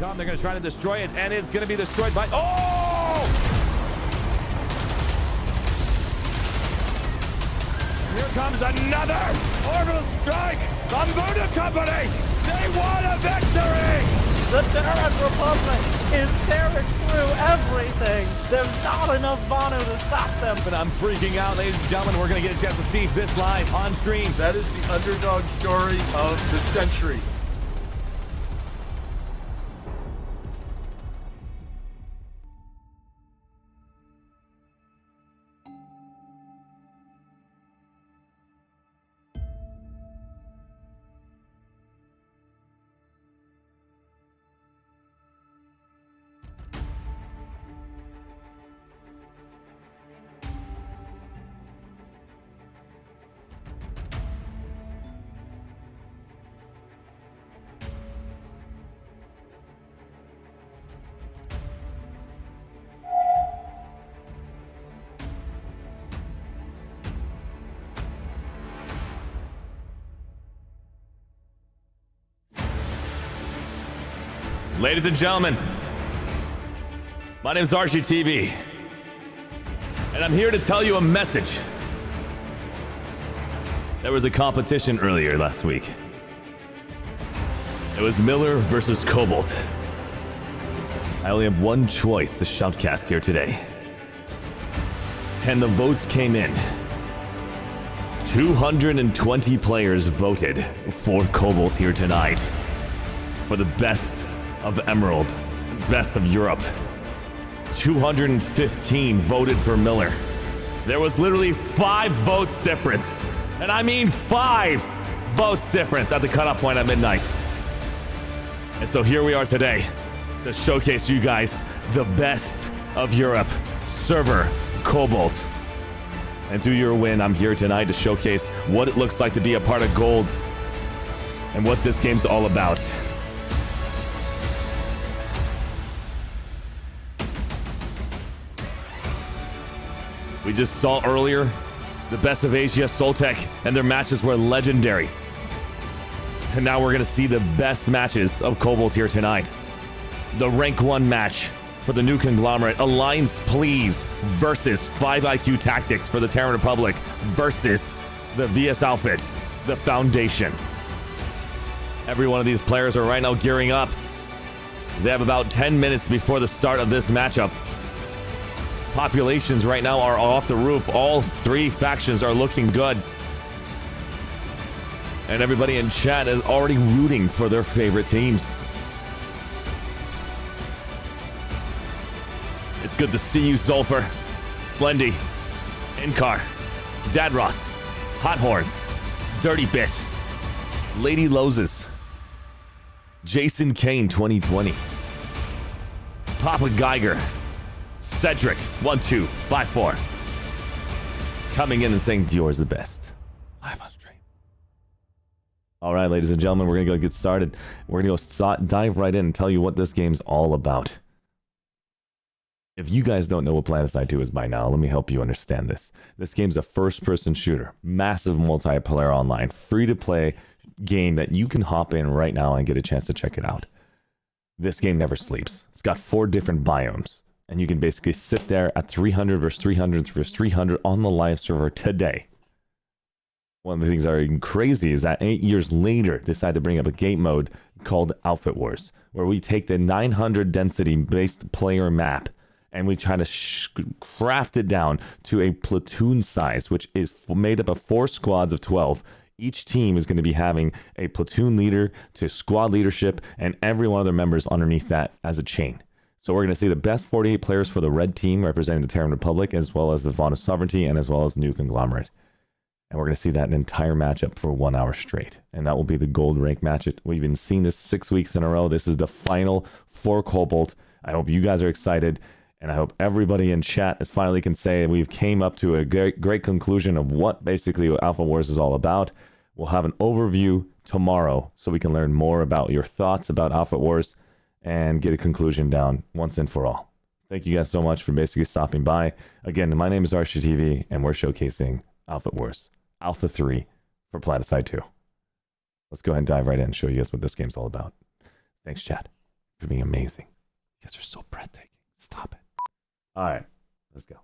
come. They're going to try to destroy it, and it's going to be destroyed by... Oh! Here comes another orbital strike from Voodoo Company. They won a victory! The Terran Republic is tearing through everything. There's not enough Vanu to stop them. But I'm freaking out, ladies and gentlemen. We're going to get a chance to see this live on stream. That is the underdog story of the century. Ladies and gentlemen, my name is ArsheeTV, and I'm here to tell you a message. There was a competition earlier last week. It was Miller versus Cobalt. I only have one choice to shoutcast here today. And the votes came in. 220 players voted for Cobalt here tonight for the best of Emerald, best of Europe. 215 voted for Miller. There was literally 5 votes difference. And I mean 5 votes difference at the cutoff point at midnight. And so here we are today to showcase you guys the best of Europe, server Cobalt. And through your win, I'm here tonight to showcase what it looks like to be a part of Gold and what this game's all about. We just saw earlier the best of Asia, Soltec, and their matches were legendary. And now we're going to see the best matches of Cobalt here tonight. The rank 1 match for the new conglomerate, Alliance Please versus 5IQ Tactics for the Terran Republic versus the VS Outfit, the Foundation. Every one of these players are right now gearing up. They have about 10 minutes before the start of this matchup. Populations right now are off the roof. All 3 factions are looking good. And everybody in chat is already rooting for their favorite teams. It's good to see you, Zolfer, Slendy, Inkar, Dadros, Hot Horns, Dirty Bit, Lady Loses, Jason Kane 2020, Papa Geiger, Cedric 1254 coming in and saying Dior's the best. Live on stream. All right, ladies and gentlemen, we're gonna go get started. We're gonna go dive right in and tell you what this game's all about. If you guys don't know what Planetside 2 is by now, let me help you understand this. This game's a first-person shooter, massive multiplayer online, free-to-play game that you can hop in right now and get a chance to check it out. This game never sleeps. It's got 4 different biomes. And you can basically sit there at 300 versus 300 versus 300 on the live server today. One of the things that are crazy is that 8 years later, they decided to bring up a game mode called Outfit Wars, where we take the 900 density-based player map and we try to craft it down to a platoon size, which is made up of 4 squads of 12. Each team is going to be having a platoon leader to squad leadership and every one of their members underneath that as a chain. So we're going to see the best 48 players for the red team representing the Terran Republic, as well as the Vonu Sovereignty, and as well as New Conglomerate. And we're going to see that an entire matchup for 1 hour straight. And that will be the gold rank match. We've been seeing this 6 weeks in a row. This is the final for Cobalt. I hope you guys are excited. And I hope everybody in chat finally can say we've came up to a great conclusion of what basically Alpha Wars is all about. We'll have an overview tomorrow so we can learn more about your thoughts about Alpha Wars and get a conclusion down once and for all. Thank you guys so much for basically stopping by. Again, my name is ArsheeTV, and we're showcasing Alpha Wars, Alpha 3 for Planetside 2. Let's go ahead and dive right in and show you guys what this game's all about. Thanks, chat. for being amazing. You guys are so breathtaking. Stop it. All right, let's go.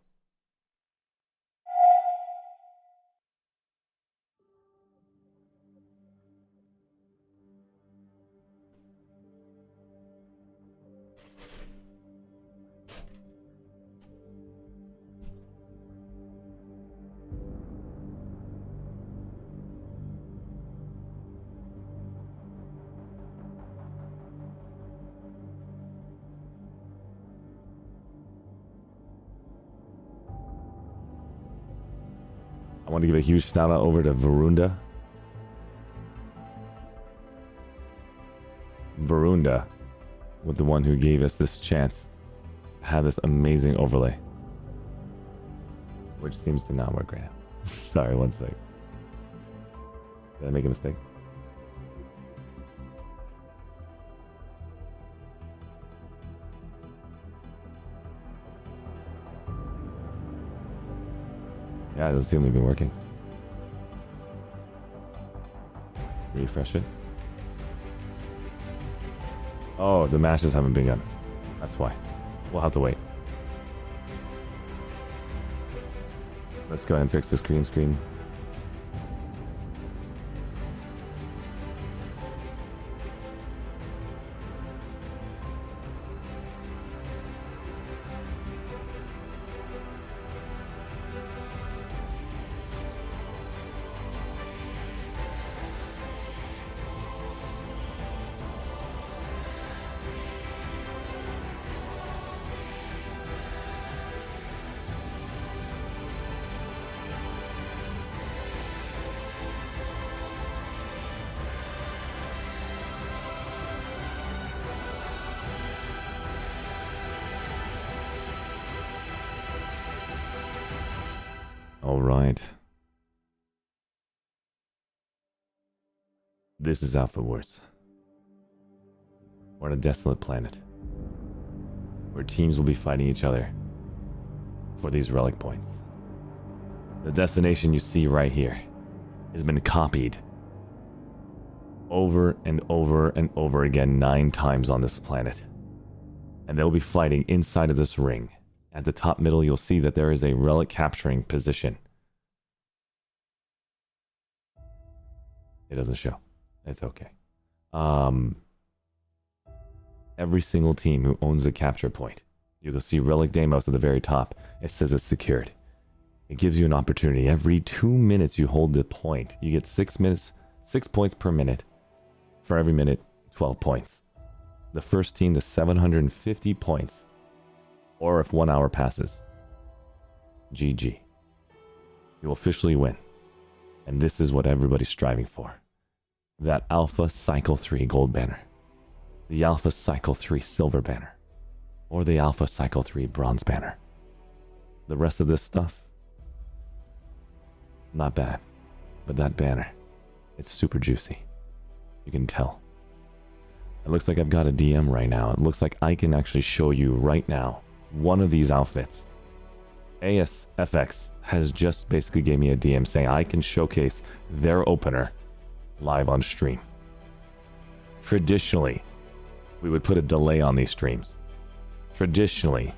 I want to give a huge shout out over to Varunda. Varunda, with the one who gave us this chance to have this amazing overlay, which seems to not work right now. Sorry, one sec. Did I make a mistake? Yeah, it doesn't seem to be working. Refresh it. Oh, the matches haven't begun. That's why. We'll have to wait. Let's go ahead and fix this green screen. All right. This is Alpha Wars. We're on a desolate planet where teams will be fighting each other for these relic points. The destination you see right here has been copied over and over and over again 9 times on this planet. And they'll be fighting inside of this ring. At the top middle, you'll see that there is a relic capturing position. It doesn't show. It's okay. Every single team who owns a capture point, you'll see Relic Deimos at the very top. It says it's secured. It gives you an opportunity. Every 2 minutes you hold the point, you get 6 points per minute. For every minute, 12 points. The first team to 750 points, or if 1 hour passes, GG. You officially win. And this is what everybody's striving for. That Alpha Cycle 3 gold banner, the Alpha Cycle 3 silver banner, or the Alpha Cycle 3 bronze banner. The rest of this stuff, not bad, but that banner, it's super juicy. You can tell. It looks like I've got a DM right now. It looks like I can actually show you right now one of these outfits. ASFX has just basically gave me a DM saying I can showcase their opener live on stream. Traditionally, we would put a delay on these streams. Traditionally,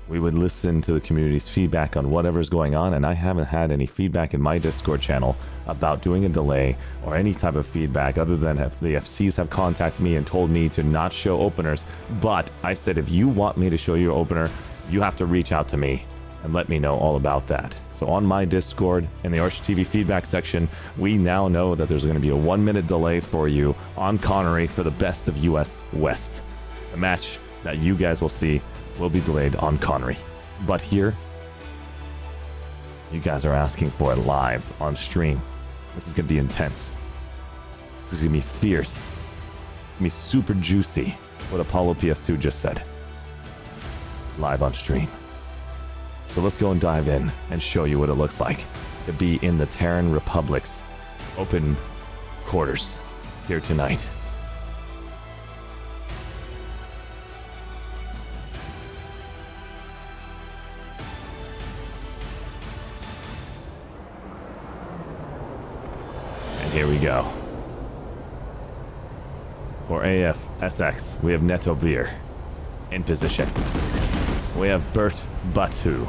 we would listen to the community's feedback on whatever's going on, and I haven't had any feedback in my Discord channel about doing a delay or any type of feedback other than the FCs have contacted me and told me to not show openers. But I said, if you want me to show you an opener, you have to reach out to me and let me know all about that. So on my Discord, in the ArsheeTV feedback section, we now know that there's going to be a 1 minute delay for you on Connery for the best of US West. The match that you guys will see will be delayed on Connery. But here, you guys are asking for it live on stream. This is going to be intense. This is going to be fierce. It's going to be super juicy, what Apollo PS2 just said. Live on stream. So let's go and dive in and show you what it looks like to be in the Terran Republic's open quarters here tonight. And here we go. For AF SX, we have Neto Beer in position. We have Bert Batu.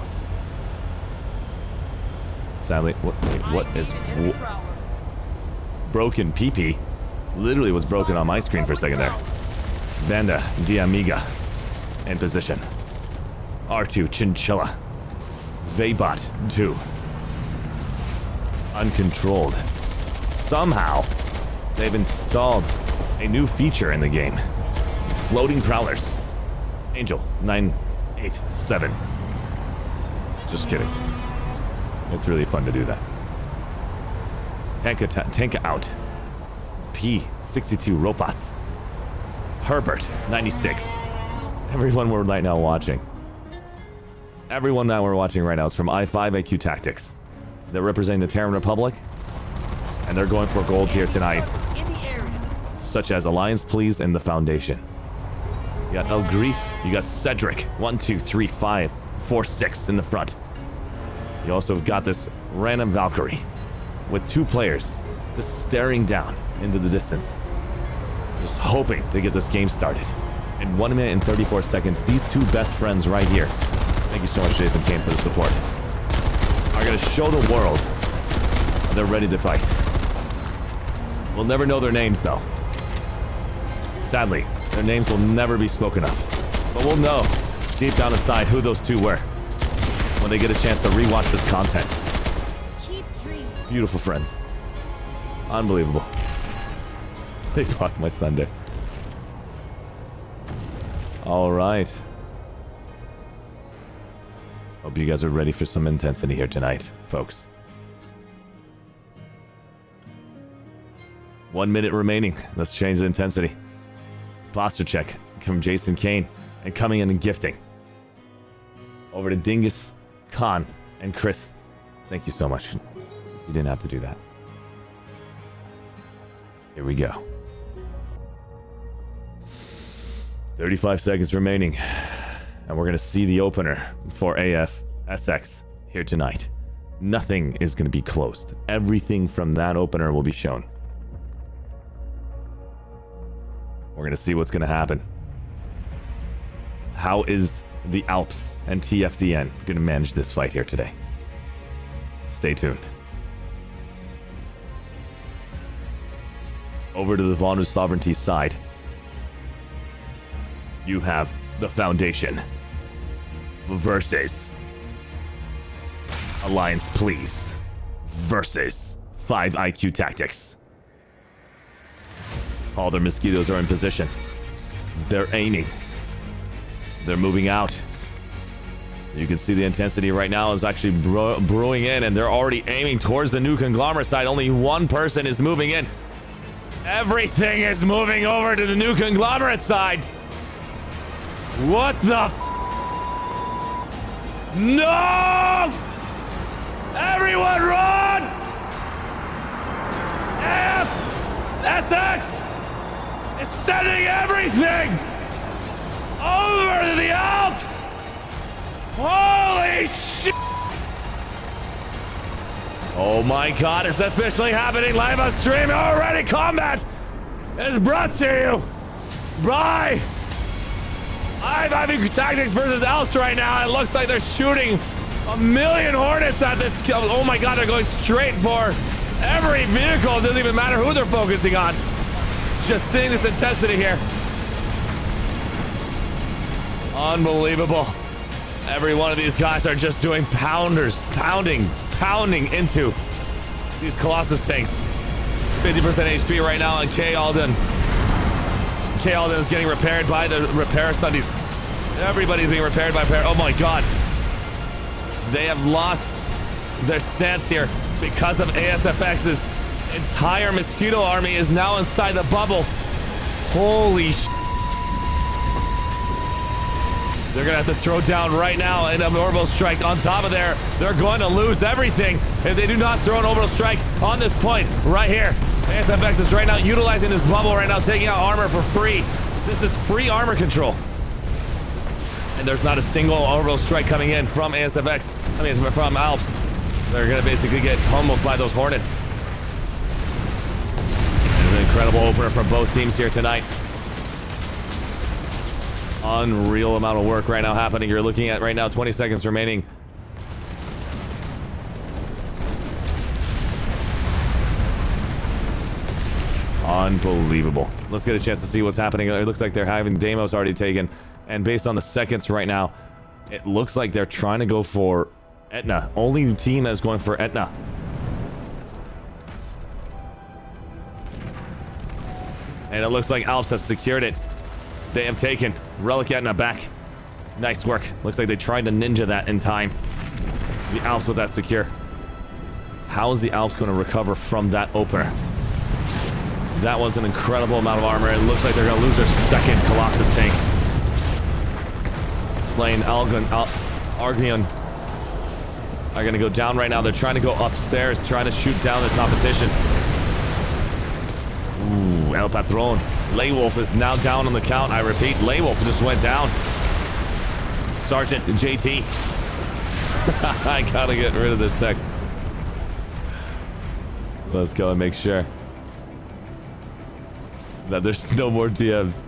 Sadly, what is broken PP? Literally was broken on my screen for a second there. Banda Diamiga in position. R2 Chinchilla. Vaybot 2. Uncontrolled. Somehow, they've installed a new feature in the game. Floating Prowlers. Angel 987. Just kidding. It's really fun to do that. Tanka out. P62 Ropas. Herbert 96. Everyone we're right now watching. Everyone that we're watching right now is from I5 AQ Tactics. They're representing the Terran Republic, and they're going for gold here tonight, such as Alliance Please and the Foundation. You got El Grief, you got Cedric, 1, 2, 3, 5, 4, 6 in the front. You also have got this random Valkyrie with 2 players just staring down into the distance, just hoping to get this game started. In 1 minute and 34 seconds, these 2 best friends right here, thank you so much, Jason Kane, for the support, are going to show the world they're ready to fight. We'll never know their names, though. Sadly, their names will never be spoken of. But we'll know deep down inside who those 2 were when they get a chance to rewatch this content. Beautiful friends. Unbelievable. They blocked my Sunday. All right. Hope you guys are ready for some intensity here tonight, folks. 1 minute remaining. Let's change the intensity. Posture check from Jason Kane, and coming in and gifting. Over to Dingus, Khan, and Chris. Thank you so much. You didn't have to do that. Here we go. 35 seconds remaining. And we're going to see the opener for AF SX here tonight. Nothing is going to be closed. Everything from that opener will be shown. We're going to see what's going to happen. How is the Alps and TFDN going to manage this fight here today? Stay tuned. Over to the Vonu Sovereignty side. You have the Foundation versus Alliance Please versus 5 IQ Tactics. All their mosquitoes are in position. They're aiming. They're moving out. You can see the intensity right now is actually brewing in, and they're already aiming towards the new conglomerate side. Only one person is moving in. Everything is moving over to the new conglomerate side. What the No! Everyone run! SX is sending everything over to the Alps! Holy shit! Oh my god, it's officially happening live on stream already! Combat is brought to you by I5 Tactics versus Alps right now. It looks like they're shooting 1,000,000 Hornets at this. Oh my god, they're going straight for every vehicle. It doesn't even matter who they're focusing on. Just seeing this intensity here. Unbelievable. Every one of these guys are just doing pounding into these Colossus tanks. 50% HP right now on K. Alden. K. Alden is getting repaired by the repair Sundays. Everybody's being repaired by repair. Oh my god. They have lost their stance here because of ASFX's entire mosquito army is now inside the bubble. Holy sh**. They're gonna have to throw down right now an orbital strike on top of there. They're going to lose everything if they do not throw an orbital strike on this point right here. ASFX is right now utilizing this bubble right now, taking out armor for free. This is free armor control. And there's not a single orbital strike coming in from ASFX. I mean, from Alps. They're gonna basically get pummeled by those Hornets. There's an incredible opener from both teams here tonight. Unreal amount of work right now happening. You're looking at right now 20 seconds remaining. Unbelievable. Let's get a chance to see what's happening. It looks like they're having Deimos already taken. And based on the seconds right now, it looks like they're trying to go for Etna. Only team that's going for Etna. And it looks like Alps have secured it. They have taken Relic Etna back. Nice work. Looks like they tried to ninja that in time. The Alps with that secure. How is the Alps going to recover from that opener? That was an incredible amount of armor. It looks like they're going to lose their second Colossus tank. Slain Argnion are going to go down right now. They're trying to go upstairs, trying to shoot down the competition. Ooh, El Patron. Laywolf is now down on the count. I repeat, Laywolf just went down. Sergeant JT. I gotta get rid of this text. Let's go and make sure that there's no more DMs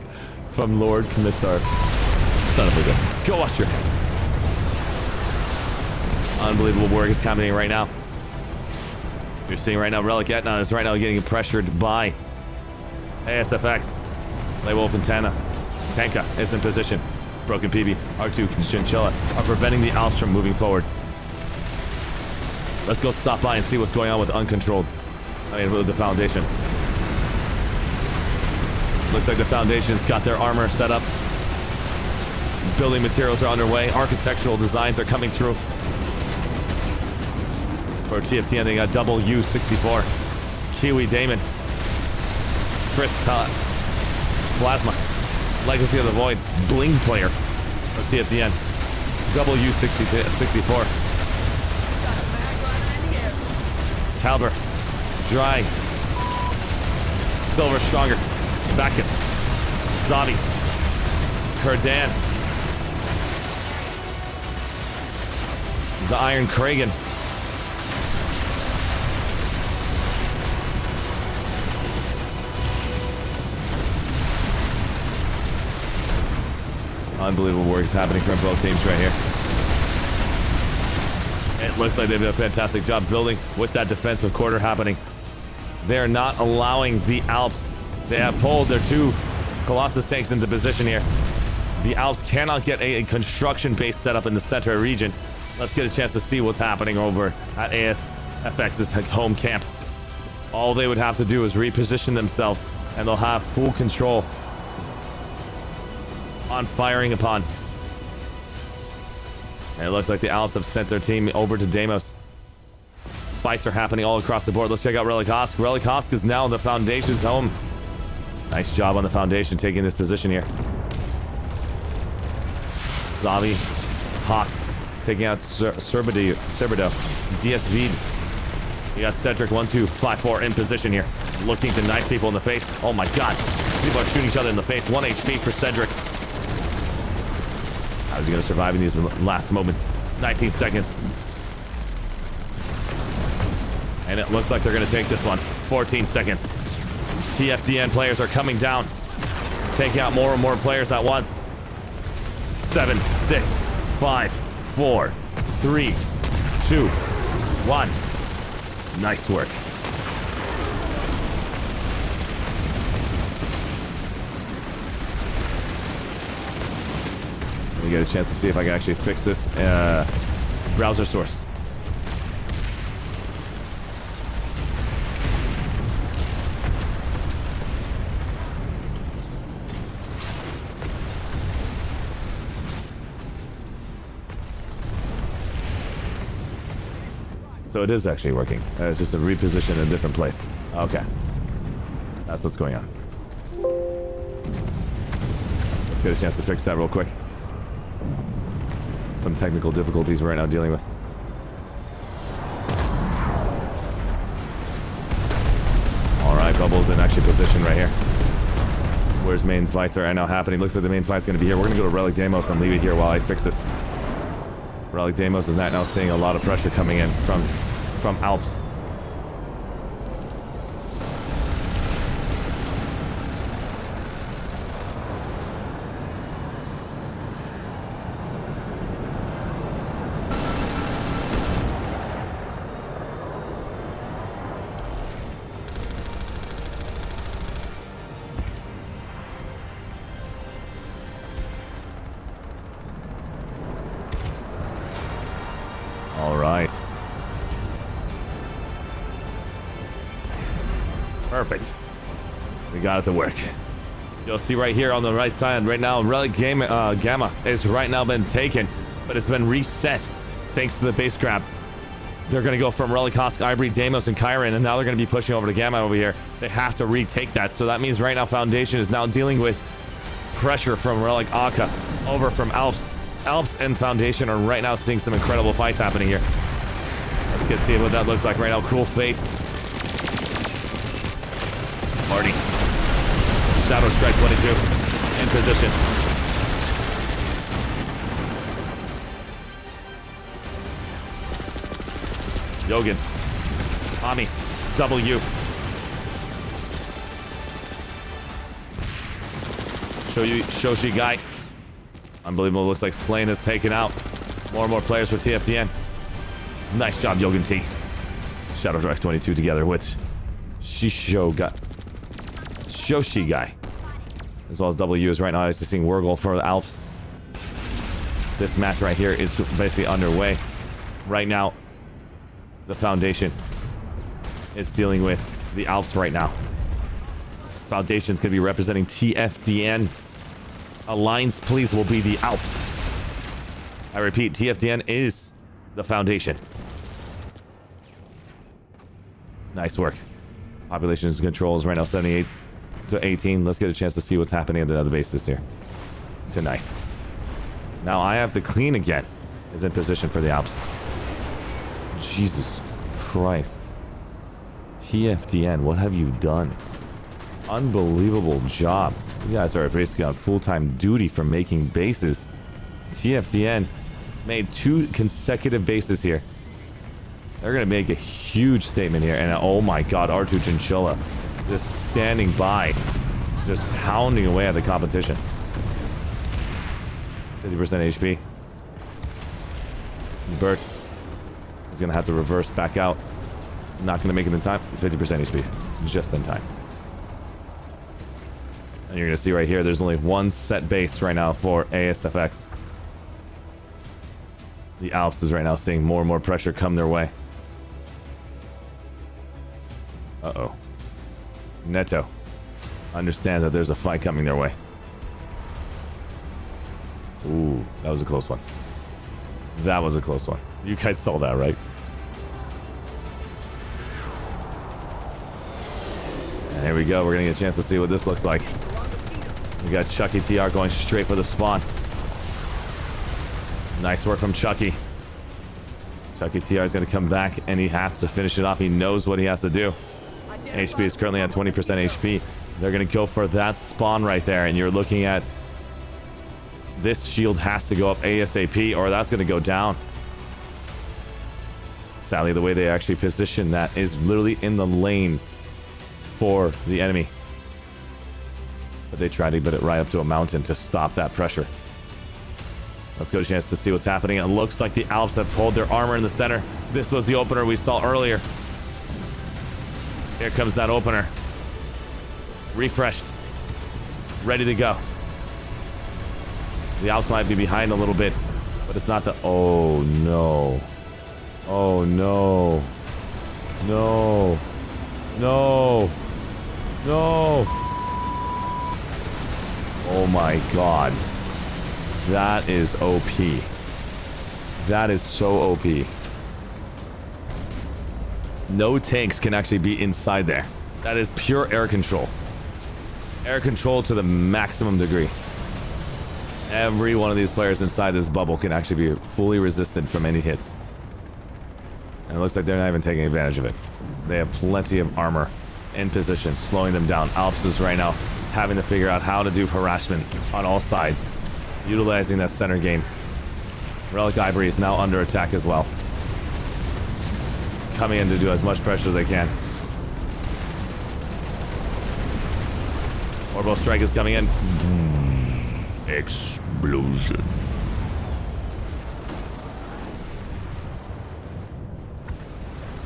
from Lord Commissar. Son of a gun. Go wash your hands. Unbelievable work is happening right now. You're seeing right now Relic Etna is right now getting pressured by ASFX. Laywolf and Tanka is in position. Broken PB, R2 and Chinchilla are preventing the Alps from moving forward. Let's go stop by and see what's going on with Uncontrolled. With the Foundation. Looks like the Foundation's got their armor set up. Building materials are underway. Architectural designs are coming through. For TFTN, they got double U64. Kiwi Damon. Chris Plasma. Legacy of the Void. Bling player. For TFTN. Double U64. Calber. Dry. Silver Stronger. Bacchus. Zavi. Kurdan. The Iron Kragan. Unbelievable work is happening from both teams right here. It looks like they've done a fantastic job building with that defensive quarter happening. They're not allowing the Alps. They have pulled their two Colossus tanks into position here. The Alps cannot get a construction base set up in the center region. Let's get a chance to see what's happening over at ASFX's home camp. All they would have to do is reposition themselves, and they'll have full control on firing upon. And it looks like the Alps have sent their team over to Deimos. Fights are happening all across the board. Let's check out Relic Hosk. Relic Hosk is now the Foundation's home. Nice job on the Foundation taking this position here. Zavi, Hawk, taking out Cerbido, DSV. You got Cedric 1254 in position here, looking to knife people in the face. Oh my god, people are shooting each other in the face. 1 HP for Cedric. How's he gonna survive in these last moments? 19 seconds. And it looks like they're gonna take this one. 14 seconds. TFDN players are coming down, taking out more and more players at once. 7, 6, 5, 4, 3, 2, 1. Nice work. Let me get a chance to see if I can actually fix this browser source. So it is actually working. It's just a reposition in a different place. Okay. That's what's going on. Let's get a chance to fix that real quick. Some technical difficulties we're right now dealing with. Alright, Bubbles in actually position right here. Where's main fights are right now happening? Looks like the main fight's gonna be here. We're gonna go to Relic Deimos and leave it here while I fix this. Relic Deimos is now seeing a lot of pressure coming in from Alps. Perfect. We got it to work. You'll see right here on the right side right now, Relic Gamma is right now been taken, but it's been reset thanks to the base grab. They're going to go from Relic Hosk, Ivory, Deimos, and Chiron, and now they're going to be pushing over to Gamma over here. They have to retake that, so that means right now Foundation is now dealing with pressure from Relic Akka over from Alps. Alps and Foundation are right now seeing some incredible fights happening here. Let's get see what that looks like right now. Cruel Fate. Marty. Shadow Strike 22 in position. Yogan. Ami. W. Shoshi Guy. Unbelievable. Looks like Slane has taken out more and more players for TFDN. Nice job, Yogan T. Shadow Strike 22 together with Shoshi Guy. As well as W is right now actually seeing Wurgle for the Alps. This match right here is basically underway. Right now, the Foundation is dealing with the Alps right now. Foundation's going to be representing TFDN. Alliance, please, will be the Alps. I repeat, TFDN is the Foundation. Nice work. Population controls right now 78 to 18. Let's get a chance to see what's happening at the other bases here tonight. Now I have to clean again. Is in position for the Alps. Jesus Christ. TFDN, what have you done? Unbelievable job. You guys are basically on full-time duty for making bases. TFDN made 2 consecutive bases here. They're going to make a huge statement here. And oh my god, R2 Chinchilla just standing by. Just pounding away at the competition. 50% HP. Bert is going to have to reverse back out. Not going to make it in time. 50% HP. Just in time. And you're going to see right here, there's only one set base right now for ASFX. The Alps is right now seeing more and more pressure come their way. Uh-oh. Neto understands that there's a fight coming their way. Ooh, that was a close one. That was a close one. You guys saw that, right? And here we go. We're going to get a chance to see what this looks like. We got Chucky TR going straight for the spawn. Nice work from Chucky. Chucky TR is going to come back, and he has to finish it off. He knows what he has to do. HP is currently at 20% HP. They're going to go for that spawn right there, and you're looking at this shield has to go up ASAP, or that's going to go down. Sadly, the way they actually position that is literally in the lane for the enemy. But they try to get it right up to a mountain to stop that pressure. Let's go a chance to see what's happening. It looks like the Alps have pulled their armor in the center. This was the opener we saw earlier. Here comes that opener. Refreshed. Ready to go. The Alps might be behind a little bit, but it's not the... Oh, no. Oh, no. No. No. No. Oh, my God. That is OP. That is so OP. No tanks can actually be inside there. That is pure air control. Air control to the maximum degree. Every one of these players inside this bubble can actually be fully resistant from any hits. And it looks like they're not even taking advantage of it. They have plenty of armor in position, slowing them down. Alps is right now having to figure out how to do harassment on all sides, utilizing that center game. Relic Ivory is now under attack as well. Coming in to do as much pressure as they can. Orbo Strike is coming in. Explosion.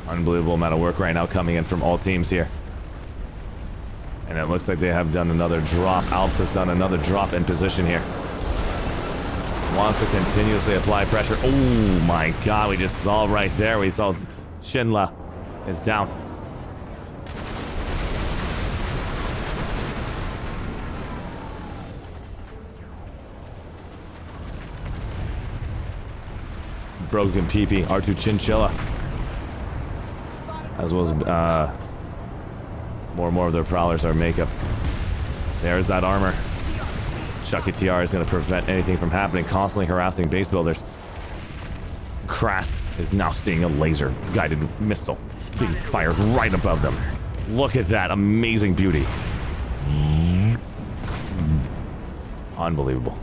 Unbelievable amount of work right now coming in from all teams here. And it looks like they have done another drop. Alps has done another drop in position here. Wants to continuously apply pressure. Oh my god, we just saw right there. We saw Shinla is down. broken PP. R2 Chinchilla. As well as more and more of their prowlers are makeup. There's that armor. Chucky TR is going to prevent anything from happening, constantly harassing base builders. Crass is now seeing a laser guided missile being fired right above them. Look at that amazing beauty. Unbelievable.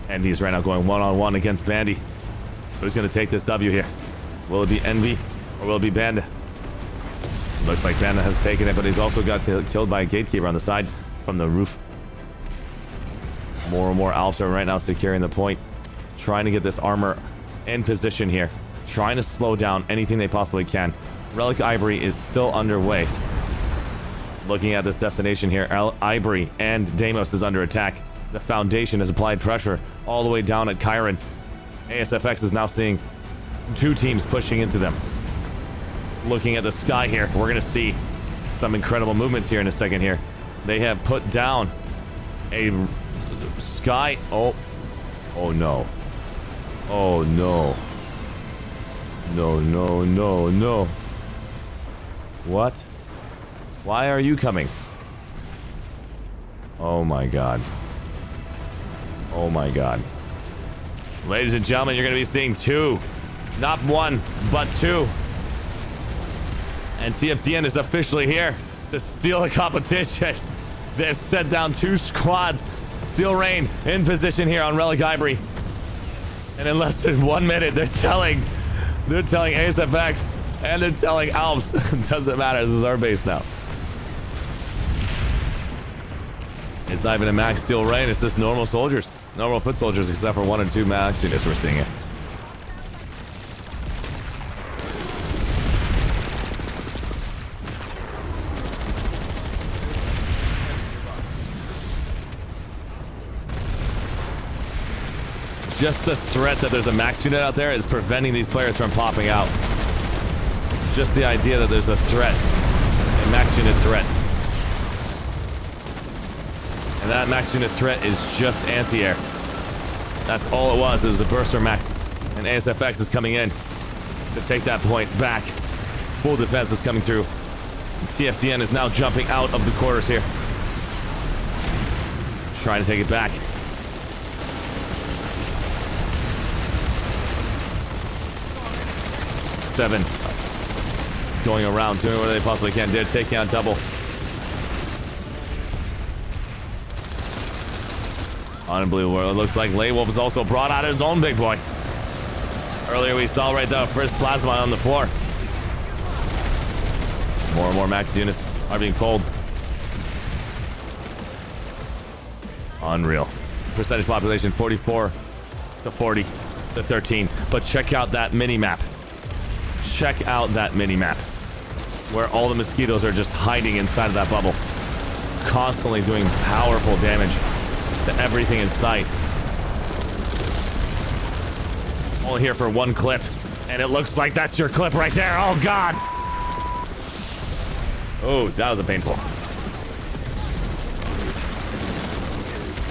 Envy is right now going one-on-one against Bandy. Who's going to take this W here? Will it be Envy or will it be Banda? Looks like Banda has taken it, but he's also got killed by a gatekeeper on the side from the roof. More and more Alps are right now securing the point, trying to get this armor in position here, trying to slow down anything they possibly can. Relic Ivory is still underway. Looking at this destination here, Ivory and Deimos is under attack. The Foundation has applied pressure all the way down at Chiron. ASFX is now seeing two teams pushing into them. Looking at the sky here, we're going to see some incredible movements here in a second here. They have put down a sky... Oh no. Oh no. No. What? Why are you coming? Oh my god. Oh my god. Ladies and gentlemen, you're going to be seeing two. Not one, but two. And TFDN is officially here to steal the competition. They've set down two squads. Steel Rain in position here on Relic Ivory. And in less than 1 minute, they're telling ASFX and they're telling Alps. It doesn't matter. This is our base now. It's not even a max Steel Rain. It's just normal soldiers. Normal foot soldiers, except for 1 or 2 max units. We're seeing it. Just the threat that there's a max unit out there is preventing these players from popping out. Just the idea that there's a threat, a max unit threat. And that max unit threat is just anti-air. That's all it was. It was a burster max. And ASFX is coming in to take that point back. Full defense is coming through. And TFDN is now jumping out of the quarters here. Trying to take it back. Seven. Going around, doing what they possibly can. They're taking on double. Unbelievable. It looks like Laywolf has also brought out his own big boy. Earlier we saw right there, first plasma on the floor. More and more max units are being pulled. Unreal. Percentage population 44 to 40 to 13. But check out that mini map. Check out that mini map where all the mosquitoes are just hiding inside of that bubble, constantly doing powerful damage to everything in sight. Only here for one clip, and it looks like that's your clip right there. Oh god. Oh, that was a painful.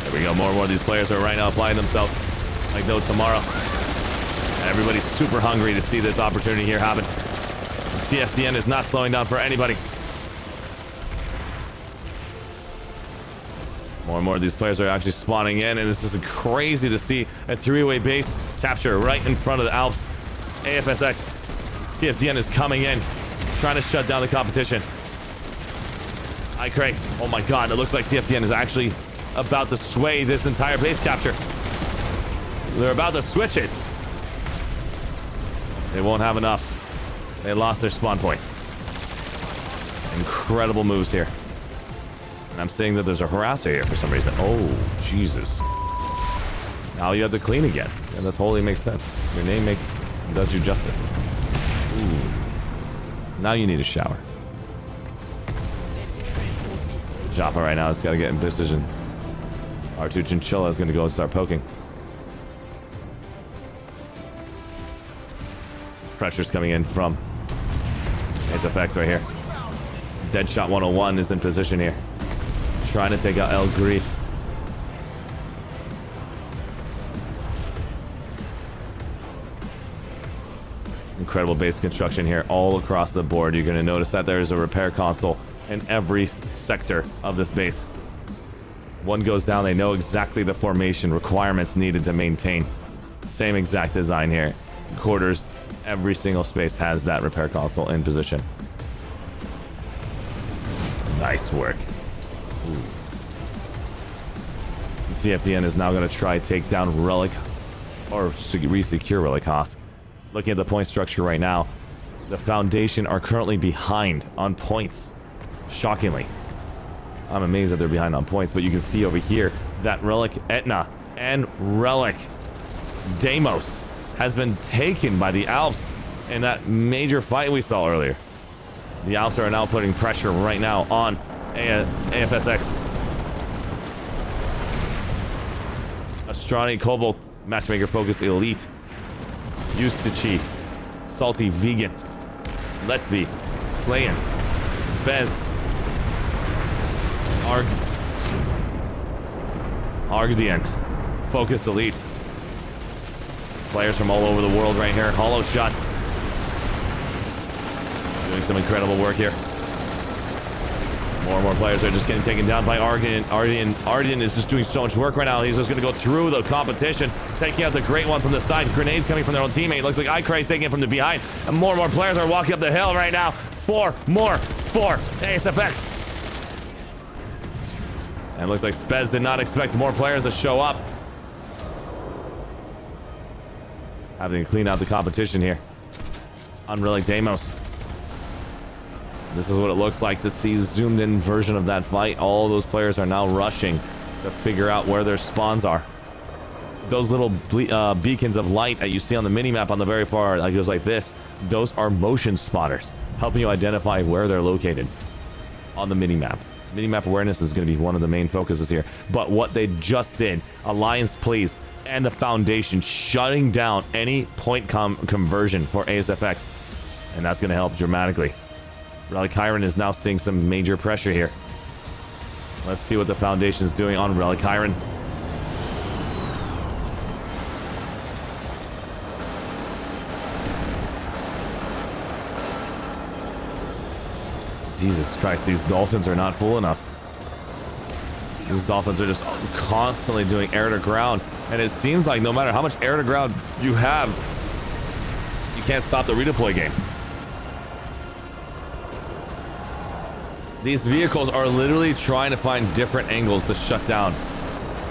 There we go. More and more of these players are right now applying themselves like no tomorrow. Everybody's super hungry to see this opportunity here happen. TFDN is not slowing down for anybody. More and more of these players are actually spawning in, and this is crazy to see a 3-way base capture right in front of the Alps. AFSX. TFDN is coming in, trying to shut down the competition. Craig. Oh my god, it looks like TFDN is actually about to sway this entire base capture. They're about to switch it. They won't have enough. They lost their spawn point. Incredible moves here. And I'm seeing that there's a harasser here for some reason. Oh, Jesus. Now you have to clean again. And that totally makes sense. Your name does you justice. Ooh. Now you need a shower. Jaffa right now has got to get in position. R2 Chinchilla is going to go and start poking. Pressure's coming in from ASFX right here. Deadshot 101 is in position here. trying to take out El Grief. Incredible base construction here all across the board. You're going to notice that there's a repair console in every sector of this base. One goes down, they know exactly the formation requirements needed to maintain. Same exact design here. Quarters, every single space has that repair console in position. Nice work. Ooh. TFDN is now going to try take down Relic, or re-secure Relic Hosk. Looking at the point structure right now, the Foundation are currently behind on points. Shockingly. I'm amazed that they're behind on points, but you can see over here that Relic Etna and Relic Deimos has been taken by the Alps in that major fight we saw earlier. The Alps are now putting pressure right now on AFSX. Astrani, Cobalt, Matchmaker Focused Elite, Eustachi, Salty Vegan, Letvi, Slayan, Spez, Argdian, Focused Elite. Players from all over the world right here. Hollow Shot. Doing some incredible work here. More and more players are just getting taken down by Argdian. Argdian is just doing so much work right now. He's just going to go through the competition, taking out the great one from the side. Grenades coming from their own teammate. Looks like Icrite's taking it from the behind. And more players are walking up the hill right now. 4 more for ASFX. And it looks like Spez did not expect more players to show up. Having to clean out the competition here on Relic Deimos. This is what it looks like to see zoomed in version of that fight. All those players are now rushing to figure out where their spawns are. Those little beacons of light that you see on the minimap on the very far, like goes like this, those are motion spotters, helping you identify where they're located on the minimap. Minimap awareness is going to be one of the main focuses here. But what they just did, Alliance Please and the Foundation shutting down any point conversion for ASFX. And that's going to help dramatically. Relic Hiron is now seeing some major pressure here. Let's see what the Foundation is doing on Relic Hiron. Jesus Christ, these dolphins are not full enough. These dolphins are just constantly doing air to ground. And it seems like no matter how much air to ground you have, you can't stop the redeploy game. These vehicles are literally trying to find different angles to shut down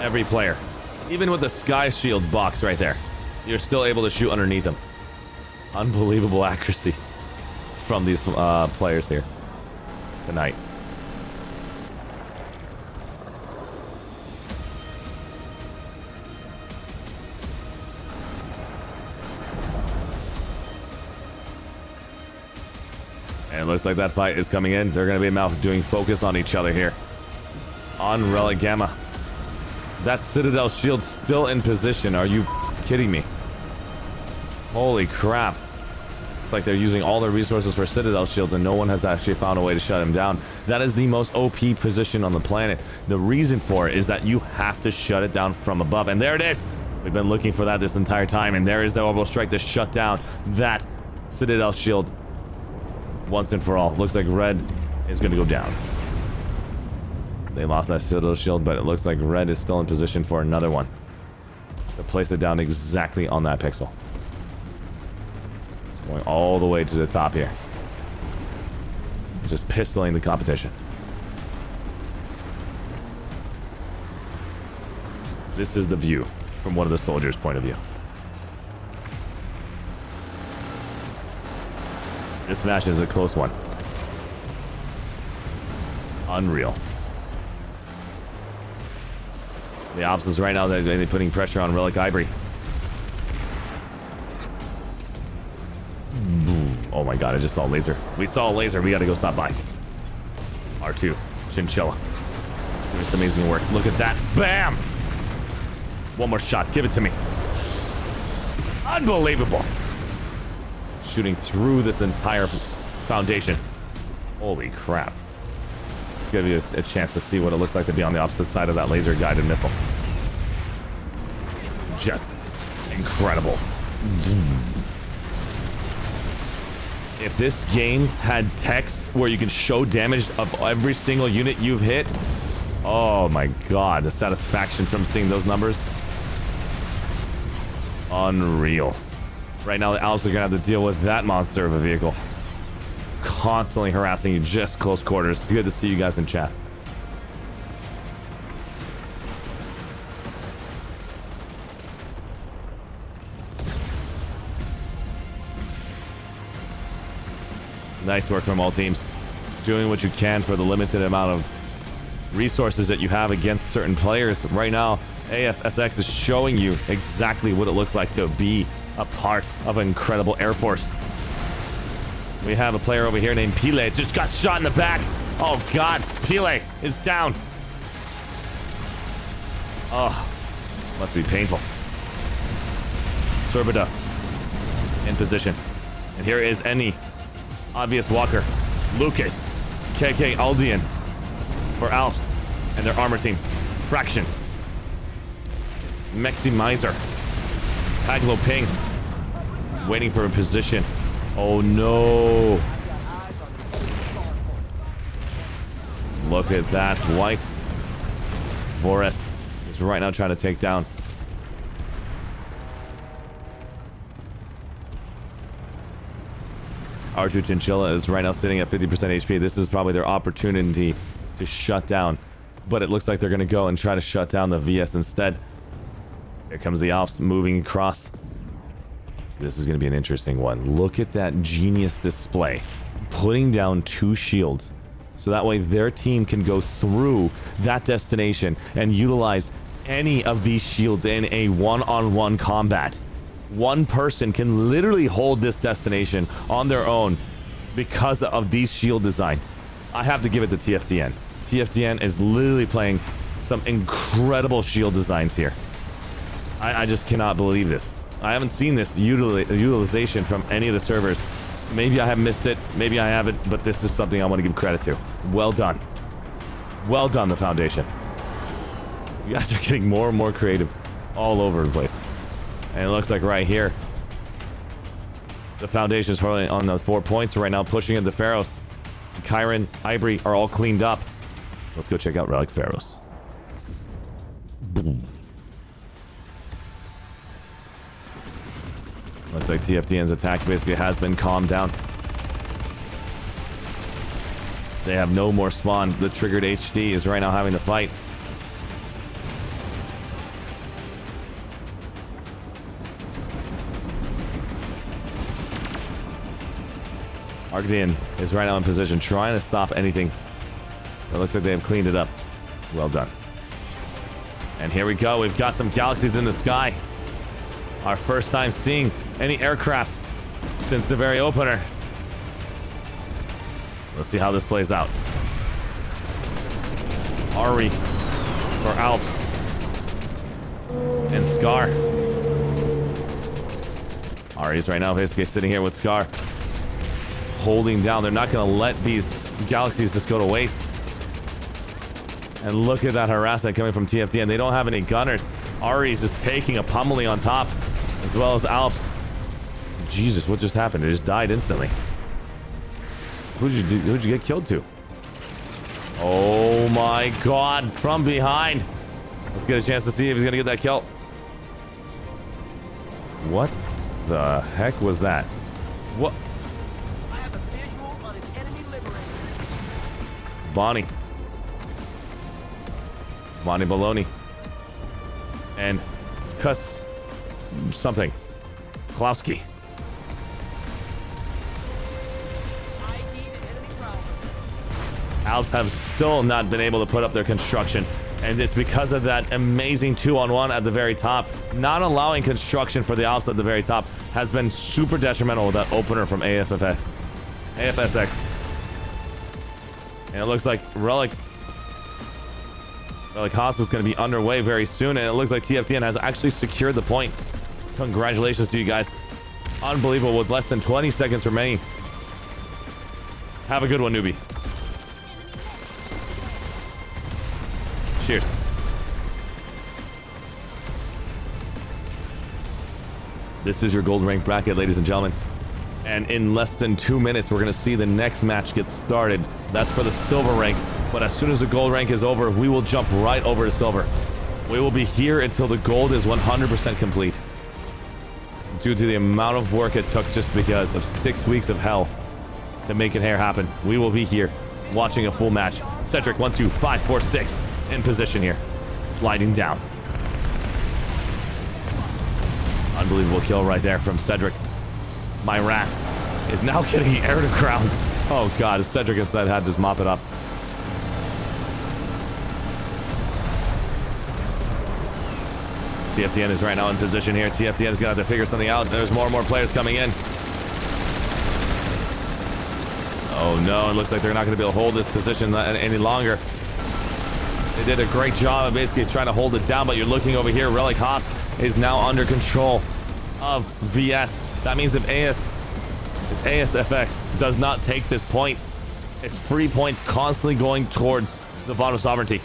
every player. Even with the Sky Shield box right there, you're still able to shoot underneath them. Unbelievable accuracy from these players here tonight. And it looks like that fight is coming in. They're going to be now doing focus on each other here. On Relic Gamma. That Citadel shield still in position. Are you kidding me? Holy crap. It's like they're using all their resources for Citadel shields and no one has actually found a way to shut him down. That is the most OP position on the planet. The reason for it is that you have to shut it down from above. And there it is. We've been looking for that this entire time. And there is the orbital strike to shut down that Citadel shield once and for all. Looks like red is going to go down. They lost that Citadel shield, but it looks like red is still in position for another one to place it down exactly on that pixel. It's going all the way to the top here. Just pistoling the competition. This is the view from one of the soldiers' point of view. This match is a close one. Unreal. The opposites right now, they're putting pressure on Relic Ivory. Oh my god, I just saw a laser. We saw a laser. We gotta go stop by. R2. Chinchilla. Doing some amazing work. Look at that. Bam! One more shot. Give it to me. Unbelievable. Shooting through this entire foundation. Holy crap. Let's give you a chance to see what it looks like to be on the opposite side of that laser guided missile. Just incredible. If this game had text where you can show damage of every single unit you've hit, oh my god, the satisfaction from seeing those numbers. Unreal. Right now, the Alps are going to have to deal with that monster of a vehicle. Constantly harassing you, just close quarters. Good to see you guys in chat. Nice work from all teams. Doing what you can for the limited amount of resources that you have against certain players. Right now, AFSX is showing you exactly what it looks like to be a part of an incredible Air Force. We have a player over here named Pile. Just got shot in the back. Oh, God. Pile is down. Oh, must be painful. Serbida in position. And here is any obvious walker. Lucas. KK Aldian for Alps and their armor team. Fraction. Maximizer. Aglo Ping. Waiting for a position. Oh no. Look at that. White. Forest is right now trying to take down. R2 Chinchilla is right now sitting at 50% HP. This is probably their opportunity to shut down. But it looks like they're going to go and try to shut down the VS instead. Here comes the Alps moving across. This is going to be an interesting one. Look at that genius display. Putting down 2 shields. So that way their team can go through that destination and utilize any of these shields in a one-on-one combat. One person can literally hold this destination on their own because of these shield designs. I have to give it to TFDN. TFDN is literally playing some incredible shield designs here. I just cannot believe this. I haven't seen this utilization from any of the servers. Maybe I have missed it. Maybe I haven't, but this is something I want to give credit to. Well done. Well done, the Foundation. You guys are getting more and more creative all over the place. And it looks like right here, the Foundation is holding on the 4 points right now, pushing into Pharaohs. Kyron, Ivory are all cleaned up. Let's go check out Relic Pharaohs. Boom. Looks like TFDN's attack basically has been calmed down. They have no more spawn. The triggered HD is right now having to fight. Arcadian is right now in position, trying to stop anything. It looks like they have cleaned it up. Well done. And here we go. We've got some galaxies in the sky. Our first time seeing any aircraft since the very opener. Let's see how this plays out. Ari for Alps. And Scar. Ari's right now basically sitting here with Scar. Holding down. They're not going to let these galaxies just go to waste. And look at that harassment coming from TFDN. They don't have any gunners. Ari's just taking a pummeling on top, as well as Alps. Jesus, what just happened? It just died instantly. Who'd you get killed to? Oh my god, from behind. Let's get a chance to see if he's gonna get that kill. What the heck was that? What? I have a visual on an enemy liberator. Bonnie Baloney. And Cuss something. Klowski. Alps have still not been able to put up their construction, and it's because of that amazing 2-on-1 at the very top. Not allowing construction for the Alps at the very top has been super detrimental with that opener from AFSX. And it looks like Relic Hospital is going to be underway very soon, and it looks like TFDN has actually secured the point. Congratulations to you guys. Unbelievable with less than 20 seconds remaining. Have a good one, newbie. Cheers. This is your gold rank bracket, ladies and gentlemen. And in less than 2 minutes, we're going to see the next match get started. That's for the silver rank. But as soon as the gold rank is over, we will jump right over to silver. We will be here until the gold is 100% complete. Due to the amount of work it took just because of 6 weeks of hell to make it here happen. We will be here watching a full match. Cedric 1, 2, 5, 4, 6 in position here. Sliding down. Unbelievable kill right there from Cedric. My rat is now getting air to ground. Oh god, Cedric instead had to mop it up. TFTN is right now in position here. TFTN is gonna have to figure something out. There's more and more players coming in. Oh no, it looks like they're not gonna be able to hold this position any longer. They did a great job of basically trying to hold it down, but you're looking over here, Relic Hosk is now under control of VS. That means if ASFX does not take this point, it's free points constantly going towards the Vods sovereignty.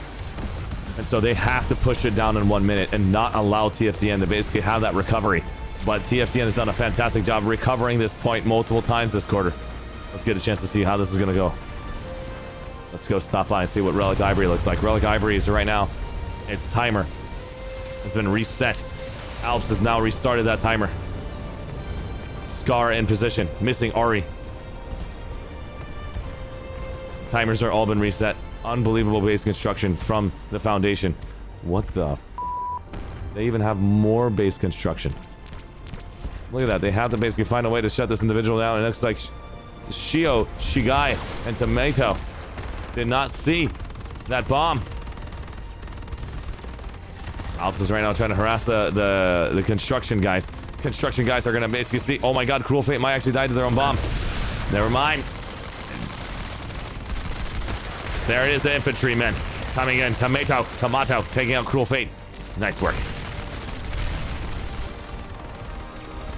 And so they have to push it down in 1 minute and not allow TFTN to basically have that recovery. But TFTN has done a fantastic job recovering this point multiple times this quarter. Let's get a chance to see how this is going to go. Let's go stop by and see what Relic Ivory looks like. Relic Ivory is right now, its timer has been reset. Alps has now restarted that timer. Scar in position, missing Ari. Timers are all been reset. Unbelievable base construction from the Foundation. What the f? They even have more base construction. Look at that. They have to basically find a way to shut this individual down. It looks like Shio, Shigai, and Tomato did not see that bomb. Alps is right now trying to harass the construction guys. Construction guys are going to basically see... Oh my god, Cruel Fate might actually die to their own bomb. Never mind. There it is, the infantrymen coming in. Tomato taking out Cruel Fate. Nice work.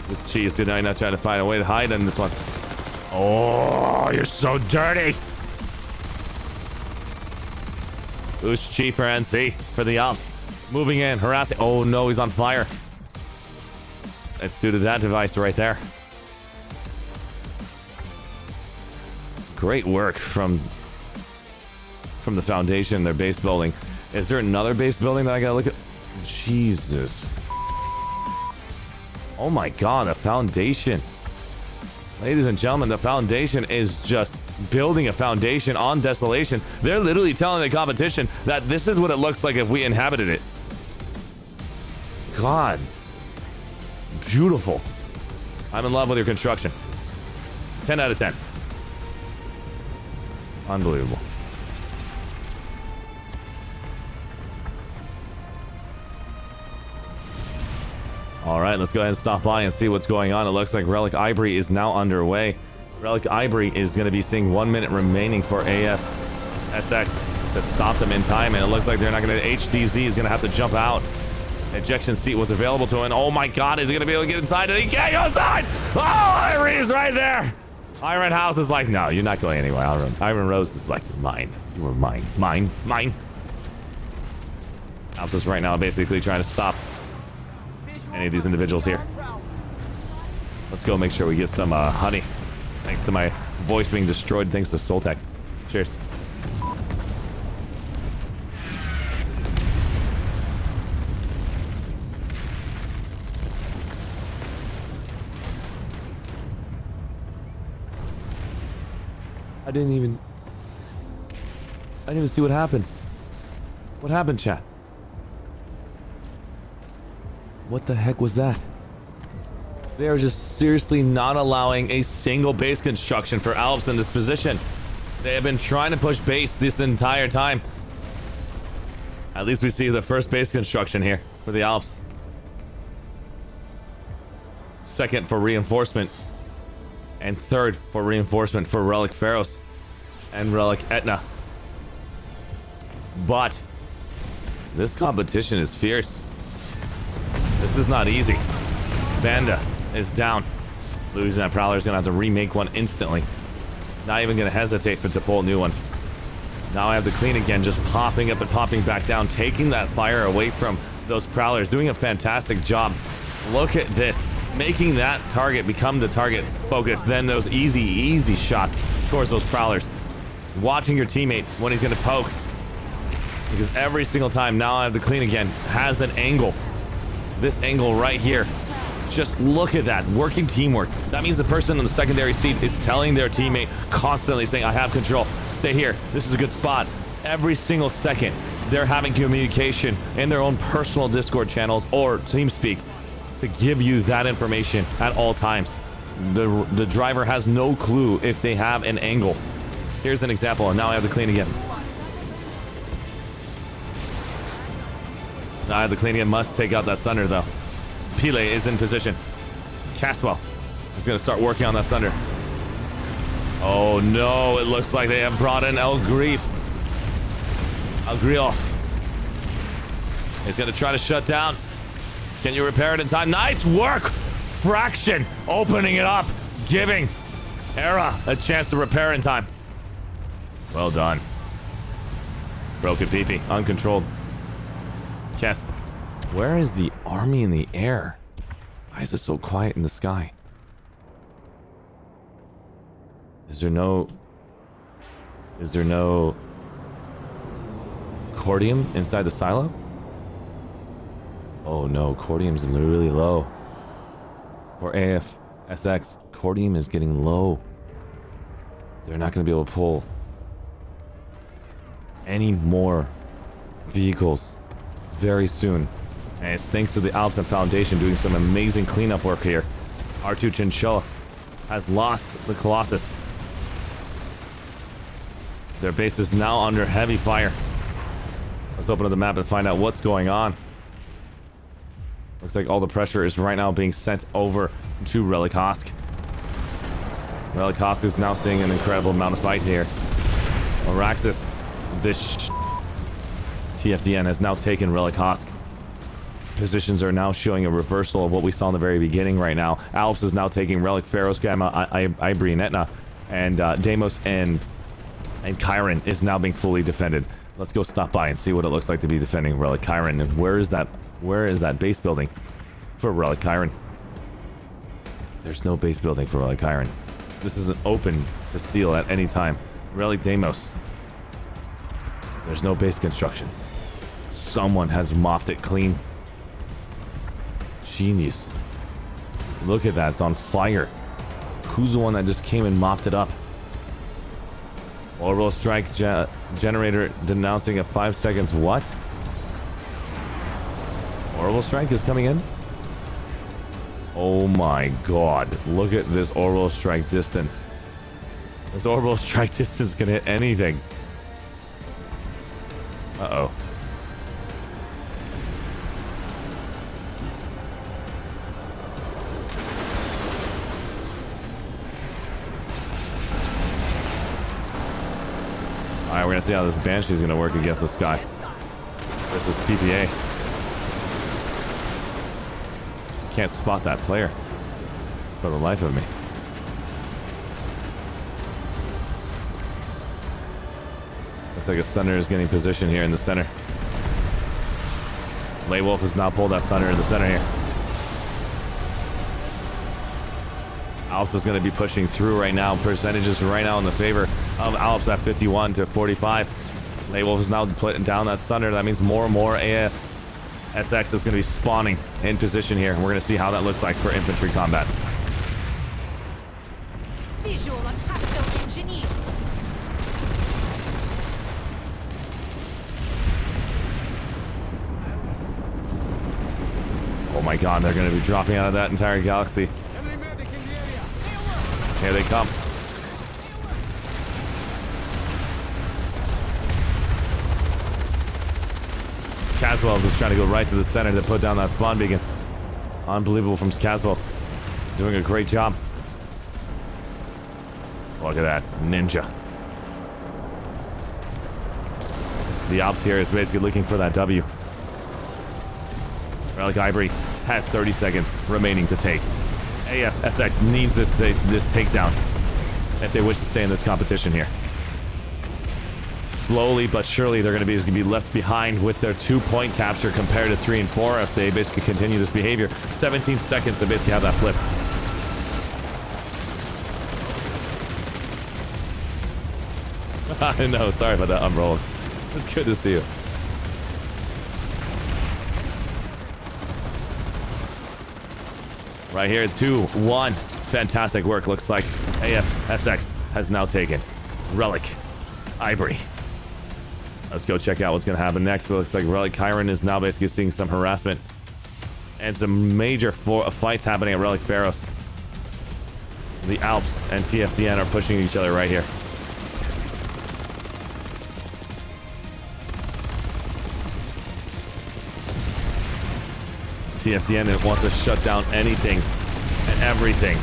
This cheese tonight not trying to find a way to hide in this one. Oh, you're so dirty. Boost Chi for NC for the Alps. Moving in, harassing. Oh no, he's on fire. It's due to that device right there. Great work from the Foundation, their base building. Is there another base building that I gotta look at? Jesus. Oh my god, the Foundation. Ladies and gentlemen, the Foundation is just building a foundation on Desolation. They're literally telling the competition that this is what it looks like if we inhabited it. God. Beautiful. I'm in love with your construction. 10 out of 10. Unbelievable. All right, let's go ahead and stop by and see what's going on. It looks like Relic Ivory is now underway. Relic Ivory is going to be seeing 1 minute remaining for AFSX to stop them in time, and it looks like they're not going to... HTZ is going to have to jump out. Ejection seat was available to him. Oh my god, is he going to be able to get inside? And he can't go inside! Oh, Ivory is right there! Iron House is like, no, you're not going anywhere. Iron Rose is like, mine. You were mine. Mine. Mine. Alps is right now basically trying to stop any of these individuals here. Let's go make sure we get some honey. Thanks to my voice being destroyed thanks to Soltech. Cheers. I didn't even see what happened. What happened, chat? What the heck was that? They are just seriously not allowing a single base construction for Alps in this position. They have been trying to push base this entire time. At least we see the first base construction here for the Alps. Second for reinforcement. And third for reinforcement for Relic Pharos and Relic Etna. But this competition is fierce. This is not easy. Vanda is down. Losing that Prowler is going to have to remake one instantly. Not even going to hesitate to pull a new one. Now I have the clean again, just popping up and popping back down, taking that fire away from those prowlers, doing a fantastic job. Look at this, making that target become the target focus, then those easy shots towards those prowlers. Watching your teammate when he's gonna poke, because every single time now I have the clean again, has an angle. This angle right here. Just look at that, working teamwork. That means the person in the secondary seat is telling their teammate constantly saying, I have control, stay here, this is a good spot. Every single second, they're having communication in their own personal Discord channels or TeamSpeak to give you that information at all times. The driver has no clue if they have an angle. Here's an example, and now I have the clean again. Now I have the clean again, must take out that Sunder though. Pile is in position. Caswell is going to start working on that Sunder. Oh no, it looks like they have brought in El Grief. El Grief is going to try to shut down. Can you repair it in time? Nice work! Fraction opening it up, giving Era a chance to repair in time. Well done. Broken peepee, uncontrolled. Yes. Where is the army in the air? Why is it so quiet in the sky? Is there no cordium inside the silo? Oh no, cordium's really low. For AF SX, cordium is getting low. They're not going to be able to pull any more vehicles very soon. And it's thanks to the Alpha Foundation doing some amazing cleanup work here. R2 Chinchilla has lost the Colossus. Their base is now under heavy fire. Let's open up the map and find out what's going on. Looks like all the pressure is right now being sent over to Relic Hosk. Relic Hosk is now seeing an incredible amount of fight here. Araxis, this TFDN has now taken Relic Hosk. Positions are now showing a reversal of what we saw in the very beginning right now. Alps is now taking Relic, Pharaoh's Gamma, Ibri, and Etna. And Deimos and Chiron is now being fully defended. Let's go stop by and see what it looks like to be defending Relic Chiron. And where is that base building for Relic Chiron? There's no base building for Relic Chiron. This isn't open to steal at any time. Relic Deimos. There's no base construction. Someone has mopped it clean. Genius. Look at that, it's on fire. Who's the one that just came and mopped it up? Orbital strike generator denouncing at 5 seconds. What? Orbital strike is coming in? Oh my god. Look at this orbital strike distance. This orbital strike distance can hit anything. Uh-oh. Alright, we're gonna see how this Banshee is gonna work against this guy. Versus PPA. Can't spot that player for the life of me. Looks like a Sunder is getting position here in the center. Laywolf has now pulled that Sunder in the center here. Alps is going to be pushing through right now. Percentages right now in the favor of Alps at 51 to 45. Laywolf is now putting down that Sunder. That means more and more AF SX is going to be spawning in position here. We're going to see how that looks like for infantry combat. Visual on hostile engineer. Oh my god, they're going to be dropping out of that entire galaxy. Here they come. Caswell is trying to go right to the center to put down that spawn beacon. Unbelievable from Caswell. Doing a great job. Look at that. Ninja. The Alps here is basically looking for that W. Relic Ibri has 30 seconds remaining to take. AFSX needs this takedown if they wish to stay in this competition here. slowly but surely they're going to be left behind with their 2-point capture compared to 3 and 4 if they basically continue this behavior. 17 seconds to basically have that flip. I know, sorry about that. I'm rolling. It's good to see you. Right here, 2-1. Fantastic work. Looks like AFSX has now taken Relic Ivory. Let's go check out what's going to happen next. It looks like Relic Chiron is now basically seeing some harassment and some major fights happening at Relic Pharos. The Alps and TFDN are pushing each other right here. TFDN wants to shut down anything and everything.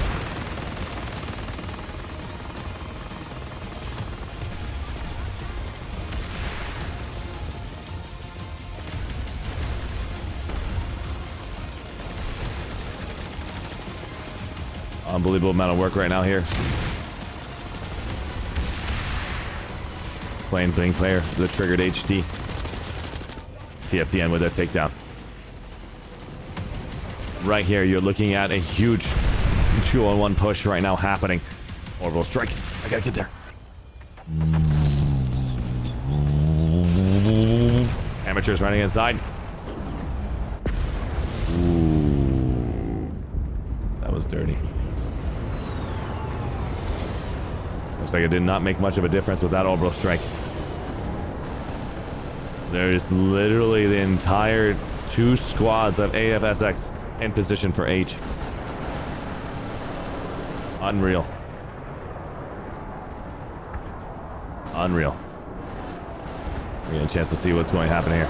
Unbelievable amount of work right now here. Slain Bling player, the triggered HD. TFDN with that takedown. Right here, you're looking at a huge 2-on-1 push right now happening. Orbital strike. I gotta get there. Amateurs running inside. Ooh. That was dirty. Looks like it did not make much of a difference with that orbital strike. There's literally the entire 2 squads of AFSX in position for H. Unreal. Unreal. We get a chance to see what's going to happen here.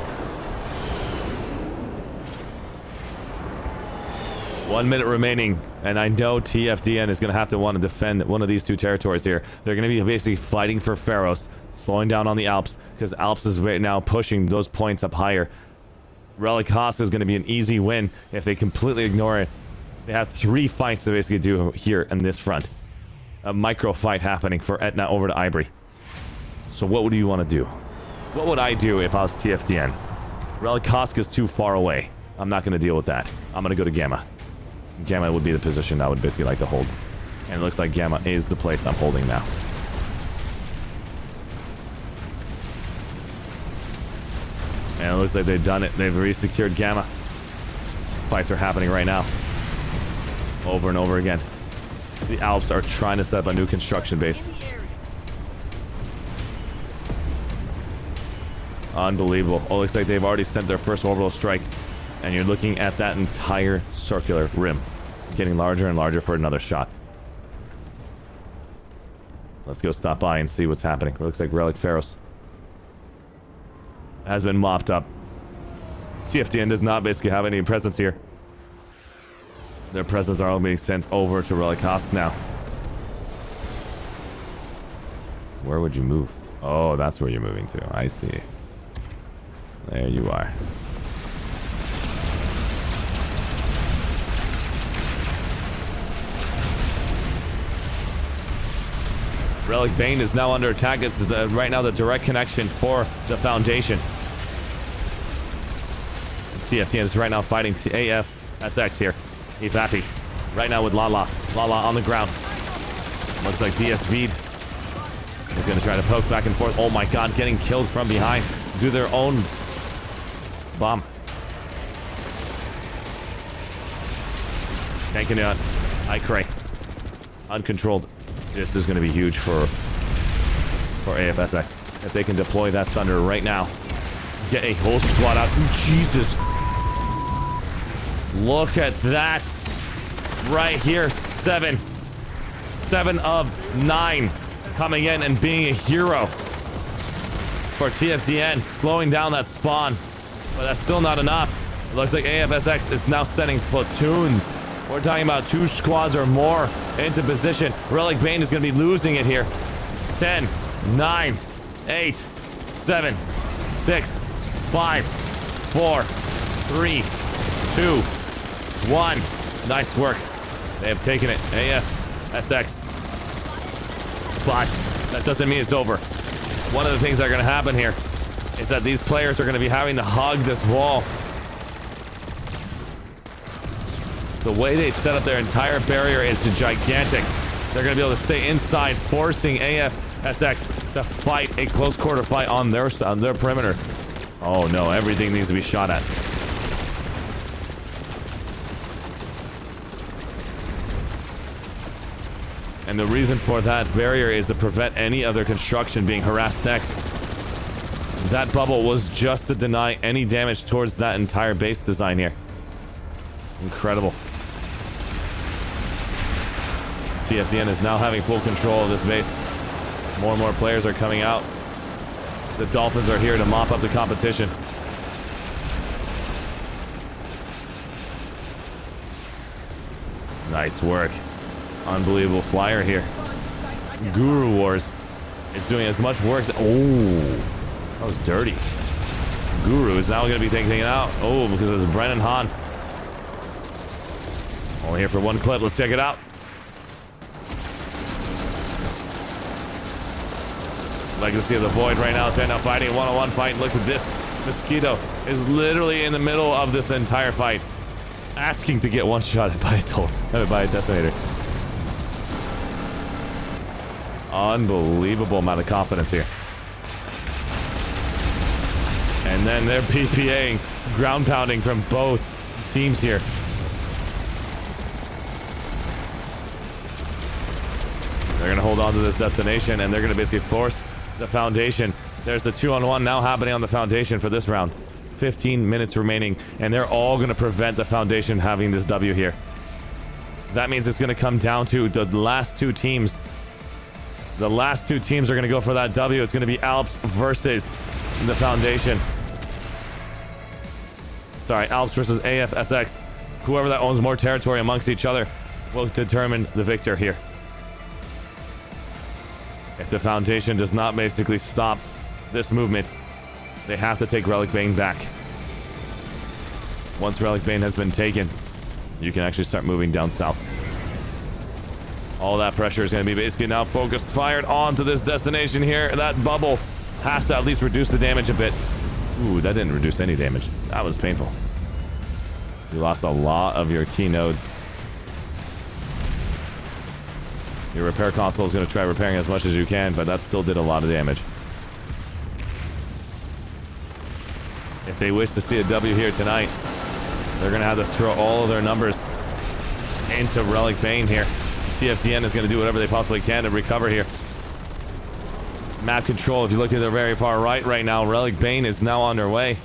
1 minute remaining, and I know TFDN is going to have to want to defend one of these 2 territories here. They're going to be basically fighting for Pharos, slowing down on the Alps, because Alps is right now pushing those points up higher. Relic Costa is going to be an easy win if they completely ignore it. They have 3 fights to basically do here in this front. A micro fight happening for Etna over to Ivory. So what would you want to do? What would I do if I was TFDN? Relic Costa is too far away. I'm not going to deal with that. I'm going to go to Gamma. Gamma would be the position I would basically like to hold. And it looks like Gamma is the place I'm holding now. And it looks like they've done it. They've re-secured Gamma. Fights are happening right now. Over and over again. The Alps are trying to set up a new construction base. Unbelievable. Oh, looks like they've already sent their first orbital strike. And you're looking at that entire circular rim. Getting larger and larger for another shot. Let's go stop by and see what's happening. It looks like Relic Pharos has been mopped up. TFDN does not basically have any presence here. Their presence are all being sent over to Relic Costa now. Where would you move? Oh, that's where you're moving to. I see. There you are. Relic Bane is now under attack. This is right now the direct connection for the Foundation. TFDN is right now fighting AFSX here. He's happy. Right now with Lala. Lala on the ground. Looks like DSV'd. He's going to try to poke back and forth. Oh my god, getting killed from behind. Do their own bomb. Tanking it on. Icray. Uncontrolled. This is going to be huge for AFSX. If they can deploy that Thunder right now. Get a whole squad out. Ooh, Jesus. Look at that. Right here. 7 of 9 coming in and being a hero for TFDN. Slowing down that spawn. But that's still not enough. It looks like AFSX is now sending platoons. We're talking about 2 squads or more into position. Relic Bane is going to be losing it here. 10, 9, 8, 7, 6, 5, 4, 3, 2, 1. Nice work. They have taken it. AFSX. But that doesn't mean it's over. one of the things that are going to happen here is that these players are going to be having to hug this wall. The way they set up their entire barrier is gigantic. They're going to be able to stay inside, forcing AFSX to fight a close quarter fight on their perimeter. Oh no, everything needs to be shot at. And the reason for that barrier is to prevent any other construction being harassed next. That bubble was just to deny any damage towards that entire base design here. Incredible. TFDN is now having full control of this base. More and more players are coming out. The Dolphins are here to mop up the competition. Nice work. Unbelievable flyer here. Guru Wars is doing as much work. Oh, that was dirty. Guru is now going to be taking it out. Oh, because it's Brennan Hahn. Only here for one clip. Let's check it out. Legacy of the Void right now. They're now fighting a one-on-one fight. Look at this. Mosquito is literally in the middle of this entire fight, asking to get one-shotted by a detonator. Unbelievable amount of confidence here. And then they're PPAing, ground pounding from both teams here. They're going to hold on to this destination, and they're going to basically force the Foundation. There's the 2-on-1 now happening on the Foundation for this round. 15 minutes remaining, and they're all going to prevent the Foundation having this W here. That means it's going to come down to the last two teams. The last two teams are going to go for that W. It's going to be Alps versus the Foundation. Sorry, Alps versus AFSX. Whoever that owns more territory amongst each other will determine the victor here. If the Foundation does not basically stop this movement, they have to take Relic Bane back. Once Relic Bane has been taken, you can actually start moving down south. All that pressure is going to be basically now focused, fired onto this destination here. That bubble has to at least reduce the damage a bit. Ooh, that didn't reduce any damage. That was painful. You lost a lot of your key nodes. Your repair console is going to try repairing as much as you can, but that still did a lot of damage. If they wish to see a W here tonight, they're going to have to throw all of their numbers into Relic Bane here. TFDN is going to do whatever they possibly can to recover here. Map control, if you look at the very far right now, Relic Bane is now underway.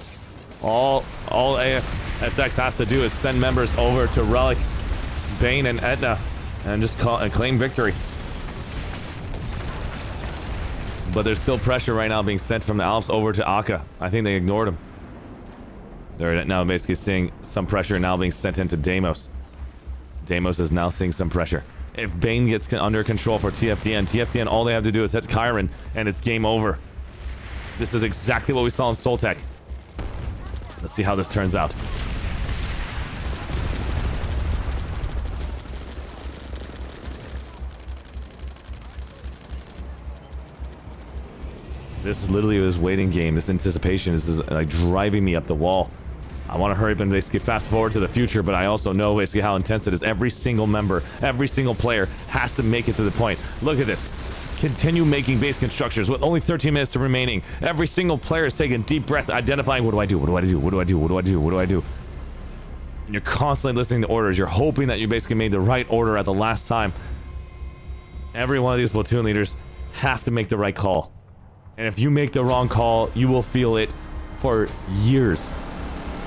All AFSX has to do is send members over to Relic Bane and Etna and just claim victory. But there's still pressure right now being sent from the Alps over to Akka. I think they ignored him. They're now basically seeing some pressure now being sent into Deimos. Deimos is now seeing some pressure. If Bane gets under control for TFDN, all they have to do is hit Chiron, and it's game over. This is exactly what we saw in Soltech. Let's see how this turns out. This is literally this waiting game, this anticipation. This is like driving me up the wall. I want to hurry up and basically fast forward to the future, but I also know basically how intense it is. Every single member, every single player has to make it to the point. Look at this. Continue making base constructions with only 13 minutes remaining. Every single player is taking a deep breath, identifying, what do I do? What do I do? What do I do? What do I do? What do I do? And you're constantly listening to orders. You're hoping that you basically made the right order at the last time. Every one of these platoon leaders have to make the right call. And if you make the wrong call, you will feel it for years.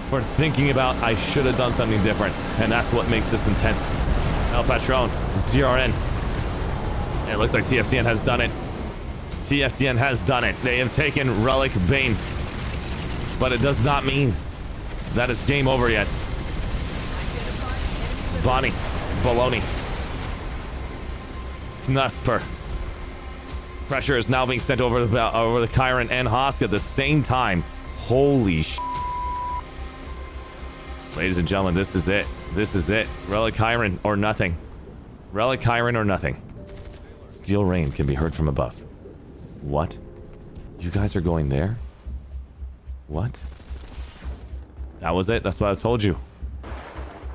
For thinking about, I should have done something different. And that's what makes this intense. El Patron, ZRN. And it looks like TFDN has done it. TFDN has done it. They have taken Relic Bane. But it does not mean that it's game over yet. Bonnie, Baloney, Knusper. Pressure is now being sent over the Chiron and Hoska at the same time. Holy sh**. Ladies and gentlemen, this is it. This is it. Relic Chiron or nothing. Relic Chiron or nothing. Steel rain can be heard from above. What? You guys are going there? What? That was it? That's what I told you.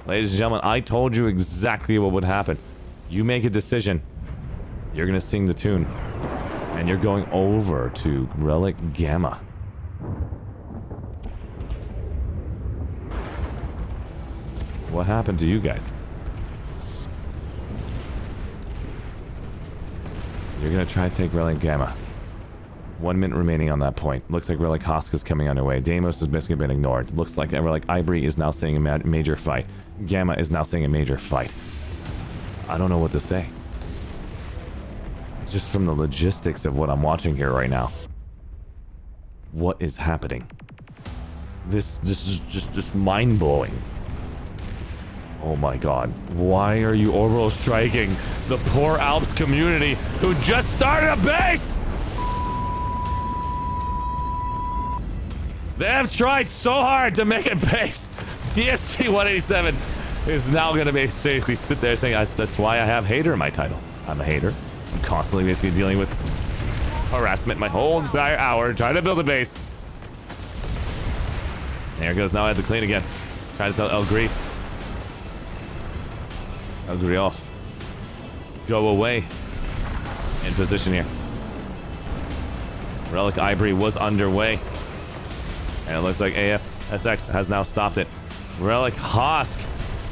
Ladies and gentlemen, I told you exactly what would happen. You make a decision. You're gonna sing the tune. And you're going over to Relic Gamma. What happened to you guys? You're gonna try to take Relic Gamma. 1 minute remaining on that point. Looks like Relic Hosk is coming on their way. Deimos has basically been ignored. Looks like Relic Ibri is now seeing a major fight. Gamma is now seeing a major fight. I don't know what to say. Just from the logistics of what I'm watching here right now. What is happening? This is just mind-blowing. Oh my god. Why are you orbital striking the poor Alps community who just started a base? They have tried so hard to make it base. DFC 187 is now going to basically sit there saying, that's why I have hater in my title. I'm a hater. I'm constantly basically dealing with harassment my whole entire hour trying to build a base. There it goes. Now I have to clean again. Trying to tell El Grief. El Grief. Go away. In position here. Relic Ibri was underway. And it looks like AFSX has now stopped it. Relic Hosk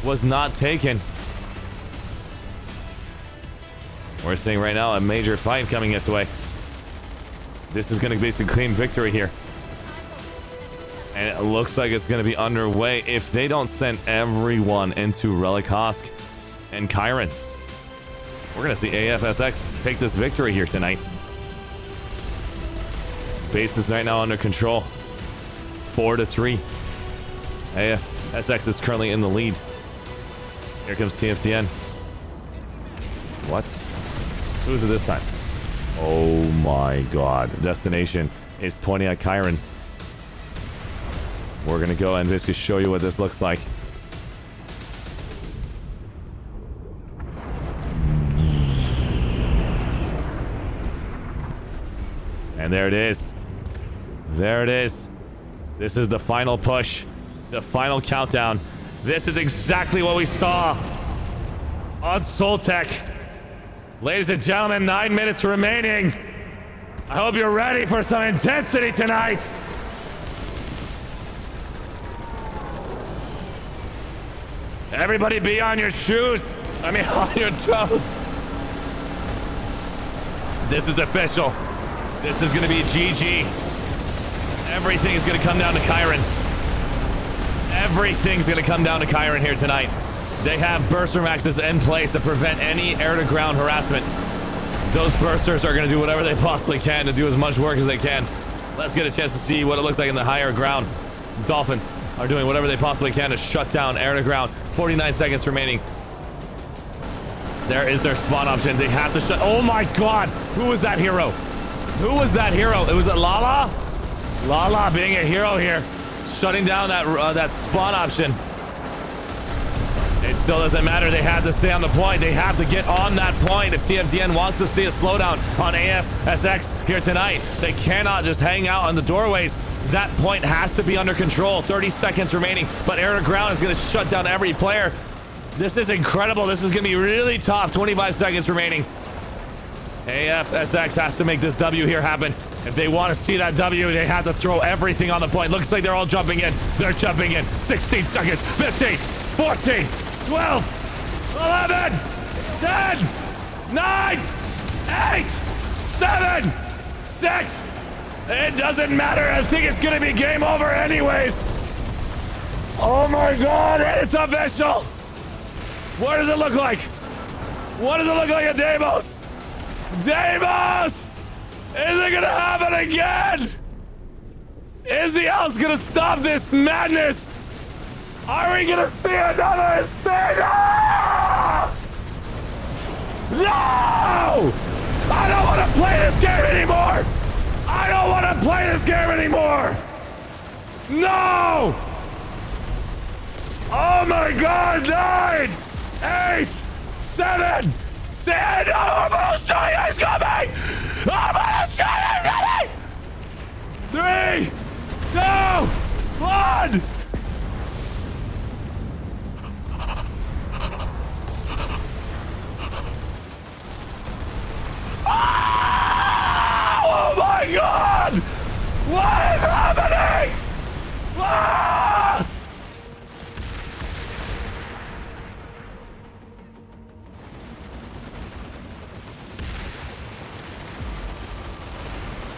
was not taken. We're seeing right now a major fight coming its way. This is going to basically claim victory here. And it looks like it's going to be underway if they don't send everyone into Relic Hosk and Chiron. We're going to see AFSX take this victory here tonight. Base is right now under control. 4-3. AFSX is currently in the lead. Here comes TFTN. What? Who's it this time? Oh my god. Destination is pointing at Chiron. We're gonna go and basically show you what this looks like. And there it is. There it is. This is the final push. The final countdown. This is exactly what we saw on Soltech. Ladies and gentlemen, 9 minutes remaining. I hope you're ready for some intensity tonight. Everybody be on your shoes. I mean, on your toes. This is official. This is going to be GG. Everything is going to come down to Chiron. Everything's going to come down to Chiron here tonight. They have burster maxes in place to prevent any air-to-ground harassment. Those bursters are going to do whatever they possibly can to do as much work as they can. Let's get a chance to see what it looks like in the higher ground. Dolphins are doing whatever they possibly can to shut down air-to-ground. 49 seconds remaining. There is their spawn option. They have to shut... Oh my god! Who was that hero? Who was that hero? It was Lala? Lala being a hero here. Shutting down that spawn option. It still doesn't matter. They have to stay on the point. They have to get on that point if TFTN wants to see a slowdown on AFSX here tonight. They cannot just hang out on the doorways. That point has to be under control. 30 seconds remaining, but air to ground is going to shut down every player. This is incredible. This is going to be really tough. 25 seconds remaining. AFSX has to make this W here happen. If they want to see that W, they have to throw everything on the point. Looks like they're all jumping in. They're jumping in. 16 seconds. 15, 14, 12, 11, 10, 9, 8, 7, 6. It doesn't matter. I think it's going to be game over anyways. Oh my god, it's official. What does it look like? What does it look like at Deimos? Deimos! Is it gonna happen again? Is the Alps gonna stop this madness? Are we gonna see another insane? No! I don't want to play this game anymore! I don't want to play this game anymore! No! Oh my god, 9, 8, 7, 6, no, Australia is coming! Australia is coming! 3, 2, 1. Oh my God! What is happening? Ah!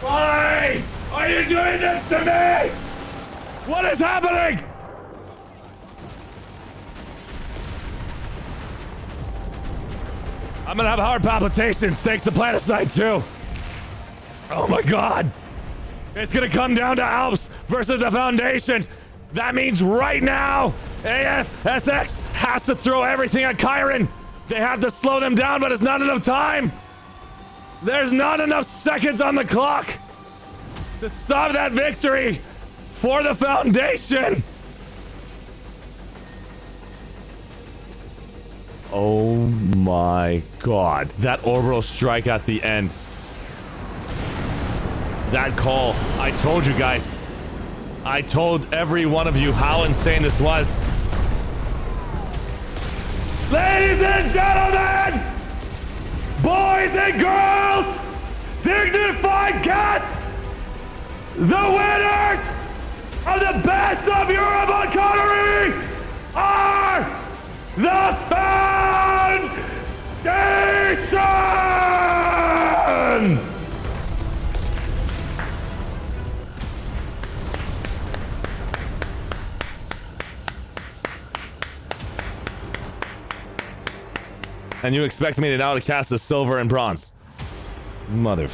Why are you doing this to me? What is happening? I'm gonna have heart palpitations thanks to Planetside too. Oh my God. It's gonna come down to Alps versus the Foundation. That means right now, AFSX has to throw everything at Chiron. They have to slow them down, but it's not enough time. There's not enough seconds on the clock to stop that victory for the Foundation. Oh my God. That orbital strike at the end. That call. I told you guys. I told every one of you how insane this was. Ladies and gentlemen, boys and girls, dignified guests, the winners of the Best of Europe on Connery are the Foundation! And you expect me to now to cast the silver and bronze? Mother.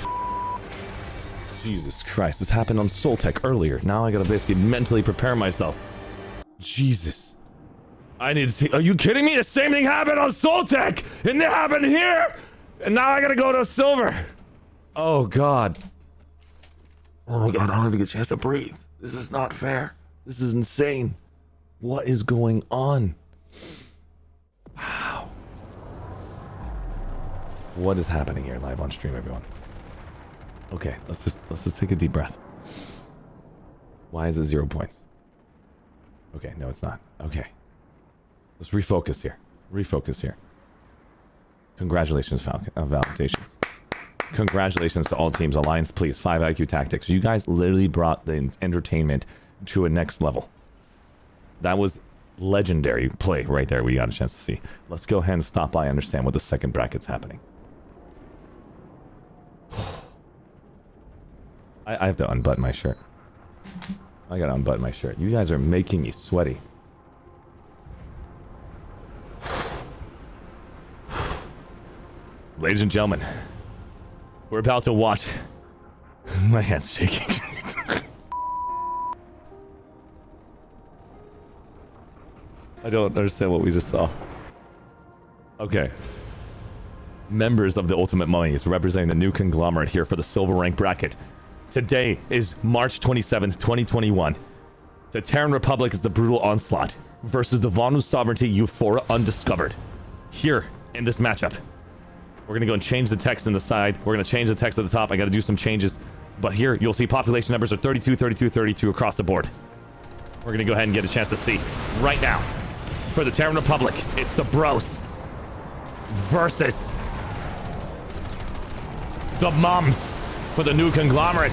Jesus Christ, this happened on Soltech earlier. Now I gotta basically mentally prepare myself. Jesus. I need to see. Are you kidding me? The same thing happened on Soltech, and it happened here, and now I gotta go to silver. Oh God. Oh my God, I don't even get a chance to breathe. This is not fair. This is insane. What is going on? Wow. What is happening here live on stream, everyone? Okay, let's just take a deep breath. Why is it 0 points? Okay, no, it's not. Okay. Let's refocus here. Refocus here. Congratulations, Valentations. Congratulations to all teams. Alliance, please. 5 IQ Tactics. You guys literally brought the entertainment to a next level. That was legendary play right there we got a chance to see. Let's go ahead and stop by and understand what the second bracket's happening. I have to unbutton my shirt. I gotta unbutton my shirt. You guys are making me sweaty. Ladies and gentlemen, we're about to watch. My hand's shaking. I don't understand what we just saw. Okay. Members of the Ultimate Mummies representing the new conglomerate here for the silver rank bracket. Today is March 27th, 2021. The Terran Republic is the brutal onslaught versus the Vonu Sovereignty Euphora Undiscovered. Here in this matchup. We're gonna go and change the text in the side. We're gonna change the text at the top. I gotta do some changes. But here you'll see population numbers are 32, 32, 32 across the board. We're gonna go ahead and get a chance to see right now. For the Terran Republic, it's the Bros versus the Mums for the new conglomerate.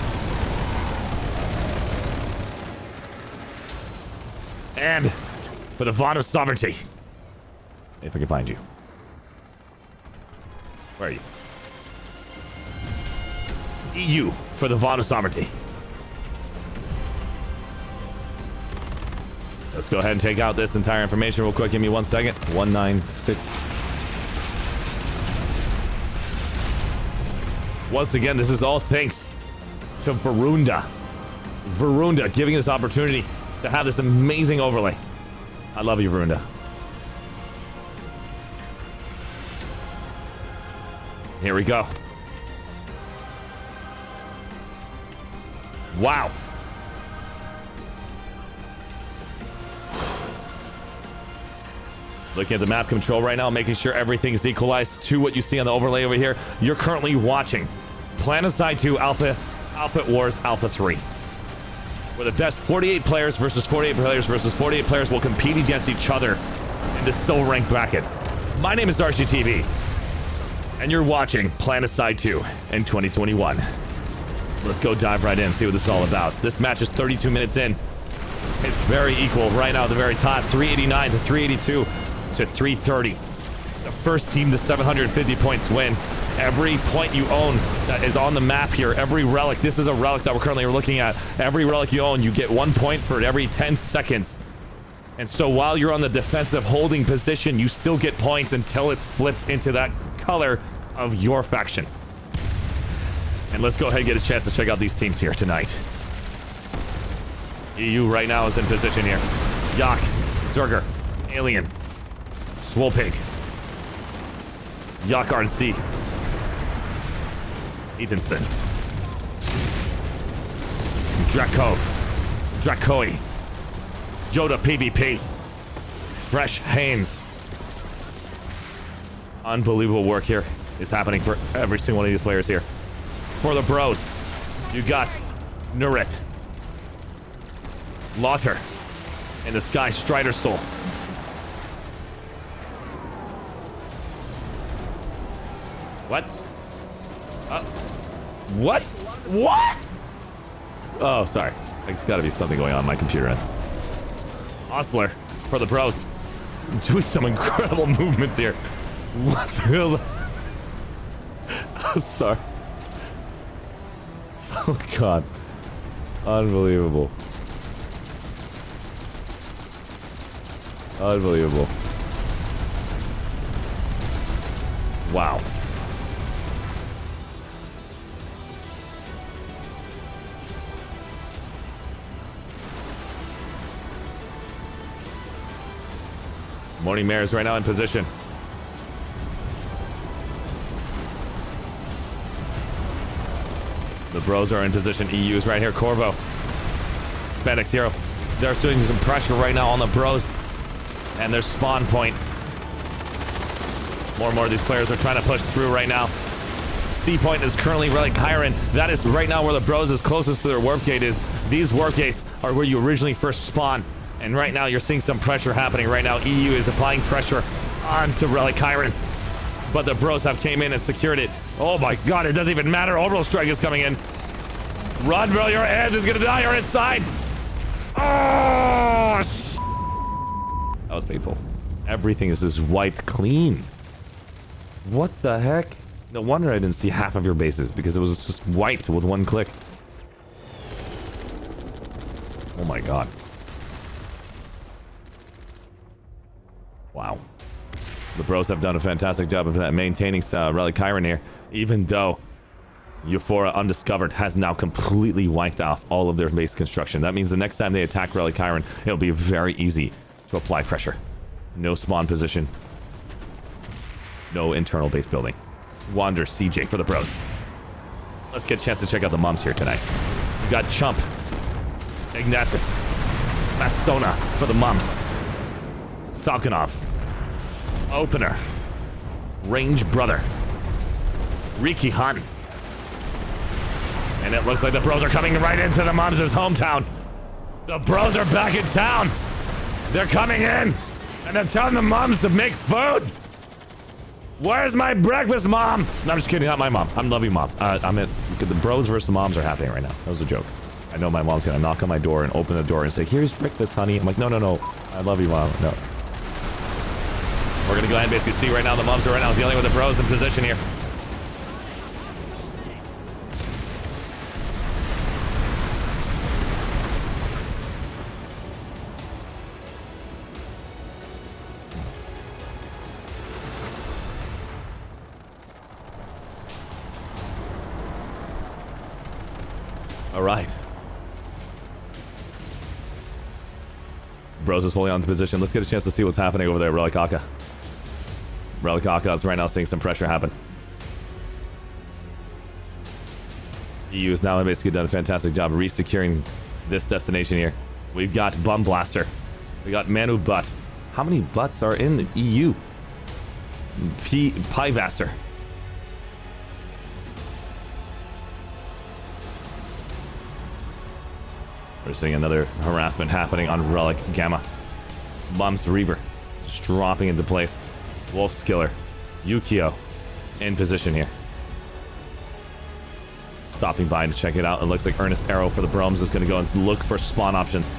And for the Vonu Sovereignty. If I can find you. Where are you? EU for the Vonu Sovereignty. Let's go ahead and take out this entire information real quick. Give me 1 second. 196. Once again, this is all thanks to Varunda. Varunda giving us opportunity to have this amazing overlay. I love you, Varunda. Here we go. Wow. Looking at the map control right now, making sure everything is equalized to what you see on the overlay over here. You're currently watching Planetside 2 Alpha Wars Alpha 3. where the best 48 players versus 48 players versus 48 players will compete against each other in the silver rank bracket. My name is ArsheeTV, and you're watching Planetside 2 in 2021. Let's go dive right in and see what this is all about. This match is 32 minutes in. It's very equal right now at the very top. 389 to 382 to 330. The first team to 750 points win. Every point you own that is on the map here, every relic, this is a relic that we're currently looking at. Every relic you own, you get 1 point for every 10 seconds. And so while you're on the defensive holding position, you still get points until it's flipped into that color of your faction. And let's go ahead and get a chance to check out these teams here tonight. EU right now is in position here. Yak, Zerger, Alien, Swolpig, Yak RNC, Ethanson, Draco, Dracoi, Yoda PvP, Fresh Haynes. Unbelievable work here is happening for every single one of these players here. For the bros, you got Nurit, Lauter, and the Sky Strider Soul. What? What? What? Oh, sorry. There's got to be something going on my computer end. Osler for the bros. Doing some incredible movements here. What the hell? I'm sorry. Oh, God. Unbelievable. Unbelievable. Wow. Morning Mare is right now in position. The bros are in position. EU is right here. Corvo. Spandex Hero. They're doing some pressure right now on the bros. And their spawn point. More and more of these players are trying to push through right now. C point is currently Relic Kyron. That is right now where the bros is closest to their warp gate is. These warp gates are where you originally first spawn. And right now you're seeing some pressure happening right now. EU is applying pressure onto Relic Kyron. But the bros have came in and secured it. Oh my God, it doesn't even matter. Orbital Strike is coming in. Run, bro, your head is gonna die. You're inside. Oh, that was painful. Everything is just wiped clean. What the heck? No wonder I didn't see half of your bases because it was just wiped with one click. Oh my God. Wow. The bros have done a fantastic job of maintaining Relic Kyron here, even though Euphora Undiscovered has now completely wiped off all of their base construction. That means the next time they attack Relic Kyron, it'll be very easy to apply pressure. No spawn position. No internal base building. Wander CJ for the bros. Let's get a chance to check out the moms here tonight. We got Chump, Ignatus, Masona for the moms. Falconov, Opener, Range Brother, Riki Hun. And it looks like the bros are coming right into the moms' hometown. The bros are back in town. They're coming in. And they're telling the moms to make food. Where's my breakfast, mom? No, I'm just kidding, not my mom. I'm loving mom. The bros versus the moms are happening right now. That was a joke. I know my mom's gonna knock on my door and open the door and say, here's breakfast, honey. I'm like, no. I love you, mom. No. We're gonna go ahead and basically see right now the moms are right now dealing with the bros in position here. All right. Bros is holding on to position. Let's get a chance to see what's happening over there, Relic Aka. Relic Aka is right now seeing some pressure happen. EU has now basically done a fantastic job of re-securing this destination here. We've got Bum Blaster. We got Manu Butt. How many butts are in the EU? Pivaster. We're seeing another harassment happening on Relic Gamma. Mums Reaver just dropping into place. Wolf's Killer. Yukio in position here. Stopping by to check it out. It looks like Earnest Arrow for the Bromes is going to go and look for spawn options.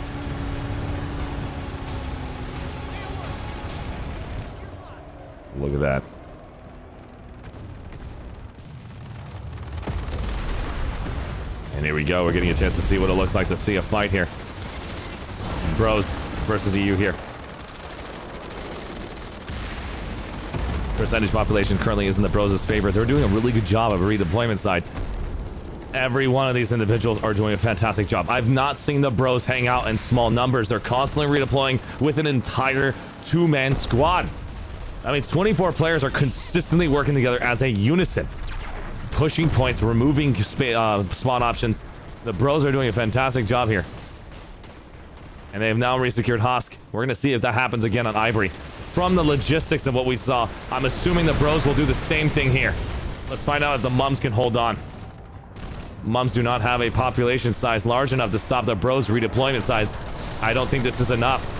Look at that. And here we go. We're getting a chance to see what it looks like to see a fight here. Bros versus EU here. Percentage population currently is in the Bros' favor. They're doing a really good job of redeployment side. Every one of these individuals are doing a fantastic job. I've not seen the Bros hang out in small numbers. They're constantly redeploying with an entire two-man squad. I mean, 24 players are consistently working together as a unison. Pushing points, removing spawn options. The Bros are doing a fantastic job here. And they have now resecured Husk. We're going to see if that happens again on Ivory. From the logistics of what we saw, I'm assuming the Bros will do the same thing here. Let's find out if the Mums can hold on. Mums do not have a population size large enough to stop the Bros redeployment side. I don't think this is enough.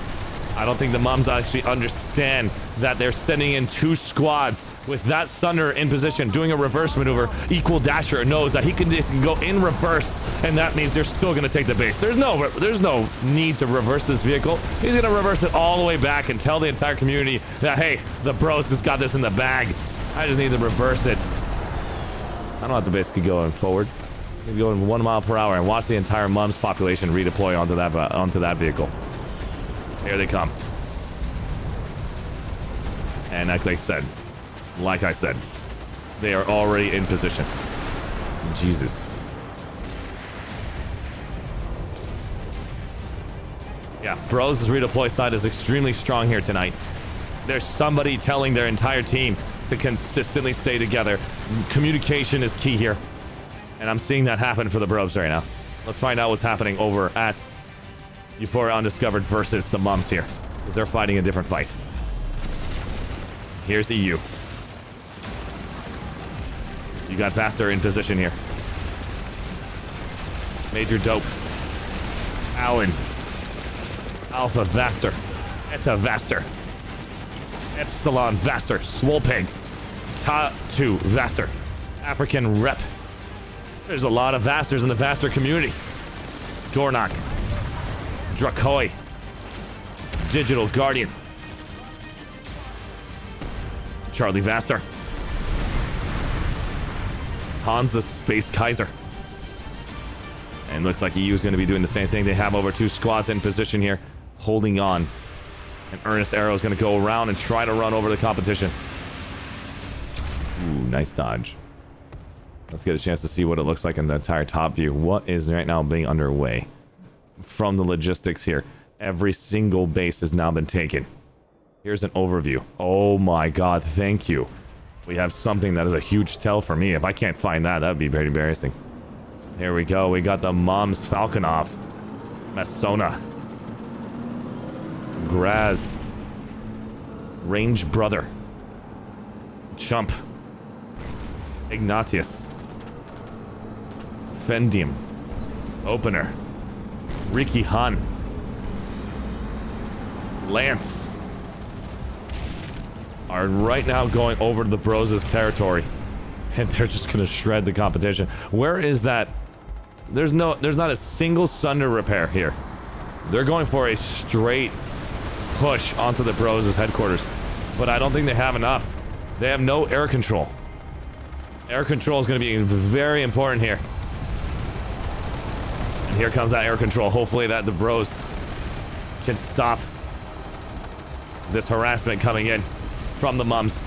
I don't think the Mums actually understand that they're sending in two squads with that Sunder in position, doing a reverse maneuver. Equal Dasher knows that he can just go in reverse, and that means they're still going to take the base. There's no need to reverse this vehicle. He's going to reverse it all the way back and tell the entire community that, hey, the Bros has got this in the bag. I just need to reverse it. I don't have the base keep going forward. Keep going 1 mile per hour and watch the entire Mums population redeploy onto that vehicle. Here they come. And like I said, they are already in position. Jesus. Yeah, Bros' redeploy side is extremely strong here tonight. There's somebody telling their entire team to consistently stay together. Communication is key here. And I'm seeing that happen for the Bros right now. Let's find out what's happening over at Euphoria Undiscovered versus the Mums here, because they're fighting a different fight. Here's EU. You got Vaster in position here. Major Dope. Allen. Alpha Vaster. Eta Vaster. Epsilon Vaster. Swolpig. Ta-2 Vaster. African Rep. There's a lot of Vasters in the Vaster community. Dornock. Drakoi. Digital Guardian. Charlie Vaster. Hans the Space Kaiser. And looks like EU is going to be doing the same thing. They have over 2 squads in position here, holding on. And Earnest Arrow is going to go around and try to run over the competition. Ooh, nice dodge. Let's get a chance to see what it looks like in the entire top view. What is right now being underway? From the logistics here, every single base has now been taken. Here's an overview. Oh my god, thank you. We have something that is a huge tell for me. If I can't find that, that would be very embarrassing. Here we go. We got the Mums, Falconov, Masona, Graz, Range Brother, Chump, Ignatius, Fendium, Opener, Ricky Han, Lance are right now going over to the Bros' territory, and they're just gonna shred the competition. Where is that? There's not a single Sunder repair here. They're going for a straight push onto the Bros' headquarters, but I don't think they have enough. They have no air control. Air control is going to be very important here. And here comes that air control. Hopefully that the Bros can stop this harassment coming in from the Mums.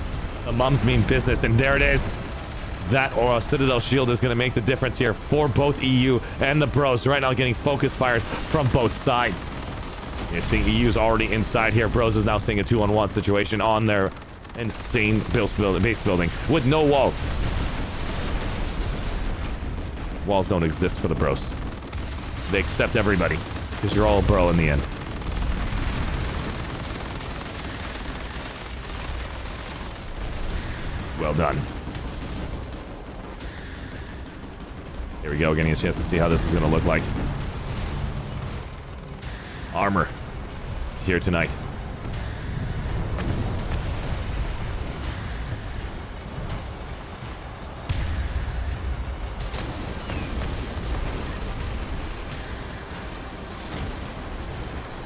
The Mums mean business, and there it is. That or a Citadel shield is going to make the difference here for both EU and the Bros. Right now getting focus fired from both sides. You're seeing EU's already inside here. Bros is now seeing a 2-on-1 situation on their insane base building with no walls. Walls don't exist for the Bros. They accept everybody because you're all a bro in the end. Well done. Here we go, getting a chance to see how this is going to look like. armor here tonight.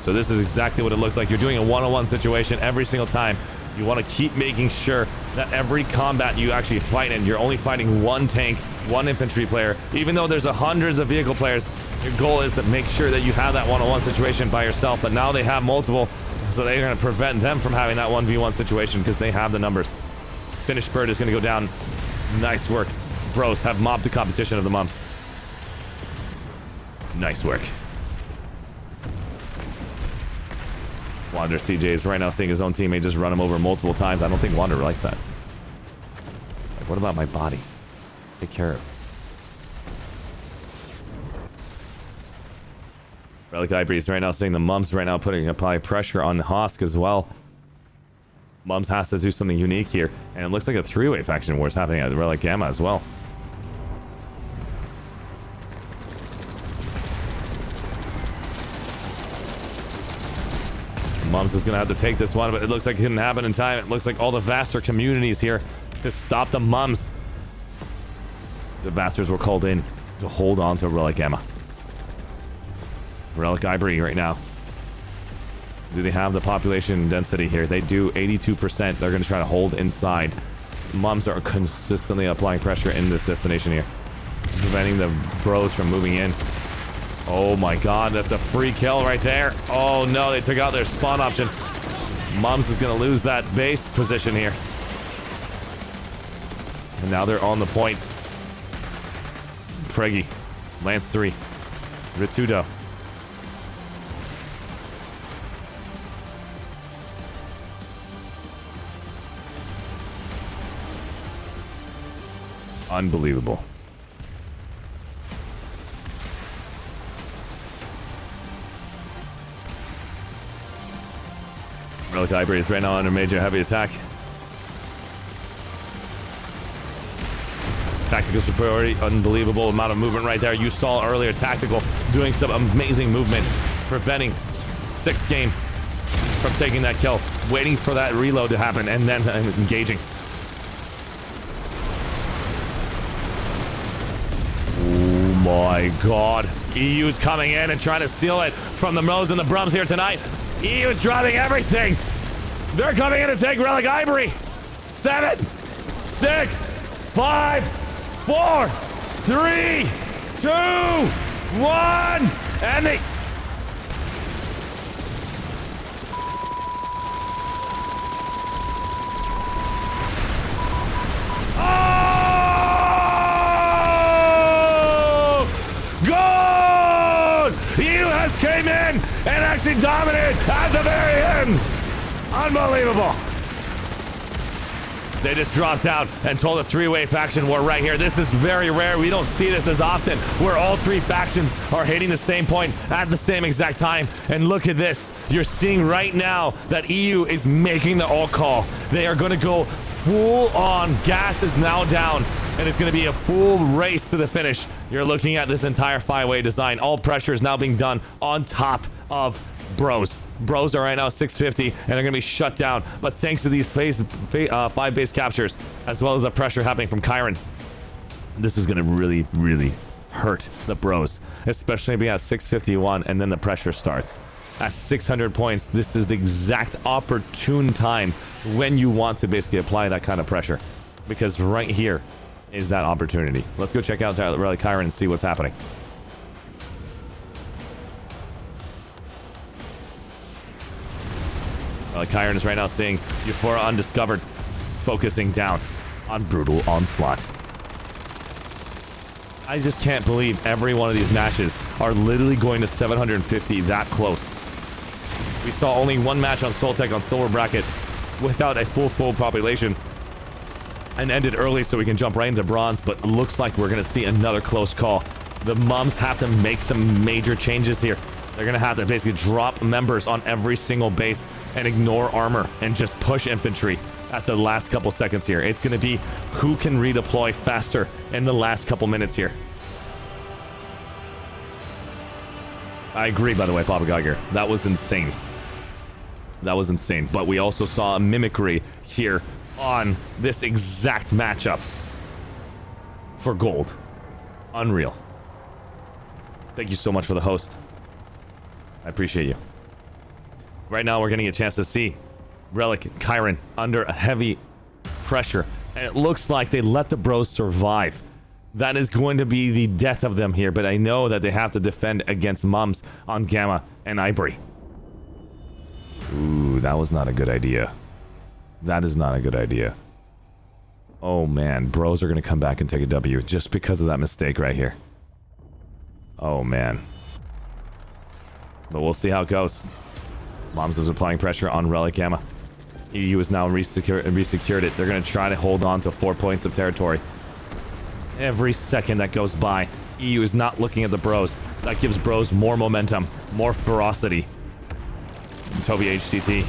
So this is exactly what it looks like. You're doing a one-on-one situation every single time. You want to keep making sure that every combat you actually fight in, you're only fighting one tank, one infantry player. Even though there's hundreds of vehicle players, your goal is to make sure that you have that one-on-one situation by yourself. But now they have multiple, so they're going to prevent them from having that 1v1 situation because they have the numbers. Finished bird is going to go down. Nice work. Bros have mobbed the competition of the mums. Nice work. Wander CJ is right now seeing his own teammate just run him over multiple times. I don't think Wander likes that. Like, what about my body? Take care of. Relic Ivory is right now seeing the mums right now putting apply pressure on Hosk as well. Mums has to do something unique here. And it looks like a three-way faction war is happening at Relic Gamma as well. Mums is going to have to take this one, but it looks like it didn't happen in time. It looks like all the Vaster communities here to stop the mums. The Vasters were called in to hold on to Relic Gamma. Relic Ivory right now. Do they have the population density here? They do. 82%. They're going to try to hold inside. Mums are consistently applying pressure in this destination here, preventing the bros from moving in. Oh my god, that's a free kill right there. Oh no, they took out their spawn option. Mums is going to lose that base position here. And now they're on the point. Preggy. Lance 3. Ritudo. Unbelievable. Relic Ivory is right now under major heavy attack. Tactical superiority, unbelievable amount of movement right there. You saw earlier Tactical doing some amazing movement, preventing 6 game from taking that kill, waiting for that reload to happen, and then engaging. Oh my god. EU's coming in and trying to steal it from the Mros and the Brums here tonight. EU's driving everything. They're coming in to take Relic Ivory. 7, 6, 5, 4, 3, 2, 1, and they... Came in and actually dominated at the very end. Unbelievable. They just dropped out and told a 3-way faction war right here. This is very rare. We don't see this as often, where all 3 factions are hitting the same point at the same exact time. And look at this. You're seeing right now that EU is making the all call. They are going to go full on. Gas is now down, and it's going to be a full race to the finish. You're looking at this entire 5-way design. All pressure is now being done on top of Bros. Bros are right now 650, and they're going to be shut down. But thanks to these 5 base captures, as well as the pressure happening from Chiron, this is going to really, really hurt the Bros. Especially being at 651, and then the pressure starts. At 600 points, this is the exact opportune time when you want to basically apply that kind of pressure. Because right here is that opportunity. Let's go check out Relic Chiron and see what's happening. Relic Chiron is right now seeing Euphora Undiscovered, focusing down on Brutal Onslaught. I just can't believe every one of these matches are literally going to 750 that close. We saw only one match on Soltech on Silver Bracket without a full population, and ended early so we can jump right into bronze, but it looks like we're going to see another close call. The mums have to make some major changes here. They're going to have to basically drop members on every single base and ignore armor and just push infantry at the last couple seconds here. It's going to be who can redeploy faster in the last couple minutes here. I agree, by the way, Papa Geiger. That was insane. That was insane. But we also saw a mimicry here on this exact matchup for gold. Unreal. Thank you so much for the host. I appreciate you. Right now, we're getting a chance to see Relic Kyron under a heavy pressure. And it looks like they let the bros survive. That is going to be the death of them here, but I know that they have to defend against Mums on Gamma and Ivory. Ooh, that was not a good idea. That is not a good idea. Oh man, bros are going to come back and take a W just because of that mistake right here. Oh man. But we'll see how it goes. Mums is applying pressure on Relic Gamma. EU is now resecured it. They're going to try to hold on to 4 points of territory. Every second that goes by, EU is not looking at the bros. That gives bros more momentum, more ferocity. Toby HTT.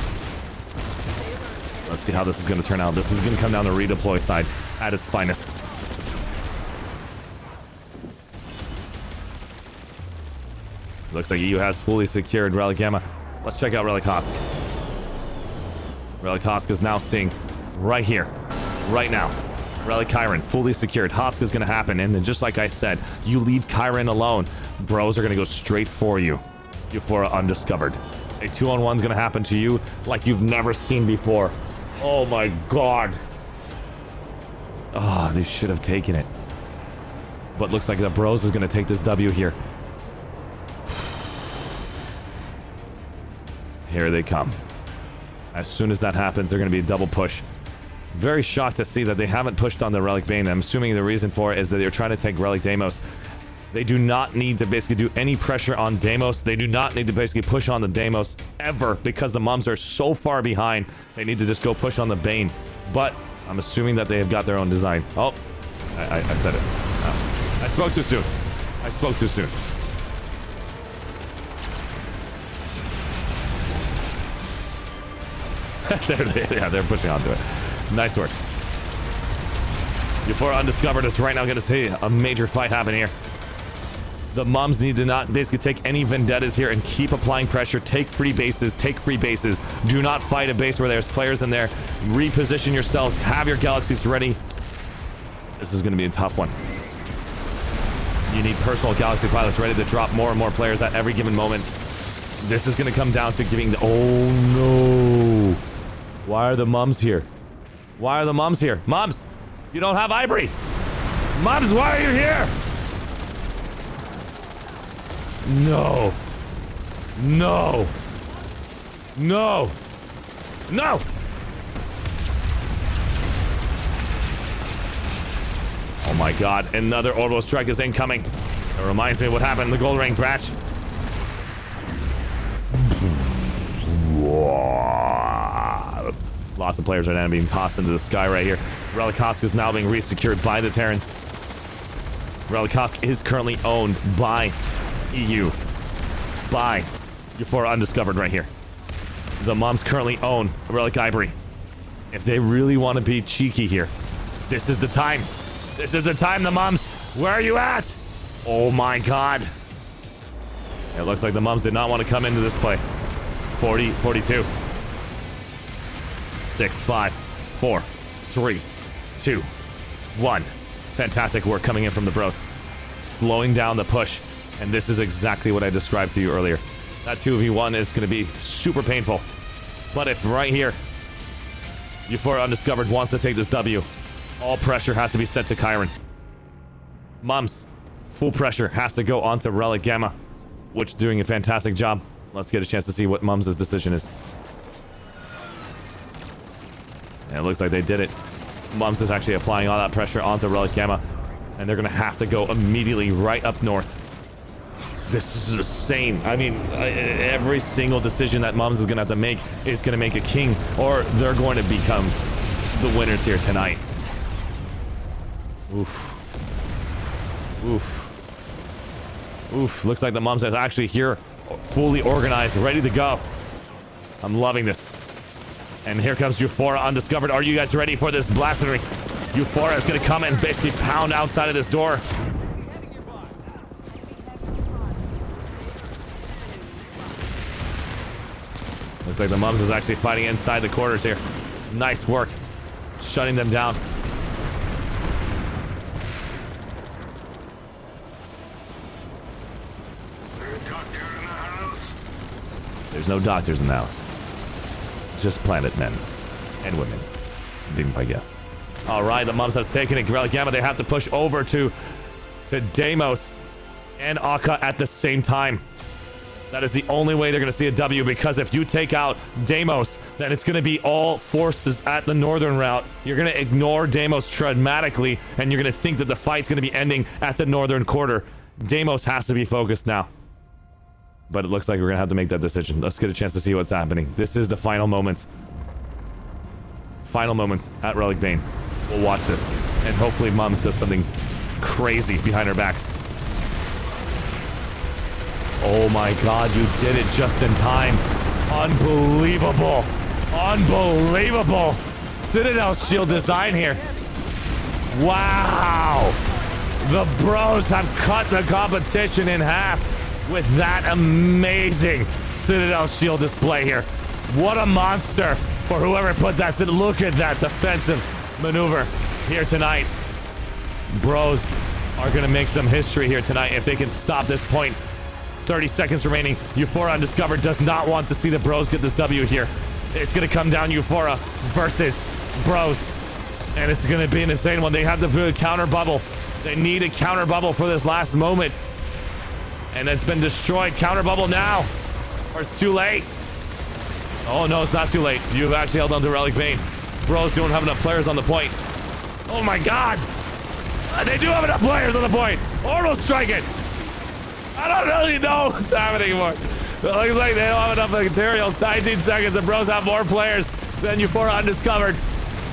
Let's see how this is going to turn out. This is going to come down to redeploy side at its finest. Looks like EU has fully secured Relic Gamma. Let's check out Relic Hosk. Relic Hosk is now seeing right here, right now. Relic Kyron, fully secured. Hosk is going to happen, and then just like I said, you leave Kyron alone, bros are going to go straight for you. Euphora undiscovered. A 2-on-1 is going to happen to you like you've never seen before. Oh my god. Oh, they should have taken it. But looks like the bros is going to take this W here. Here they come. As soon as that happens, they're going to be a double push. Very shocked to see that they haven't pushed on the Relic Bane. I'm assuming the reason for it is that they're trying to take Relic Deimos. They do not need to basically do any pressure on Deimos. They do not need to basically push on the Deimos ever because the Mums are so far behind. They need to just go push on the Bane. But I'm assuming that they have got their own design. Oh, I said it. Oh. I spoke too soon. I spoke too soon. They're pushing onto it. Nice work. Euphora Undiscovered is right now going to see a major fight happen here. The Mums need to not basically take any vendettas here and keep applying pressure. Take free bases. Take free bases. Do not fight a base where there's players in there. Reposition yourselves. Have your galaxies ready. This is going to be a tough one. You need personal galaxy pilots ready to drop more and more players at every given moment. This is going to come down to giving the... Oh no. Why are the Mums here? Why are the Mums here? Mums, you don't have Ivory. Mums, why are you here? No. No. No. No. Oh my god, another orbital strike is incoming. It reminds me of what happened in the Gold Ring batch. Lots of players are now being tossed into the sky right here. Relic Hosk is now being resecured by the Terrans. Relic Hosk is currently owned by EU. By Euphora Undiscovered right here. The Mums currently own Relic Ivory. If they really want to be cheeky here, this is the time. This is the time, the Mums. Where are you at? Oh my god. It looks like the Mums did not want to come into this play. 40, 42. 6, 5, 4, 3, 2, 1. Fantastic work coming in from the bros. Slowing down the push. And this is exactly what I described to you earlier. That 2v1 is going to be super painful. But if right here, Euphora Undiscovered wants to take this W, all pressure has to be set to Kyron. Mums, full pressure has to go onto Relic Gamma, which is doing a fantastic job. Let's get a chance to see what Mums' decision is. And it looks like they did it. Mums is actually applying all that pressure onto Relic Gamma, and they're going to have to go immediately right up north. This is insane. I mean, every single decision that Mums is going to have to make is going to make a king, or they're going to become the winners here tonight. Oof. Oof. Oof. Looks like the Mums is actually here, fully organized, ready to go. I'm loving this. And here comes Euphora Undiscovered. Are you guys ready for this blasphemy? Euphora is going to come and basically pound outside of this door. Looks like the Mums is actually fighting inside the quarters here. Nice work. Shutting them down. There's no doctors in the house. Just planet men. And women. Didn't I guess. Alright, the Mums has taken it. Relic Gamma, they have to push over to Deimos and Akka at the same time. That is the only way they're going to see a W, because if you take out Deimos, then it's going to be all forces at the northern route. You're going to ignore Deimos dramatically, and you're going to think that the fight's going to be ending at the northern quarter. Deimos has to be focused now. But it looks like we're going to have to make that decision. Let's get a chance to see what's happening. This is the final moments. Final moments at Relic Bane. We'll watch this, and hopefully Mums does something crazy behind our backs. Oh my god, you did it just in time. Unbelievable. Unbelievable. Citadel shield design here. Wow. The bros have cut the competition in half with that amazing Citadel shield display here. What a monster for whoever put that. Look at that defensive maneuver here tonight. Bros are going to make some history here tonight if they can stop this point. 30 seconds remaining. Euphora Undiscovered does not want to see the Bros get this W here. It's going to come down Euphora versus Bros. And it's going to be an insane one. They have the counter bubble. They need a counter bubble for this last moment. And it's been destroyed. Counter bubble now. Or it's too late. Oh, no, it's not too late. You've actually held on to Relic Bane. Bros don't have enough players on the point. Oh, my God. They do have enough players on the point. Orbital strike it. I don't really know what's happening anymore. It looks like they don't have enough materials. 19 seconds, and Bros have more players than Euphora Undiscovered.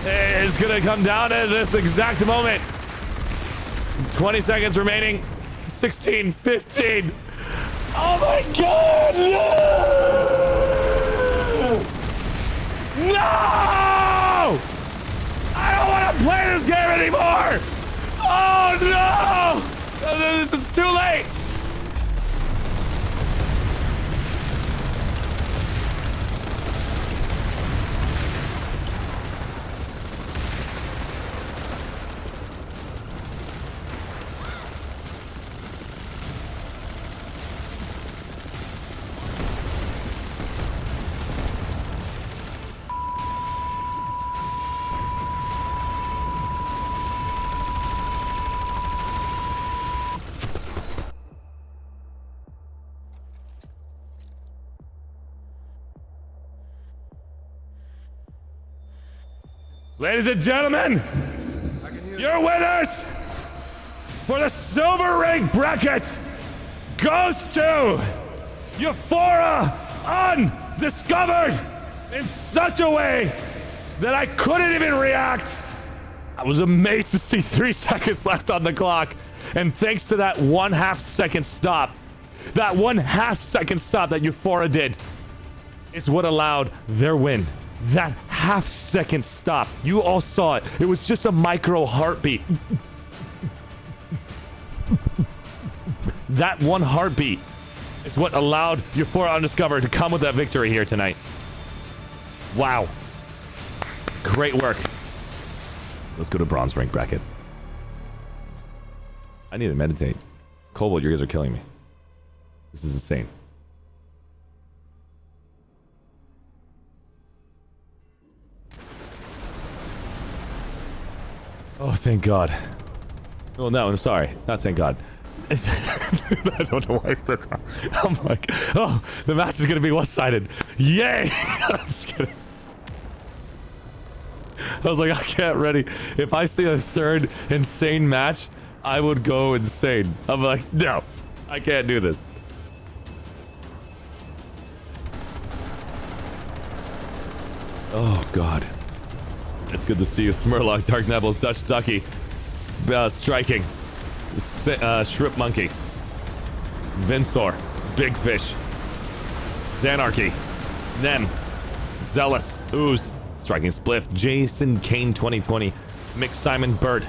It's going to come down to this exact moment. 20 seconds remaining. 16, 15. Oh my god! No! No! I don't want to play this game anymore! Oh no! This is too late! Ladies and gentlemen, your winners for the silver rank bracket goes to Euphora Undiscovered in such a way that I couldn't even react. I was amazed to see 3 seconds left on the clock. And thanks to that 1/2 second stop, that 1/2 second stop that Euphora did is what allowed their win. That 1/2 second stop. You all saw it. It was just a micro heartbeat. That one heartbeat is what allowed Euphora Undiscovered to come with that victory here tonight. Wow. Great work. Let's go to bronze rank bracket. I need to meditate. Cobalt, you guys are killing me. This is insane. Oh, thank God. Oh, no, I'm sorry. Not thank God. I don't know why I said that. I'm like, oh, the match is going to be one-sided. Yay! I'm just kidding. I was like, I can't ready. If I see a third insane match, I would go insane. I'm like, no, I can't do this. Oh, God. It's good to see you, Smurlock, Dark Nebels, Dutch Ducky, Striking, Shrimp Monkey, Vinsor, Big Fish, Xanarchy, Nem, Zealous, Ooze, Striking Spliff, Jason Kane 2020, Mick Simon Bird,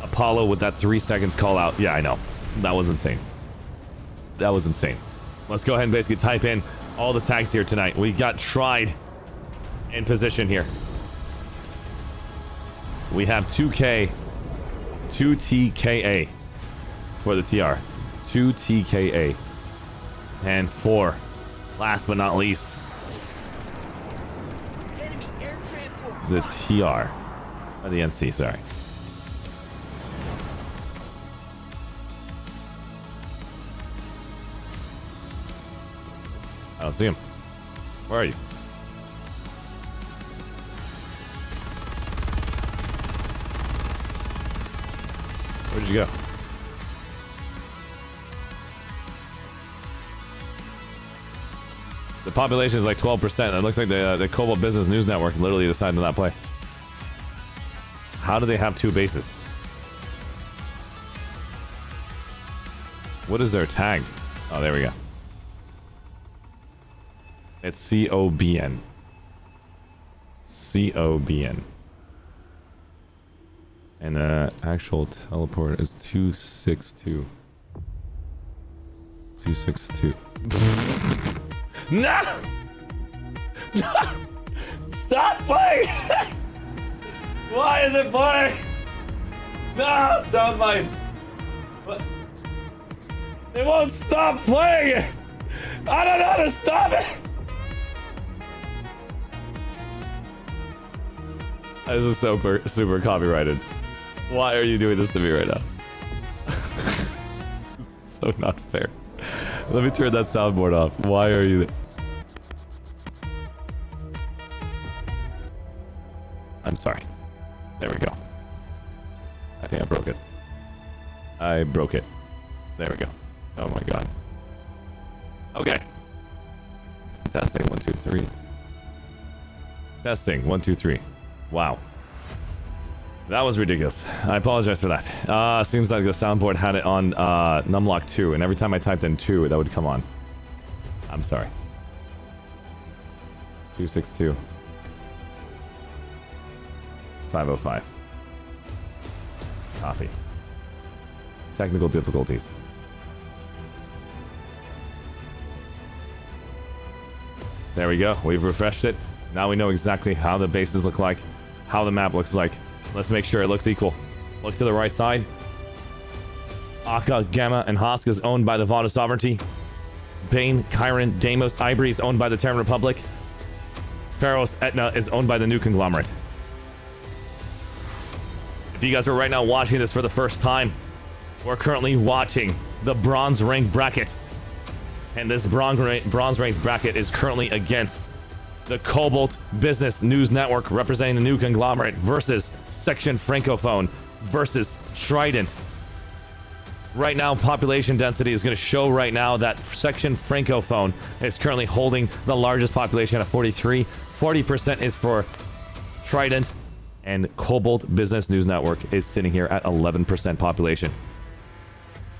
Apollo with that 3 seconds call out. Yeah, I know. That was insane. That was insane. Let's go ahead and basically type in all the tags here tonight. We got Tried in position here. We have 2K, 2TKA for the TR. 2TKA. And 4, last but not least, Enemy air transport. the TR. Or the NC, sorry. I don't see him. Where are you? Where'd you go? The population is like 12%. It looks like the Cobalt Business News Network literally decided to not play. How do they have 2 bases? What is their tag? Oh, there we go. It's COBN. COBN. And the actual teleport is 262. 262. No! No! Stop playing! Why is it playing? No! Sound bites! What? It won't stop playing it! I don't know how to stop it! This is super copyrighted. Why are you doing this to me right now? So not fair. Let me turn that soundboard off. Why are you... I'm sorry. There we go. I think I broke it. I broke it. There we go. Oh my god. Okay. Testing 1 2 3. Testing 1 2 3. Wow. That was ridiculous. I apologize for that. Seems like the soundboard had it on numlock 2, and every time I typed in 2, that would come on. I'm sorry. 262. 505. Copy. Technical difficulties. There we go. We've refreshed it. Now we know exactly how the bases look like, how the map looks like. Let's make sure it looks equal. Look to the right side. Akka, Gamma, and Hosk is owned by the Vods Sovereignty. Bane, Chiron, Deimos, Ibri is owned by the Terran Republic. Pharos, Etna is owned by the new conglomerate. If you guys are right now watching this for the first time, we're currently watching the bronze rank bracket. And this bronze rank bracket is currently against the Cobalt Business News Network, representing the new conglomerate, versus Section Francophone versus Trident. Right now, population density is going to show right now that Section Francophone is currently holding the largest population at 43. 40% is for Trident, and Cobalt Business News Network is sitting here at 11% population.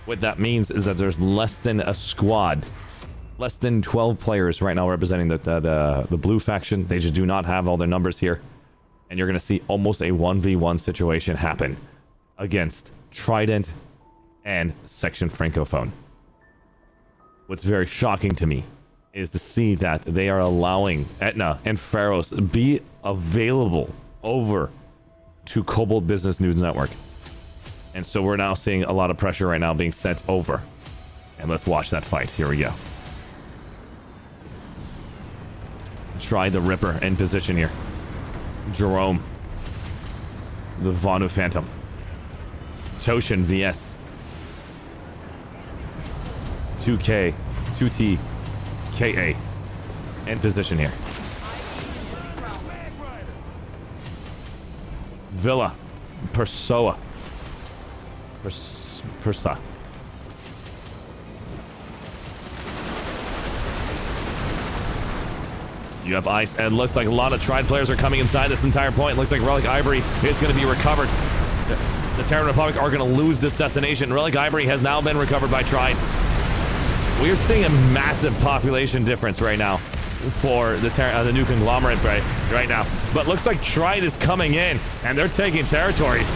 What that means is that there's less than a squad, less than 12 players right now representing the blue faction. They just do not have all their numbers here. And you're going to see almost a 1v1 situation happen against Trident and Section Francophone. What's very shocking to me is to see that they are allowing Etna and Pharos be available over to Cobalt Business News Network. And so we're now seeing a lot of pressure right now being sent over. And let's watch that fight. Here we go. Try the Ripper in position here. Jerome. The Vonu Phantom. Toshin VS. 2K. 2T. KA. In position here. Villa. Persoa. Persa. You have ice, and looks like a lot of Tried players are coming inside this entire point. Looks like Relic Ivory is going to be recovered. The Terran Republic are going to lose this destination. Relic Ivory has now been recovered by Tried. We are seeing a massive population difference right now for the new conglomerate right now. But looks like Tried is coming in, and they're taking territories.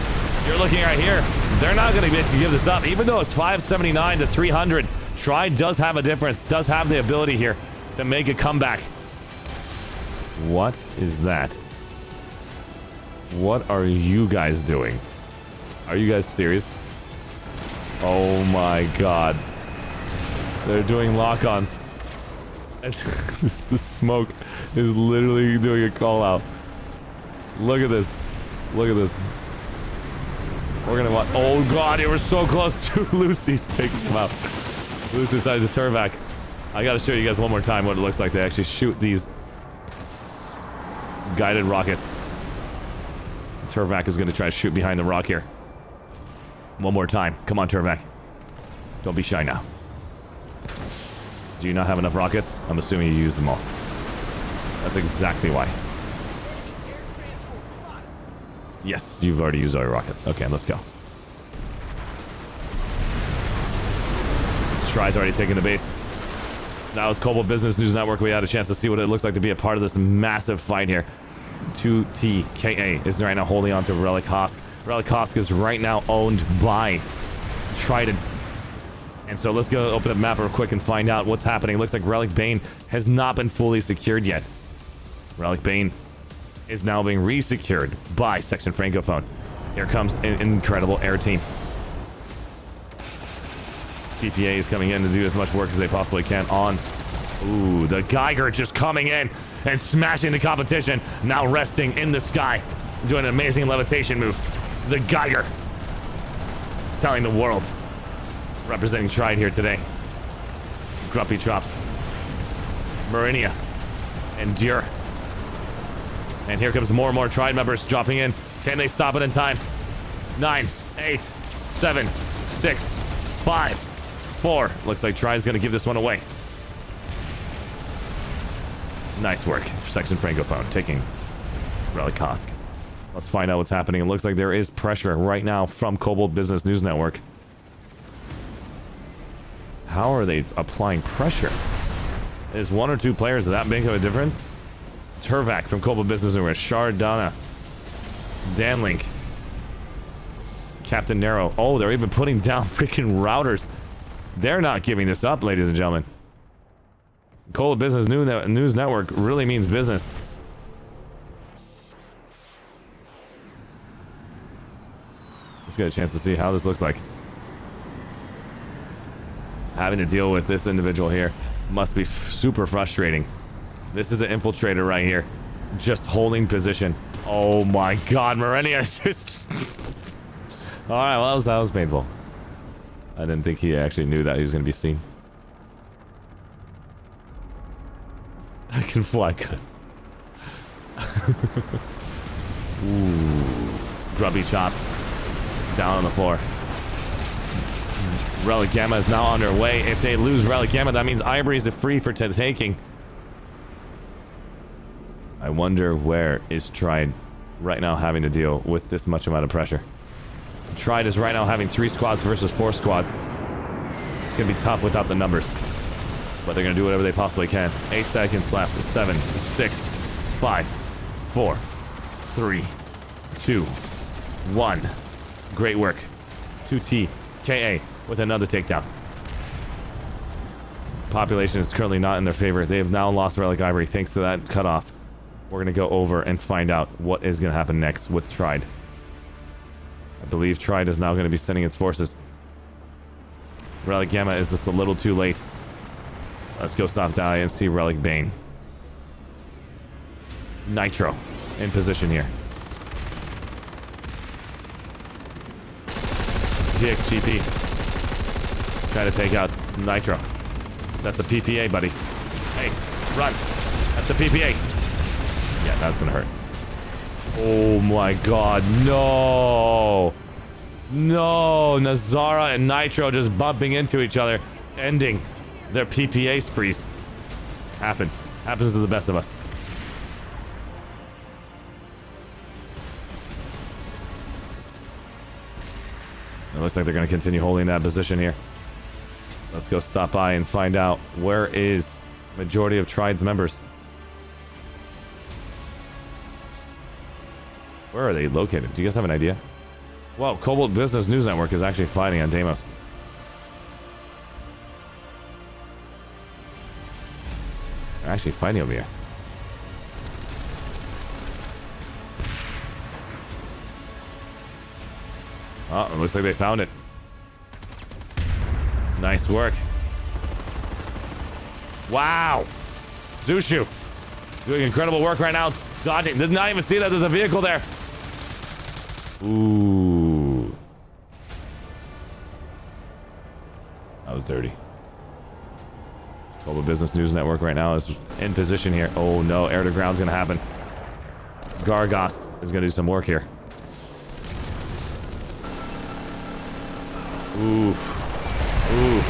You're looking right here. They're not going to basically give this up. Even though it's 579 to 300, Tried does have a difference, does have the ability here to make a comeback. What is that? What are you guys doing? Are you guys serious? Oh my god. They're doing lock-ons. The smoke is literally doing a call out. Look at this. Look at this. We're gonna watch. Oh god, they were so close to Lucy's taking him out. Lucy decided to turn back. I gotta show you guys one more time what it looks like to actually shoot these guided rockets. Turvac is gonna try to shoot behind the rock here. One more time. Come on, Turvac. Don't be shy now. Do you not have enough rockets? I'm assuming you used them all. That's exactly why. Yes, you've already used all your rockets. Okay, let's go. Stride's already taken the base. That was Cobalt Business News Network. We had a chance to see what it looks like to be a part of this massive fight here. 2TKA is right now holding on to Relic Hosk. Relic Hosk is right now owned by Trident. And so let's go open up map real quick and find out what's happening. Looks like Relic Bane has not been fully secured yet. Relic Bane is now being re-secured by Section Francophone. Here comes an incredible air team. PPA is coming in to do as much work as they possibly can on... Ooh, the Geiger just coming in and smashing the competition. Now resting in the sky. Doing an amazing levitation move. The Geiger. Telling the world. Representing Tride here today. Grumpy Chops. Marinia. And Dur. And here comes more and more Tride members dropping in. Can they stop it in time? 9, 8, 7, 6, 5, 4. Looks like Tride's gonna give this one away. Nice work. Section Francophone taking Relic Hosk. Let's find out what's happening. It looks like there is pressure right now from Cobalt Business News Network. How are they applying pressure? Is one or two players that big of a difference? Turvac from Cobalt Business Network. Shardana. Danlink. Captain Nero. Oh, they're even putting down freaking routers. They're not giving this up, ladies and gentlemen. Cobalt Business News Network really means business. Let's get a chance to see how this looks like. Having to deal with this individual here must be super frustrating. This is an infiltrator right here. Just holding position. Oh my god, Marenia just... Alright, well that was painful. I didn't think he actually knew that he was going to be seen. I can fly good. Ooh. Grubby Chops. Down on the floor. Relic Gamma is now underway. If they lose Relic Gamma, that means Ivory is free for taking. I wonder where is Tride right now having to deal with this much amount of pressure. Tride is right now having 3 squads versus 4 squads. It's going to be tough without the numbers. But they're going to do whatever they possibly can. 8 seconds left. 7, 6, 5, 4, 3, 2, 1. Great work. 2TKA with another takedown. Population is currently not in their favor. They have now lost Relic Ivory thanks to that cutoff. We're going to go over and find out what is going to happen next with Tride. I believe Tride is now going to be sending its forces. Relic Gamma is just a little too late. Let's go stop die and see Relic Bane. Nitro in position here. GXGP. Try to take out Nitro. That's a PPA, buddy. Hey, run. That's a PPA. Yeah, that's gonna hurt. Oh my god, no. No, Nazara and Nitro just bumping into each other, ending their PPA sprees. Happens. Happens to the best of us. It looks like they're going to continue holding that position here. Let's go stop by and find out where is majority of Tride's members. Where are they located? Do you guys have an idea? Well, Cobalt Business News Network is actually fighting on Deimos. actually fighting over here. Oh, it looks like they found it. Nice work. Wow. Zushu doing incredible work right now. Dodging. Did not even see that there's a vehicle there. Ooh. That was dirty. Global Business News Network right now is in position here. Oh no, air to ground's gonna happen. Gargost is gonna do some work here. Oof. Oof.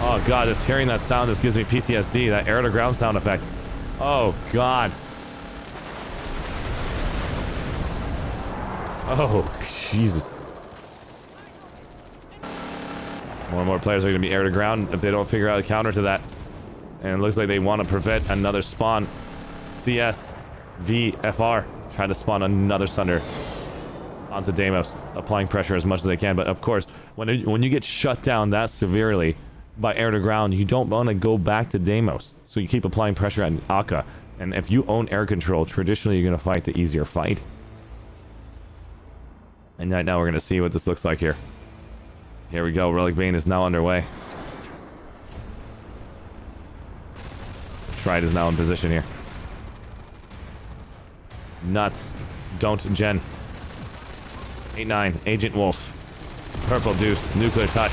Oh god, just hearing that sound just gives me PTSD. That air to ground sound effect. Oh god. Oh, Jesus. More and more players are going to be air to ground if they don't figure out a counter to that. And it looks like they want to prevent another spawn. CS, VFR, trying to spawn another Sunder onto Deimos, applying pressure as much as they can. But of course, when you get shut down that severely by air to ground, you don't want to go back to Deimos. So you keep applying pressure on Akka. And if you own air control, traditionally you're going to fight the easier fight. And right now we're going to see what this looks like here. Here we go. Relic Bane is now underway. Stride is now in position here. Nuts. Don't Gen. 8-9. Agent Wolf. Purple Deuce. Nuclear Touch.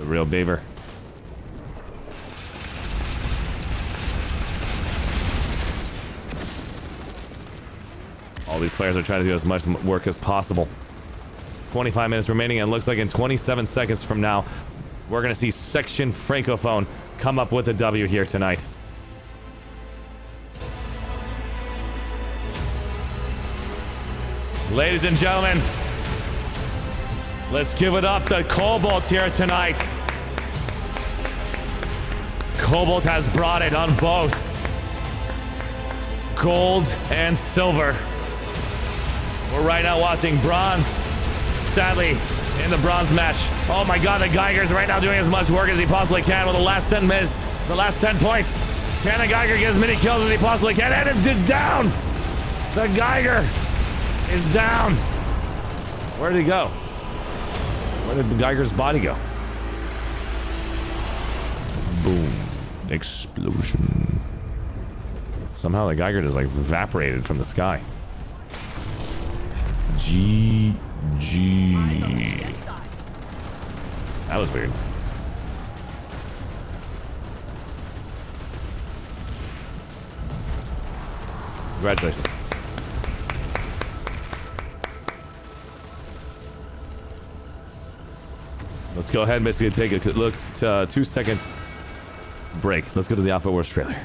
The real Beaver. All these players are trying to do as much work as possible. 25 minutes remaining, and it looks like in 27 seconds from now, we're going to see Section Francophone come up with a W here tonight. Ladies and gentlemen, let's give it up to Cobalt here tonight. Cobalt has brought it on both gold and silver. We're right now watching bronze, sadly, in the bronze match. Oh my god, the Geiger's right now doing as much work as he possibly can with the last 10 minutes, the last 10 points. Can the Geiger get as many kills as he possibly can? And it's down! The Geiger is down. Where did he go? Where did the Geiger's body go? Boom. Explosion. Somehow the Geiger just like evaporated from the sky. GG. That was weird. Congratulations. Let's go ahead and basically take a look, 2-second break. Let's go to the Alpha Wars trailer.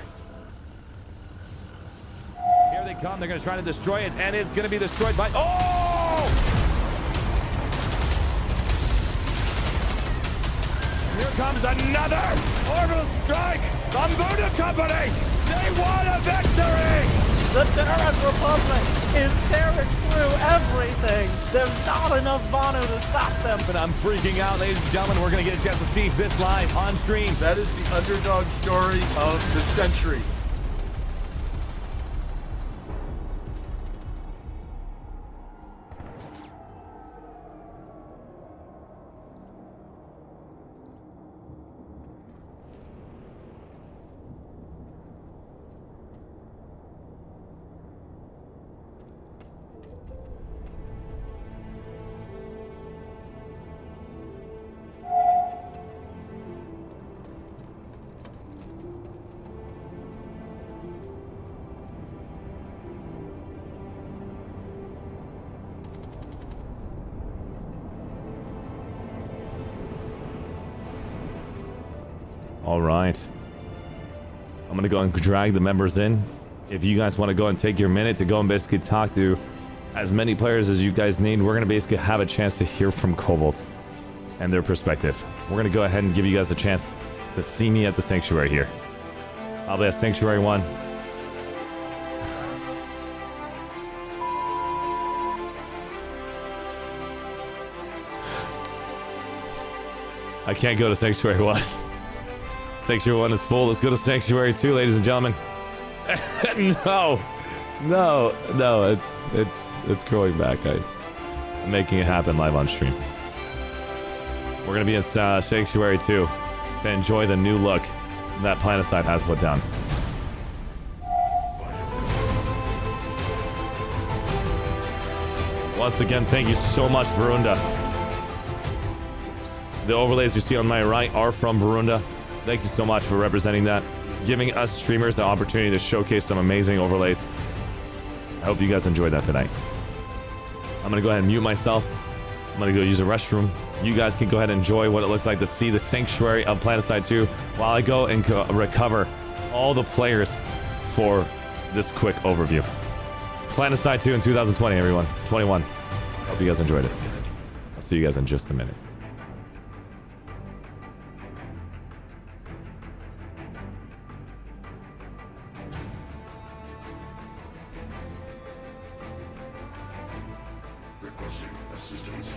Here they come. They're going to try to destroy it, and it's going to be destroyed by... Oh! Here comes another orbital strike from Voodoo Company. They won a victory! The Terran Republic is tearing through everything. There's not enough Vanu to stop them. But I'm freaking out, ladies and gentlemen. We're going to get a chance to see this live on stream. That is the underdog story of the century. All right. I'm going to go and drag the members in. If you guys want to go and take your minute to go and basically talk to as many players as you guys need, we're going to basically have a chance to hear from Cobalt and their perspective. We're going to go ahead and give you guys a chance to see me at the Sanctuary here. I'll be at Sanctuary 1. I can't go to Sanctuary 1. Sanctuary 1 is full. Let's go to Sanctuary 2, ladies and gentlemen. No, it's growing back, guys. I'm making it happen live on stream. We're gonna be in Sanctuary 2 to enjoy the new look that Planetside has put down. Once again, thank you so much, Varunda. The overlays you see on my right are from Varunda. Thank you so much for representing that, giving us streamers the opportunity to showcase some amazing overlays. I hope you guys enjoyed that tonight. I'm gonna go ahead and mute myself. I'm gonna go use a restroom. You guys can go ahead and enjoy what it looks like to see the Sanctuary of Planetside 2 while I go and recover all the players for this quick overview. Planetside 2 in 2020, everyone. 21. Hope you guys enjoyed it. I'll see you guys in just a minute. Requesting assistance.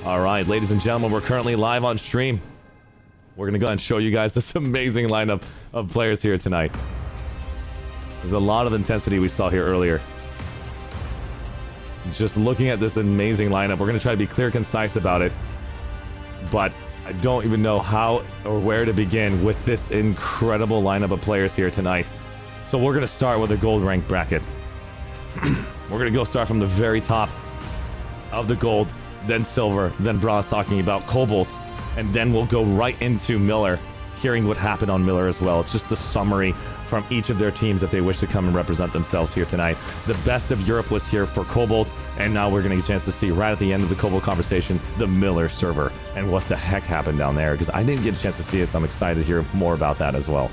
All right, ladies and gentlemen, we're currently live on stream. We're gonna go ahead and show you guys this amazing lineup of players here tonight. There's a lot of intensity we saw here earlier. Just looking at this amazing lineup, we're gonna try to be clear, concise about it. But I don't even know how or where to begin with this incredible lineup of players here tonight. So we're gonna start with a gold rank bracket. We're gonna go start from the very top of the gold, then silver, then bronze, talking about Cobalt, and then we'll go right into Miller, hearing what happened on Miller as well. Just a summary from each of their teams if they wish to come and represent themselves here tonight. The best of Europe was here for Cobalt, and now we're gonna get a chance to see right at the end of the Cobalt conversation the Miller server and what the heck happened down there, because I didn't get a chance to see it, so I'm excited to hear more about that as well.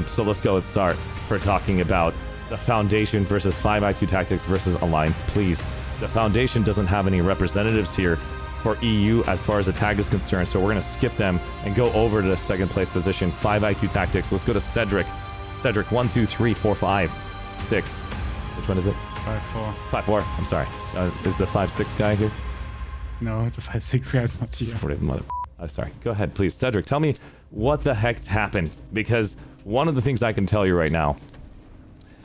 So let's go and start for talking about the Foundation versus 5IQ Tactics versus Alliance, please. The Foundation doesn't have any representatives here for EU as far as the tag is concerned, so we're going to skip them and go over to the second place position, 5IQ Tactics. Let's go to Cedric. Cedric, 1, 2, 3, 4, 5, 6. Which one is it? 5-4. 5-4. I'm sorry. Is the 5-6 guy here? No, the 5-6 guy's not here. I'm sorry. Go ahead, please. Cedric, tell me what the heck happened, because one of the things I can tell you right now,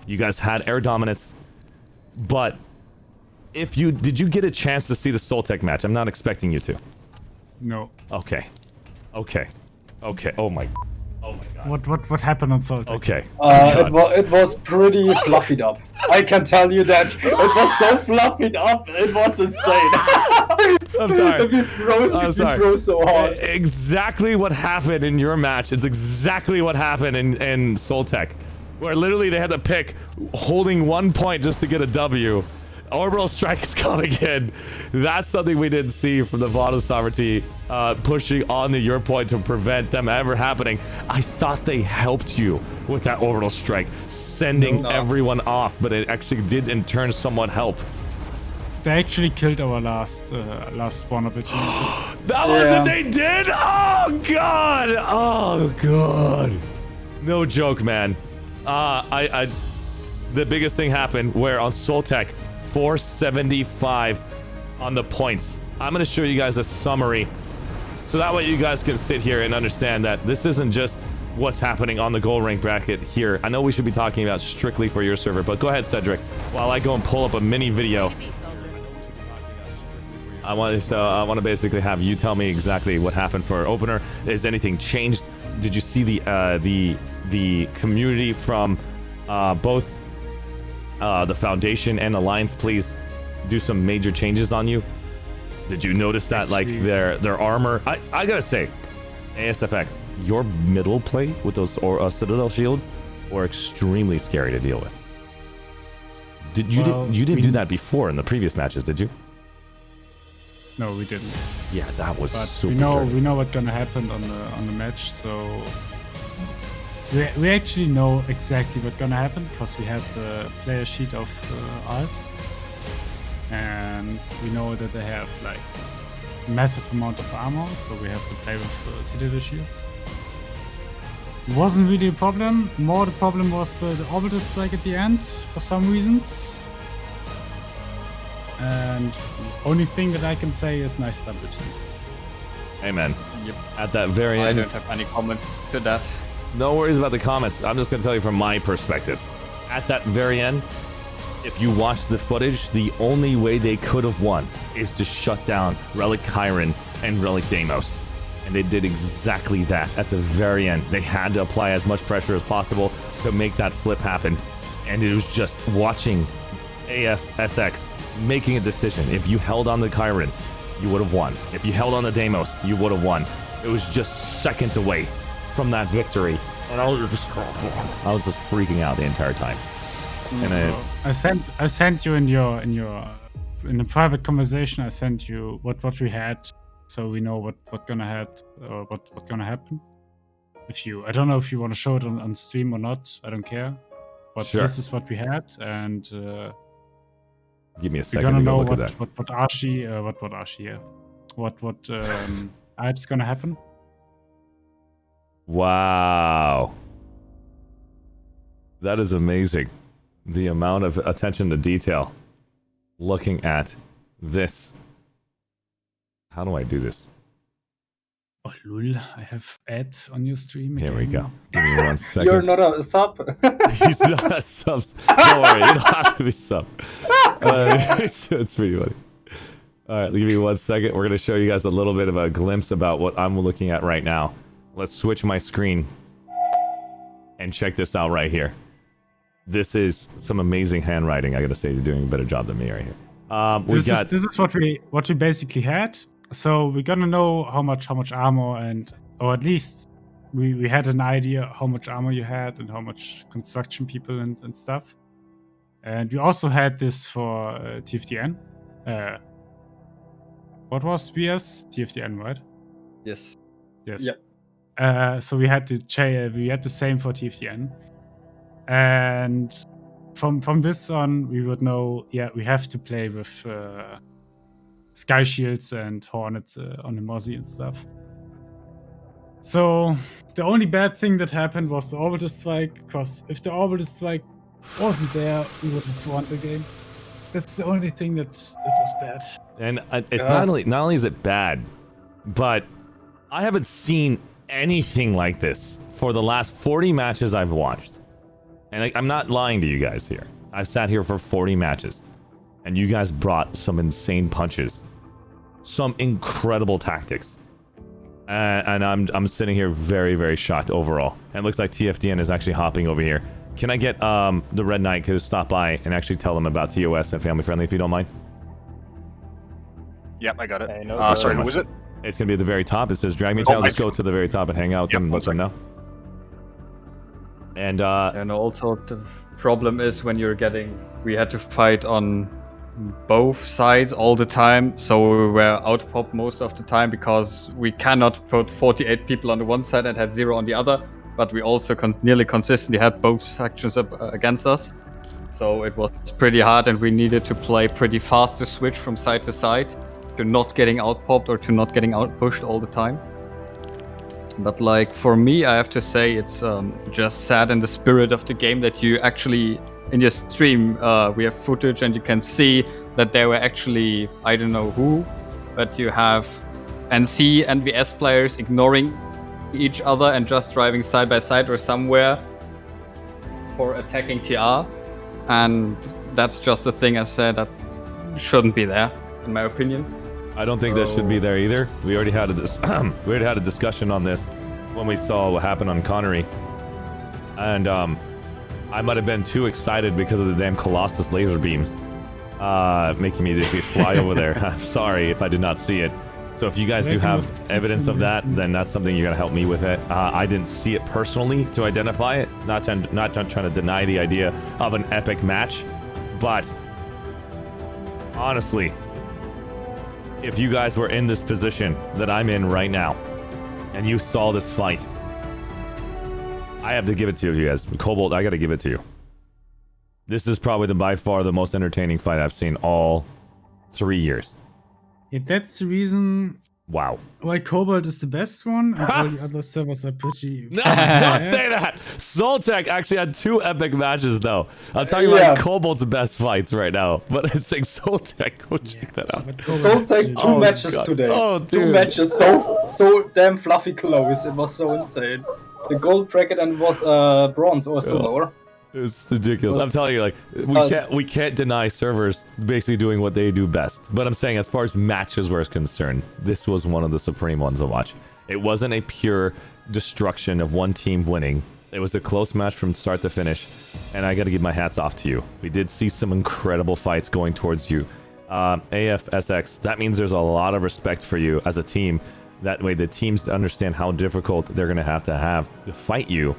you guys had air dominance, but did you get a chance to see the Soltech match? I'm not expecting you to. No. Okay. Oh my god. What happened on Soltech? Okay. It was pretty fluffied up. I can tell you that. It was so fluffied up. It was insane. I'm sorry. We froze so hard. Exactly what happened in your match. It's exactly what happened in Soltech, where literally they had to pick holding 1 point just to get a W. Orbital strike is coming in. That's something we didn't see from the Vods sovereignty pushing on the your point to prevent them ever happening. I thought they helped you with that orbital strike, sending everyone off, but it actually did in turn somewhat help. They actually killed our last spawn opportunity. That was what they did? Oh god! Oh god! No joke, man. The biggest thing happened where on Soltech, 475 on the points. I'm going to show you guys a summary so that way you guys can sit here and understand that this isn't just what's happening on the gold rank bracket here. I know we should be talking about strictly for your server, but go ahead, Cedric, while I go and pull up a mini video. I want to basically have you tell me exactly what happened for opener. Is anything changed? Did you see the community from both the Foundation and Alliance please do some major changes on you? Did you notice that like their armor? I gotta say, ASFX, your middle play with those Citadel shields were extremely scary to deal with. You didn't do that before in the previous matches, did you? No, we didn't. Yeah, that was but super we know what's gonna happen on the match, so we actually know exactly what's gonna happen because we had the player sheet of Alps, and we know that they have like massive amount of armor, so we have to play with Citadel shields. It wasn't really a problem. More the problem was the orbital strike at the end for some reasons. And the only thing that I can say is nice double team. Amen. Yep. At that very end. I don't have any comments to that. No worries about the comments. I'm just going to tell you from my perspective. At that very end, if you watch the footage, the only way they could have won is to shut down Relic Chiron and Relic Deimos. And they did exactly that at the very end. They had to apply as much pressure as possible to make that flip happen. And it was just watching AFSX making a decision. If you held on the Chiron, you would have won. If you held on the Deimos, you would have won. It was just seconds away from that victory. And I was just freaking out the entire time. And so I sent you in the private conversation. I sent you what we had, so we know what gonna happen. I don't know if you want to show it on stream or not. I don't care. But sure. This is what we had, and give me a second to go look at that. What Alp's gonna happen. Wow. That is amazing. The amount of attention to detail looking at this. How do I do this? Oh, lul, I have ad on your stream. Here we again. go. Give me 1 second. You're not a sub. He's not a sub. Don't worry, you don't have to be sub. It's pretty funny. All right, give me 1 second. We're going to show you guys a little bit of a glimpse about what I'm looking at right now. Let's switch my screen and check this out right here. This is some amazing handwriting. I got to say, you're doing a better job than me right here. This is what we basically had. So we're gonna know how much armor or at least we had an idea how much armor you had and how much construction people and stuff. And we also had this for TFTN. What was BS? TFTN, right? Yes. Yes. Yep. So we had the same for TFTN. And from this on, we would know, we have to play with Sky Shields and Hornets on the Mozzie and stuff. So the only bad thing that happened was the Orbital Strike, because if the Orbital Strike wasn't there, we would have won the game. That's the only thing that was bad. And it's not only is it bad, but I haven't seen anything like this for the last 40 matches I've watched. And I'm not lying to you guys here. I've sat here for 40 matches, and you guys brought some insane punches, some incredible tactics, and I'm sitting here very, very shocked overall. And it looks like TFDN is actually hopping over here. Can I get the Red Knight to stop by and actually tell them about TOS and Family Friendly, if you don't mind? Yep, I got it. Sorry, who was it? It's gonna be at the very top. It says Drag Me Tail. Let's go to the very top and hang out with them and let them know. And also the problem is when we had to fight on both sides all the time, so we were outpopped most of the time because we cannot put 48 people on the one side and had 0 on the other, but we also nearly consistently had both factions up against us. So it was pretty hard, and we needed to play pretty fast to switch from side to side to not getting outpopped or to not getting outpushed all the time. But like for me, I have to say it's just sad in the spirit of the game that you actually, in your stream, we have footage and you can see that there were actually, I don't know who, but you have NC and VS players ignoring each other and just driving side by side or somewhere for attacking TR. And that's just the thing I said that shouldn't be there, in my opinion. I don't think that should be there either. We already had a discussion on this when we saw what happened on Connery, and I might have been too excited because of the damn Colossus laser beams, making me just fly over there. I'm sorry if I did not see it. So if you guys do have evidence of that, then that's something you're gonna help me with it. I didn't see it personally to identify it. Not trying to deny the idea of an epic match, but honestly, if you guys were in this position that I'm in right now, and you saw this fight, I have to give it to you guys. Cobalt, I gotta give it to you. This is probably by far the most entertaining fight I've seen all 3 years. Yeah, that's the reason Wow. why Cobalt is the best one, and all the other servers are pretty... No, don't say that! Soltech actually had 2 epic matches, though. I'm talking about Cobalt's best fights right now, but it's like Soltech. Go check that out. Soltech 2 matches today. Oh, 2 matches so damn fluffy close. It was so insane. The gold bracket and was bronze or silver. It's ridiculous. I'm telling you, like, we can't deny servers basically doing what they do best. But I'm saying, as far as matches were concerned, this was one of the supreme ones to watch. It wasn't a pure destruction of one team winning. It was a close match from start to finish, and I got to give my hats off to you. We did see some incredible fights going towards you. AFSX, that means there's a lot of respect for you as a team. That way, the teams understand how difficult they're going to have to fight you,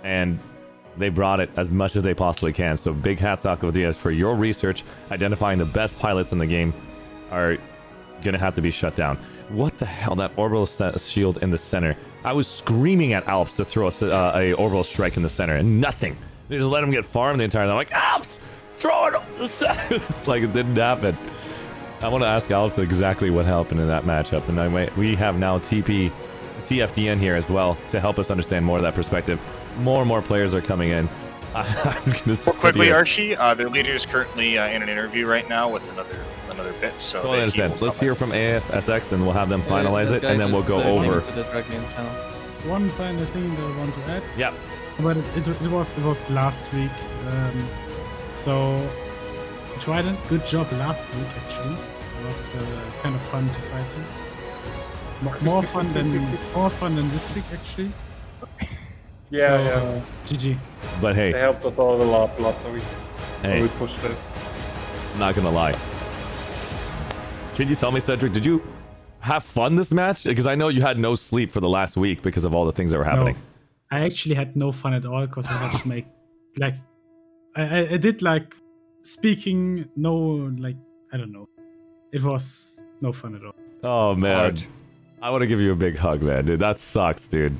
and they brought it as much as they possibly can. So big hats off to you for your research. Identifying the best pilots in the game are gonna have to be shut down. What the hell? That orbital shield in the center. I was screaming at Alps to throw a orbital strike in the center, and nothing. They just let him get farmed the entire time. I'm like, Alps, throw it! It's like it didn't happen. I want to ask Alps exactly what happened in that matchup, and we have now TFDN here as well to help us understand more of that perspective. More and more players are coming in. Quickly, Archie, their leader is currently in an interview right now with another another bit. So Totally understand. Let's hear from AFSX and we'll have them finalize it, and then we'll go over. One final thing that I want to add. Yeah. But it was last week. So Trident, good job last week actually. It was kind of fun to fight him. More fun than this week actually. Yeah, GG. But hey, they helped us all a lot, so we pushed it. I'm not gonna lie. Can you tell me, Cedric, did you have fun this match? Because I know you had no sleep for the last week because of all the things that were happening. No, I actually had no fun at all because I had to make like I did like speaking I don't know. It was no fun at all. Oh man, Hard. I want to give you a big hug, man. Dude, that sucks, dude.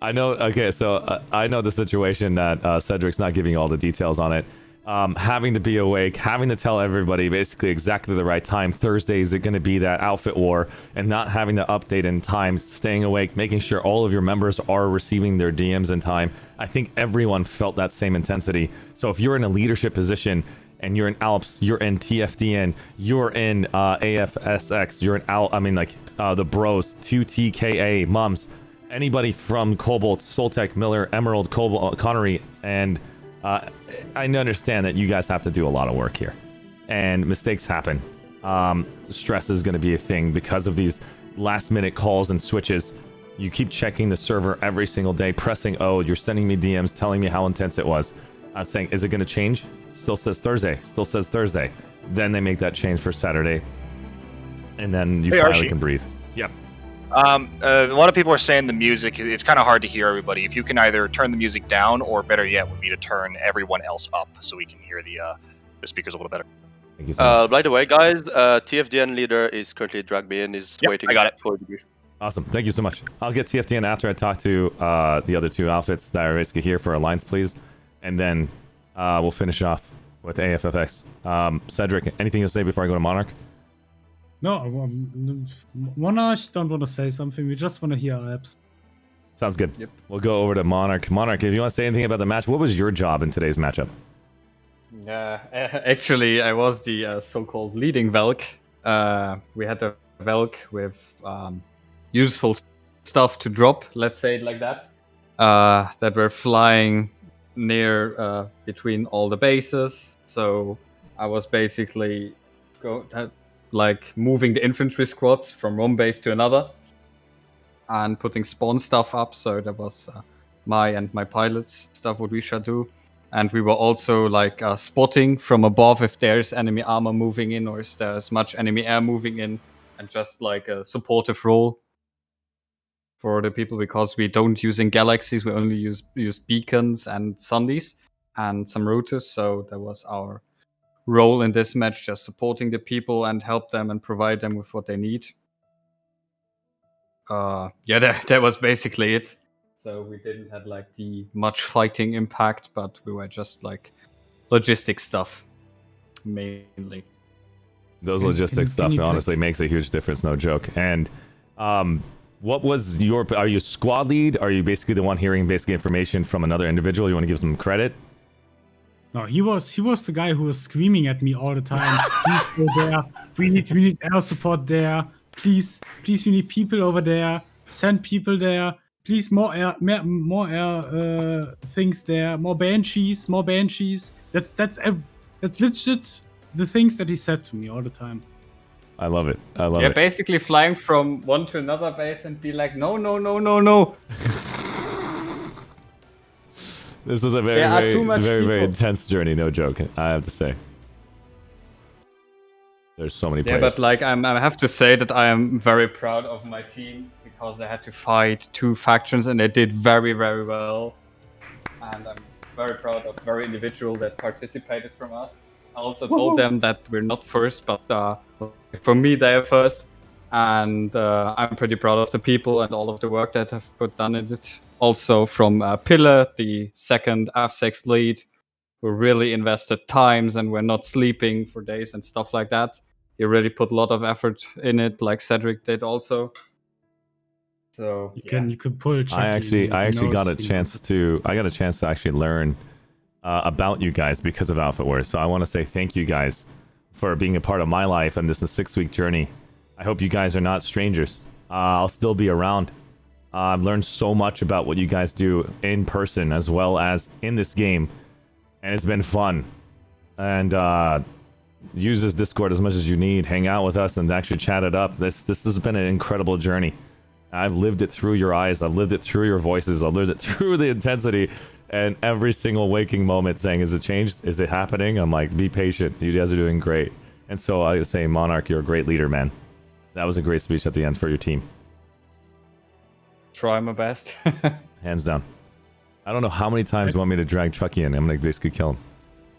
I know. Okay, so I know the situation that Cedric's not giving you all the details on it. Having to be awake, having to tell everybody basically exactly the right time. Thursday is it going to be that outfit war, and not having to update in time, staying awake, making sure all of your members are receiving their DMs in time. I think everyone felt that same intensity. So if you're in a leadership position and you're in Alps, you're in TFDN, you're in AFSX, you're in the bros, 2TKA, Mums, anybody from Cobalt, Soltec, Miller, Emerald, Cobalt, Connery, and I understand that you guys have to do a lot of work here, and mistakes happen. Stress is going to be a thing because of these last-minute calls and switches. You keep checking the server every single day, pressing O. You're sending me DMs telling me how intense it was. Saying, is it going to change? Still says Thursday. Still says Thursday. Then they make that change for Saturday, and then you finally Archie. can breathe. Yep. A lot of people are saying the music, it's kind of hard to hear everybody. If you can either turn the music down, or better yet would be to turn everyone else up so we can hear the speakers a little better. Thank you so much. By the way, guys, TFDN leader is currently dragged me in. He's waiting. I got it. For the Awesome. Thank you so much. I'll get TFTN after I talk to the other two outfits that are basically here for Alliance, please. And then we'll finish off with AFFX. Cedric, anything you'll say before I go to Monarch? No, Monarch don't want to say something. We just want to hear apps. Sounds good. Yep. We'll go over to Monarch. Monarch, if you want to say anything about the match, what was your job in today's matchup? Actually, I was the so-called leading Velk. We had a Velk with useful stuff to drop, let's say it like that, that were flying near between all the bases. So I was basically moving the infantry squads from one base to another and putting spawn stuff up. So that was my pilots stuff, what we should do. And we were also spotting from above if there's enemy armor moving in or if there's much enemy air moving in, and just like a supportive role for the people, because we don't use in galaxies, we only use beacons and sundies and some routers. So that was our role in this match, just supporting the people and help them and provide them with what they need. That was basically it. So we didn't have the much fighting impact, but we were just logistic stuff mainly. Those logistics stuff honestly makes a huge difference, no joke. And what was are you squad lead? Are you basically the one hearing information from another individual? You want to give some credit? No, he was the guy who was screaming at me all the time. Please go there. We need air support there. Please, we need people over there. Send people there. Please, more air things there. More banshees. That's legit the things that he said to me all the time. I love it. I love it. Basically flying from one to another base and be like, no. This is a very intense journey, no joke, I have to say. There's so many players. Yeah, but I have to say that I am very proud of my team, because they had to fight two factions and they did very, very well. And I'm very proud of every individual that participated from us. I also told them that we're not first, but for me they are first. And I'm pretty proud of the people and all of the work that have put done in it. Also from Pillar, the second AFSEX lead, who really invested times and were not sleeping for days and stuff like that. He really put a lot of effort in it, like Cedric did also. So you could pull. I actually got a chance to actually learn about you guys because of Outfit Wars. So I want to say thank you guys for being a part of my life and this is a 6-week journey. I hope you guys are not strangers. I'll still be around. I've learned so much about what you guys do in person as well as in this game, and it's been fun. And use this Discord as much as you need. Hang out with us and actually chat it up. This has been an incredible journey. I've lived it through your eyes. I've lived it through your voices. I've lived it through the intensity and every single waking moment saying, is it changed? Is it happening? I'm like, be patient. You guys are doing great. And so I say, Monarch, you're a great leader, man. That was a great speech at the end for your team. Try my best. Hands down. I don't know how many times you want me to drag Chucky in. I'm going to basically kill him.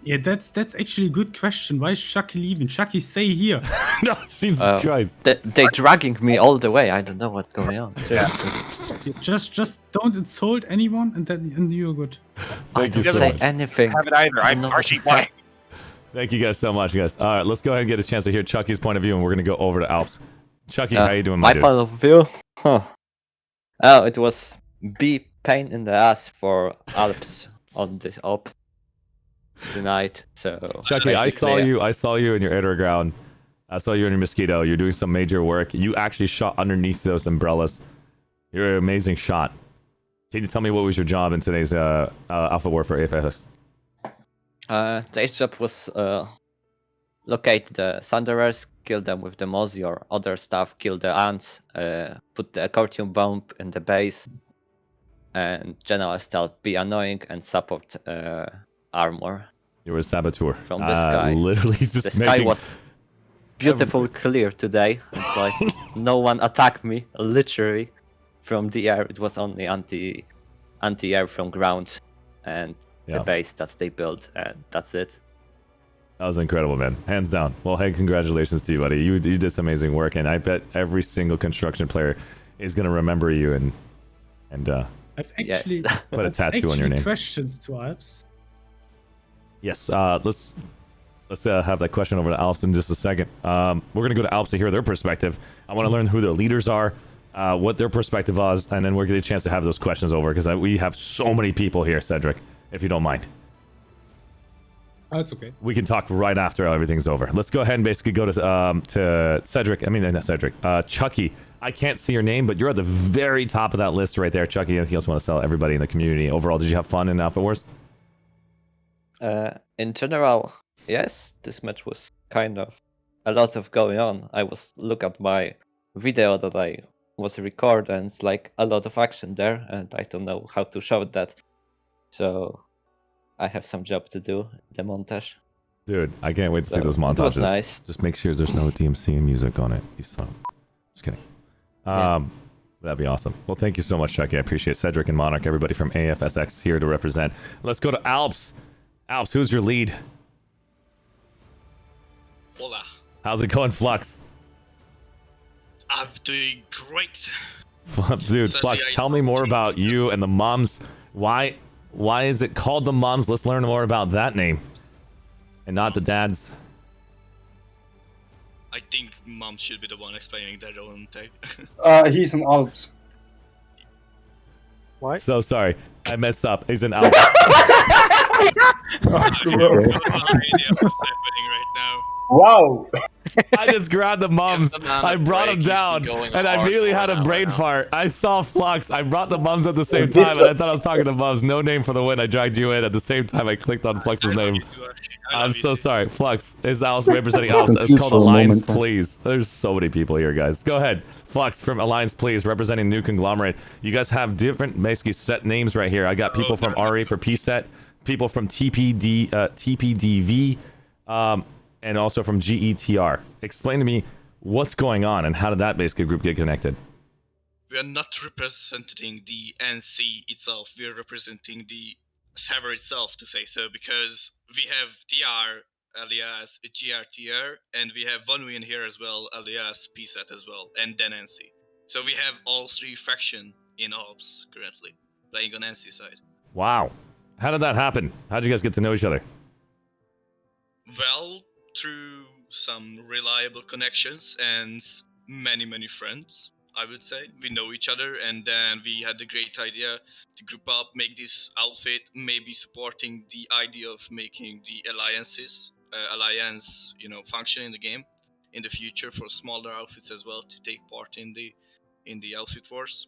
Yeah, that's actually a good question. Why is Chucky leaving? Chucky, stay here. No, Jesus Christ. They're dragging me all the way. I don't know what's going on. Just don't insult anyone, and you're good. Thank you so Say much. anything. Have it either. I'm Archie. Why? Thank you guys so much, guys. All right, let's go ahead and get a chance to hear Chucky's point of view, and we're going to go over to Alps. Chucky, how you doing, my dude? point of view? Huh. Oh, it was pain in the ass for Alps on this op tonight. So Chucky, I saw you in your underground. I saw you in your Mosquito. You're doing some major work. You actually shot underneath those umbrellas. You're an amazing shot. Can you tell me what was your job in today's Alpha War for AFS? today's job was locate the Thunderers, kill them with the Mozzie or other stuff, kill the ants, put the accordion bomb in the base, and general stealth, be annoying and support armor. You were a saboteur. From the sky. Literally just the sky was beautiful clear today. It's like no one attacked me, literally. From the air, it was only anti-air from ground and the base that they built, and that's it. That was incredible, man. Hands down. Well, hey, congratulations to you, buddy. You did some amazing work, and I bet every single construction player is going to remember you and I've actually put a tattoo on your name. Questions to Alps. Yes, let's have that question over to Alps in just a second. We're going to go to Alps to hear their perspective. I want to learn who their leaders are, what their perspective was, and then we're going to get a chance to have those questions over, because we have so many people here, Cedric, if you don't mind. That's okay. We can talk right after everything's over. Let's go ahead and basically go to Cedric. I mean, not Cedric. Chucky. I can't see your name, but you're at the very top of that list right there, Chucky. Anything else you want to tell everybody in the community? Overall, did you have fun in Alpha Wars? In general, yes. This match was kind of a lot of going on. I was look at my video that I was recording, and it's like a lot of action there, and I don't know how to show that. So I have some job to do, the montage. Dude, I can't wait to see those montages. It was nice. Just make sure there's no DMC music on it. You son. Just kidding. That'd be awesome. Well, thank you so much, Chucky. I appreciate Cedric and Monarch, everybody from AFSX here to represent. Let's go to Alps. Alps, who's your lead? Hola. How's it going, Flux? I'm doing great. Dude, Flux, tell me more about you and the Moms. Why is it called the Moms? Let's learn more about that name. And not the dads. I think Mom should be the one explaining their own take. He's an Alps. What? So sorry. I messed up. He's an Alps. Wow. I just grabbed the Mums. I brought him down, and I immediately had a brain fart. I saw Flux. I brought the Mums at the same time, and I thought I was talking to Mums. No name for the win. I dragged you in. At the same time, I clicked on Flux's name. I'm so sorry. Flux is Alps representing Alps. It's called Alliance Please. There's so many people here, guys. Go ahead. Flux from Alliance Please, representing New Conglomerate. You guys have different, basically, set names right here. I got people from RA for PSET, people from TPDV, and also from GETR. Explain to me what's going on and how did that basically group get connected? We are not representing the NC itself. We are representing the server itself, to say so, because we have TR alias GRTR, and we have Von in here as well, alias PSET as well, and then NC. So we have all three factions in Ops currently playing on NC side. Wow. How did that happen? How did you guys get to know each other? Well, through some reliable connections and many friends, I would say. We know each other, and then we had the great idea to group up, make this outfit, maybe supporting the idea of making the alliances alliance, function in the game in the future for smaller outfits as well to take part in the outfit wars.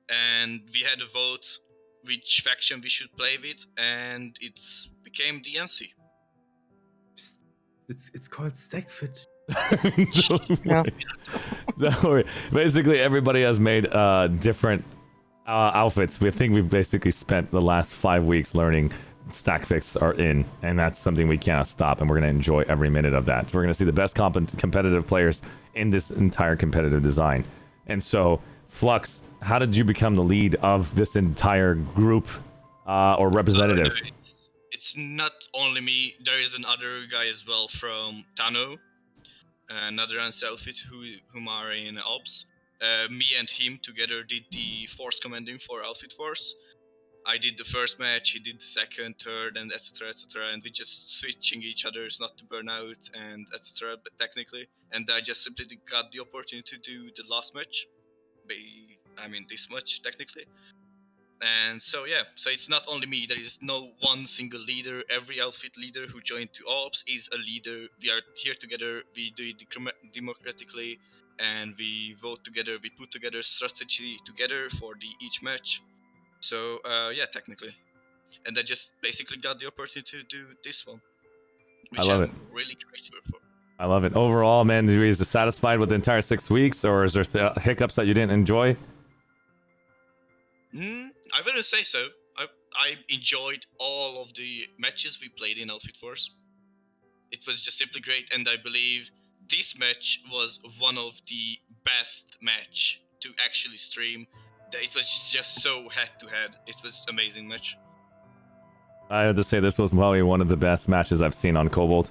And we had a vote which faction we should play with, and it became the NC. It's called Stackfit. Don't worry. Basically, everybody has made different outfits. We think we've basically spent the last 5 weeks learning stack fix are in, and that's something we cannot stop, and we're going to enjoy every minute of that. We're going to see the best competitive players in this entire competitive design. And so, Flux, how did you become the lead of this entire group or representative? It's not only me. There is another guy as well from Tano, another ANSI outfit whom are in Ops. Me and him together did the force commanding for outfit force. I did the first match, he did the second, third, and etc, and we just switching each other's not to burn out and etc, but technically. And I just simply got the opportunity to do the last match. This much technically. And so it's not only me. There is no one single leader. Every outfit leader who joined to Ops is a leader. We are here together. We do it democratically, and we vote together. We put together strategy together for each match. So technically, and I just basically got the opportunity to do this one, which I love it. Really grateful for. I love it. Overall, man, are you satisfied with the entire 6 weeks, or is there hiccups that you didn't enjoy? I wouldn't say so. I enjoyed all of the matches we played in Outfit Force. It was just simply great, and I believe this match was one of the best match to actually stream. It was just so head-to-head. It was amazing match. I have to say this was probably one of the best matches I've seen on Cobalt.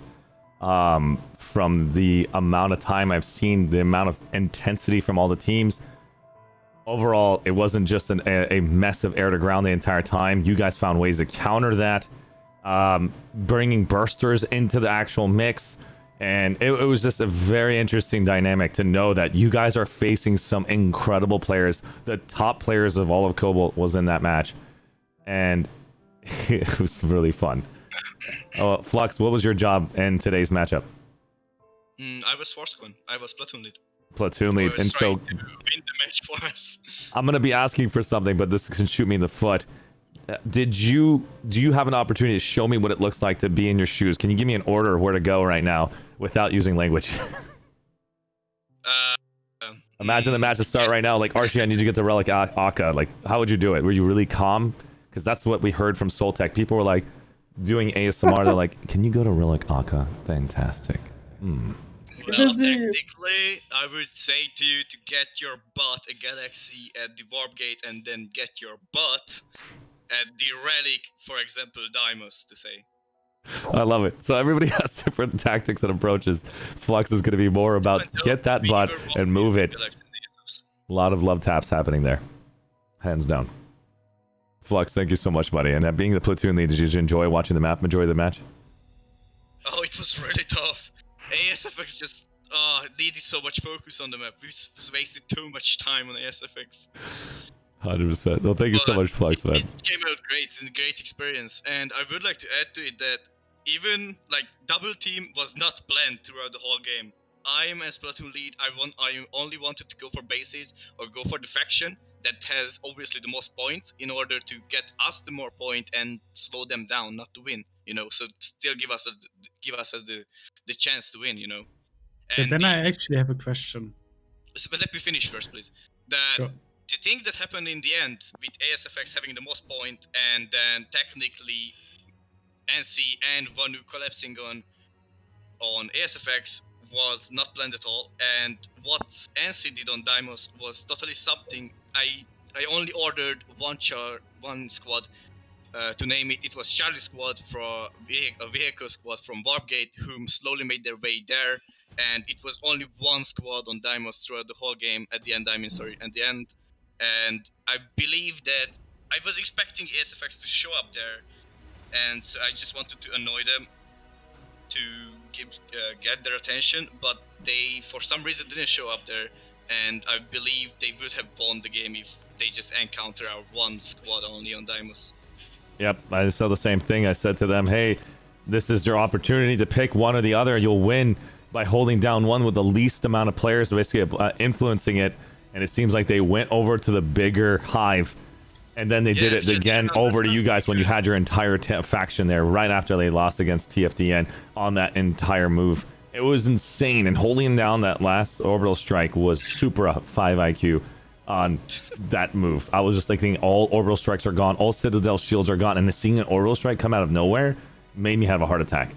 From the amount of time I've seen, the amount of intensity from all the teams. Overall, it wasn't just a mess of air to ground the entire time. You guys found ways to counter that, bringing bursters into the actual mix. And it was just a very interesting dynamic to know that you guys are facing some incredible players. The top players of all of Cobalt was in that match. And it was really fun. Flux, what was your job in today's matchup? I was Force Squad. I was Platoon Lead. Platoon Lead. And so win the match for us. I'm going to be asking for something, but this can shoot me in the foot. Do you have an opportunity to show me what it looks like to be in your shoes? Can you give me an order of where to go right now without using language? Imagine the match to start right now. Like, Arshee, I need you to get the Relic Akka. Like, how would you do it? Were you really calm? Because that's what we heard from Soltech. People were like doing ASMR. They're like, can you go to Relic Akka? Fantastic. Well, technically, I would say to you to get your butt a Galaxy at the Warp Gate and then get your butt at the Relic, for example, Dimos, to say. I love it. So everybody has different tactics and approaches. Flux is going to be more about get that butt and move it. A lot of love taps happening there. Hands down. Flux, thank you so much, buddy. And being the platoon lead, did you enjoy watching the map, majority of the match? Oh, it was really tough. ASFX just needed so much focus on the map. We just wasted too much time on ASFX. 100%. Well, thank you so much, Flux, man. It came out great. It's a great experience. And I would like to add to it that even, like, double team was not planned throughout the whole game. I am as platoon lead. I only wanted to go for bases or go for the faction that has obviously the most points in order to get us the more point and slow them down, not to win. So still give us the chance to win. Okay, then I actually have a question. But let me finish first, please. Sure. The thing that happened in the end with ASFX having the most point and then technically NC and Vanu collapsing on ASFX was not planned at all, and what NC did on Dimos was totally something. I only ordered one squad, to name it. It was Charlie Squad for a vehicle squad from Warpgate, whom slowly made their way there, and it was only one squad on Dimos throughout the whole game. At the end, and I believe that I was expecting ASFX to show up there, and so I just wanted to annoy them to get their attention, but they for some reason didn't show up there, and I believe they would have won the game if they just encounter our one squad only on Dimos. Yep, I saw the same thing. I said to them, hey, This is your opportunity to pick one or the other. You'll win by holding down one with the least amount of players, basically influencing it. And it seems like they went over to the bigger hive. And then they did it again over to you guys when you had your entire faction there right after they lost against TFDN on that entire move. It was insane. And holding down that last orbital strike was super 5 IQ on that move. I was just thinking all orbital strikes are gone. All Citadel shields are gone. And seeing an orbital strike come out of nowhere made me have a heart attack.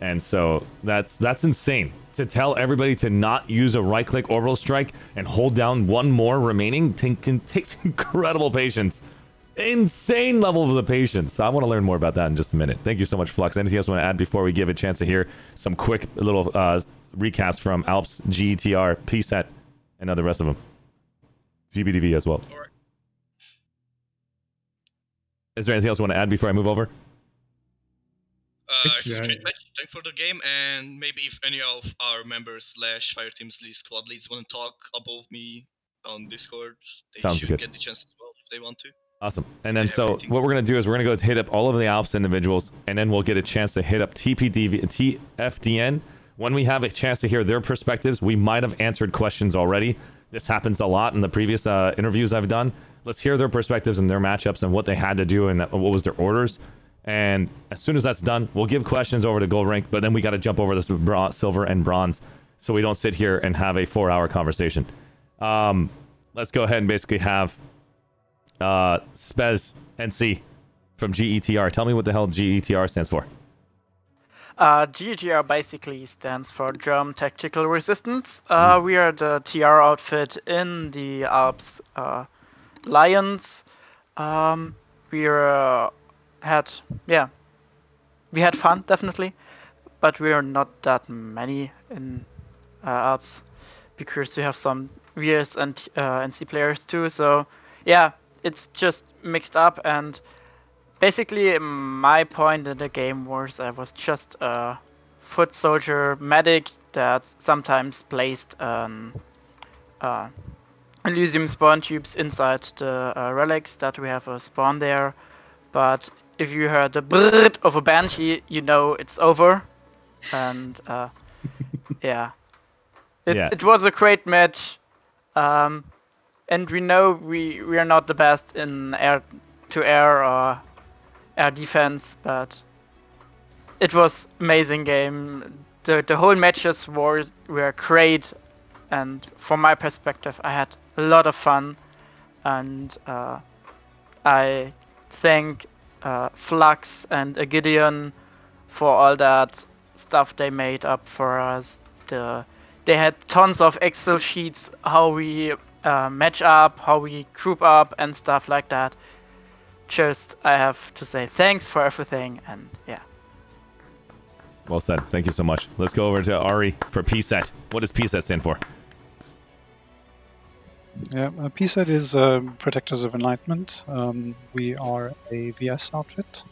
And so that's insane. To tell everybody to not use a right-click orbital strike and hold down one more remaining takes incredible patience. Insane level of the patience. So I want to learn more about that in just a minute. Thank you so much, Flux. Anything else you want to add before we give a chance to hear some quick little recaps from Alps, GETR, PSET, and the rest of them? GBDV as well. Is there anything else you want to add before I move over? Straight match, thank for the game, and maybe if any of our members / fire teams squad leads want to talk above me on Discord, they Sounds should good. get the chance as well if they want to. Awesome. And then so what we're going to do is we're going to go hit up all of the Alps individuals, and then we'll get a chance to hit up TFDN. When we have a chance to hear their perspectives, we might have answered questions already. This happens a lot in the previous interviews I've done. Let's hear their perspectives and their matchups and what they had to do and what was their orders. And as soon as that's done, we'll give questions over to Gold Rank, but then we got to jump over this silver and bronze so we don't sit here and have a 4-hour conversation. Let's go ahead and basically have Spez NC from GETR. Tell me what the hell GETR stands for. GETR basically stands for German Tactical Resistance. We are the TR outfit in the Alps Lions. We had fun, definitely, but we are not that many in Alps because we have some VS and NC players too. So yeah, it's just mixed up, and basically my point in the game was I was just a foot soldier medic that sometimes placed Elysium spawn tubes inside the relics that we have a spawn there. But if you heard the brrrt of a banshee, you know it's over. And yeah. It was a great match. And we know we are not the best in air-to-air or air defense, but it was amazing game. The whole matches were great, and from my perspective, I had a lot of fun, and I thank Flux and Gideon for all that stuff they made up for us. They had tons of Excel sheets, how we match up, how we group up, and stuff like that. Just, I have to say thanks for everything, and yeah. Well said. Thank you so much. Let's go over to Ari for PSET. What does PSET stand for? Yeah, PSET is Protectors of Enlightenment. We are a VS outfit.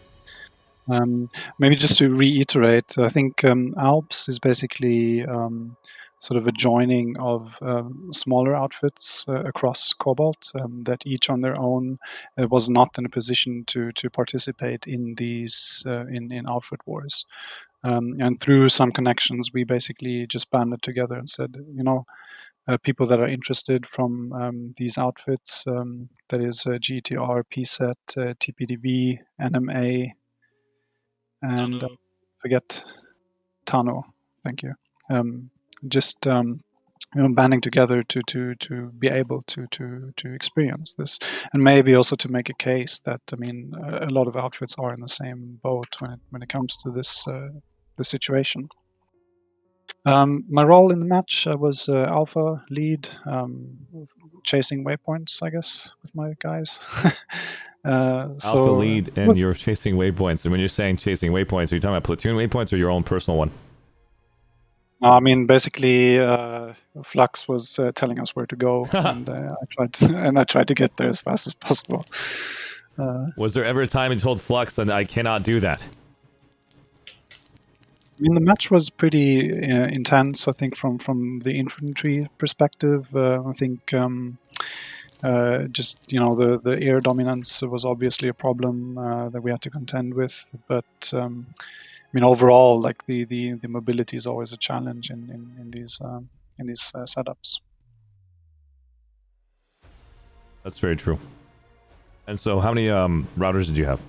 Maybe just to reiterate, I think Alps is basically sort of a joining of smaller outfits across Cobalt that each on their own was not in a position to participate in these in outfit wars. And through some connections, we basically just banded together and said, people that are interested from these outfits, that is GTR, PSET, TPDV, NMA, and forget Tano. Thank you. Just banding together to be able to experience this, and maybe also to make a case that a lot of outfits are in the same boat when it comes to this situation. My role in the match was alpha lead, chasing waypoints, I guess, with my guys. Alpha lead, and you're chasing waypoints. And when you're saying chasing waypoints, are you talking about platoon waypoints or your own personal one? Basically, Flux was telling us where to go, and I tried to get there as fast as possible. Was there ever a time you told Flux that I cannot do that? The match was pretty intense, I think, from the infantry perspective. I think just the air dominance was obviously a problem that we had to contend with, but mean, overall, like the mobility is always a challenge in these setups. That's very true. And so, how many routers did you have?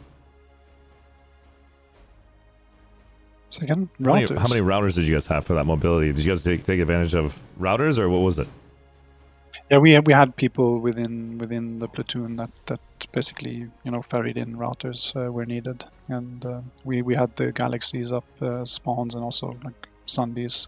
Second, How many routers. routers did you guys have for that mobility? Did you guys take advantage of routers, or what was it? Yeah, we had people within the platoon that basically ferried in routers where needed, and we had the galaxies up spawns and also like sunbees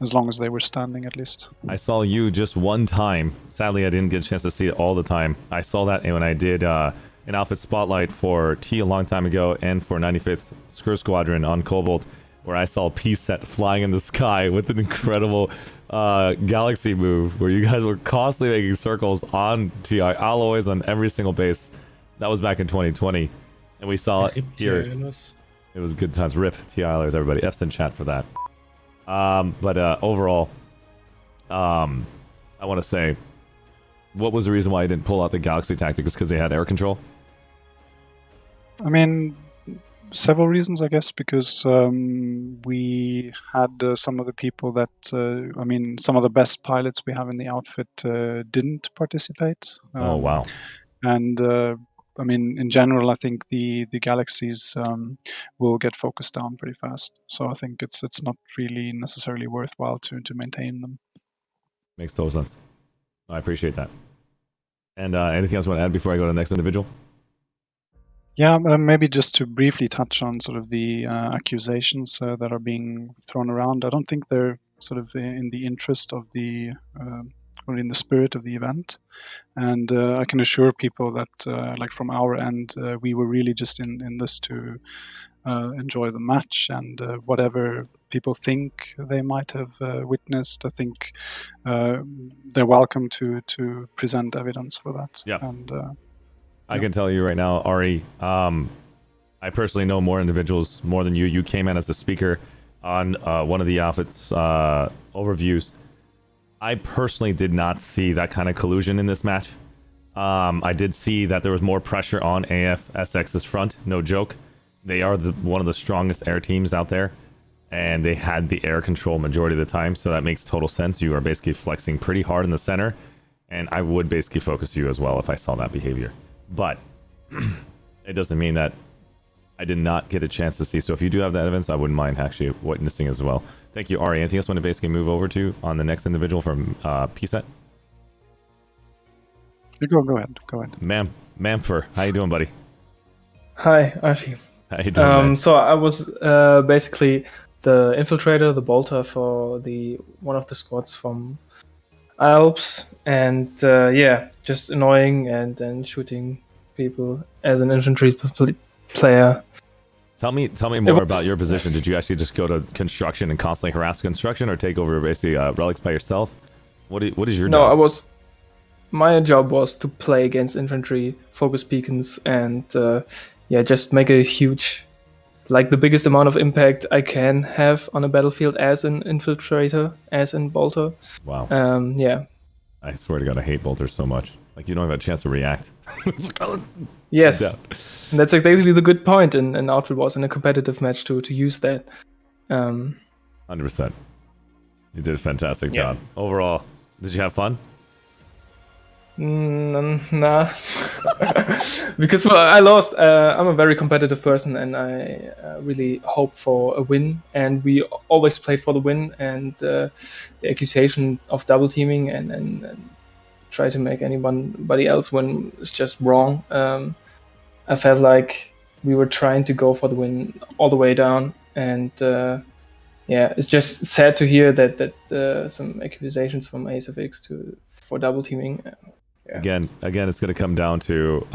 as long as they were standing at least. I saw you just one time. Sadly, I didn't get a chance to see it all the time. I saw that when I did an outfit spotlight for T a long time ago and for 95th Screw Squadron on Cobalt, where I saw P-Set flying in the sky with an incredible galaxy move where you guys were constantly making circles on TI alloys on every single base. That was back in 2020, and we saw it here. It was good times. Rip TI alloys, everybody. F's in chat for that. But overall, I want to say, what was the reason why I didn't pull out the galaxy tactics? Because they had air control? I mean, several reasons, I guess, because we had some of the people that, I mean, some of the best pilots we have in the outfit didn't participate. Oh, wow. And I mean, in general, I think the galaxies will get focused down pretty fast. So I think it's not really necessarily worthwhile to maintain them. Makes total sense. I appreciate that. And anything else you want to add before I go to the next individual? Yeah, maybe just to briefly touch on sort of the accusations that are being thrown around. I don't think they're sort of in the interest of the or in the spirit of the event. And I can assure people that, like from our end, we were really just in this to enjoy the match, and whatever people think they might have witnessed, I think they're welcome to present evidence for that. Yeah. And I can tell you right now, Ari, I personally know more individuals more than you. You came in as a speaker on one of the outfits overviews. I personally did not see that kind of collusion in this match. I did see that there was more pressure on AFSX's front, no joke. They are one of the strongest air teams out there, and they had the air control majority of the time, so that makes total sense. You are basically flexing pretty hard in the center, and I would basically focus you as well if I saw that behavior. But it doesn't mean that I did not get a chance to see. So if you do have that evidence, I wouldn't mind actually witnessing as well. Thank you, Ari. Anything else you want to basically move over to on the next individual from PSET? Go ahead. Mamfer, how you doing, buddy? Hi, Archie. How you doing, man? So I was basically the infiltrator, the bolter for one of the squads from Alps, and yeah, just annoying and then shooting people as an infantry player. Tell me more about your position. Did you actually just go to construction and constantly harass construction, or take over basically relics by yourself? What is your job? No, my job was to play against infantry, focus beacons, and yeah, just make a huge, like the biggest amount of impact I can have on a battlefield as an infiltrator, as in bolter. Wow. Yeah. I swear to God, I hate bolters so much. Like, you don't have a chance to react. Yes. Yeah. And that's exactly the good point in Outfit Wars in a competitive match to use that. 100%. You did a fantastic job. Overall, did you have fun? Nah. Because I lost. I'm a very competitive person, and I really hope for a win. And we always played for the win. And the accusation of double teaming and try to make anybody else win is just wrong. I felt like we were trying to go for the win all the way down, and yeah, it's just sad to hear that some accusations from ASFX for double teaming. Yeah. Again, it's going to come down to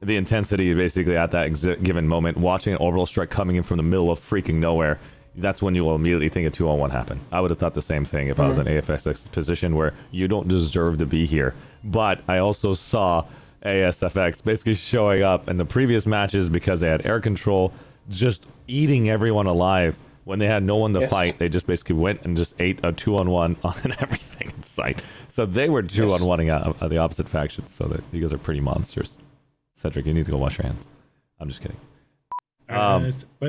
the intensity basically at that given moment. Watching an orbital strike coming in from the middle of freaking nowhere, that's when you will immediately think a 2-on-1 happened. I would have thought the same thing if I was in AFSX position where you don't deserve to be here. But I also saw ASFX basically showing up in the previous matches because they had air control, just eating everyone alive. When they had no one to fight, they just basically went and just ate a 2-on-1 on everything in sight. So they were 2-on-1ing out the opposite factions. So that you guys are pretty monsters. Cedric, you need to go wash your hands. I'm just kidding. By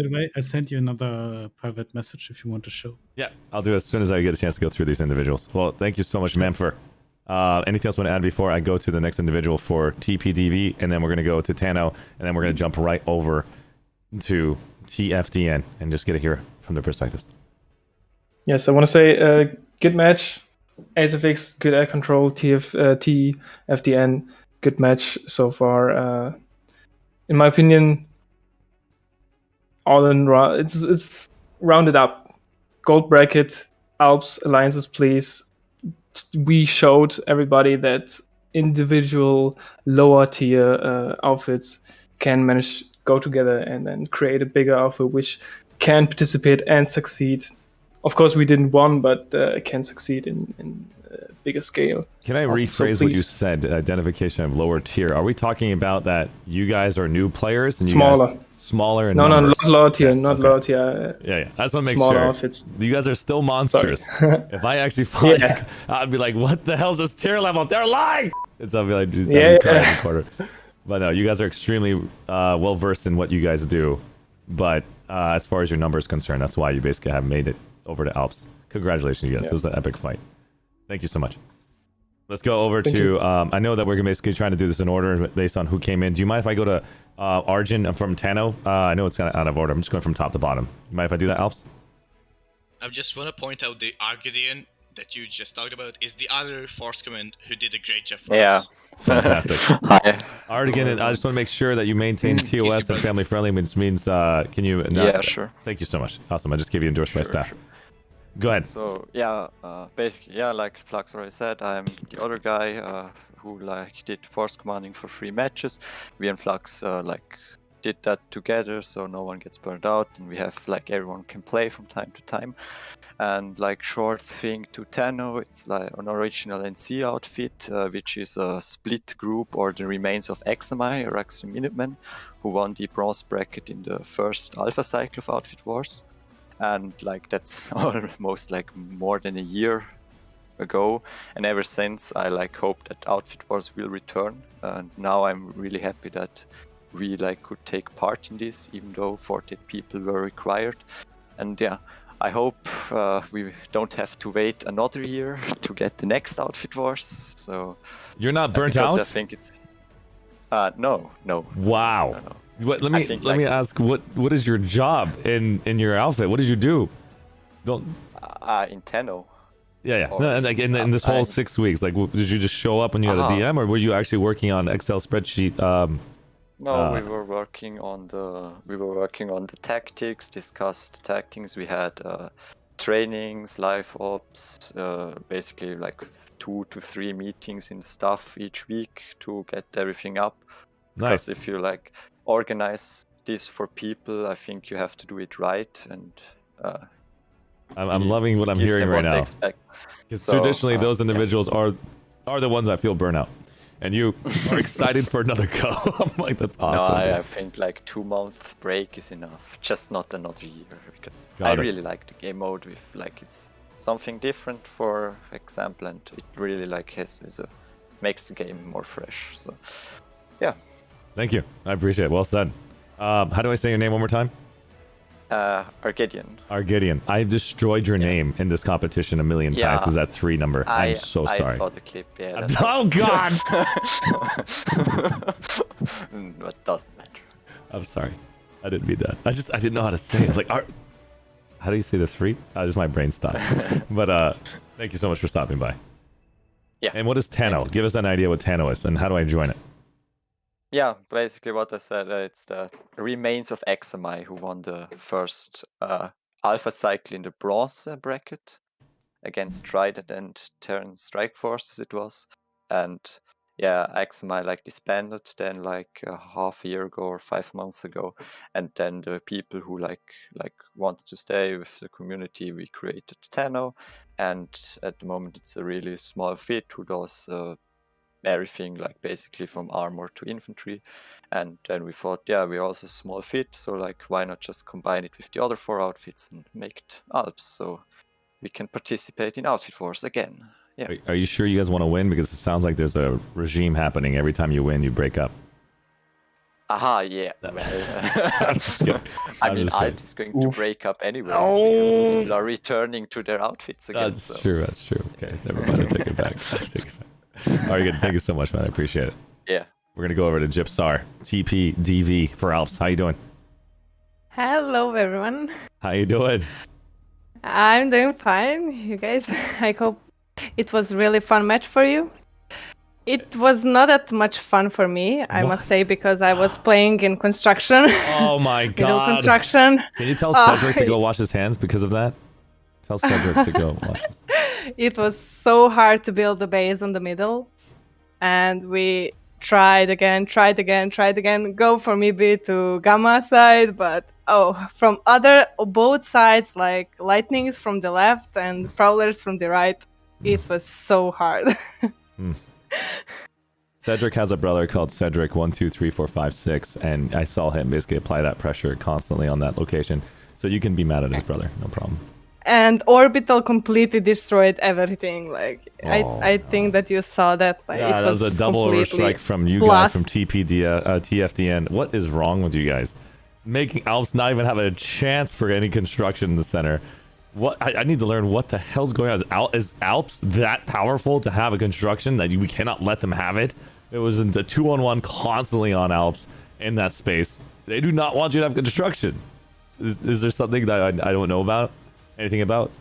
the way, I sent you another private message if you want to show. Yeah, I'll do it as soon as I get a chance to go through these individuals. Well, thank you so much, Memphor. Anything else you want to add before I go to the next individual for TPDV, and then we're going to go to Tano, and then we're going to jump right over to TFDN and just get to hear from their perspectives. Yes, I want to say good match. ASFX, good air control. TFDN, good match so far. In my opinion, all in it's rounded up. Gold bracket, Alps, alliances, please. We showed everybody that individual lower tier outfits can manage go together and then create a bigger outfit which can participate and succeed. Of course, we didn't win, but can succeed in bigger scale. Can I rephrase what you said? Identification of lower tier. Are we talking about that you guys are new players and you smaller? Guys, smaller in no, numbers? not lower tier, not lower tier. Yeah. I just want to make smaller sure. Outfits. You guys are still monsters. If I actually fought, I'd be like, "What the hell's this tier level? They're lying!" And so I'd be like, crying in the corner. But no, you guys are extremely well versed in what you guys do. But as far as your number is concerned, that's why you basically have made it over to Alps. Congratulations, you guys. This was an epic fight. Thank you so much. Let's go over to, I know that we're basically trying to do this in order based on who came in. Do you mind if I go to Arjun from Tano? I know it's kind of out of order. I'm just going from top to bottom. You mind if I do that, Alps? I just want to point out the Argideon that you just talked about is the other Force Command who did a great job for us. Fantastic. Hi. Arjun, I just want to make sure that you maintain TOS and family friendly, which means, can you... Yeah, sure. Thank you so much. Awesome. I just gave you endorsed by staff. Sure. Go ahead. So yeah, basically, yeah, like Flux already said, I'm the other guy who like did force commanding for 3 matches. We and Flux like did that together, so no one gets burned out, and we have like everyone can play from time to time. And like short thing to Tano, it's like an original NC outfit, which is a split group or the remains of Exami, or Axel Minutemen, who won the bronze bracket in the first alpha cycle of Outfit Wars. And like that's almost like more than a year ago, and ever since I like hope that Outfit Wars will return, and now I'm really happy that we like could take part in this, even though 40 people were required. And yeah, I hope we don't have to wait another year to get the next Outfit Wars. So you're not burnt out? I think it's no. Wow. No. What, let me ask, what is your job in your outfit? What did you do? Don't in Tano. Yeah. No, and like in this whole 6 weeks, like did you just show up when you had a DM, or were you actually working on Excel spreadsheet? No, we were working on the tactics, discussed tactics. We had trainings, live ops, basically like 2 to 3 meetings in the staff each week to get everything up. Nice. Because if you like organize this for people, I think you have to do it right, and I'm loving what I'm hearing right now. Because traditionally those individuals are the ones that feel burnout, and you are excited for another go. I'm like, that's awesome. No, I think like 2 months break is enough, just not another year, because I really like the game mode with like it's something different, for example, and it really like makes the game more fresh. So yeah. Thank you. I appreciate it. Well said. How do I say your name one more time? Argideon. I've destroyed your name in this competition a million times. Is that 3 number? I'm so sorry. I saw the clip. Yeah. Oh God! That doesn't matter. I'm sorry. I didn't mean that. I didn't know how to say it. I was like, how do you say the 3? Just my brain stopped. But thank you so much for stopping by. Yeah. And what is Tano? Give us an idea what Tano is, and how do I join it? Yeah, basically what I said, it's the remains of Exami, who won the first alpha cycle in the bronze bracket against Trident and Terran Strike Forces it was. And yeah, Exami like disbanded then like half a year ago or 5 months ago. And then the people who like wanted to stay with the community, we created Tano. And at the moment it's a really small fit who does everything like basically from armor to infantry. And then we thought, yeah, we're also small fit, so like why not just combine it with the other 4 outfits and make it Alps, so we can participate in Outfit Wars again. Yeah. Are you sure you guys want to win? Because it sounds like there's a regime happening. Every time you win, you break up. Aha, yeah. I'm Well, just kidding. I mean, just kidding. Alps is going to break up anyways because people are returning to their outfits again. That's true. That's true. Okay, never mind. I take it back. I take it back. All right, good. Thank you so much, man. I appreciate it. Yeah. We're gonna go over to Gypsar, TPDV for Alps. How you doing? Hello, everyone. How you doing? I'm doing fine. You guys, I hope it was really fun match for you. It was not that much fun for me, I must say, because I was playing in construction. Oh my god. Construction. Can you tell Cedric to go wash his hands because of that? Tell Cedric to go wash his hands. It was so hard to build the base in the middle. And we tried again, go from EB to Gamma side, but from both sides, like lightnings from the left and prowlers from the right, it was so hard. Cedric has a brother called Cedric 12345 and I saw him basically apply that pressure constantly on that location. So you can be mad at his brother, no problem. And Orbital completely destroyed everything. Like I think that you saw that. Like, Yeah, it that was a double overstrike from you guys from TFDN. What is wrong with you guys? Making Alps not even have a chance for any construction in the center. What I need to learn what the hell's going on. Is Alps that powerful to have a construction that we cannot let them have it? It was in the 2-on-1 constantly on Alps in that space. They do not want you to have construction. Is there something that I don't know about? Anything about?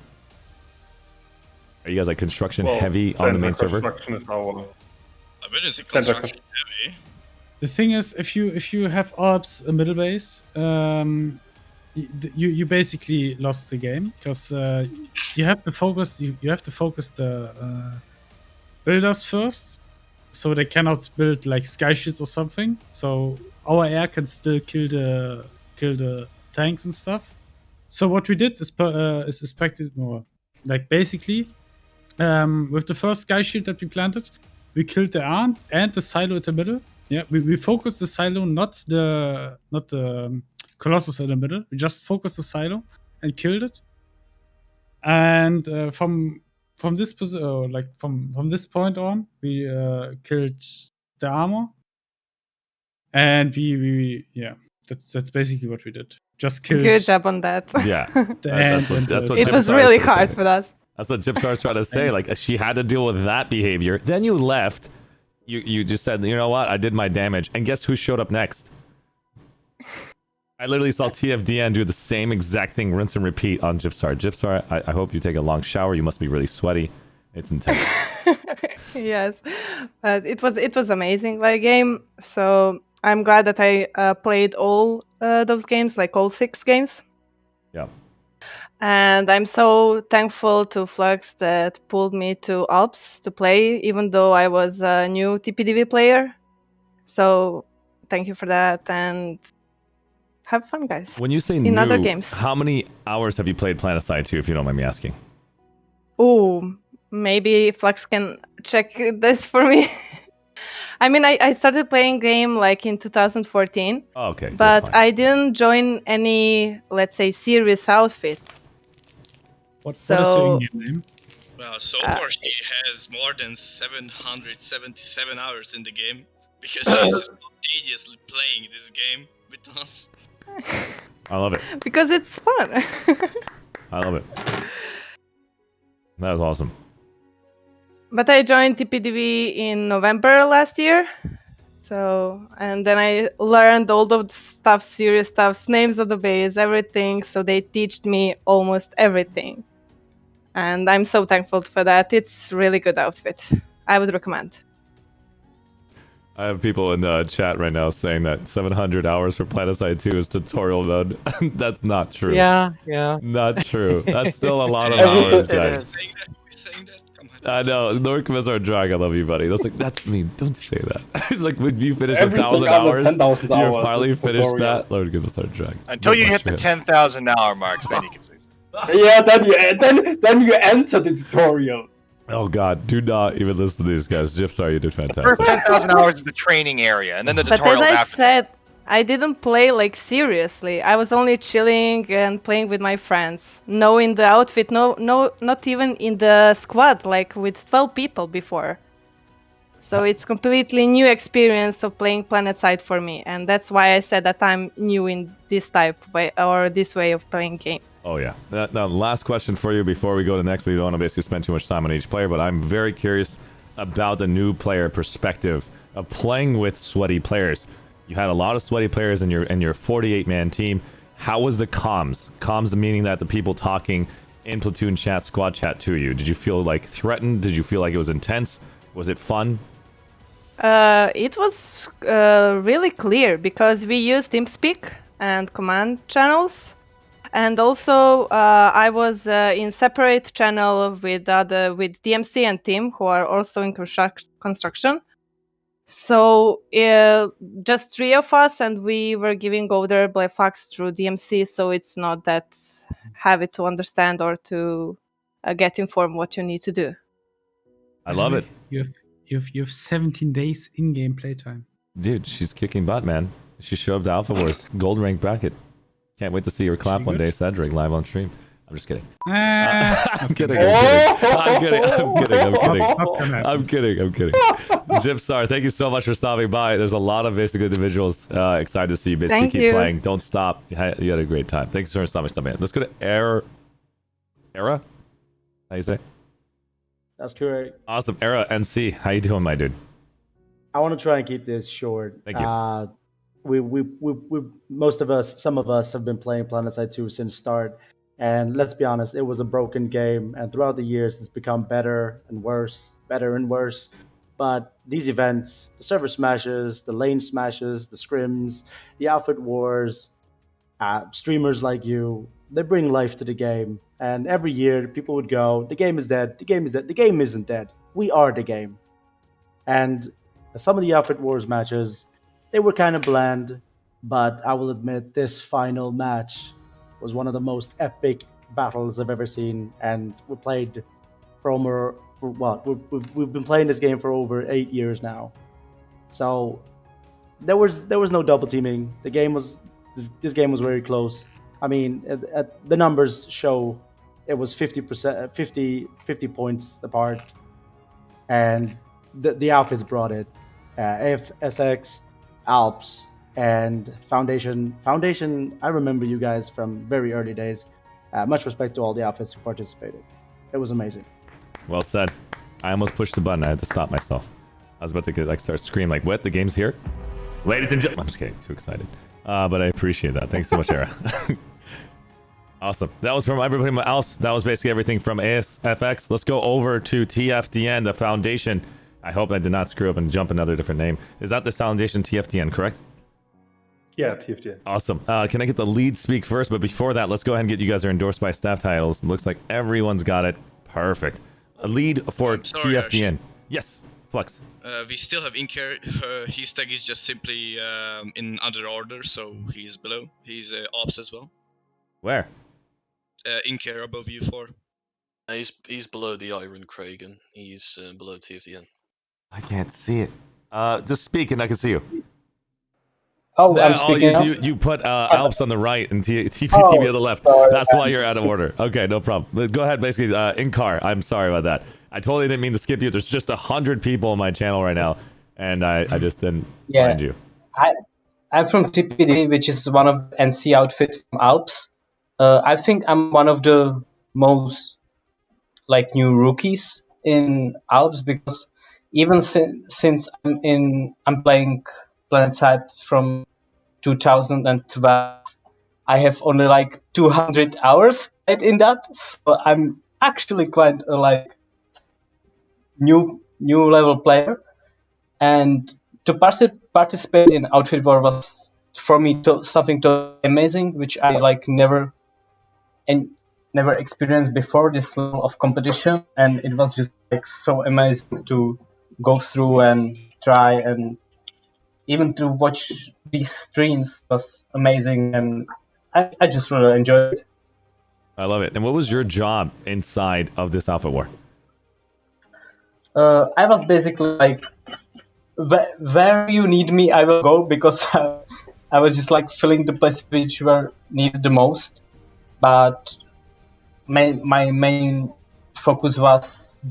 Are you guys like construction heavy on the main server? Construction is our I wouldn't say construction heavy. The thing is, if you have Alps a middle base, you basically lost the game because you have to focus. You have to focus the builders first, so they cannot build like sky shields or something. So our air can still kill the tanks and stuff. So what we did is expected more. Like basically, with the first sky shield that we planted, we killed the ant and the silo at the middle. Yeah, we focused the silo, not the Colossus in the middle. We just focused the silo and killed it. And from this from this point on, we killed the armor. And we that's basically what we did. Just killed. Good job on that. Yeah, that's what it was really hard for us. That's what Gypsar's trying to say. Like she had to deal with that behavior. Then you left. You just said, you know what? I did my damage. And guess who showed up next? I literally saw TFDN do the same exact thing, rinse and repeat on Gypsar. Gypsar, I hope you take a long shower. You must be really sweaty. It's intense. Yes, it was amazing like game. So I'm glad that I played all those games, like all 6 games. Yeah. And I'm so thankful to Flux that pulled me to Alps to play, even though I was a new TPDV player. So thank you for that, and have fun, guys. When you say in new, other games, how many hours have you played Planetside 2, if you don't mind me asking? Oh, maybe Flux can check this for me. I mean, I started playing game like in 2014. Oh, okay. But I didn't join any, let's say, serious outfit. What is your in-game name? Well, so far she has more than 777 hours in the game because she's just spontaneously playing this game with us. I love it. Because it's fun. I love it. That was awesome. But I joined TPDV in November last year. So, and then I learned all the stuff, serious stuff, names of the base, everything. So they taught me almost everything. And I'm so thankful for that. It's really good outfit. I would recommend. I have people in the chat right now saying that 700 hours for Planetside 2 is tutorial mode. That's not true. Yeah. Not true. That's still a lot of hours, guys. I know. Norkmas Drag, I love you, buddy. That's like, that's me. Don't say that. He's like, when you finish 1,000 hours, 10,000 you hours finally is finished tutorial. that. Lord Goodness Drag. Until you hit the 10,000 hour marks, then you can say something. Yeah, then you enter the tutorial. Oh god, do not even listen to these guys. Gypsar, you did The fantastic. first 10,000 hours is the training area, and then the But tutorial as I after. said, I didn't play like seriously. I was only chilling and playing with my friends. No in the outfit, no, not even in the squad, like with 12 people before. So it's completely new experience of playing Planetside for me, and that's why I said that I'm new in this type way or this way of playing game. Oh yeah. Now, last question for you before we go to the next. We don't want to basically spend too much time on each player, but I'm very curious about the new player perspective of playing with sweaty players. You had a lot of sweaty players in your 48-man team. How was the comms? Comms meaning that the people talking in platoon chat, squad chat to you. Did you feel like threatened? Did you feel like it was intense? Was it fun? It was really clear because we used TeamSpeak and command channels, and also I was in separate channel with DMC and team who are also in construction. So just 3 of us, and we were giving over black flags through DMC, so it's not that heavy to understand or to get informed what you need to do. I love it. You have 17 days in-game playtime. Dude, she's kicking butt, man. She showed up to Alpha Wars gold rank bracket. Can't wait to see her clap one day, Cedric, live on stream. I'm just kidding. I'm kidding. I'm kidding. Gypstar, thank you so much for stopping by. There's a lot of basically individuals excited to see you basically keep playing. Don't stop. You had a great time. Thanks for stopping by. Let's go to Era. How you say? That's correct. Awesome. Era NC. How you doing, my dude? I want to try and keep this short. Thank you. We most of us, some of us have been playing Planetside 2 since start. And let's be honest, it was a broken game. And throughout the years, it's become better and worse. But these events, the server smashes, the lane smashes, the scrims, the outfit wars, streamers like you, they bring life to the game. And every year, people would go, the game is dead, the game is dead. The game isn't dead. We are the game. And some of the outfit wars matches, they were kind of bland, but I will admit this final match was one of the most epic battles I've ever seen. And we played we've been playing this game for over 8 years now. So there was no double teaming. This game was very close. I mean, the numbers show it was 50%, 50 points apart, and the outfits brought it. SX, Alps, and Foundation. I remember you guys from very early days. Much respect to all the outfits who participated. It was amazing. Well said. I almost pushed the button. I had to stop myself. I was about to start screaming like, "What? The game's here, ladies and gentlemen!" I'm just kidding. Too excited. But I appreciate that. Thanks so much, Era. Awesome. That was from everybody else. That was basically everything from ASFX. Let's go over to TFDN, the Foundation. I hope I did not screw up and jump another different name. Is that the Foundation TFDN, correct? Yeah, TFDN. Awesome. Can I get the lead speak first? But before that, let's go ahead and get you guys are endorsed by staff titles. It looks like everyone's got it. Perfect. A lead for TFDN. Yes, Flux. We still have Inker. His tag is just simply in other order, so he's below. He's ops as well. Where? Inker above you 4. He's below the Iron Kragan. He's below TFDN. I can't see it. Just speak and I can see you. Oh, I'm speaking. You put Alps on the right and TPTV on the left. Sorry. That's why you're out of order. Okay, no problem. Go ahead, basically, in-car. I'm sorry about that. I totally didn't mean to skip you. There's just 100 people on my channel right now, and I just didn't find you. I'm from TPD, which is one of the NC outfits from Alps. I think I'm one of the most new rookies in Alps because even since I'm playing Planetside from 2012, I have only 200 hours in that, so I'm actually quite a new level player. And to participate in Outfit War was for me something totally amazing, which I never experienced before, this level of competition, and it was just so amazing to go through and try, and even to watch these streams was amazing, and I just really enjoyed it. I love it. And what was your job inside of this Alpha War? I was basically where you need me, I will go, because I was just filling the places which were needed the most. But my main focus was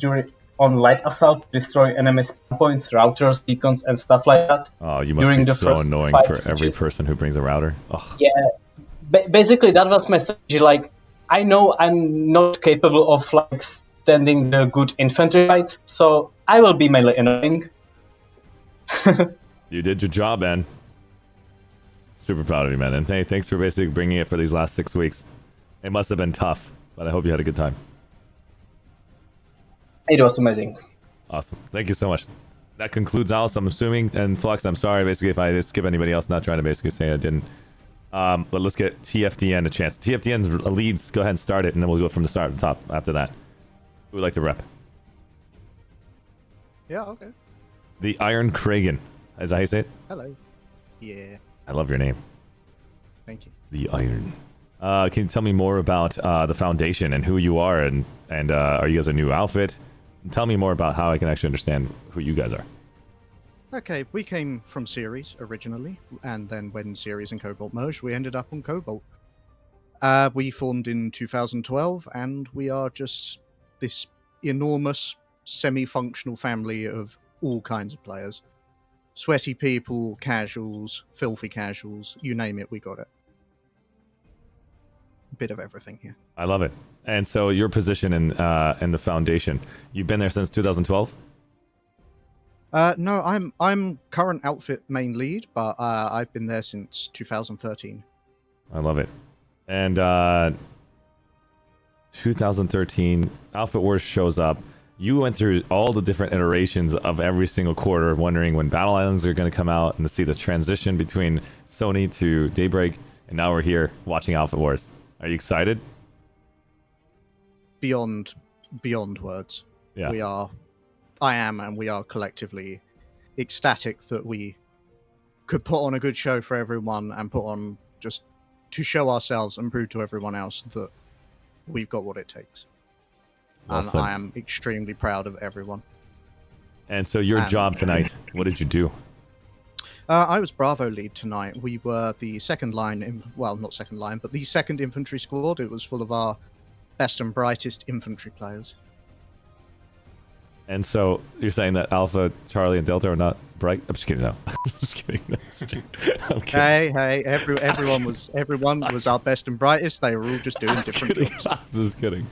on light assault to destroy enemy spawn points, routers, beacons, and stuff like that. Oh, you must during be the so first annoying 5 for every matches. person who brings a router. Oh, Yeah, basically that was my strategy. Like, I know I'm not capable of like standing the good infantry fights, so I will be melee annoying. you did your job, man. Super proud of you, man. And thanks for basically bringing it for these last 6 weeks. It must have been tough, but I hope you had a good time. It was amazing. Awesome. Thank you so much. That concludes Alice, I'm assuming. And Flux, I'm sorry basically if I skip anybody else, not trying to basically say I didn't. But let's get TFDN a chance. TFDN's leads, go ahead and start it, and then we'll go from the start to the top after that. Who would like to rep? Yeah, okay. The Iron Kragan. Is that how you say it? Hello. Yeah. I love your name. Thank you. The Iron. Can you tell me more about the Foundation and who you are, and are you guys a new outfit? Tell me more about how I can actually understand who you guys are. Okay, we came from Ceres originally, and then when Ceres and Cobalt merged, we ended up on Cobalt. We formed in 2012, and we are just this enormous, semi-functional family of all kinds of players. Sweaty people, casuals, filthy casuals, you name it, we got it. Bit of everything here. I love it. And so your position in the Foundation, you've been there since 2012? No, I'm current outfit main lead, but I've been there since 2013. I love it. And 2013, Outfit Wars shows up. You went through all the different iterations of every single quarter, wondering when Battle Islands are going to come out and to see the transition between Sony to Daybreak. And now we're here watching Outfit Wars. Are you excited? Beyond words. Yeah. I am, and we are collectively ecstatic that we could put on a good show for everyone and put on just to show ourselves and prove to everyone else that we've got what it takes. And I am extremely proud of everyone. And so your job tonight, what did you do? I was Bravo lead tonight. We were the second line, well, not second line, but the second infantry squad. It was full of our best and brightest infantry players. And so you're saying that Alpha, Charlie, and Delta are not bright? I'm just kidding. No, I'm just kidding. I'm kidding. Hey, everyone was our best and brightest. They were all just doing different jobs. I'm just kidding.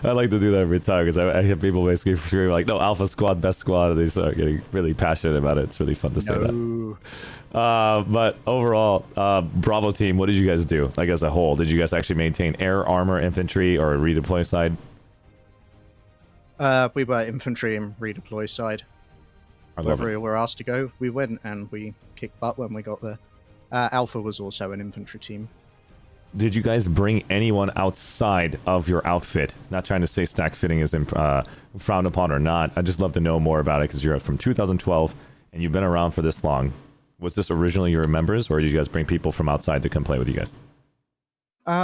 I like to do that every time because I hear people basically screaming like, "No, Alpha Squad, best squad," and they start getting really passionate about it. It's really fun to say that. But overall, Bravo team, what did you guys do? Like as a whole, did you guys actually maintain air, armor, infantry, or redeploy side? We were infantry and redeploy side. Wherever we were asked to go, we went, and we kicked butt when we got there. Alpha was also an infantry team. Did you guys bring anyone outside of your outfit? Not trying to say stack fitting is frowned upon or not. I'd just love to know more about it because you're from 2012 and you've been around for this long. Was this originally your members, or did you guys bring people from outside to come play with you guys?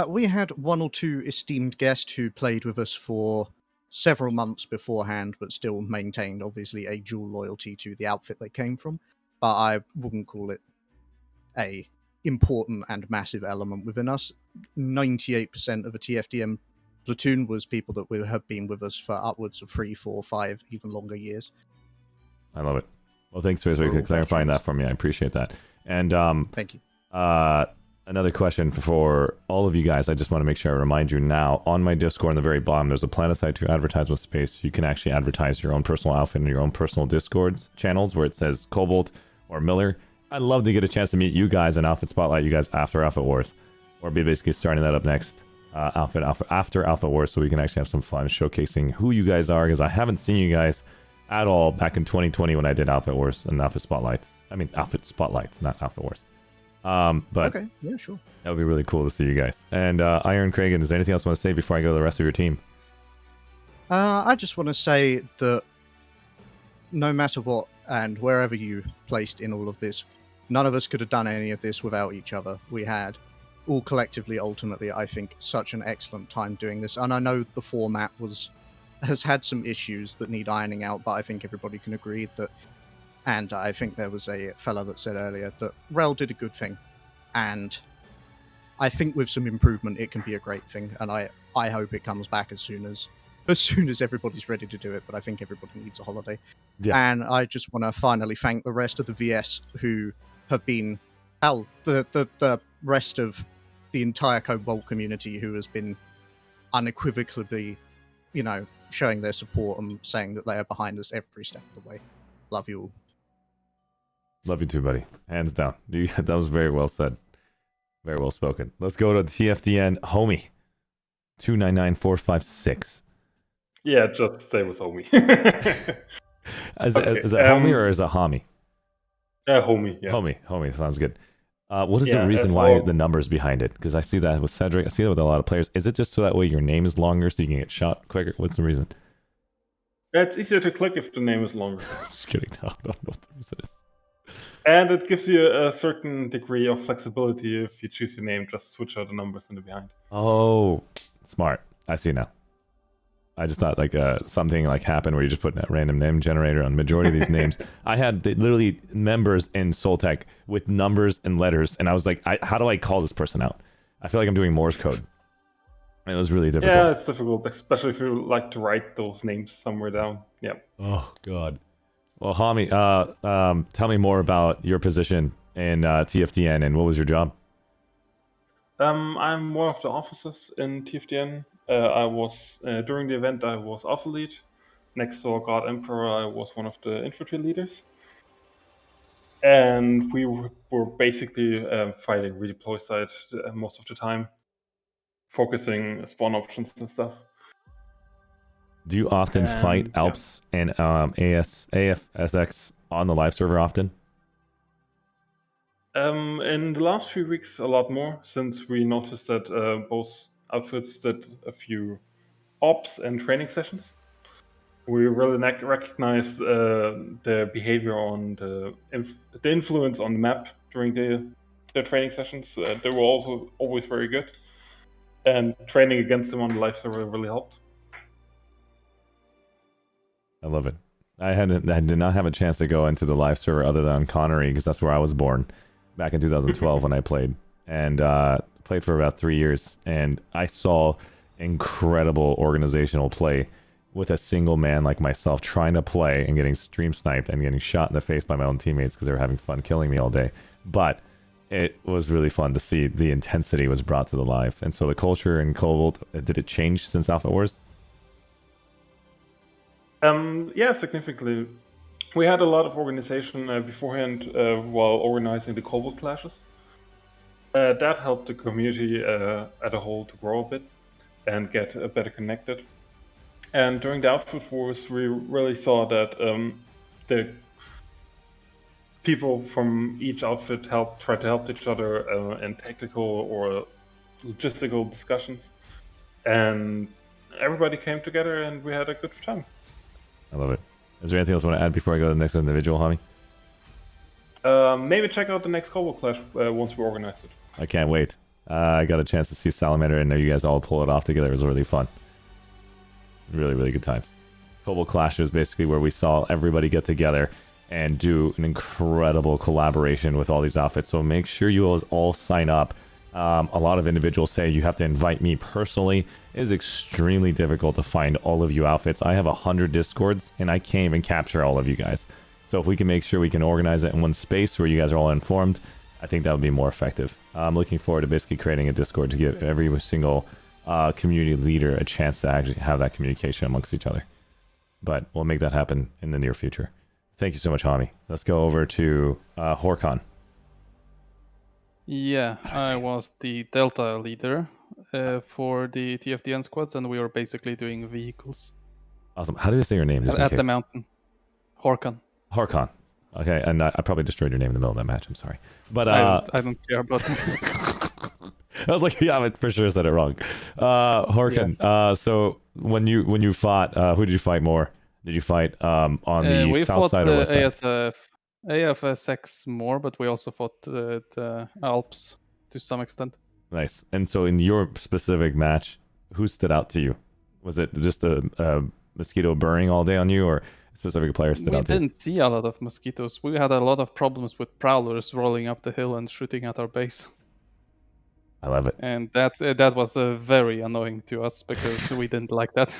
We had one or two esteemed guests who played with us for several months beforehand, but still maintained, obviously, a dual loyalty to the outfit they came from. But I wouldn't call it a important and massive element within us. 98% of a TFDM platoon was people that would have been with us for upwards of 3, 4, 5, even longer years. I love it. Well, thanks for clarifying that for me. I appreciate that. And thank you. Another question for all of you guys. I just want to make sure I remind you now, on my Discord on the very bottom, there's a Planetside 2 advertisement space. You can actually advertise your own personal outfit in your own personal Discords channels where it says Cobalt or Miller. I'd love to get a chance to meet you guys and Outfit Spotlight you guys after Outfit Wars. Or be basically starting that up next, after Outfit Wars, so we can actually have some fun showcasing who you guys are, because I haven't seen you guys at all back in 2020 when I did Outfit Wars and Outfit Spotlights. I mean, Outfit Spotlights, not Outfit Wars. But okay, yeah, sure. That would be really cool to see you guys. And Iron Kragan, is there anything else you want to say before I go to the rest of your team? I just want to say that no matter what and wherever you placed in all of this, none of us could have done any of this without each other. We had all collectively, ultimately, I think, such an excellent time doing this. And I know the format has had some issues that need ironing out, but I think everybody can agree that. And I think there was a fella that said earlier that Rel did a good thing. And I think with some improvement, it can be a great thing. And I hope it comes back as soon as as soon as everybody's ready to do it. But I think everybody needs a holiday. Yeah. And I just want to finally thank the rest of the VS who have been, the rest of the entire Cobalt community who has been unequivocally, showing their support and saying that they are behind us every step of the way. Love you all. Love you too, buddy. Hands down. That was very well said. Very well spoken. Let's go to TFDN homie. 299456. Yeah, just say it was homie. Is it homie or is it homie? Homie, yeah. Homie, sounds good. What is the Yeah, reason as why well- the numbers behind it? Because I see that with Cedric, I see that with a lot of players. Is it just so that way your name is longer so you can get shot quicker? What's the reason? It's easier to click if the name is longer. Just kidding. No, I don't know what the reason is. And it gives you a certain degree of flexibility if you choose your name, just switch out the numbers in the behind. Oh, smart. I see now. I just thought like something like happened where you just put a random name generator on majority of these names. I had literally members in Soltech with numbers and letters, and I was like, how do I call this person out? I feel like I'm doing Morse code. And it was really difficult. Yeah, it's difficult, especially if you like to write those names somewhere down. Yeah. Oh, God. Well, Hami, tell me more about your position in TFDN and what was your job? I'm one of the officers in TFDN. I was during the event. I was alpha lead. Next to our God Emperor, I was one of the infantry leaders. And we were basically fighting redeploy side most of the time, focusing spawn options and stuff. Do you often fight yeah. Alps and AFSX on the live server often? In the last few weeks, a lot more, since we noticed that both outfits did a few ops and training sessions. We really recognized the behavior on the influence on the map during the training sessions. They were also always very good, and training against them on the live server really helped. I love it. I did not have a chance to go into the live server other than Connery because that's where I was born back in 2012 when I played, and played for about 3 years, and I saw incredible organizational play with a single man like myself trying to play and getting stream sniped and getting shot in the face by my own teammates because they were having fun killing me all day. But it was really fun to see the intensity was brought to the live. And so the culture in Cobalt, did it change since Alpha Wars? Yeah, significantly. We had a lot of organization beforehand while organizing the Cobalt clashes. That helped the community as a whole to grow a bit and get better connected. And during the outfit wars, we really saw that the people from each outfit try to help each other in tactical or logistical discussions. And everybody came together and we had a good time. I love it. Is there anything else you want to add before I go to the next individual, Hami? Maybe check out the next Cobalt Clash once we organize it. I can't wait. I got a chance to see Salamander and know you guys all pull it off together. It was really fun. Really, really good times. Cobalt Clash is basically where we saw everybody get together and do an incredible collaboration with all these outfits. So make sure you all sign up. A lot of individuals say you have to invite me personally. It is extremely difficult to find all of you outfits. I have 100 Discords and I can't even capture all of you guys. So if we can make sure we can organize it in one space where you guys are all informed, I think that would be more effective. I'm looking forward to basically creating a Discord to give every single community leader a chance to actually have that communication amongst each other. But we'll make that happen in the near future. Thank you so much, Hami. Let's go over to Horkon. Yeah, I was the Delta leader for the TFDN squads, and we were basically doing vehicles. Awesome. How do you say your name? Just in At case? the mountain. Horkon. Horkon. Okay, and I probably destroyed your name in the middle of that match. I'm sorry. But I don't care about I was like, yeah, I for sure said it wrong. Horkon, so when you fought, who did you fight more? Did you fight on the we south fought side or west side? AFSX more, but we also fought the Alps to some extent. Nice. And so in your specific match, who stood out to you? Was it just a mosquito burning all day on you, or a specific player stood out to you? We didn't see a lot of mosquitoes. We had a lot of problems with prowlers rolling up the hill and shooting at our base. I love it. And that was very annoying to us because we didn't like that.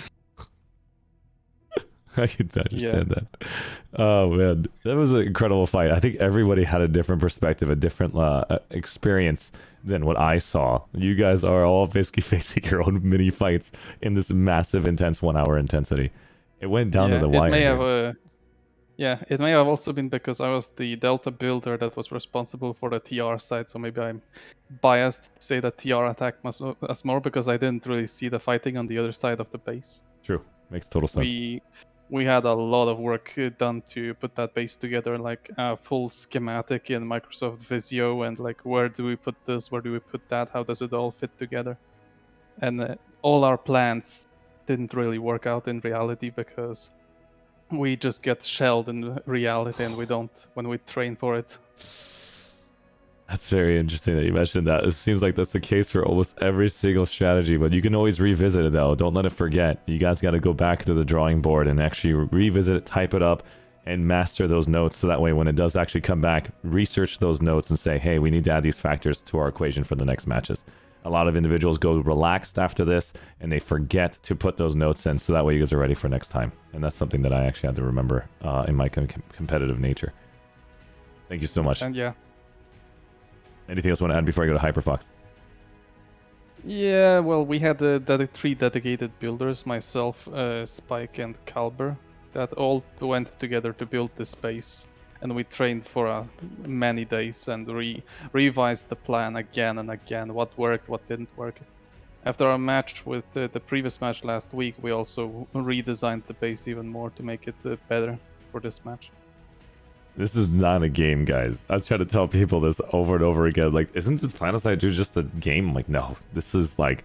I can understand that. Oh man, that was an incredible fight. I think everybody had a different perspective, a different experience than what I saw. You guys are all basically facing your own mini fights in this massive, intense 1 hour intensity. It went down to the wire. It may dude. have it may have also been because I was the Delta builder that was responsible for the TR side, so maybe I'm biased to say that TR attacked us more because I didn't really see the fighting on the other side of the base. True, makes total sense. We had a lot of work done to put that base together, like a full schematic in Microsoft Visio, and like where do we put this, where do we put that, how does it all fit together? And all our plans didn't really work out in reality because we just get shelled in reality and we don't when we train for it. That's very interesting that you mentioned that. It seems like that's the case for almost every single strategy, but you can always revisit it though. Don't let it forget. You guys got to go back to the drawing board and actually revisit it, type it up, and master those notes so that way when it does actually come back, research those notes and say, hey, we need to add these factors to our equation for the next matches. A lot of individuals go relaxed after this and they forget to put those notes in so that way you guys are ready for next time. And that's something that I actually had to remember in my competitive nature. Thank you so much. And yeah. Anything else you want to add before I go to Hyperfox? Yeah, well, we had three dedicated builders, myself, Spike, and Kalber, that all went together to build this base. And we trained for many days and revised the plan again and again, what worked, what didn't work. After our match with the previous match last week, we also redesigned the base even more to make it better for this match. This is not a game, guys. I was trying to tell people this over and over again. Like, isn't the Planetside just a game? I'm like, no. This is like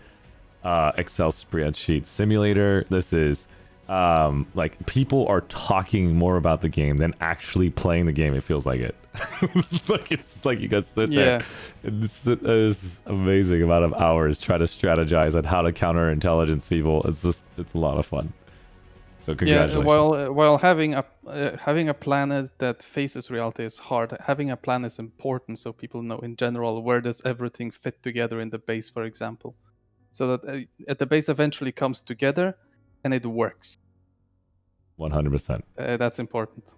Excel spreadsheet simulator. This is like people are talking more about the game than actually playing the game. It feels like it. it's like you guys sit there. It's amazing amount of hours trying to strategize on how to counter intelligence people. It's a lot of fun. So congratulations. Yeah, while having a planet that faces reality is hard, having a plan is important so people know in general where does everything fit together in the base, for example, so that the base eventually comes together and it works. 100%. That's important.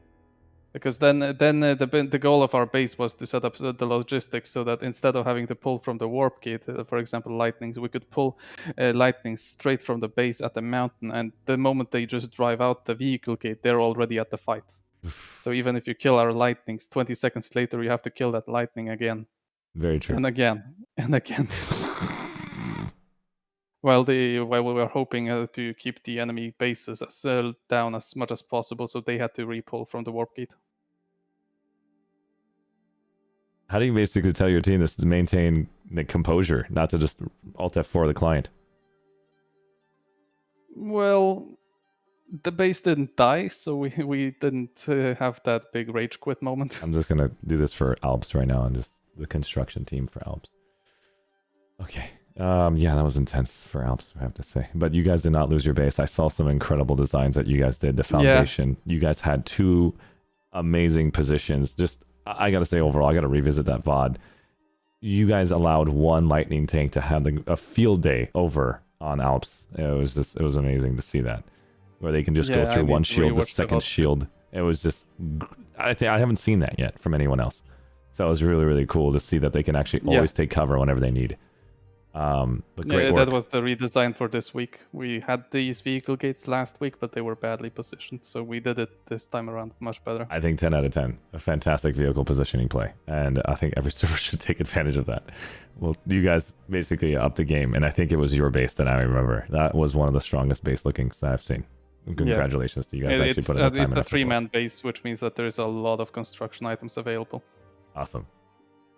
Because then the goal of our base was to set up the logistics so that instead of having to pull from the warp gate, for example, lightnings, we could pull lightnings straight from the base at the mountain, and the moment they just drive out the vehicle gate, they're already at the fight. So even if you kill our lightnings, 20 seconds later you have to kill that lightning again. Very true. And again, and again. While we were hoping to keep the enemy bases down as much as possible, so they had to repull from the warp gate. How do you basically tell your team this to maintain the composure, not to just Alt F4 the client? Well, the base didn't die, so we didn't have that big rage quit moment. I'm just gonna do this for Alps right now and just the construction team for Alps. Okay. Yeah, that was intense for Alps, I have to say. But you guys did not lose your base. I saw some incredible designs that you guys did. The foundation, you guys had two amazing positions. Just, I gotta say overall, I gotta revisit that VOD. You guys allowed one lightning tank to have a field day over on Alps. It was amazing to see that. Where they can just go through one shield, the second shield. It was just, I haven't seen that yet from anyone else. So it was really, really cool to see that they can actually always take cover whenever they need. But great work. That was the redesign for this week. We had these vehicle gates last week, but they were badly positioned, so we did it this time around much better. I think 10 out of 10. A fantastic vehicle positioning play. And I think every server should take advantage of that. Well, you guys basically upped the game, and I think it was your base that I remember. That was one of the strongest base lookings that I've seen. Congratulations to you guys actually putting that time in. It's a 3-man base, which means that there's a lot of construction items available. Awesome.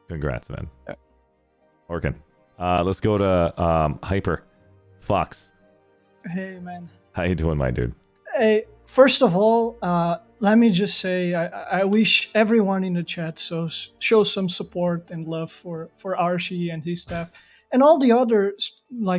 Congrats, man. Yeah. Orkin. Let's go to Hyper. Fox. Hey, man. How you doing, my dude? Hey, first of all, let me just say I wish everyone in the chat show some support and love for Arshee and his staff and all the other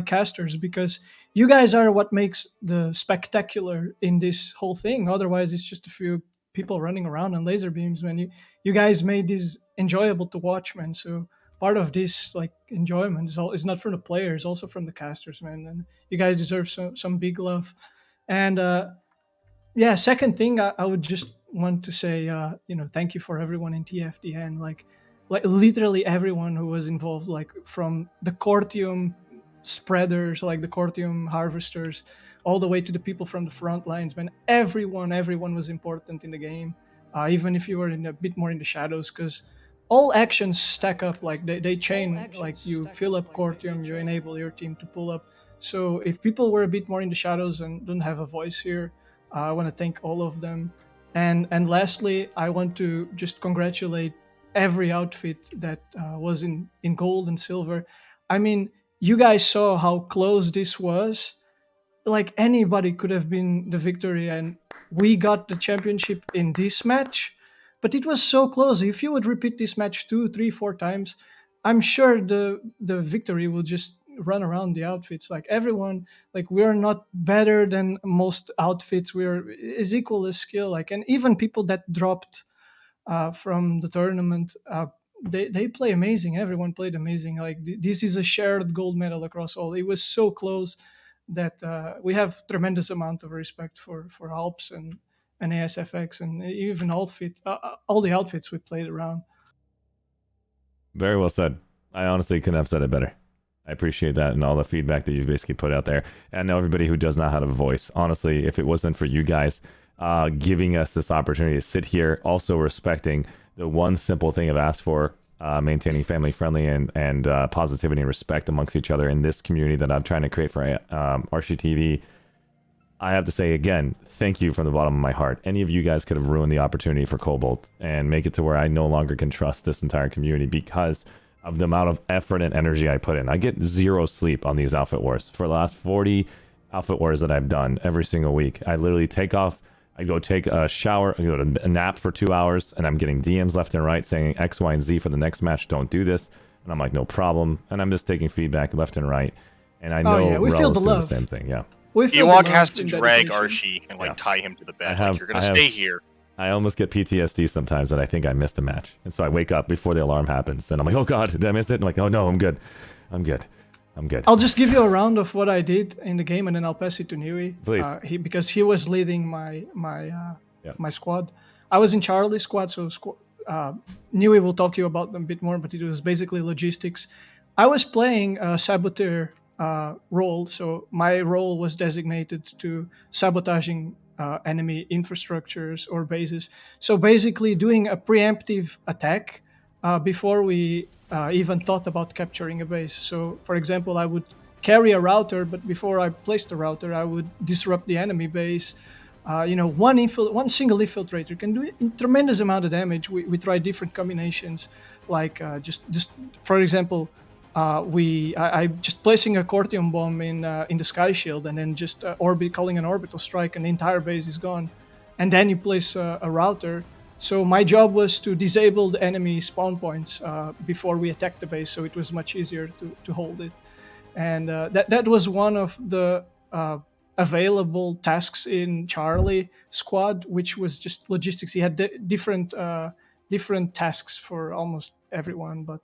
casters, because you guys are what makes the spectacular in this whole thing. Otherwise, it's just a few people running around on laser beams, man. You guys made this enjoyable to watch, man. So part of this enjoyment is not from the players, also from the casters, man. And you guys deserve some big love. And Yeah, second thing, I would just want to say, thank you for everyone in TFDN, like literally everyone who was involved, like from the Cortium spreaders, like the Cortium harvesters, all the way to the people from the front lines, man. Everyone was important in the game, even if you were in a bit more in the shadows, because all actions stack up, like they chain, like you fill up Cortium, you enable your team to pull up. So if people were a bit more in the shadows and don't have a voice here, I want to thank all of them. And lastly, I want to just congratulate every outfit that was in gold and silver. I mean, you guys saw how close this was. Like anybody could have been the victory, and we got the championship in this match. But it was so close. If you would repeat this match 2, 3, 4 times, I'm sure the victory will just run around the outfits. Like everyone, like we're not better than most outfits. We're is equal as skill. Like, and even people that dropped from the tournament, they play amazing. Everyone played amazing. Like this is a shared gold medal across all. It was so close that we have tremendous amount of respect for Alps and ASFX and even all the outfits we played around. Very well said. I honestly couldn't have said it better. I appreciate that and all the feedback that you've basically put out there. And now everybody who does not have a voice, honestly, if it wasn't for you guys giving us this opportunity to sit here, also respecting the one simple thing I've asked for, maintaining family friendly and positivity and respect amongst each other in this community that I'm trying to create for ArsheeTV. I have to say again, thank you from the bottom of my heart. Any of you guys could have ruined the opportunity for Cobalt and make it to where I no longer can trust this entire community because of the amount of effort and energy I put in. I get 0 sleep on these outfit wars. For the last 40 outfit wars that I've done every single week, I literally take off, I go take a shower, I go to a nap for 2 hours, and I'm getting DMs left and right saying X, Y, and Z for the next match, don't do this. And I'm like, no problem. And I'm just taking feedback left and right. And I know we feel the doing love. the same thing, yeah. Ewok has to drag Arshee and tie him to the bed. Like, you're gonna stay here. I almost get PTSD sometimes that I think I missed a match. And so I wake up before the alarm happens and I'm like, oh God, did I miss it? And I'm like, oh no, I'm good. I'm good. I'll just give you a round of what I did in the game and then I'll pass it to Nui. Please. Because he was leading my squad. I was in Charlie's squad, so Nui will talk to you about them a bit more, but it was basically logistics. I was playing a saboteur role, so my role was designated to sabotaging enemy infrastructures or bases. So basically doing a preemptive attack before we even thought about capturing a base. So for example, I would carry a router, but before I placed the router, I would disrupt the enemy base. One single infiltrator can do a tremendous amount of damage. We tried different combinations, like just for example, I just placing a Cortium bomb in the Sky Shield and then just calling an orbital strike and the entire base is gone. And then you place a router. So my job was to disable the enemy spawn points before we attacked the base, so it was much easier to hold it. And that was one of the available tasks in Charlie squad, which was just logistics. He had different tasks for almost everyone, but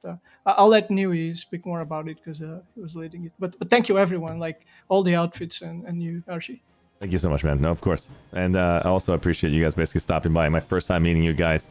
I'll let Nui speak more about it because he was leading it. But thank you everyone, like all the outfits and you, Arshee. Thank you so much, man. No, of course. And I also appreciate you guys basically stopping by. My first time meeting you guys.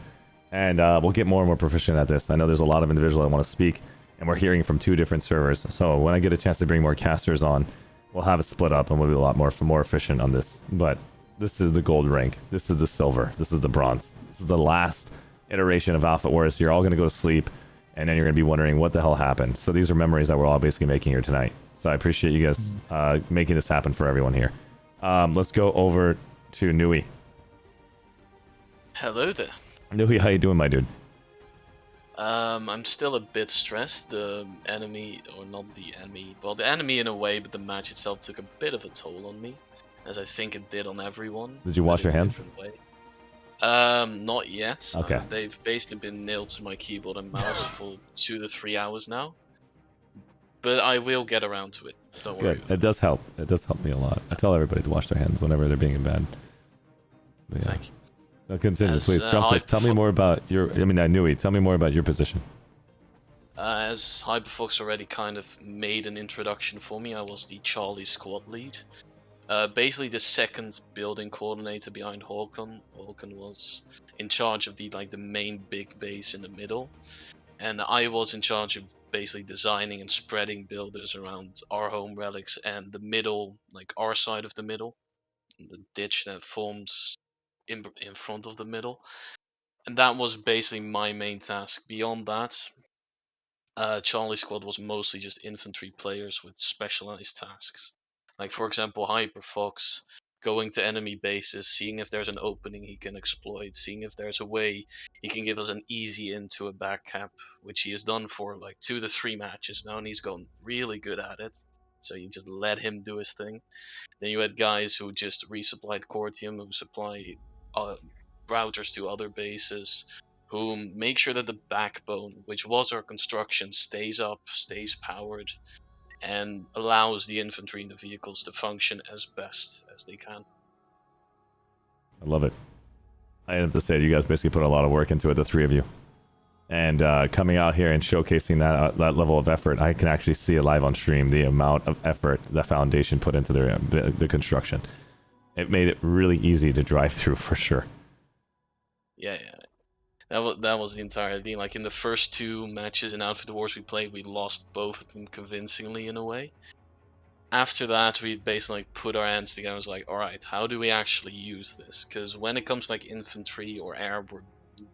And we'll get more and more proficient at this. I know there's a lot of individuals that want to speak, and we're hearing from 2 different servers. So when I get a chance to bring more casters on, we'll have it split up and we'll be a lot more efficient on this. But this is the gold rank. This is the silver. This is the bronze. This is the last iteration of Alpha Wars. You're all going to go to sleep, and then you're going to be wondering what the hell happened. So these are memories that we're all basically making here tonight. So I appreciate you guys making this happen for everyone here. Let's go over to Nui. Hello there. Nui, how you doing, my dude? I'm still a bit stressed. The enemy, or not the enemy, well, the enemy in a way, but the match itself took a bit of a toll on me, as I think it did on everyone. Did you wash your hands? Not yet. Okay. They've basically been nailed to my keyboard and mouse for 2 to 3 hours now. But I will get around to it. Don't worry. Good. It does help. It does help me a lot. I tell everybody to wash their hands whenever they're being in bed. Yeah. Thank you. No, continue, please. Trumpus, tell me more about your... Nui, tell me more about your position. As Hyperfox already kind of made an introduction for me, I was the Charlie squad lead. basically the second building coordinator behind Håkon. Håkon was in charge of the main big base in the middle, and I was in charge of basically designing and spreading builders around our home relics and the middle, like our side of the middle, the ditch that forms in front of the middle. And that was basically my main task. Beyond that, Charlie Squad was mostly just infantry players with specialized tasks. Like, for example, Hyperfox going to enemy bases, seeing if there's an opening he can exploit, seeing if there's a way he can give us an easy into a back cap, which he has done for like 2 to 3 matches now, and he's gotten really good at it. So you just let him do his thing. Then you had guys who just resupplied Cortium, who supply routers to other bases, who make sure that the backbone, which was our construction, stays up, stays powered, and allows the infantry and the vehicles to function as best as they can. I love it. I have to say, you guys basically put a lot of work into it, the three of you. And coming out here and showcasing that level of effort, I can actually see it live on stream, the amount of effort the Foundation put into the construction. It made it really easy to drive through, for sure. Yeah. That was the entire thing. Like, in the first 2 matches in Outfit Wars we played, we lost both of them convincingly in a way. After that, we basically put our hands together and was like, alright, how do we actually use this? Because when it comes to like infantry or air, we're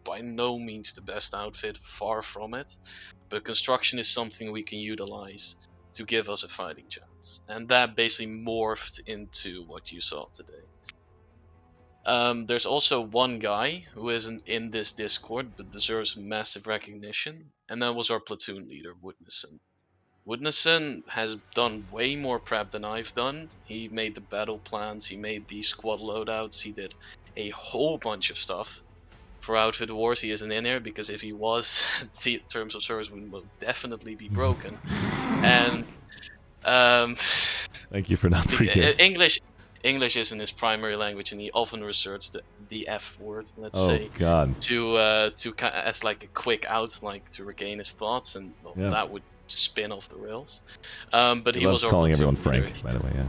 by no means the best outfit, far from it. But construction is something we can utilize to give us a fighting chance. And that basically morphed into what you saw today. There's also one guy who isn't in this Discord but deserves massive recognition, and that was our platoon leader, Woodnison. Woodnison has done way more prep than I've done. He made the battle plans, he made the squad loadouts, he did a whole bunch of stuff. For Outfit Wars, he isn't in here because if he was, the terms of service would definitely be broken. And thank you for not freaking. English isn't his primary language, and he often resorts to the F word, let's Oh, say, God. as like a quick out, like to regain his thoughts, and well, Yeah. that would spin off the rails. But He he loves was our calling platoon everyone leader. Frank, by the way, yeah.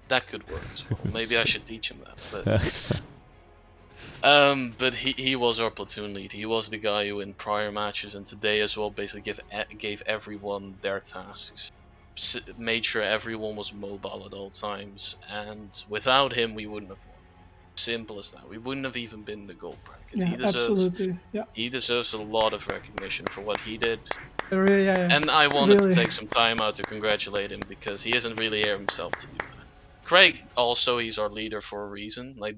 That could work as well. Maybe I should teach him that. But he was our platoon lead. He was the guy who, in prior matches and today as well, basically gave everyone their tasks, made sure everyone was mobile at all times, and without him, we wouldn't have won. Simple as that. We wouldn't have even been in the gold bracket. Yeah, absolutely. Yeah. He deserves a lot of recognition for what he did. Yeah. And I wanted Really. to take some time out to congratulate him because he isn't really here himself to do that. Craig also, he's our leader for a reason. Like,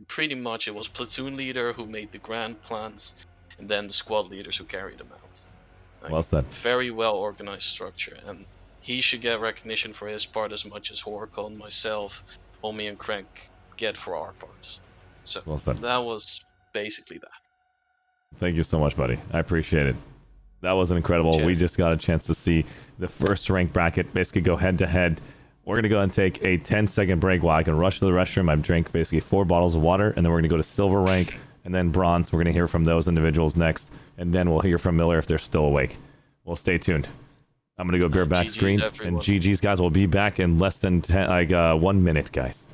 pretty much it was platoon leader who made the grand plans, and then the squad leaders who carried them out. Like, Well said. very well organized structure, and he should get recognition for his part as much as Horkon, myself, Omi, and Craig get for our parts. So Well said. that was basically that. Thank you so much, buddy. I appreciate it. That was incredible. Cheers. We just got a chance to see the first rank bracket basically go head to head. We're going to go and take a 10-second break while I can rush to the restroom. I've drank basically 4 bottles of water, and then we're going to go to silver rank and then bronze. We're going to hear from those individuals next, and then we'll hear from Miller if they're still awake. Well, stay tuned. I'm going to go grab back GG's screen, everyone. and GG's guys will be back in less than 1 minute, guys.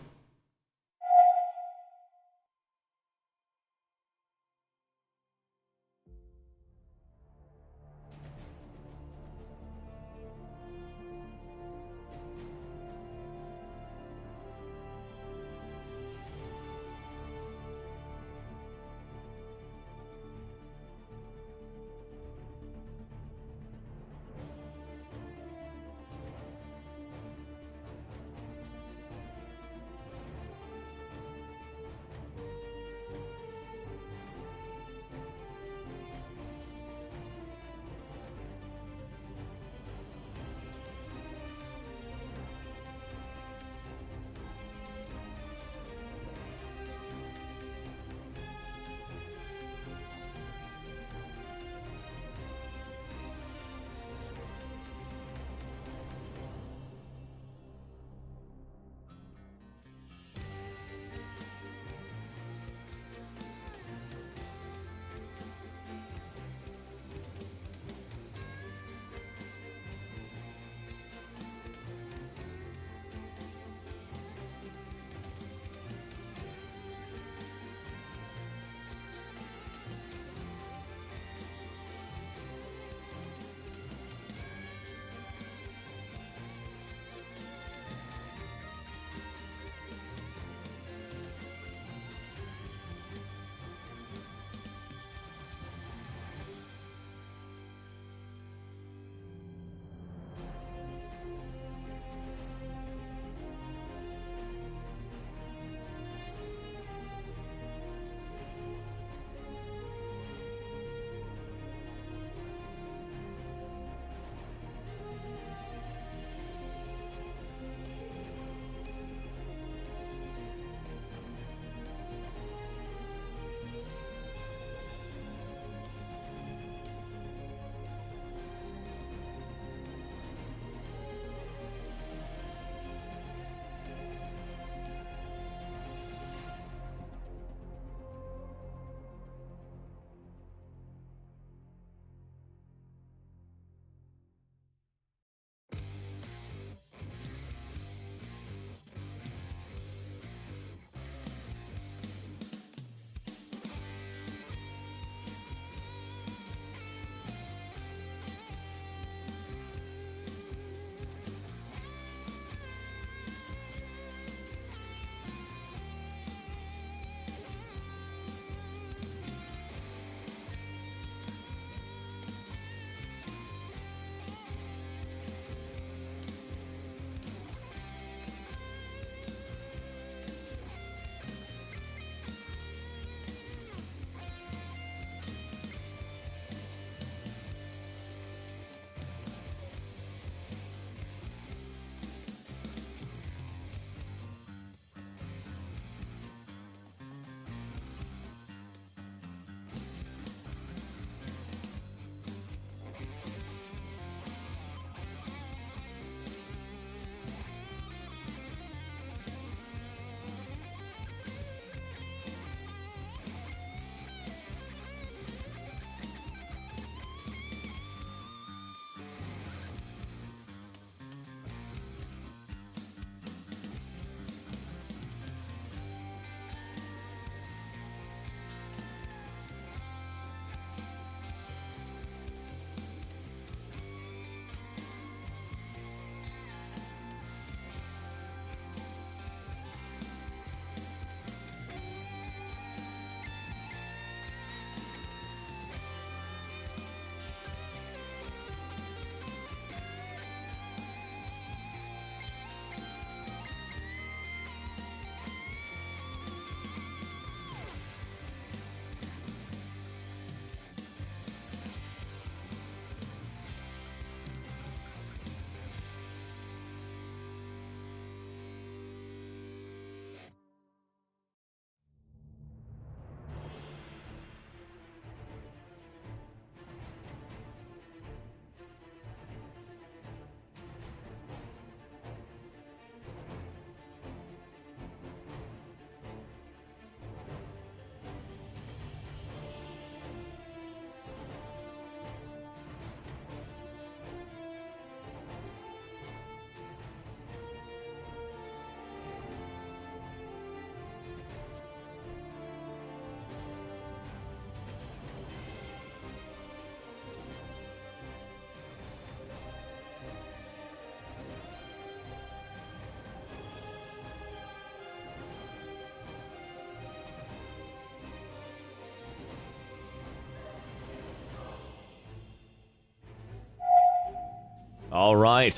All right.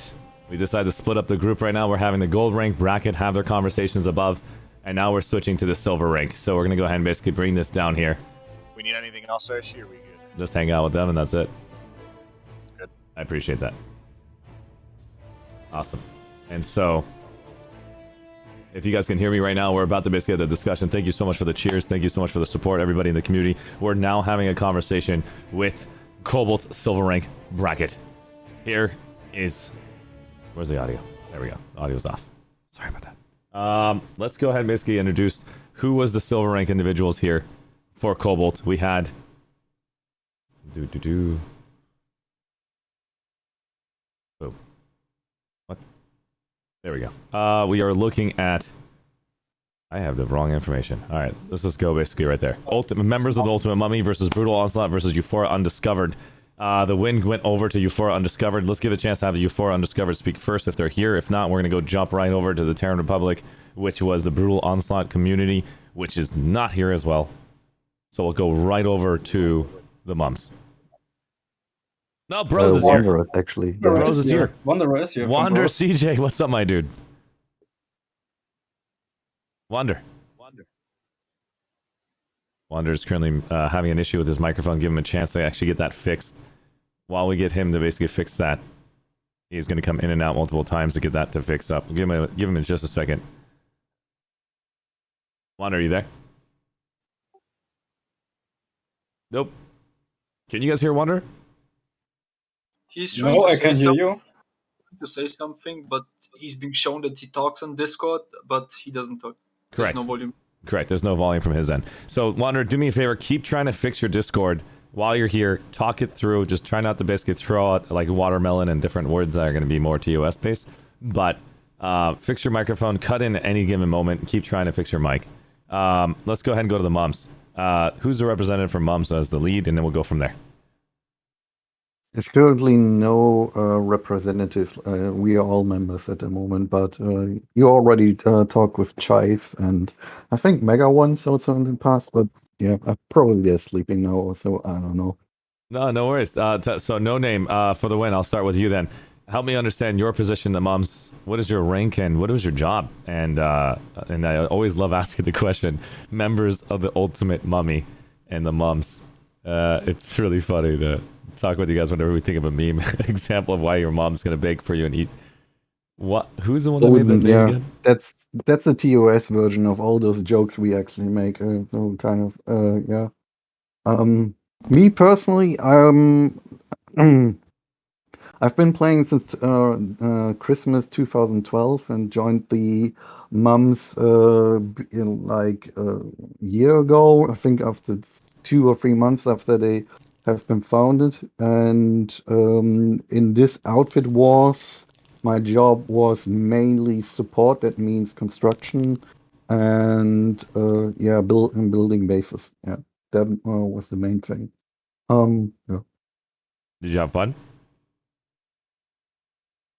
We decided to split up the group right now. We're having the gold rank bracket have their conversations above, and now we're switching to the silver rank. So we're going to go ahead and basically bring this down here. We need anything else, Arshee? Are we good? Just hang out with them, and that's it. Good. I appreciate that. Awesome. And so, if you guys can hear me right now, we're about to basically have the discussion. Thank you so much for the cheers. Thank you so much for the support, everybody in the community. We're now having a conversation with Cobalt's silver rank bracket. Here is... Where's the audio? There we go. Audio's off. Sorry about that. Let's go ahead and basically introduce who was the silver rank individuals here for Cobalt. We had... Oh. What? There we go. We are looking at... I have the wrong information. Alright, let's just go basically right there. Members of the Ultimate Mummy versus Brutal Onslaught versus Euphoria Undiscovered. The win went over to Euphoria Undiscovered. Let's give a chance to have the Euphoria Undiscovered speak first if they're here. If not, we're going to go jump right over to the Terran Republic, which was the Brutal Onslaught community, which is not here as well. So we'll go right over to the Mums. No, Bros is here. Wanderer, actually. Bros is here. Wanderer is here. Wander CJ, what's up, my dude? Wander. Wander is currently having an issue with his microphone. Give him a chance to actually get that fixed. While we get him to basically fix that, he's going to come in and out multiple times to get that to fix up. Give him in just a second. Wander, are you there? Nope. Can you guys hear Wander? He's trying No, to I say can hear something, you. to say something, but he's being shown that he talks on Discord, but he doesn't talk. Correct. There's no volume. Correct. There's no volume from his end. So, Wander, do me a favor. Keep trying to fix your Discord while you're here. Talk it through. Just try not to basically throw out like watermelon and different words that are going to be more TOS based. But fix your microphone. Cut in at any given moment. Keep trying to fix your mic. Let's go ahead and go to the Mums. Who's the representative for Mums as the lead? And then we'll go from there. There's currently no representative. We are all members at the moment, but you already talked with Chive and I think Mega once also in the past, but yeah, probably they're sleeping now, so I don't know. No worries. So no name for the win. I'll start with you then. Help me understand your position in the Mums. What is your rank and what was your job? And I always love asking the question, members of the Ultimate Mummy and the Mums. It's really funny to talk with you guys whenever we think of a meme example of why your mom's gonna bake for you and eat. What? Who's the one that made that name again? That's the TOS version of all those jokes we actually make. So kind of yeah. Me personally, I've been playing since Christmas 2012 and joined the Mums like a year ago. I think after 2 or 3 months after they have been founded. And in this outfit my job was mainly support. That means construction and yeah, building bases. Yeah, that was the main thing. Yeah. Did you have fun?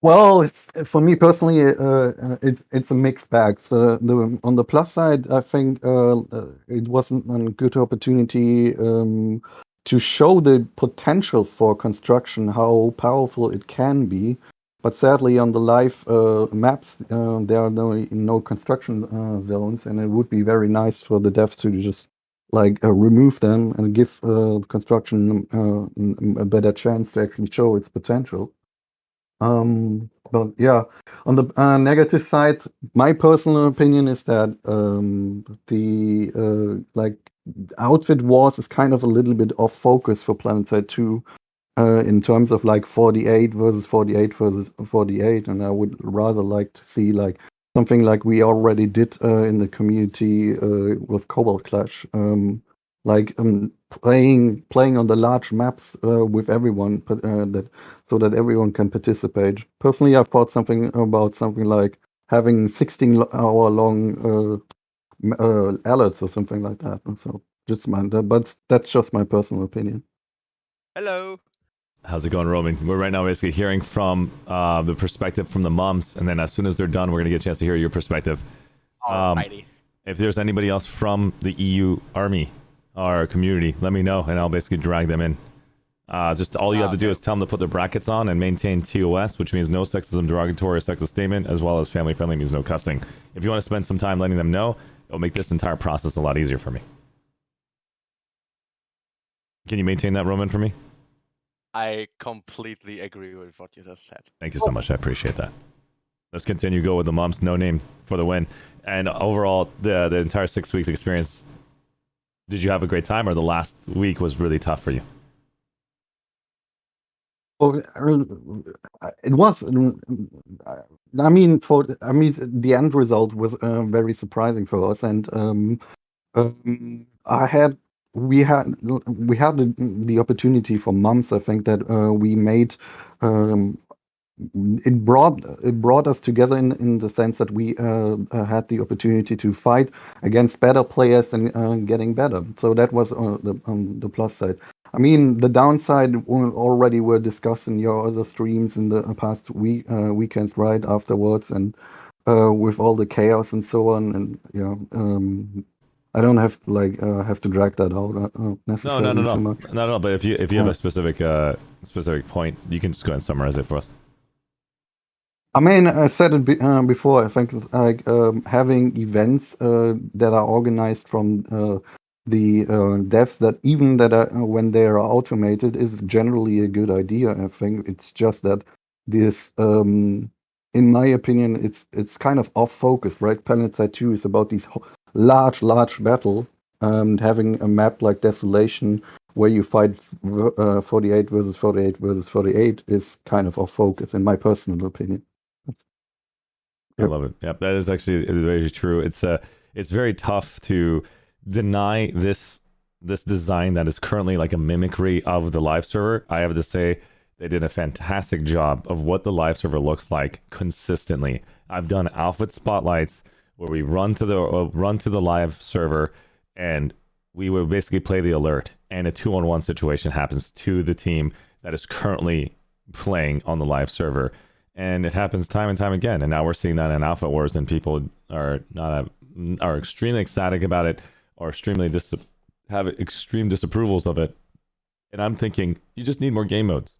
Well, it's for me personally, it's a mixed bag. So on the plus side, I think it wasn't a good opportunity to show the potential for construction, how powerful it can be. But sadly, on the live maps, there are no construction zones, and it would be very nice for the devs to just like remove them and give construction a better chance to actually show its potential. But yeah, on the negative side, my personal opinion is that the like outfit wars is kind of a little bit off focus for Planetside 2 in terms of like 48 versus 48 versus 48, and I would rather like to see like something like we already did in the community with Cobalt Clash, like playing on the large maps with everyone, so that everyone can participate. Personally, I've thought something like having 16-hour long alerts or something like that. So just but that's just my personal opinion. Hello. How's it going, Roman? We're right now basically hearing from the perspective from the Mums, and then as soon as they're done, we're gonna get a chance to hear your perspective. Alrighty. If there's anybody else from the EU army or community, let me know, and I'll basically drag them in. Just all you have to do is tell them to put their brackets on and maintain TOS, which means no sexism, derogatory, or sexist statement, as well as family friendly means no cussing. If you want to spend some time letting them know, it'll make this entire process a lot easier for me. Can you maintain that, Roman, for me? I completely agree with what you just said. Thank you so much. I appreciate that. Let's continue. Go with the Mumps. No name for the win. And overall, the entire 6 weeks experience, did you have a great time, or the last week was really tough for you? Well, it was. I mean, the end result was very surprising for us, and we had the opportunity for months. I think that we made. It brought us together in the sense that we had the opportunity to fight against better players and getting better. So that was the plus side. I mean, the downside already were discussed in your other streams in the past weekends, right afterwards, and with all the chaos and so on. And I don't have to drag that out necessarily too much. No. But if you have a specific point, you can just go ahead and summarize it for us. I mean, I said it before. I think it's like having events that are organized from the devs that even that are, when they are automated is generally a good idea. I think it's just that this, in my opinion, it's kind of off focus, right? Planetside 2 is about these large battle, and having a map like Desolation where you fight 48 versus 48 versus 48 is kind of off focus, in my personal opinion. I love it. Yeah, that is actually very true. It's very tough to deny this design that is currently like a mimicry of the live server. I have to say they did a fantastic job of what the live server looks like consistently. I've done outfit spotlights where we run to the live server and we would basically play the alert, and a 2-on-1 situation happens to the team that is currently playing on the live server. And it happens time and time again. And now we're seeing that in Alpha Wars, and people are extremely ecstatic about it, or have extreme disapprovals of it. And I'm thinking, you just need more game modes.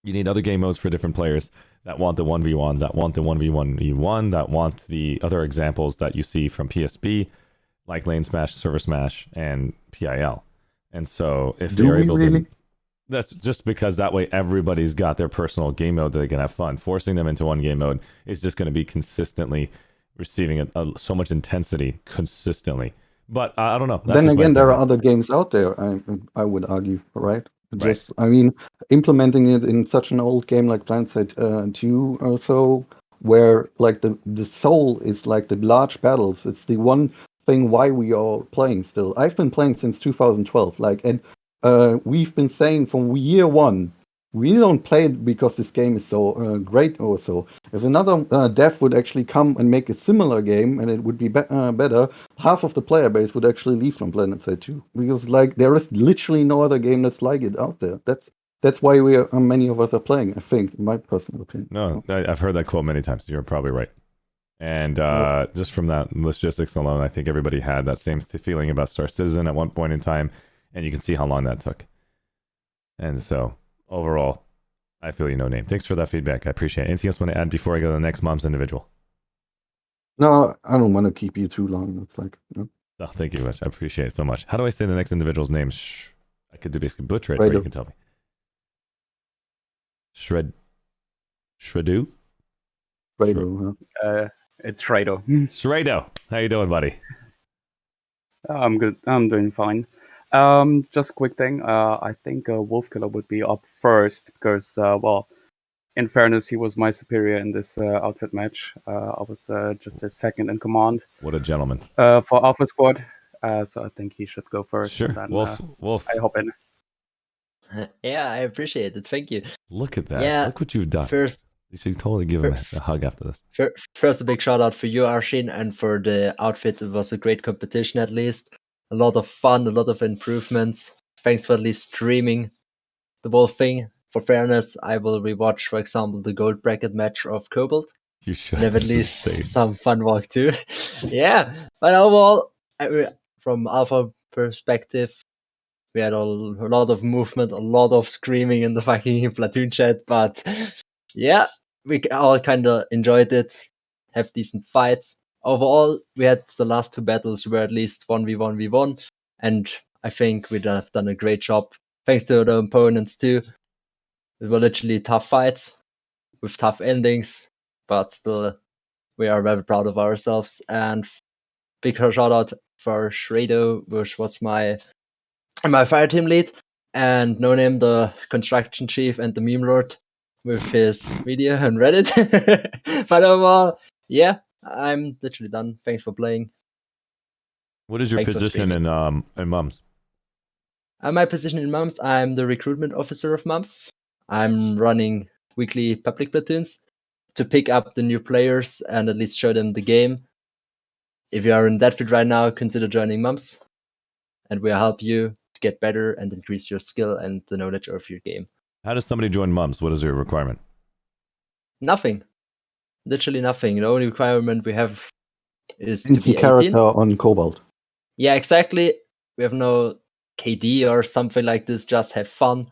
You need other game modes for different players that want the 1v1, that want the 1v1v1, that want the other examples that you see from PSP, like Lane Smash, Server Smash, and PIL. And so if they're able to... That's just because that way everybody's got their personal game mode that they can have fun. Forcing them into one game mode is just going to be consistently receiving so much intensity consistently. But I don't know. That's then again, there are other games out there, I would argue, right? I mean, implementing it in such an old game like Planetside 2 or so, where like the soul is like the large battles. It's the one thing why we are playing still. I've been playing since 2012, and we've been saying from year one, we don't play it because this game is so great or so. If another dev would actually come and make a similar game and it would be better, half of the player base would actually leave from Planetside 2, because there is literally no other game that's like it out there. That's why many of us are playing, I think, in my personal opinion. No, I've heard that quote many times. You're probably right. And just from that logistics alone, I think everybody had that same feeling about Star Citizen at one point in time. And you can see how long that took. And so, overall, I feel you no name. Thanks for that feedback. I appreciate it. Anything else you want to add before I go to the next mom's individual? No, I don't want to keep you too long. It's like... No. Oh, thank you much. I appreciate it so much. How do I say the next individual's name? I could basically butcher it, but you can tell me. Shredu? Shredo, it's Shredo. Shredo. How you doing, buddy? I'm good. I'm doing fine. Just a quick thing. I think Wolfkiller would be up first because, well, in fairness, he was my superior in this outfit match. I was just a second in command. What a gentleman. For Alpha Squad. So I think he should go first. Sure. Then, Wolf. I hop in. Yeah, I appreciate it. Thank you. Look at that. Yeah, look what you've done. First, you should totally give him a hug after this. First, a big shout out for you, Arshin, and for the outfit. It was a great competition, at least. A lot of fun, a lot of improvements. Thanks for at least streaming the whole thing. For fairness, I will rewatch, for example, the gold bracket match of Cobalt. You should. And have at least some fun walk too. Yeah, but overall, from Alpha perspective, We had a lot of movement, a lot of screaming in the fucking platoon chat, but yeah, we all kind of enjoyed it. Have decent fights. Overall, we had the last 2 battles were at least 1v1v1, and I think we have done a great job. Thanks to the opponents too. It were literally tough fights with tough endings, but still, we are very proud of ourselves. And big shout out for Shredo, which was my fire team lead, and No Name, the construction chief and the meme lord, with his video on Reddit. But overall, yeah, I'm literally done. Thanks for playing. What is your Thanks for position in Mums? My position in Mums, I'm the recruitment officer of Mums. I'm running weekly public platoons to pick up the new players and at least show them the game. If you are in that field right now, consider joining Mums, and we'll help you to get better and increase your skill and the knowledge of your game. How does somebody join Mums? What is your requirement? Nothing. Literally nothing. The only requirement we have is to NC be 18. character on Cobalt. Yeah, exactly. We have no KD or something like this. Just have fun,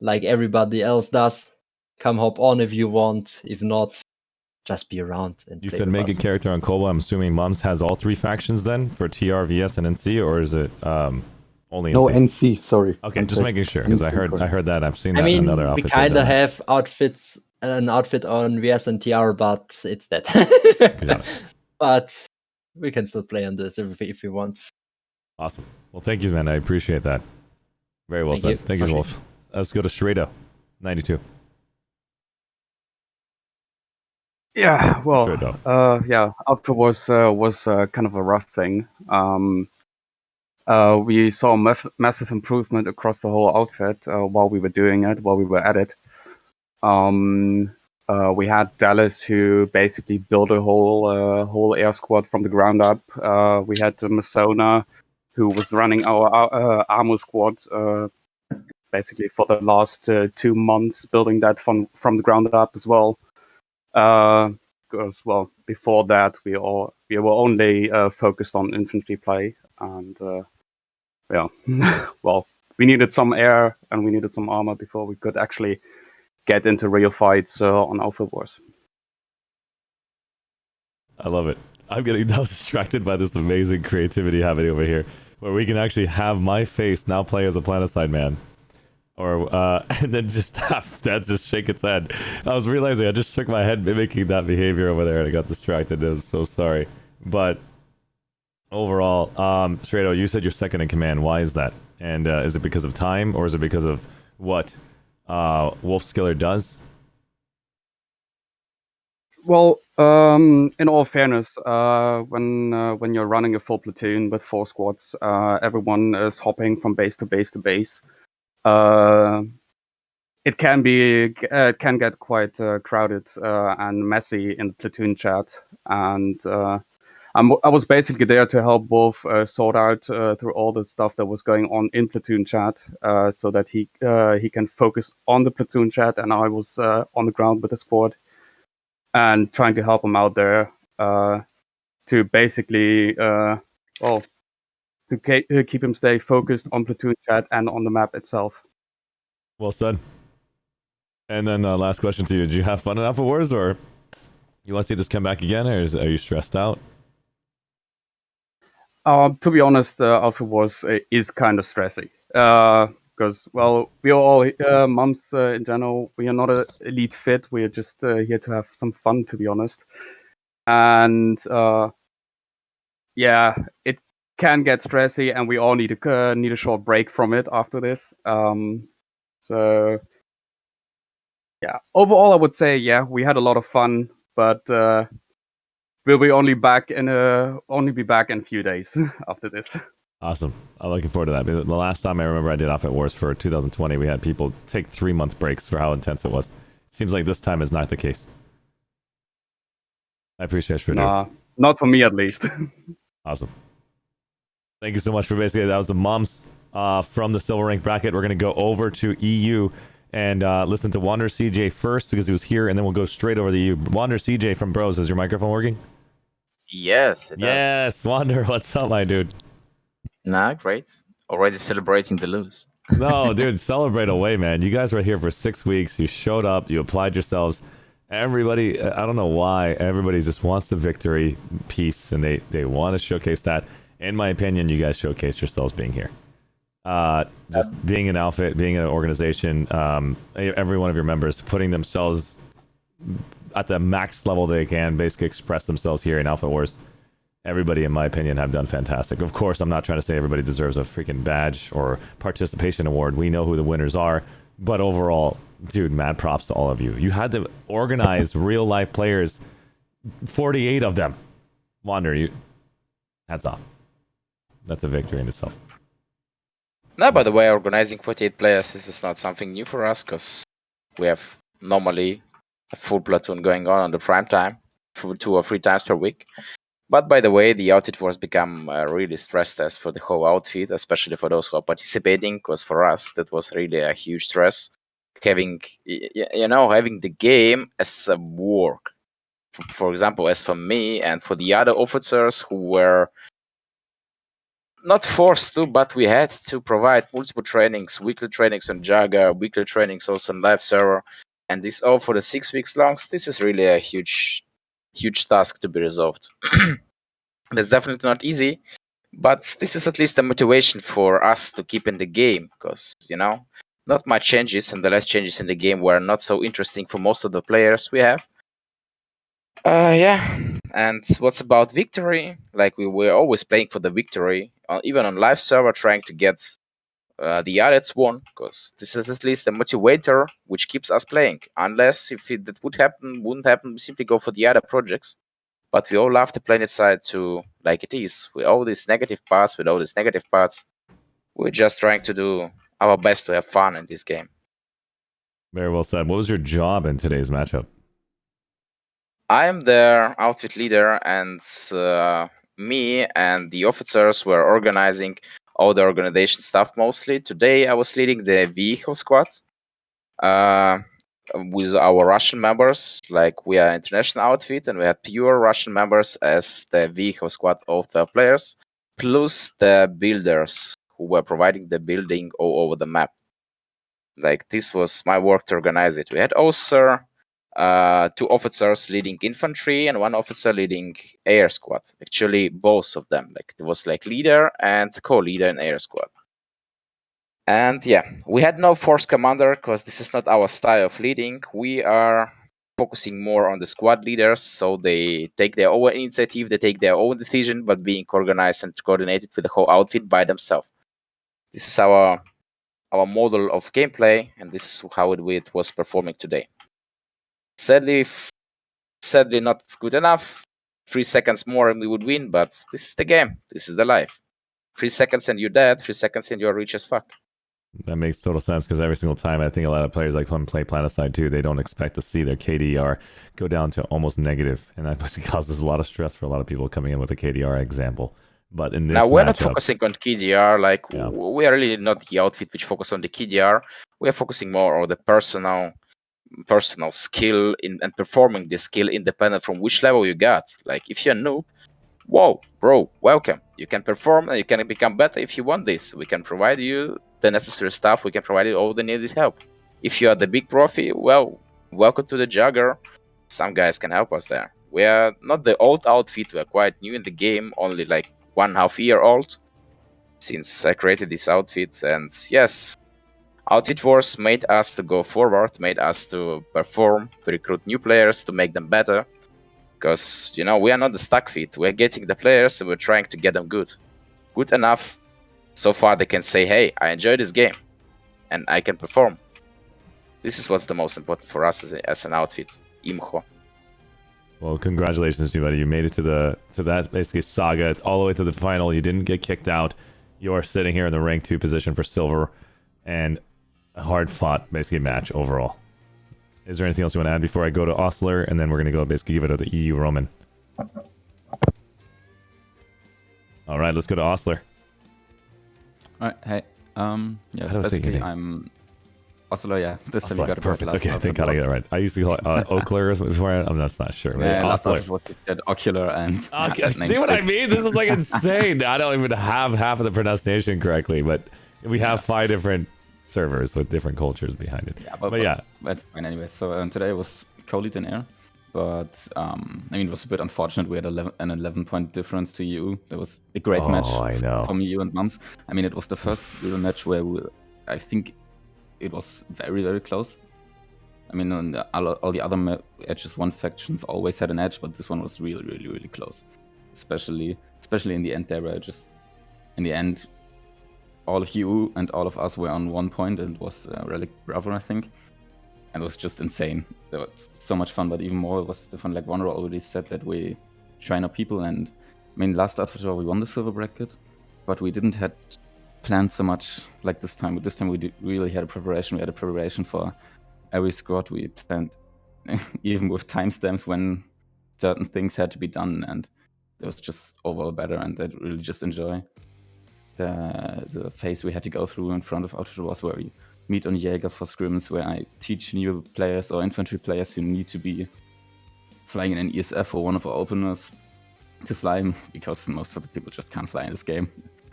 like everybody else does. Come hop on if you want. If not, just be around and You play said with make a us. character on Cobalt. I'm assuming Mums has all 3 factions then for TR, VS, and NC, or is it only NC? No, NC, sorry. Okay, just making sure because I heard that. I've seen that I mean, in other we outfits. kind of have an outfit on VS and TR, but it's that. But we can still play on this if you want. Awesome. Well, thank you, man. I appreciate that. Very well Thank said. you. Thank you, Arshe. Wolf. Let's go to Shredo, 92. Yeah, well, Sure, dope. yeah, Ultra was kind of a rough thing. We saw massive improvement across the whole outfit while we were doing it, while we were at it. We had Dallas, who basically built a whole air squad from the ground up. We had Masona, who was running our armor squad basically for the last 2 months, building that from the ground up as well. Because before that we were only focused on infantry play, and we needed some air and we needed some armor before we could actually get into real fights on Alpha Wars. I love it. I'm getting now distracted by this amazing creativity happening over here, where we can actually have my face now play as a Planetside man. Or and then just have that just shake its head. I was realizing I just shook my head mimicking that behavior over there and I got distracted. I was so sorry. But overall, Shredo, you said you're second in command. Why is that? And is it because of time or is it because of what Wolf Skiller does? Well, in all fairness, when you're running a full platoon with 4 squads, everyone is hopping from base to base to base. It can get quite crowded and messy in the platoon chat, and I was basically there to help Wolf sort out through all the stuff that was going on in platoon chat, so that he can focus on the platoon chat, and I was on the ground with the squad and trying to help him out there to basically to keep him stay focused on platoon chat and on the map itself. Well said. And then last question to you. Did you have fun in Alpha Wars, or you want to see this come back again, or are you stressed out? To be honest, Alpha Wars is kind of stressy. Because, we are all mums in general. We are not an elite fit. We are just here to have some fun, to be honest. And yeah, it can get stressy, and we all need a short break from it after this. So yeah, overall, I would say we had a lot of fun, but we'll be only be back in a few days after this. Awesome. I'm looking forward to that. The last time I remember I did Alpha Wars for 2020, we had people take 3-month breaks for how intense it was. Seems like this time is not the case. I appreciate it. Not for me, at least. Awesome. Thank you so much for basically, that was the moms from the silver rank bracket. We're going to go over to EU and listen to Wander CJ first because he was here, and then we'll go straight over to EU. Wander CJ from Bros, is your microphone working? Yes, it does. Yes, Wander, what's up, my dude? Nah, great. Already celebrating the lose. No, dude, celebrate away, man. You guys were here for 6 weeks. You showed up. You applied yourselves. Everybody, I don't know why, everybody just wants the victory piece, and they want to showcase that. In my opinion, you guys showcased yourselves being here. Just being an outfit, being an organization, every one of your members putting themselves at the max level they can, basically express themselves here in Alpha Wars. Everybody, in my opinion, have done fantastic. Of course, I'm not trying to say everybody deserves a freaking badge or participation award. We know who the winners are. But overall, dude, mad props to all of you. You had to organize real-life players, 48 of them. Wander, you... hats off. That's a victory in itself. No, by the way, organizing 48 players is not something new for us, because we have normally a full platoon going on the prime time, 2 or 3 times per week. But by the way, the outfit wars become a really stress test for the whole outfit, especially for those who are participating, because for us, that was really a huge stress. Having, having the game as a work. For example, as for me and for the other officers who were not forced to, but we had to provide multiple trainings, weekly trainings on Jagger, weekly trainings also on live server, and this all for the 6 weeks long. This is really a huge task to be resolved. That's definitely not easy, but this is at least a motivation for us to keep in the game, because, not much changes, and the less changes in the game were not so interesting for most of the players we have. Yeah, and what's about victory? Like, we were always playing for the victory, even on live server, trying to get the Arets won, because this is at least a motivator which keeps us playing. Unless if that wouldn't happen, we simply go for the other projects. But we all love the Planetside to like it is. With all these negative parts, we're just trying to do our best to have fun in this game. Very well said. What was your job in today's matchup? I am their outfit leader, and me and the officers were organizing all the organization stuff mostly. Today I was leading the vehicle squad with our Russian members. Like, we are international outfit, and we had pure Russian members as the vehicle squad of the players, plus the builders who were providing the building all over the map. Like, this was my work to organize it. We had also 2 officers leading infantry and 1 officer leading air squad. Actually, both of them. Like, it was like leader and co-leader in air squad. And yeah, we had no force commander, because this is not our style of leading. We are focusing more on the squad leaders, so they take their own initiative, they take their own decision, but being organized and coordinated with the whole outfit by themselves. This is our model of gameplay, and this is how it was performing today. Sadly not good enough. 3 seconds more and we would win, but this is the game. This is the life. 3 seconds and you're dead. 3 seconds and you're rich as fuck. That makes total sense, because every single time I think a lot of players like play Planetside too, they don't expect to see their KDR go down to almost negative, and that causes a lot of stress for a lot of people coming in with a KDR example. But in this now we're not matchup, focusing on KDR. Like, we are really not the outfit which focus on the KDR. We are focusing more on the personal skill and performing the skill independent from which level you got. Like, if you're a noob, whoa, bro, welcome. You can perform and you can become better if you want this. We can provide you the necessary stuff. We can provide you all the needed help. If you are the big profi, well, welcome to the Jugger. Some guys can help us there. We are not the old outfit. We are quite new in the game, only like 1.5 year old since I created this outfit. And yes, Outfit Wars made us to go forward, made us to perform, to recruit new players, to make them better. Because, we are not the stock fit. We're getting the players and we're trying to get them good. Good enough, so far they can say, hey, I enjoy this game. And I can perform. This is what's the most important for us as an outfit. Imho. well, congratulations, everybody. You made it to that basically saga, all the way to the final. You didn't get kicked out. You're sitting here in the rank 2 position for silver, and a hard-fought basically match overall. Is there anything else you want to add before I go to Osler, and then we're going to go basically give it to the EU Roman? All right, let's go to Osler. All right, hey. Yes, How do I say your basically name? I'm Oslo, yeah. This time you Osler, got it right. perfect. Last Okay, thank outfit God I was- get it right. I used to call it Oakler before. I'm not sure. But Yeah, last Osler. outfit was just said ocular and Okay, that name see what I sticks. mean? This is like insane. I don't even have half of the pronunciation correctly, but we have 5 different servers with different cultures behind it. Yeah, but yeah, that's fine anyway. So today was Cobalt in air, but I mean it was a bit unfortunate. We had an 11-point difference to EU. That was a great match I know. from EU and Mums. I mean it was the first real match where I think it was very very close. I mean on all the other matches, one factions always had an edge, but this one was really really really close. Especially in the end there, where just in the end all of you and all of us were on 1 point, and it was Relic Bravo, I think. And it was just insane. It was so much fun, but even more it was the fun. Like Wanderer already said that we train our people, and I mean last outfit we won the silver bracket, but we didn't had planned so much like this time. But this time we really had a preparation. We had a preparation for every squad. We planned even with timestamps when certain things had to be done, and it was just overall better, and I really just enjoy the phase we had to go through in front of outfit was where we meet on Jaeger for scrims, where I teach new players or infantry players who need to be flying in an ESF or one of our openers to fly, because most of the people just can't fly in this game.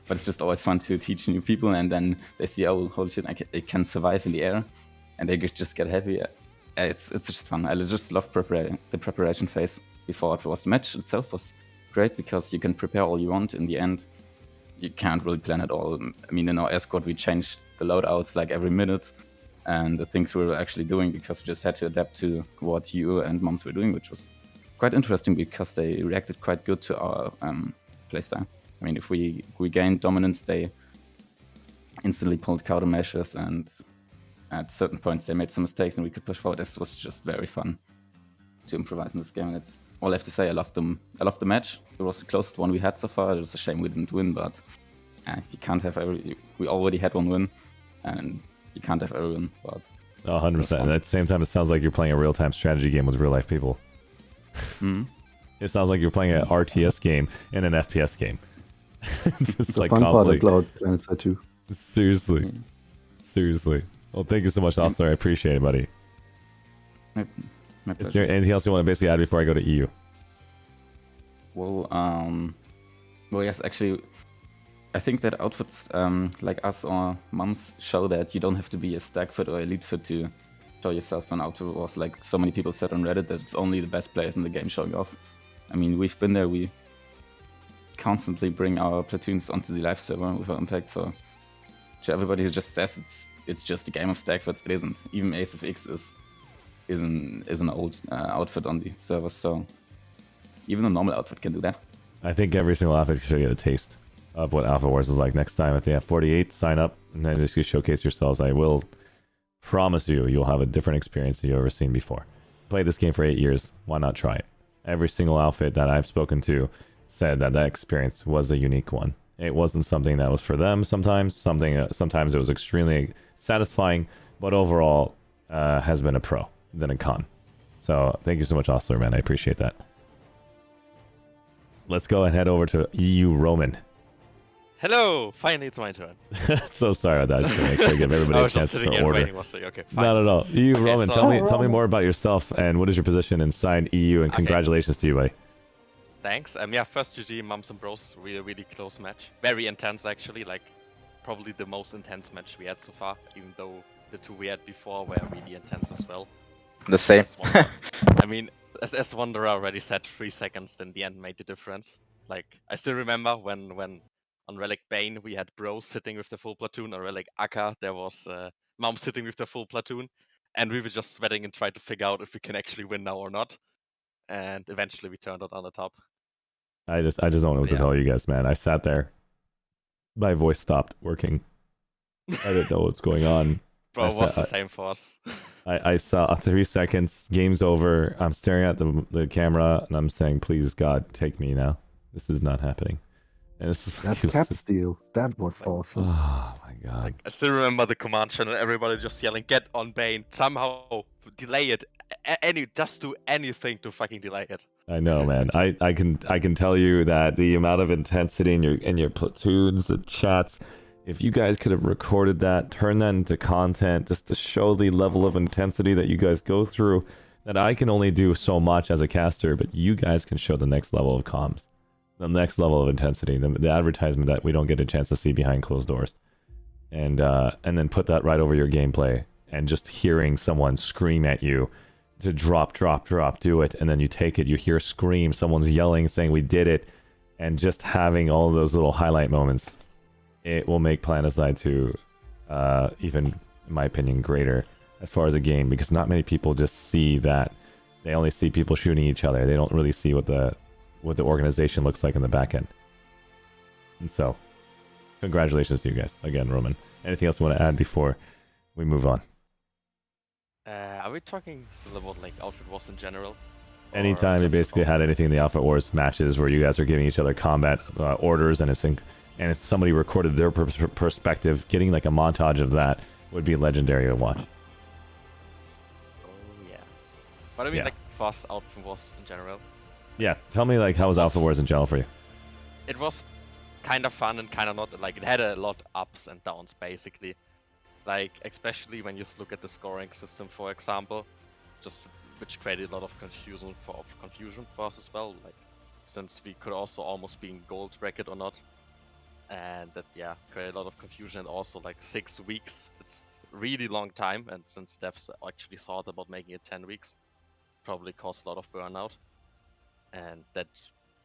But it's just always fun to teach new people, and then they see, oh, holy shit, I can survive in the air, and they just get happy. It's just fun. I just love the preparation phase before it was. The match itself was great, because you can prepare all you want. In the end, you can't really plan at all. I mean, in our escort, we changed the loadouts like every minute, and the things we were actually doing, because we just had to adapt to what you and Moms were doing, which was quite interesting, because they reacted quite good to our playstyle. I mean, if we gained dominance, they instantly pulled countermeasures, and at certain points they made some mistakes, and we could push forward. This was just very fun to improvise in this game. And it's all I have to say. I loved the match. It was the closest one we had so far. It's a shame we didn't win, but you can't have we already had one win, and you can't have every win. But 100%. And at the same time, it sounds like you're playing a real-time strategy game with real-life people. It sounds like you're playing an RTS game and an FPS game. It's just like fun part constantly. of Cloud Planetside 2. Seriously. Well, thank you so much, Osler. I appreciate it, buddy. My Is there anything else you want to basically add before I go to EU? Well, yes, actually, I think that outfits like us or Mums show that you don't have to be a stack fit or elite fit to show yourself on outfit wars. Like so many people said on Reddit that it's only the best players in the game showing off. I mean, we've been there. We constantly bring our platoons onto the live server with our impact. So to everybody who just says it's just a game of stack fits, it isn't. Even Ace of X is an old outfit on the server. So even a normal outfit can do that. I think every single outfit should get a taste of what Alpha Wars is like. Next time, if they have 48, sign up and then just showcase yourselves. I will promise you'll have a different experience than you've ever seen before. Played this game for 8 years. Why not try it? Every single outfit that I've spoken to said that experience was a unique one. It wasn't something that was for them sometimes. Sometimes it was extremely satisfying, but overall has been a pro than a con. So thank you so much, Osler, man. I appreciate that. Let's go and head over to EU Roman. Hello! Finally, it's my turn. So sorry about that. I just want to make sure I give everybody I a was just chance sitting for here order. waiting, mostly. Okay, fine. No. EU Okay, Roman, so- tell me more about yourself and what is your position inside EU, and congratulations to you, buddy. Thanks. Yeah, first GG, Mums and Bros. Really close match. Very intense, actually. Like, probably the most intense match we had so far, even though the two we had before were really intense as well. The same. I mean, as Wanderer already said, 3 seconds in the end made the difference. Like, I still remember when on Relic Bane we had Bros sitting with the full platoon, or Relic Akka there was Mom sitting with the full platoon, and we were just sweating and tried to figure out if we can actually win now or not. And eventually we turned out on the top. I just don't know what to tell you guys, man. I sat there. My voice stopped working. I didn't know what's going on. Bro, it was the same for us. I saw 3 seconds, game's over. I'm staring at the camera and I'm saying, please, God, take me now. This is not happening. And That cap steal, that was awesome. Oh my God. Like, I still remember the command channel, everybody just yelling, get on Bane, somehow delay it, just do anything to fucking delay it. I know, man. I can tell you that the amount of intensity in your platoons, the chats, If you guys could have recorded that, turned that into content, just to show the level of intensity that you guys go through, that I can only do so much as a caster, but you guys can show the next level of comms, the next level of intensity, the advertisement that we don't get a chance to see behind closed doors, and then put that right over your gameplay, and just hearing someone scream at you to drop, do it, and then you take it, you hear a scream, someone's yelling, saying we did it, and just having all of those little highlight moments. It will make Planetside 2 even, in my opinion, greater as far as a game, because not many people just see that. They only see people shooting each other. They don't really see what the organization looks like in the back end. And so, congratulations to you guys. Again, Roman. Anything else you want to add before we move on? Are we talking still about like Outfit Wars in general? Anytime you basically had anything in the Outfit Wars matches where you guys are giving each other combat orders, and it's somebody recorded their perspective, getting like a montage of that would be legendary to watch. Oh yeah. But I mean, like fast Outfit Wars in general. Yeah, tell me like how was Outfit Wars in general for you? It was kind of fun and kind of not. Like it had a lot of ups and downs basically. Like especially when you look at the scoring system, for example, just which created a lot of confusion for us as well. Like since we could also almost be in gold bracket or not. And that created a lot of confusion, and also like 6 weeks, it's really long time, and since devs actually thought about making it 10 weeks, probably caused a lot of burnout. And that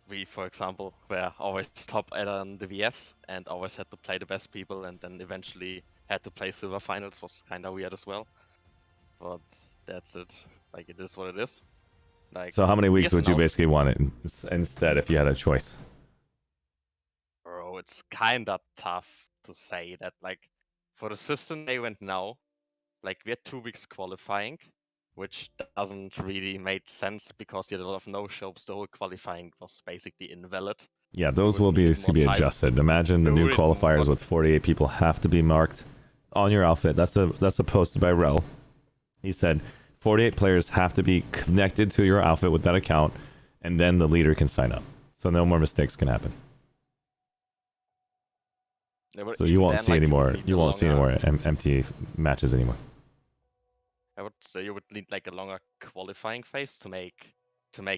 we, for example, were always top on the VS and always had to play the best people, and then eventually had to play silver finals was kind of weird as well. But that's it. Like it is what it is. Like So how many weeks would you basically want it instead if you had a choice? Bro, it's kinda tough to say that. Like for the system they went now, like we had 2 weeks qualifying, which doesn't really make sense because you had a lot of no-shows. The whole qualifying was basically invalid. Yeah, those will be adjusted. Imagine the new qualifiers with 48 people have to be marked on your outfit. That's a post by Rel. He said 48 players have to be connected to your outfit with that account, and then the leader can sign up. So no more mistakes can happen. So you won't see any more. You won't see any more empty matches anymore. I would say you would need like a longer qualifying phase to make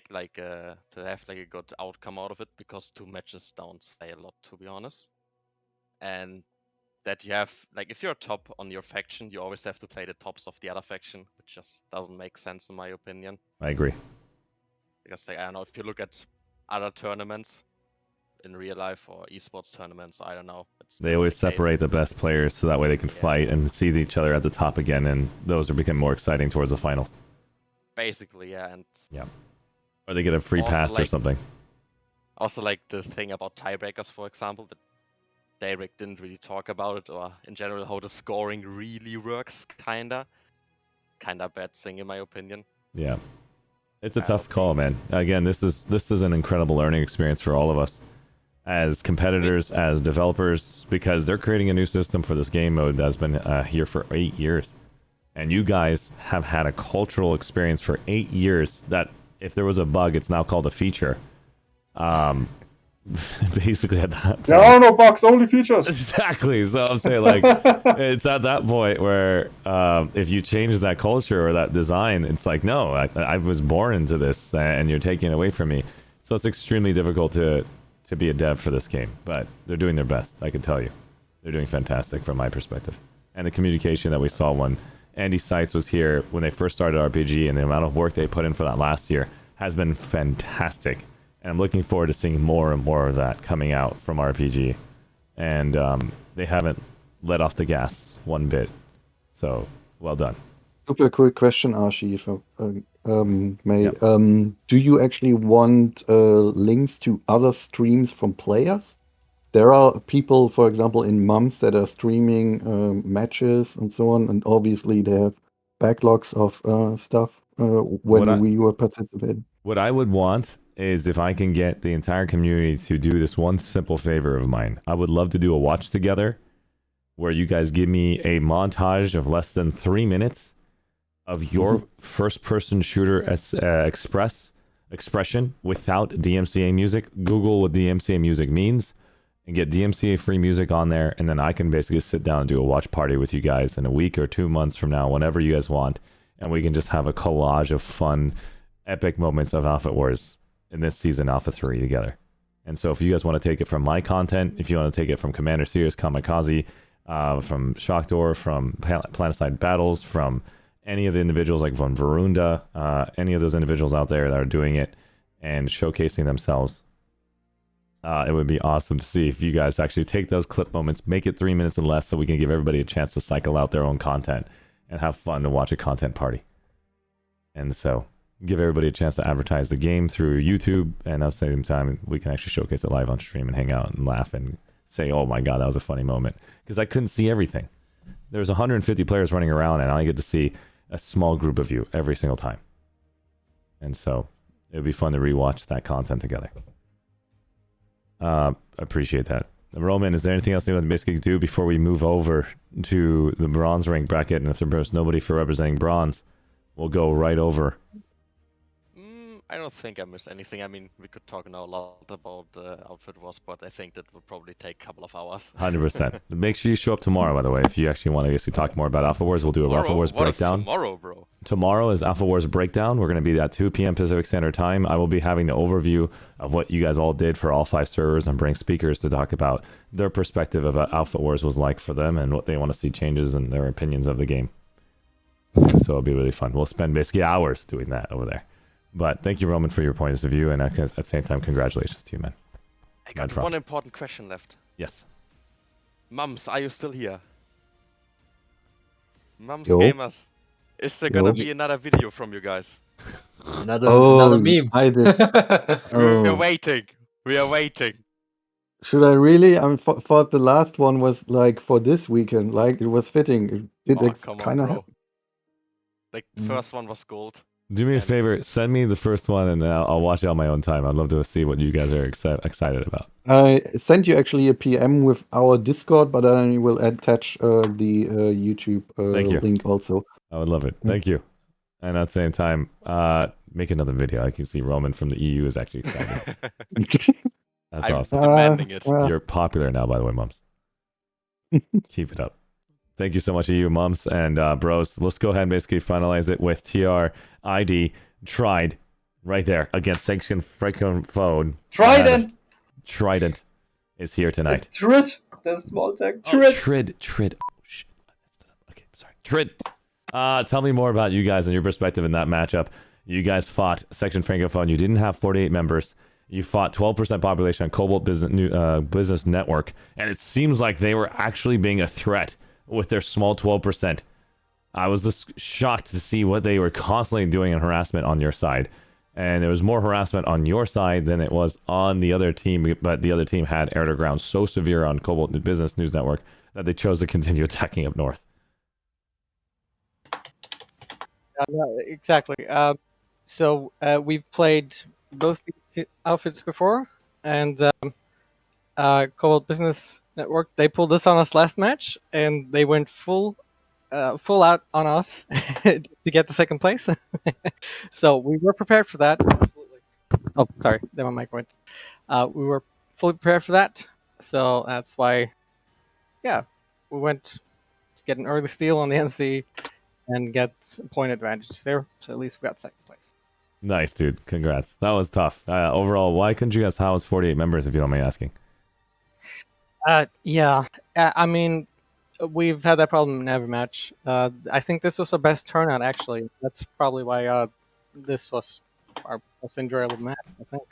like to have like a good outcome out of it, because 2 matches don't say a lot, to be honest. And that you have like if you're top on your faction, you always have to play the tops of the other faction, which just doesn't make sense in my opinion. I agree. Because like I don't know, if you look at other tournaments in real life or esports tournaments, I don't know. They always separate the best players so that way they can fight and see each other at the top again, and those are becoming more exciting towards the finals. Basically, yeah, and or they get a free pass or something. Also, like the thing about tiebreakers, for example, that Derek didn't really talk about it, or in general how the scoring really works, kinda bad thing in my opinion. Yeah, it's a tough call, man. Again, this is an incredible learning experience for all of us, as competitors, as developers, because they're creating a new system for this game mode that's been here for 8 years, and you guys have had a cultural experience for 8 years that if there was a bug, it's now called a feature. Basically at that point. There are no bugs, only features. Exactly. So I'm saying like it's at that point where if you change that culture or that design, it's like, no, I was born into this and you're taking it away from me. So it's extremely difficult to be a dev for this game, but they're doing their best. I can tell you, they're doing fantastic from my perspective. And the communication that we saw when Andy Seitz was here when they first started RPG, and the amount of work they put in for that last year has been fantastic. And I'm looking forward to seeing more and more of that coming out from RPG. And they haven't let off the gas one bit. So, well done. Super quick question, Arshee, if I may. Do you actually want links to other streams from players? There are people, for example, in months that are streaming matches and so on, and obviously they have backlogs of stuff when we were participating. What I would want is if I can get the entire community to do this one simple favor of mine. I would love to do a watch together where you guys give me a montage of less than 3 minutes of your first-person shooter expression without DMCA music. Google what DMCA music means and get DMCA free music on there, and then I can basically sit down and do a watch party with you guys in a week or 2 months from now, whenever you guys want, and we can just have a collage of fun, epic moments of Alpha Wars in this season, Alpha 3, together. And so if you guys want to take it from my content, if you want to take it from Commander Sirius Kamikaze, from Shockdoor, from Planetside Battles, from any of the individuals like Von Varunda, any of those individuals out there that are doing it and showcasing themselves, it would be awesome to see if you guys actually take those clip moments, make it 3 minutes and less, so we can give everybody a chance to cycle out their own content and have fun to watch a content party. And so give everybody a chance to advertise the game through YouTube, and at the same time we can actually showcase it live on stream and hang out and laugh and say, oh my god, that was a funny moment, because I couldn't see everything. There's 150 players running around and I get to see a small group of you every single time, and so it would be fun to rewatch that content together. Appreciate that. Roman, is there anything else you want to basically do before we move over to the bronze rank bracket? And if there's nobody for representing bronze, we'll go right over. I don't think I missed anything. I mean, we could talk now a lot about Outfit Wars, but I think that would probably take a couple of hours. 100%. Make sure you show up tomorrow, by the way, if you actually want to basically talk more about Alpha Wars. We'll do a Alpha Wars breakdown. Tomorrow, bro? Tomorrow is Alpha Wars breakdown. We're going to be at 2 p.m. Pacific Standard Time. I will be having the overview of what you guys all did for all 5 servers and bring speakers to talk about their perspective of what Alpha Wars was like for them and what they want to see changes and their opinions of the game. And so it'll be really fun. We'll spend basically hours doing that over there. But thank you, Roman, for your points of view, and at the same time, congratulations to you, man. I got one important question left. Yes. Mums, are you still here? Mums Yo. Gamers, is there gonna Yo. be another video from you guys? Another meme. I did. We're waiting. We are waiting. Should I really? I thought the last one was like for this weekend. Like it was fitting. It did Come on, kind of. bro. Like, the first one was gold. Do me a favor, send me the first one, and then I'll watch it on my own time. I'd love to see what you guys are excited about. I sent you actually a PM with our Discord, but I will attach the YouTube Thank you. link also. I would love it. Thank you. And at the same time, make another video. I can see Roman from the EU is actually excited. That's I'm awesome. demanding it. You're popular now, by the way, Mums. Keep it up. Thank you so much to you, Mums and bros. Let's go ahead and basically finalize it with TRID tried right there against Sanction Francophone. Trident! Trident is here tonight. It's Trid. That's small tag. Oh, Trid. Trid. Oh, shit. Okay, sorry. Trid. Tell me more about you guys and your perspective in that matchup. You guys fought Section Francophone. You didn't have 48 members. You fought 12% population on Cobalt Business Network, and it seems like they were actually being a threat with their small 12%. I was just shocked to see what they were constantly doing in harassment on your side. And there was more harassment on your side than it was on the other team, but the other team had air to ground so severe on Cobalt Business News Network that they chose to continue attacking up north. No, exactly. So we've played both these outfits before, and Cobalt Business Network, they pulled this on us last match, and they went full out on us to get the second place. So we were prepared for that. Absolutely. Oh, sorry, there my mic went. We were fully prepared for that, so that's why, yeah, we went to get an early steal on the NC and get a point advantage there. So at least we got second place. Nice, dude. Congrats. That was tough. Overall, why couldn't you guys house 48 members, if you don't mind asking? Yeah, I mean, we've had that problem in every match. I think this was our best turnout, actually. That's probably why this was our most enjoyable match, I think.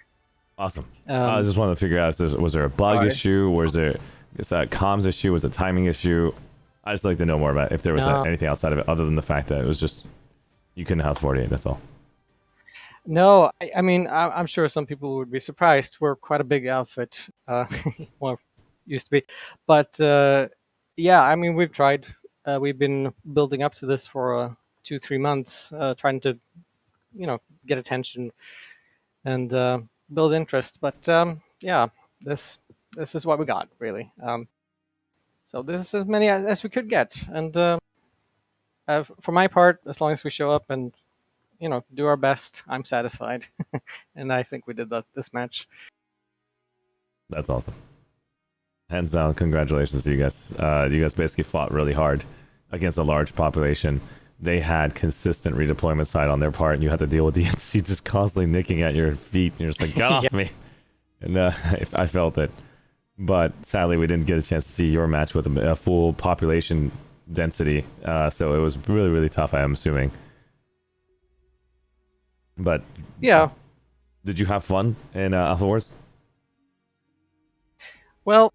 Awesome. I just wanted to figure out, was there a bug issue? Was there a comms issue? Was it a timing issue? I just like to know more about if there was anything outside of it, other than the fact that it was just, you couldn't house 48, that's all. No, I mean, I'm sure some people would be surprised. We're quite a big outfit. Well, used to be. But yeah, I mean, we've tried. We've been building up to this for 2-3 months, trying to, get attention and build interest. But yeah, this is what we got, really. So this is as many as we could get. And for my part, as long as we show up and do our best, I'm satisfied. And I think we did that this match. That's awesome. Hands down, congratulations to you guys. You guys basically fought really hard against a large population. They had consistent redeployment side on their part, and you had to deal with the NC just constantly nicking at your feet, and you're just like, get off me. And I felt it. But sadly, we didn't get a chance to see your match with a full population density, so it was really, really tough, I'm assuming. But yeah. Did you have fun in Alpha Wars? Well,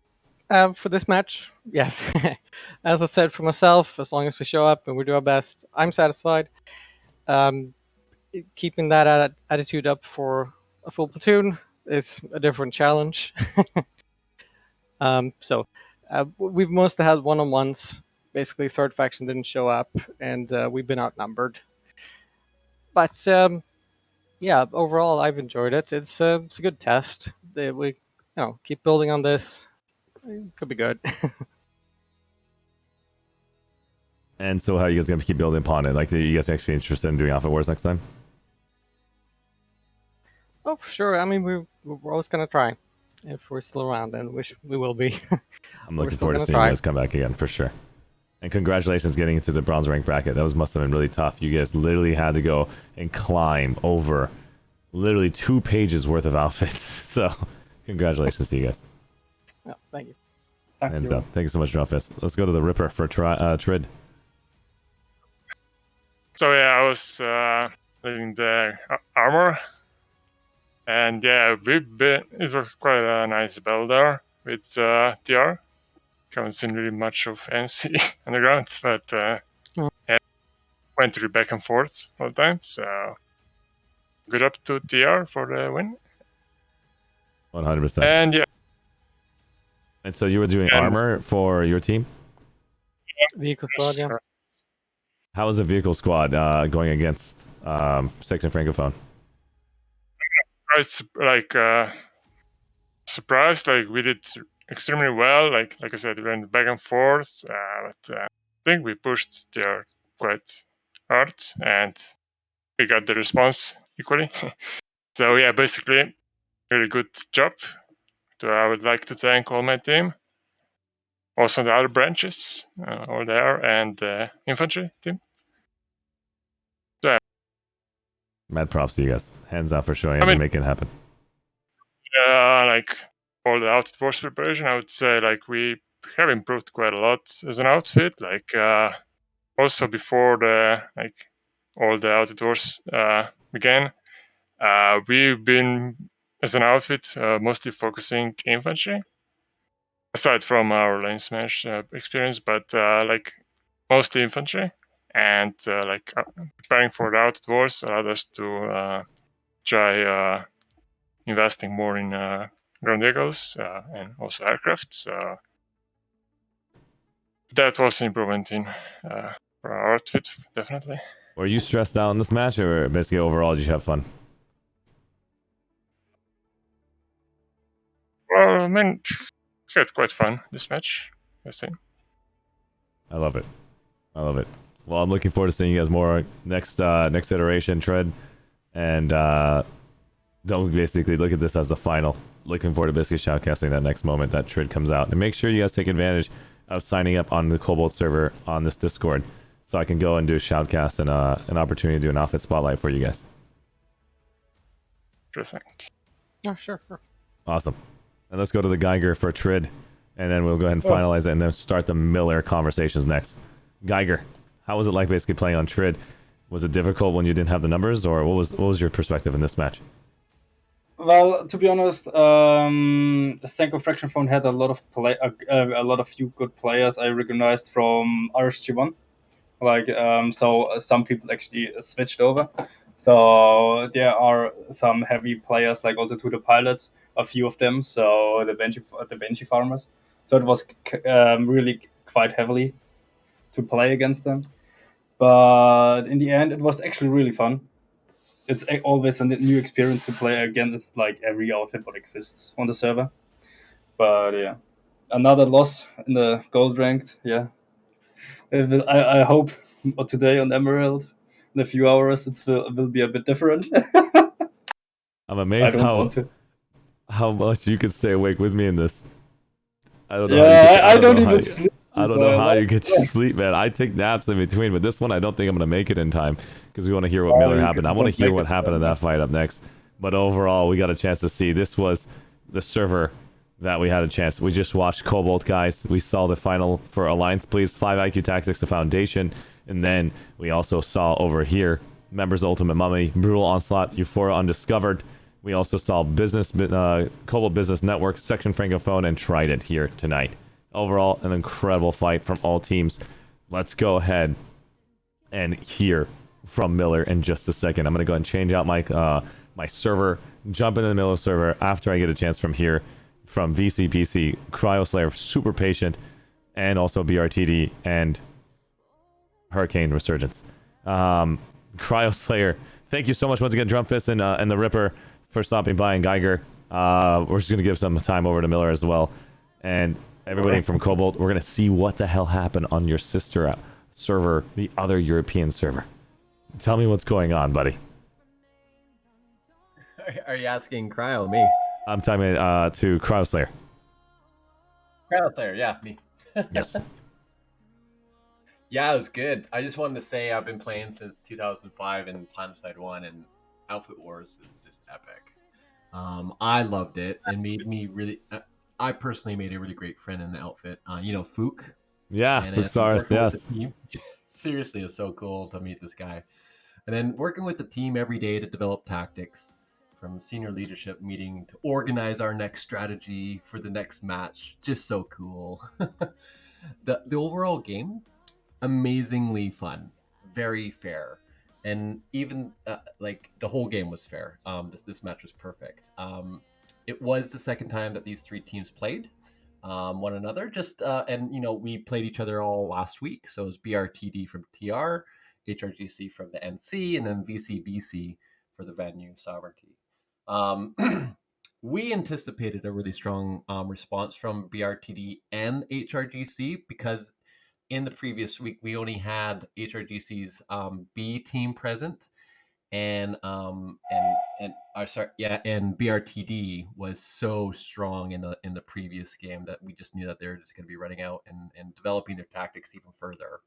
for this match, yes. As I said for myself, as long as we show up and we do our best, I'm satisfied. Keeping that attitude up for a full platoon is a different challenge. We've mostly had one-on-ones. Basically, third faction didn't show up, and we've been outnumbered. But yeah, overall, I've enjoyed it. It's a good test. We keep building on this. It could be good. And so how are you guys going to keep building upon it? Like, are you guys actually interested in doing Alpha Wars next time? Oh, for sure. I mean, we're always going to try. If we're still around, and we will be. I'm looking forward to seeing you guys come back again, for sure. And congratulations getting into the bronze rank bracket. That must have been really tough. You guys literally had to go and climb over literally 2 pages worth of outfits. So congratulations to you guys. Oh, thank you. Hands down. Thank you so much, Drawfist. Let's go to the Ripper for Trid. So yeah, I was leading the armor, and yeah, it was quite a nice battle there with TR. Haven't seen really much of NC on the ground, but yeah, went through back and forth all the time. So good up to TR for the win. 100%. And yeah. And so you were doing armor for your team? Vehicle squad, yeah. How was the vehicle squad going against Section Francophone? It's like surprised. Like we did extremely well. Like I said, we went back and forth. But I think we pushed there quite hard, and we got the response equally. So yeah, basically, really good job. So I would like to thank all my team, also the other branches over there, and the infantry team. So, yeah. Mad props to you guys. Hands up for showing up and making it happen. Like all the outfit force preparation, I would say like we have improved quite a lot as an outfit. Like also before the all the outfit wars began, we've been as an outfit mostly focusing infantry, aside from our lane smash experience, but like mostly infantry, and preparing for the outfit wars allowed us to try investing more in ground vehicles and also aircraft. So that was an improvement in our outfit, definitely. Were you stressed out in this match, or basically overall did you have fun? Well, I mean, we had quite fun this match, I think. I love it. I love it. Well, I'm looking forward to seeing you guys more next iteration, Tread. And don't basically look at this as the final. Looking forward to basically shoutcasting that next moment that Trid comes out. And make sure you guys take advantage of signing up on the Cobalt server on this Discord, so I can go and do a shoutcast and an opportunity to do an outfit spotlight for you guys. Interesting. Oh, sure. Awesome. And let's go to the Geiger for Trid, and then we'll go ahead and finalize it, and then start the Miller conversations next. Geiger, how was it like basically playing on Trid? Was it difficult when you didn't have the numbers, or what was your perspective in this match? Well, to be honest, Senko Fraction Phone had a lot of few good players I recognized from RSG1. So some people actually switched over. So there are some heavy players, like also to the pilots, a few of them. So the Benji farmers. So it was really quite heavily to play against them. But in the end, it was actually really fun. It's always a new experience to play against like every outfit that exists on the server. But yeah, another loss in the gold ranked. Yeah, I hope today on Emerald in a few hours it will be a bit different. I'm amazed how much you could stay awake with me in this. I don't know how you Yeah, get, I don't know how even you, sleep. I don't know how you get your sleep, man. I take naps in between, but this one I don't think I'm gonna make it in time because we want to hear what Oh, Miller you happened. I don't want to hear make what it, happened in man. that fight up next. But overall, we got a chance to see. This was the server that we had a chance. We just watched Cobalt, guys. We saw the final for Alliance Please, 5 IQ Tactics, the Foundation, and then we also saw over here Members Ultimate Mummy, Brutal Onslaught, Euphoria Undiscovered. We also saw Cobalt Business Network, Section Francophone, and Trident here tonight. Overall, an incredible fight from all teams. Let's go ahead and hear from Miller in just a second. I'm going to go and change out my server, jump into the middle of the server after I get a chance from here, from VCPC, Cryoslayer, super patient, and also BRTD and Hurricane Resurgence. Cryoslayer, thank you so much once again, Drumfist and the Ripper, for stopping by, and Geiger. We're just going to give some time over to Miller as well. And everybody from Cobalt, we're going to see what the hell happened on your sister server, the other European server. Tell me what's going on, buddy. Are you asking Cryo or me? I'm talking to Cryoslayer. Cryoslayer, yeah, me. Yes. Yeah, it was good. I just wanted to say I've been playing since 2005 in Planetside 1, and Outfit Wars is just epic. I loved it. It made me really... I personally made a really great friend in the outfit. Fook. Yeah, Fuxaris, yes. Seriously, it's so cool to meet this guy. And then working with the team every day to develop tactics, from senior leadership meeting to organize our next strategy for the next match. Just so cool. The overall game, amazingly fun, very fair. And even the whole game was fair. This match was perfect. It was the second time that these three teams played one another. We played each other all last week. So it was BRTD from TR, HRGC from the NC, and then VCBC for the venue sovereignty. We anticipated a really strong response from BRTD and HRGC because in the previous week we only had HRGC's B team present, and BRTD was so strong in the previous game that we just knew that they were just going to be running out and developing their tactics even further.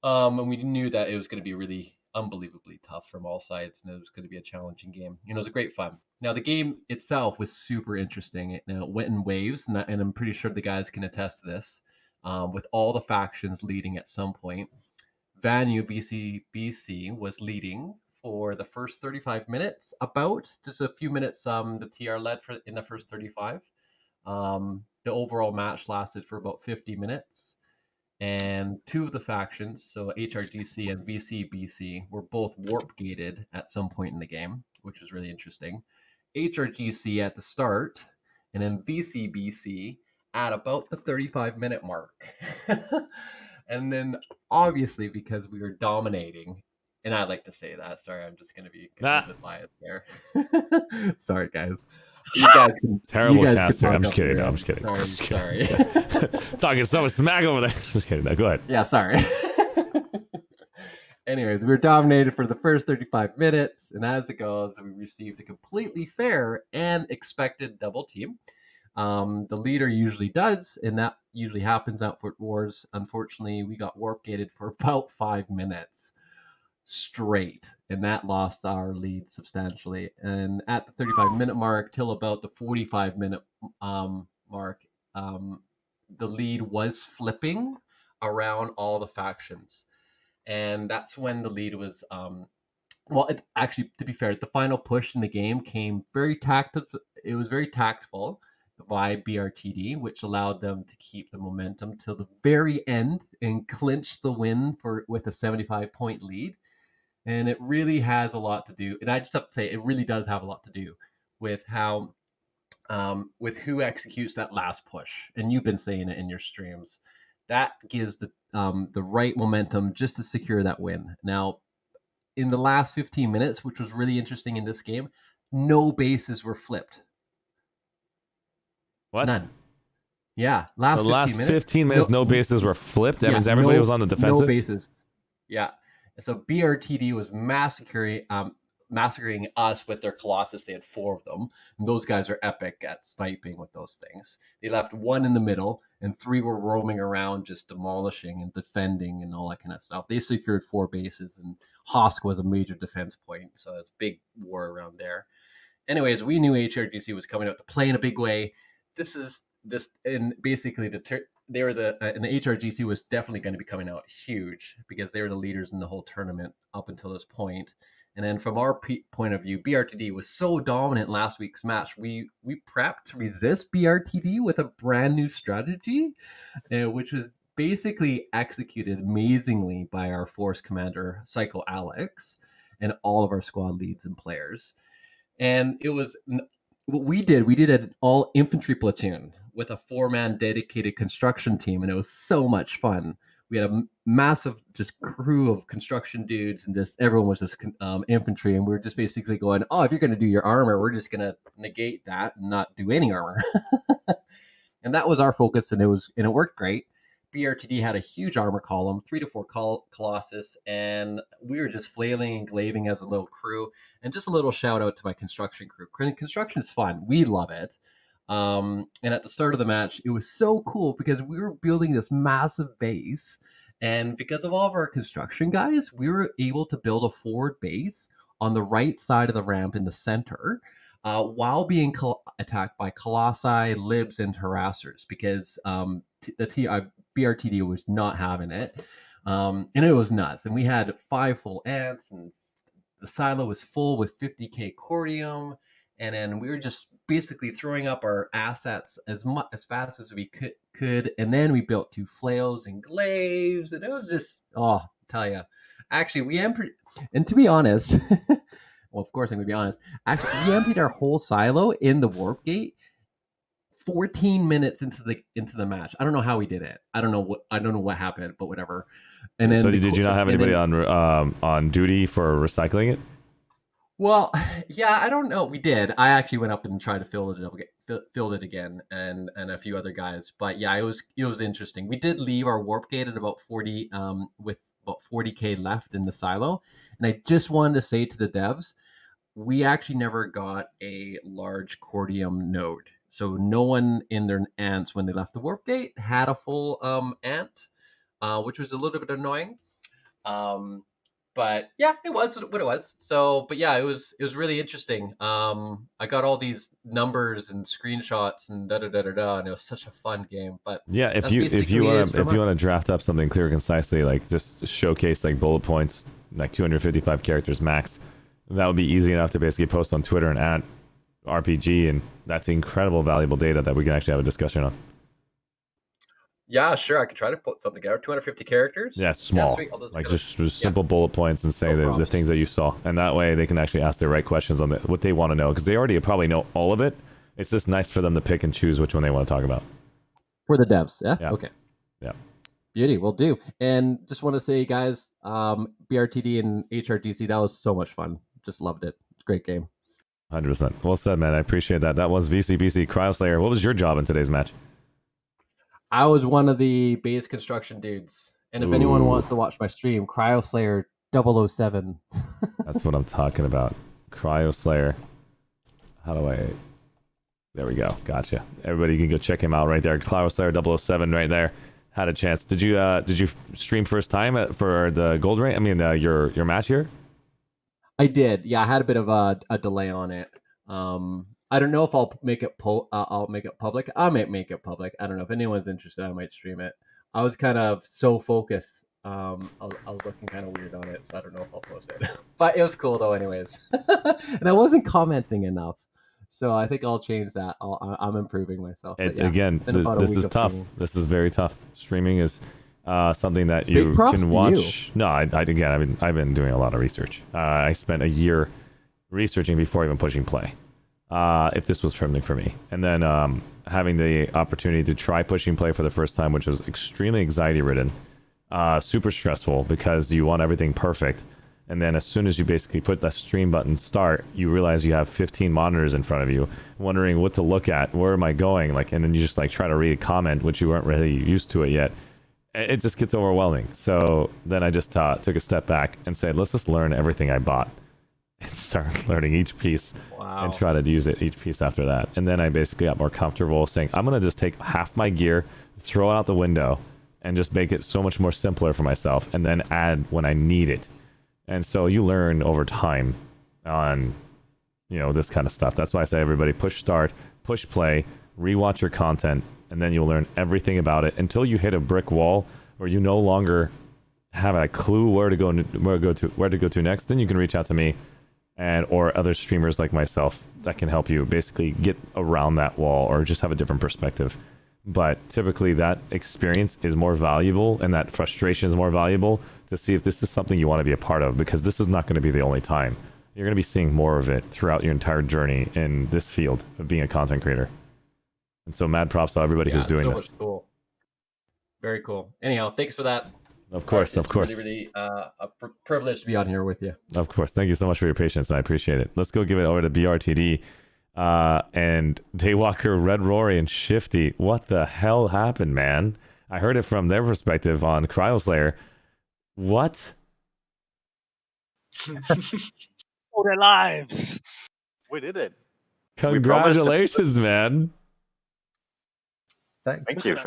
And we knew that it was going to be really unbelievably tough from all sides, and it was going to be a challenging game. It was a great fun. Now, the game itself was super interesting. It went in waves, and I'm pretty sure the guys can attest to this, with all the factions leading at some point. Vanu VCBC was leading for the first 35 minutes, about just a few minutes. The TR led in the first 35. The overall match lasted for about 50 minutes. And two of the factions, so HRGC and VCBC, were both warp gated at some point in the game, which was really interesting. HRGC at the start, and then VCBC at about the 35-minute mark. And then, obviously, because we were dominating, and I like to say that, sorry, I'm just going to be a little bit biased there. Sorry, guys. You guys can, Terrible you guys caster. can I'm talk just kidding. up No, there. I'm just kidding. Sorry. Talking so much smack over there. Just kidding. No, go ahead. Yeah, sorry. Anyways, we were dominated for the first 35 minutes, and as it goes, we received a completely fair and expected double team. The leader usually does, and that usually happens out for Wars. Unfortunately, we got warp gated for about 5 minutes straight, and that lost our lead substantially. And at the 35-minute mark till about the 45-minute mark, the lead was flipping around all the factions, and that's when the lead was actually, to be fair, the final push in the game came very tactful. It was very tactful by BRTD, which allowed them to keep the momentum till the very end and clinch the win with a 75-point lead. And it really has a lot to do, and I just have to say, it really does have a lot to do with how, with who executes that last push. And you've been saying it in your streams. That gives the right momentum just to secure that win. Now, in the last 15 minutes, which was really interesting in this game, no bases were flipped. What? None. Yeah, last 15 minutes, no bases were flipped. That means everybody was on the defensive. No bases. Yeah. And so BRTD was massacring. massacring us with their Colossus. They had 4 of them. And those guys are epic at sniping with those things. They left 1 in the middle, and 3 were roaming around just demolishing and defending and all that kind of stuff. They secured 4 bases, and Hosk was a major defense point, so it's a big war around there. Anyways, we knew HRGC was coming out to play in a big way. And basically they were and the HRGC was definitely going to be coming out huge because they were the leaders in the whole tournament up until this point. And then from our point of view, BRTD was so dominant last week's match. We prepped to resist BRTD with a brand new strategy, which was basically executed amazingly by our force commander, Psycho Alex, and all of our squad leads and players. And it was what we did an all infantry platoon with a 4-man dedicated construction team, and it was so much fun. We had a massive just crew of construction dudes, and just everyone was just infantry, and we were just basically going, oh, if you're going to do your armor, we're just going to negate that and not do any armor. And that was our focus, and it worked great. BRTD had a huge armor column, 3 to 4 Colossus, and we were just flailing and glaving as a little crew. And just a little shout out to my construction crew. Construction is fun. We love it. And at the start of the match, it was so cool because we were building this massive base. And because of all of our construction guys, we were able to build a forward base on the right side of the ramp in the center, while being attacked by Colossi, Libs, and Harassers, because the BRTD was not having it. And it was nuts. And we had 5 full ants, and the silo was full with 50k cordium. And then we were just basically throwing up our assets as fast as we could. And then we built 2 flails and glaives. And it was just, I tell you. Actually, and to be honest, well, of course I'm going to be honest. Actually, we emptied our whole silo in the warp gate 14 minutes into the match. I don't know how we did it. I don't know what happened, but whatever. And then did you not have anybody on duty for recycling it? Well, yeah, I don't know. We did. I actually went up and tried to fill it again, and a few other guys. But yeah, it was interesting. We did leave our warp gate at about 40, with about 40k left in the silo. And I just wanted to say to the devs, we actually never got a large cordium node. So no one in their ants when they left the warp gate had a full ant, which was a little bit annoying. But yeah, it was what it was. So, but yeah, it was really interesting. I got all these numbers and screenshots and and it was such a fun game. But yeah, if you want to draft up something clear and concisely, like just showcase like bullet points, like 255 characters max, that would be easy enough to basically post on Twitter and at RPG, and that's incredible valuable data that we can actually have a discussion on. Yeah, sure. I could try to put something together. 250 characters. Yeah, small. Yeah, like just simple bullet points and say the things that you saw. And that way they can actually ask the right questions on what they want to know. Because they already probably know all of it. It's just nice for them to pick and choose which one they want to talk about. For the devs, yeah? Yeah. Okay. Yeah. Beauty, will do. And just want to say, guys, BRTD and HRGC, that was so much fun. Just loved it. Great game. 100%. Well said, man. I appreciate that. That was VCBC Cryoslayer. What was your job in today's match? I was one of the base construction dudes. And if anyone wants to watch my stream, Cryoslayer 007. That's what I'm talking about. Cryoslayer. How do I... There we go. Gotcha. Everybody can go check him out right there. Cryoslayer 007 right there. Had a chance. Did you stream first time for the gold rank? I mean, your match here? I did. Yeah, I had a bit of a delay on it. I don't know if I'll make it I'll make it public. I might make it public. I don't know if anyone's interested. I might stream it. I was kind of so focused. I was looking kind of weird on it, so I don't know if I'll post it. But it was cool though, anyways. And I wasn't commenting enough, so I think I'll change that. I'm improving myself. Yeah, again, this is tough. Streaming. This is very tough. Streaming is something that you can watch. No, I've been doing a lot of research. I spent a year researching before even pushing play. If this was something for me, and then having the opportunity to try pushing play for the first time, which was extremely anxiety ridden, super stressful because you want everything perfect, and then as soon as you basically put the stream button start, you realize you have 15 monitors in front of you, wondering what to look at, where am I going, and then you just try to read a comment, which you weren't really used to it yet. It just gets overwhelming. So then I just took a step back and said, let's just learn everything I bought. and start learning each piece Wow. and try to use it each piece after that. And then I basically got more comfortable saying, I'm going to just take half my gear, throw it out the window, and just make it so much more simpler for myself, and then add when I need it. And so you learn over time on, this kind of stuff. That's why I say everybody push start, push play, rewatch your content, and then you'll learn everything about it until you hit a brick wall where you no longer have a clue where to go to next. Then you can reach out to me or other streamers like myself that can help you basically get around that wall or just have a different perspective. But typically that experience is more valuable and that frustration is more valuable to see if this is something you want to be a part of, because this is not going to be the only time. You're going to be seeing more of it throughout your entire journey in this field of being a content creator. And so mad props to everybody who's doing so this. much cool. Very cool. Anyhow, thanks for that. Of course, of course. Really, a privilege to be on here with you. Of course. Thank you so much for your patience, and I appreciate it. Let's go give it over to BRTD and Daywalker, Red Rory, and Shifty. What the hell happened, man? I heard it from their perspective on Cryoslayer. What? All their lives. We did it. Congratulations, man. Thank you.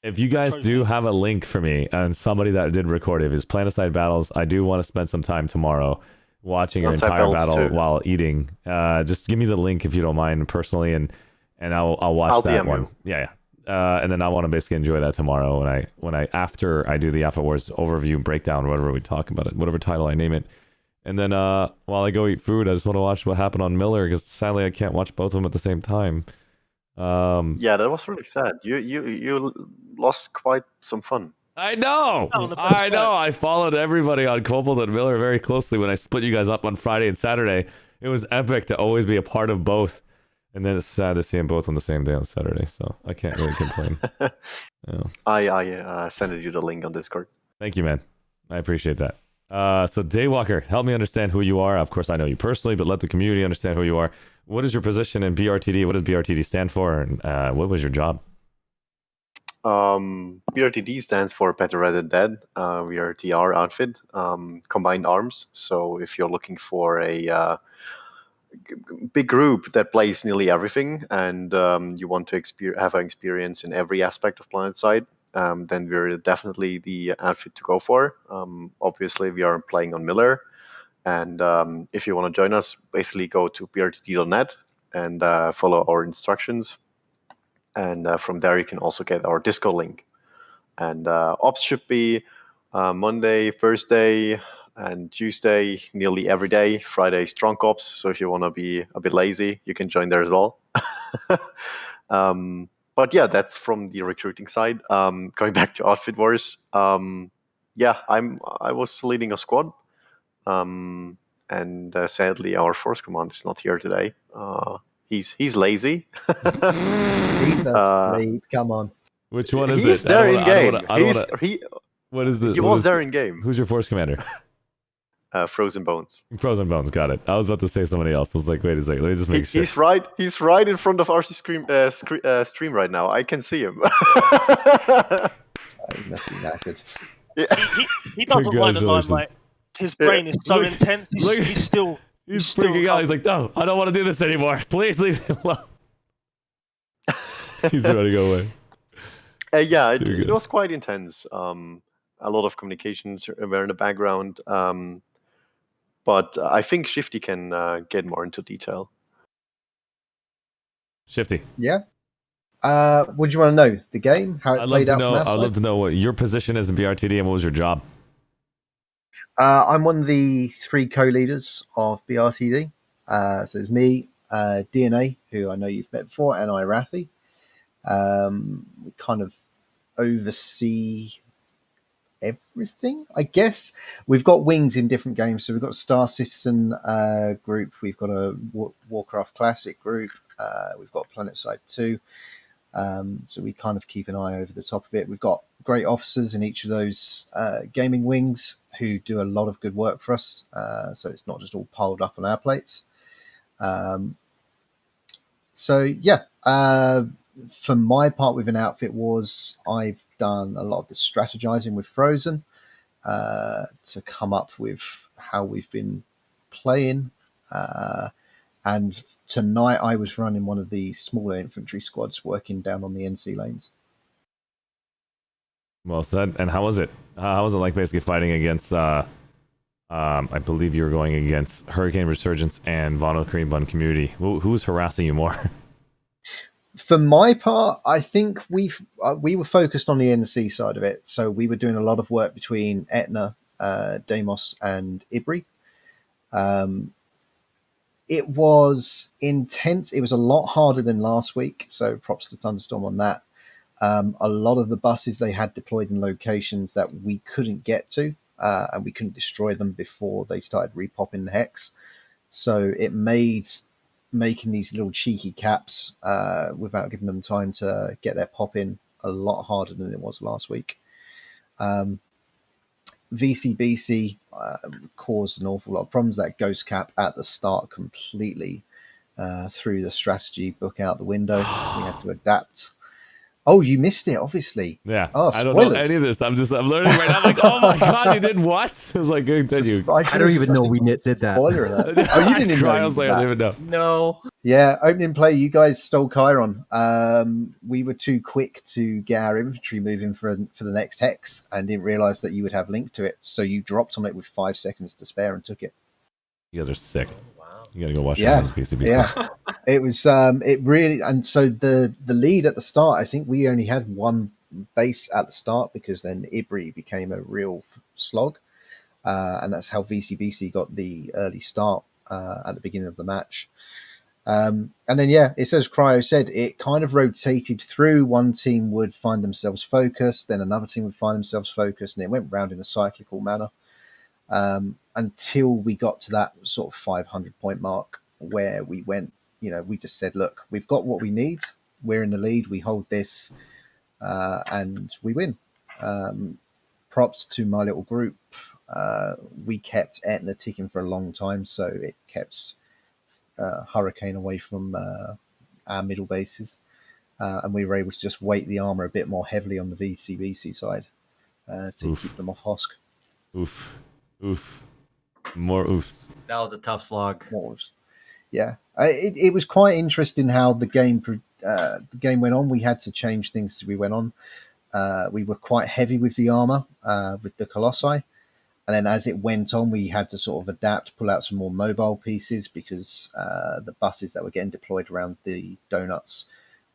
If you guys do have a link for me and somebody that did record it, if it's Planetside Battles, I do want to spend some time tomorrow watching your entire battle while eating. Just give me the link if you don't mind personally, and I'll watch that one. Yeah. And then I want to basically enjoy that tomorrow when I after I do the Alpha Wars overview breakdown, whatever we talk about it, whatever title I name it. And then while I go eat food, I just want to watch what happened on Miller, because sadly I can't watch both of them at the same time. Yeah, that was really sad. You lost quite some fun. I know. I followed everybody on Cobalt and Miller very closely when I split you guys up on Friday and Saturday. It was epic to always be a part of both. And then it's sad to see them both on the same day on Saturday, so I can't really complain. Yeah. I sent you the link on Discord. Thank you, man. I appreciate that. So Daywalker, help me understand who you are. Of course, I know you personally, but let the community understand who you are. What is your position in BRTD? What does BRTD stand for? And what was your job? BRTD stands for Better Rather Dead. We are a TR outfit, combined arms. So if you're looking for a big group that plays nearly everything, and you want to have an experience in every aspect of Planetside, then we're definitely the outfit to go for. Obviously, we are playing on Miller, and if you want to join us, basically go to brtd.net and follow our instructions. And from there, you can also get our Discord link. And ops should be Monday, Thursday, and Tuesday, nearly every day. Friday, strong ops. So if you want to be a bit lazy, you can join there as well. But yeah, that's from the recruiting side. Going back to Outfit Wars, yeah, I was leading a squad, and sadly our force command is not here today. He's lazy. He's asleep. Come on. Which one is it? He's there in game. What is this? He was there in game. Who's your force commander? Frozen Bones. Frozen Bones, got it. I was about to say somebody else. I was like, wait a second, let me just make sure. He's right in front of Arshee's stream right now. I can see him. He must be knackered. He doesn't mind the limelight. His brain is so intense. He's still freaking out. He's like, no, I don't want to do this anymore. Please leave me alone. He's ready to go away. Yeah, it was quite intense. A lot of communications were in the background. But I think Shifty can get more into detail. Shifty. Yeah. What do you want to know? The game? How it played out from our side? I'd love to know what your position is in BRTD and what was your job. I'm one of the 3 co-leaders of BRTD. So it's me, DNA, who I know you've met before, and Irathi. We kind of oversee everything, I guess. We've got wings in different games. So we've got Star Citizen group. We've got a Warcraft Classic group. We've got Planetside 2. So we kind of keep an eye over the top of it. We've got great officers in each of those gaming wings who do a lot of good work for us. So it's not just all piled up on our plates. So yeah, for my part with an Outfit Wars, I've done a lot of the strategizing with Frozen to come up with how we've been playing And tonight I was running one of the smaller infantry squads working down on the NC lanes. Well said. And how was it? How was it like basically fighting against, I believe you were going against Hurricane Resurgence and Vono Cream Bun Community. Who was harassing you more? For my part, I think we were focused on the NC side of it. So we were doing a lot of work between Etna, Deimos, and Ibri. It was intense. It was a lot harder than last week. So props to Thunderstorm on that. A lot of the buses they had deployed in locations that we couldn't get to, and we couldn't destroy them before they started repopping the hex. So it made making these little cheeky caps without giving them time to get their pop in a lot harder than it was last week. VCBC caused an awful lot of problems. That ghost cap at the start completely threw the strategy book out the window. We had to adapt. Oh, you missed it, obviously. Yeah. Oh, I don't know spoilers. any of this. I'm learning right now. I'm like, oh my god, you did what? I was like, continue. I don't even know we did that. Spoiler alert. Oh, you didn't even know. I was like, I didn't even know. No. Yeah, opening play, you guys stole Chiron. We were too quick to get our infantry moving for the next hex and didn't realize that you would have link to it. So you dropped on it with 5 seconds to spare and took it. You guys are sick. You gotta go wash your Yeah, hands, BCB. yeah. It was it really, and so the lead at the start, I think we only had one base at the start because then Ibri became a real slog, and that's how VCBC got the early start at the beginning of the match. And then yeah, it's as Cryo said, it kind of rotated through. One team would find themselves focused, then another team would find themselves focused, and it went round in a cyclical manner. Until we got to that sort of 500 point mark where we went, we just said, look, we've got what we need. We're in the lead. We hold this and we win. Props to my little group. We kept Etna ticking for a long time, so it kept Hurricane away from our middle bases. And we were able to just weight the armor a bit more heavily on the VCBC side to keep them off Hosk. Oof. More oofs. That was a tough slog. More oofs. Yeah, it was quite interesting how the game went on. We had to change things as we went on. We were quite heavy with the armor, with the Colossi, and then as it went on, we had to sort of adapt, pull out some more mobile pieces because the buses that were getting deployed around the donuts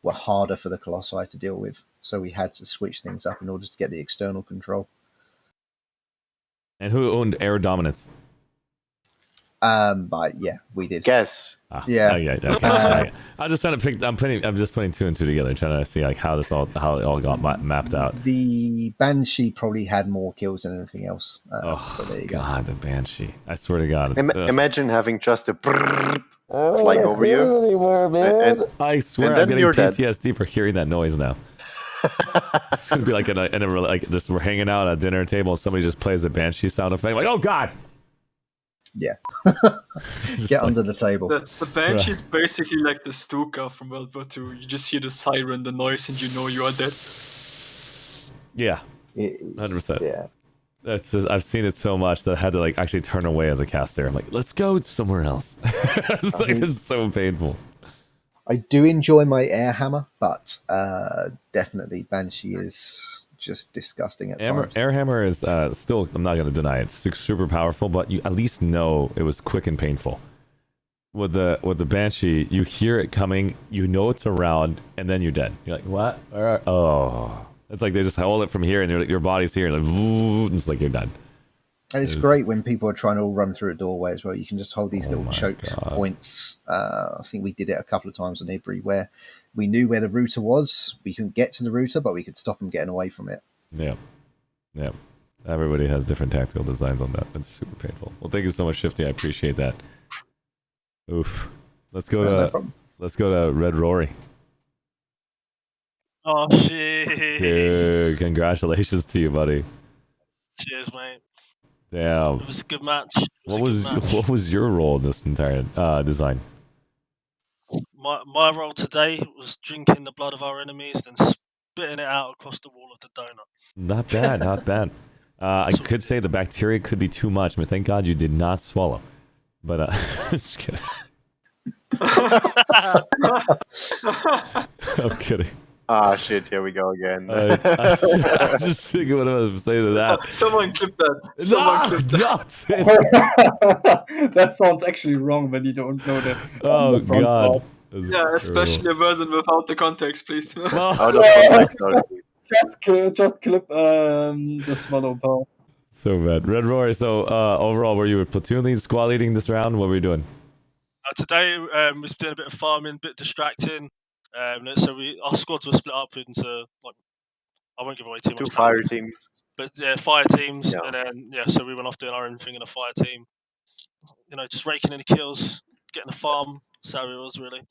were harder for the Colossi to deal with. So we had to switch things up in order to get the external control. And who owned Air Dominance? But yeah, we did. Guess. Yeah. Okay. I'm just trying to pick. I'm just putting two and two together, trying to see like how it all got mapped out. The Banshee probably had more kills than anything else. So there you God, the Banshee! I swear to God. Imagine having just a flying over you. I swear, and I'm getting you're dead. PTSD for hearing that noise now. It's gonna be like like just we're hanging out at a dinner table and somebody just plays the Banshee sound effect. Like, oh God! Yeah. Get under the table. The Banshee is basically like the Stuka from World War II. You just hear the siren, the noise, and you know you are dead. Yeah. 100%. Yeah. That's just, I've seen it so much that I had to like actually turn away as a caster. I'm like, let's go somewhere else. It's so painful. I do enjoy my air hammer, but definitely Banshee is just disgusting at times. Air hammer is still, I'm not going to deny it, it's super powerful, but you at least know it was quick and painful. With the Banshee, you hear it coming, you know it's around, and then you're dead. You're like, what? Oh. It's like they just hold it from here, and your body's here, and like, it's like you're done. And it's great when people are trying to all run through a doorway as well. You can just hold these little choke points. I think we did it a couple of times on Ibri where we knew where the router was. We couldn't get to the router, but we could stop them getting away from it. Yeah. Everybody has different tactical designs on that. It's super painful. Well, thank you so much, Shifty. I appreciate that. Oof. Let's go to Red Rory. Oh shit! Dude, congratulations to you, buddy. Cheers, mate. Damn. It was a good match. What was your role in this entire design? My role today was drinking the blood of our enemies and spitting it out across the wall of the donut. Not bad. I could say the bacteria could be too much, but thank God you did not swallow. But just kidding. I'm kidding. Ah, shit, here we go again. I was just thinking what I was saying to that. Someone clip that. Someone clip that. That sounds actually wrong when you don't know the. Oh the front God. part. Yeah, especially a version without the context, please. Out of context, Just clip the swallow part. So bad. Red Rory, so overall, were you a platoon lead, squad leading this round? What were you doing? Today was doing a bit of farming, a bit distracting. So our squads were split up into like, I won't give away too much. 2 fire teams. But yeah, fire teams, Yeah. and then so we went off doing our own thing in a fire team. Just raking in the kills, getting the farm. So it was really.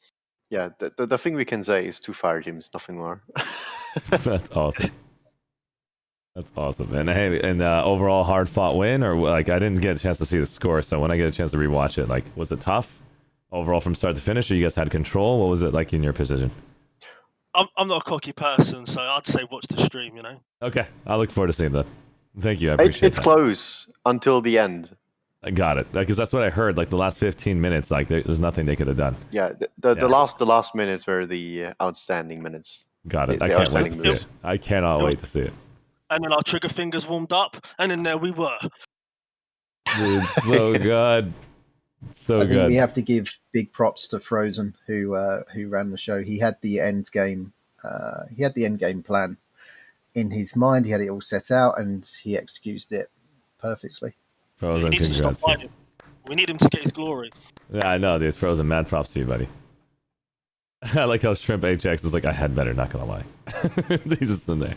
Yeah, the thing we can say is 2 fire teams, nothing more. That's awesome. That's awesome. And hey, and overall hard fought win, or like I didn't get a chance to see the score, so when I get a chance to rewatch it, like was it tough overall from start to finish, or you guys had control? What was it like in your position? I'm not a cocky person, so I'd say watch the stream. Okay, I look forward to seeing that. Thank you, I appreciate It's that. close until the end. I got it, because that's what I heard. Like the last 15 minutes, like there's nothing they could have done. Yeah, the last minutes were the outstanding minutes. Got it. I The can't wait to outstanding see moves. it. I cannot wait to see it. And then our trigger fingers warmed up, and then there we were. Dude, so good. So I think good. we have to give big props to Frozen, who ran the show. He had the end game. He had the end game plan in his mind. He had it all set out, and he executed it perfectly. Frozen, He needs to stop congrats. fighting. We need him to get his glory. Yeah, I know, dude. Frozen, mad props to you, buddy. I like how Shrimp HX is like, I had better, not gonna lie. He's just in there.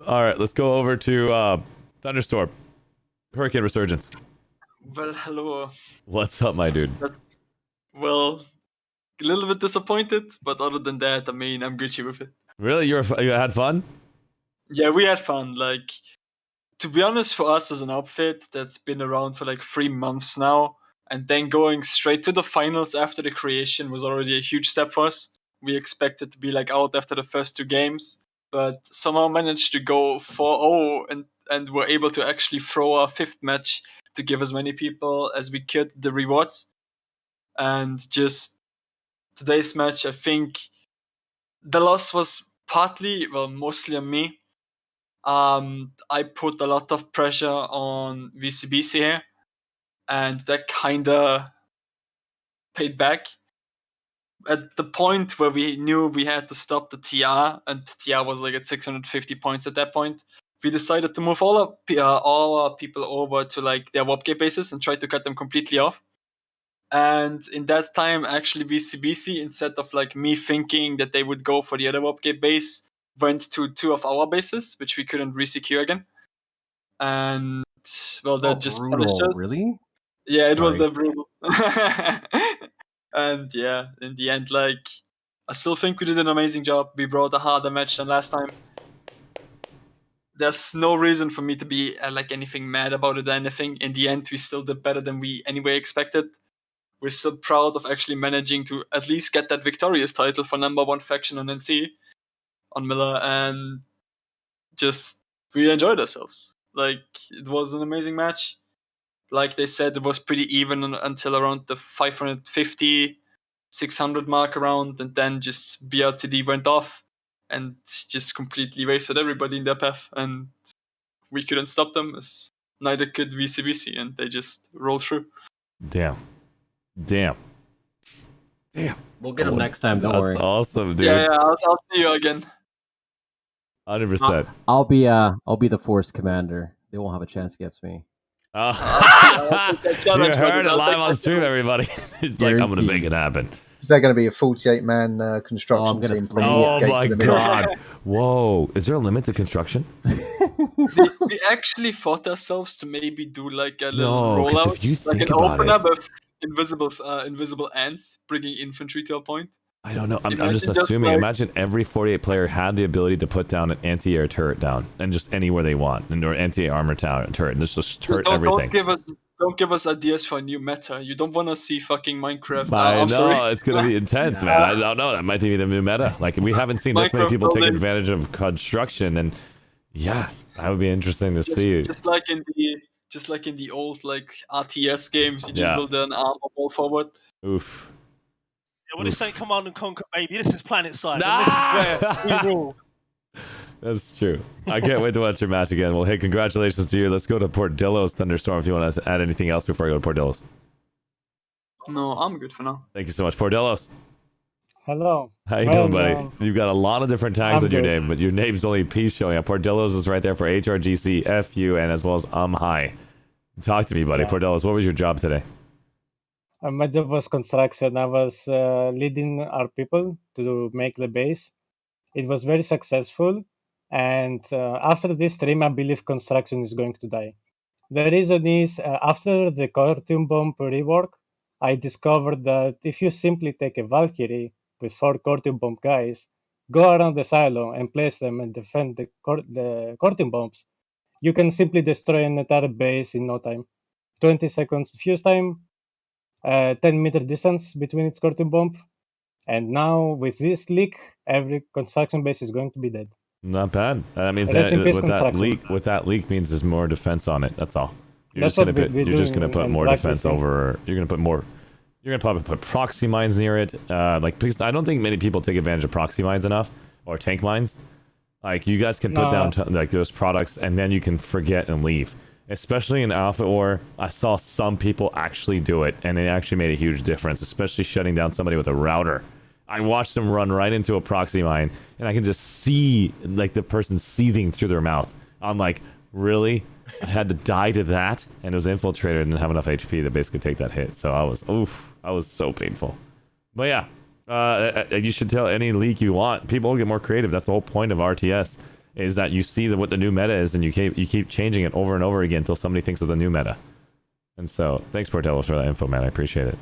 All right, let's go over to Thunderstorm. Hurricane Resurgence. Well, hello. What's up, my dude? That's a little bit disappointed, but other than that, I mean, I'm Gucci with it. Really? You had fun? Yeah, we had fun. Like, to be honest, for us as an outfit that's been around for like 3 months now, and then going straight to the finals after the creation was already a huge step for us. We expected to be like out after the first 2 games, but somehow managed to go 4-0 and were able to actually throw our 5th match to give as many people as we could the rewards. And just today's match, I think the loss was mostly on me. I put a lot of pressure on VCBC here, and that kinda paid back. At the point where we knew we had to stop the TR, and the TR was like at 650 points at that point, we decided to move all our people over to like their warp gate bases and try to cut them completely off. And in that time, actually, VCBC, instead of like me thinking that they would go for the other warp gate base, went to 2 of our bases, which we couldn't resecure again. And well, that just punished us. Really? Yeah, it was Sorry. that brutal. And yeah, in the end, like, I still think we did an amazing job. We brought a harder match than last time. There's no reason for me to be like anything mad about it or anything. In the end, we still did better than we anyway expected. We're still proud of actually managing to at least get that victorious title for #1 faction on NC on Miller, and just we enjoyed ourselves. Like, it was an amazing match. Like they said, it was pretty even until around the 550, 600 mark around, and then just BRTD went off and just completely wasted everybody in their path, and we couldn't stop them, as neither could VCBC, and they just rolled through. Damn. We'll get them next time. Don't worry. That's awesome, dude. Yeah, I'll see you again. 100%. I'll be the Force commander. They won't have a chance against me. You I'll take that challenge, heard it I'll live take on that stream, everybody. He's like, I'm going to make it happen. Is there going to be a 48-man construction team playing Oh Gate my to the middle? god. Whoa. Is there a limit to construction? we actually thought ourselves to maybe do like a little No, 'cause rollout, if you like think an about opener it- with invisible ants, bringing infantry to a point. I don't know. I'm Imagine just just assuming. like- Imagine every 48 player had the ability to put down an anti-air turret down, and just anywhere they want, and or anti-armor turret, and just turret everything. Don't give us ideas for a new meta. You don't want to see fucking Minecraft. I I'm know sorry. it's gonna be intense, man. I don't know. That might be the new meta. Like we haven't seen this many Minecraft people take building. advantage of construction, and yeah, that would be interesting to see. Just like in the just like in the old like RTS games. You just Yeah. build an armor wall forward. Oof. Yeah, well, this ain't Command and Conquer, baby. This is Planetside, and this is where we rule. That's true. I can't wait to watch your match again. Well, hey, congratulations to you. Let's go to Portillo's Thunderstorm if you want to add anything else before I go to Portillo's. No, I'm good for now. Thank you so much, Portillo's. Hello. How you Well, doing, buddy? You've got a lot of different tags I'm on your good. name, but your name's only P showing up. Portillo's is right there for HRGC, FU, and as well as High. Talk to me, buddy. Yeah. Portillo's, what was your job today? My job was construction. I was leading our people to make the base. It was very successful. And after this stream, I believe construction is going to die. The reason is after the Cortium Bomb rework, I discovered that if you simply take a Valkyrie with 4 Cortium Bomb guys, go around the silo and place them and defend the Cortium Bombs, you can simply destroy an entire base in no time. 20 seconds fuse time, 10-meter distance between its Cortium Bomb, and now with this leak, every construction base is going to be dead. Not bad. That means Rest in peace, with that construction. leak means there's more defense on it. That's all. You're That's just gonna what put, we're you're just gonna doing put and more defense practicing. over. You're gonna put more. You're gonna probably put proxy mines near it. Like, because I don't think many people take advantage of proxy mines enough or tank mines. Like, you guys can put No. down like those products and then you can forget and leave. Especially in Alpha War, I saw some people actually do it, and it actually made a huge difference. Especially shutting down somebody with a router. I watched them run right into a proxy mine, and I can just see like the person seething through their mouth. I'm like, really? I had to die to that, and it was infiltrated and didn't have enough HP to basically take that hit. So I was so painful. But yeah, you should tell any leak you want. People will get more creative. That's the whole point of RTS, is that you see what the new meta is, and you keep changing it over and over again until somebody thinks of the new meta. And so, thanks Portello for that info, man. I appreciate it.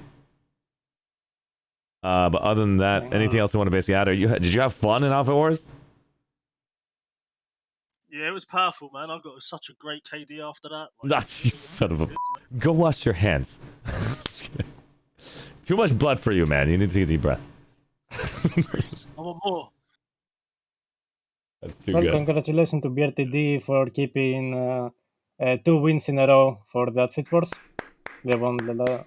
But other than that, anything else you want to basically add? Did you have fun in Alpha Wars? Yeah, it was powerful, man. I got such a great KD after that. Nah, you son of a... Go wash your hands. Just kidding. Too much blood for you, man. You need to take a deep breath. I want more. That's too Well, good. congratulations to BRTD for keeping 2 wins in a row for the Outfit Wars. They won the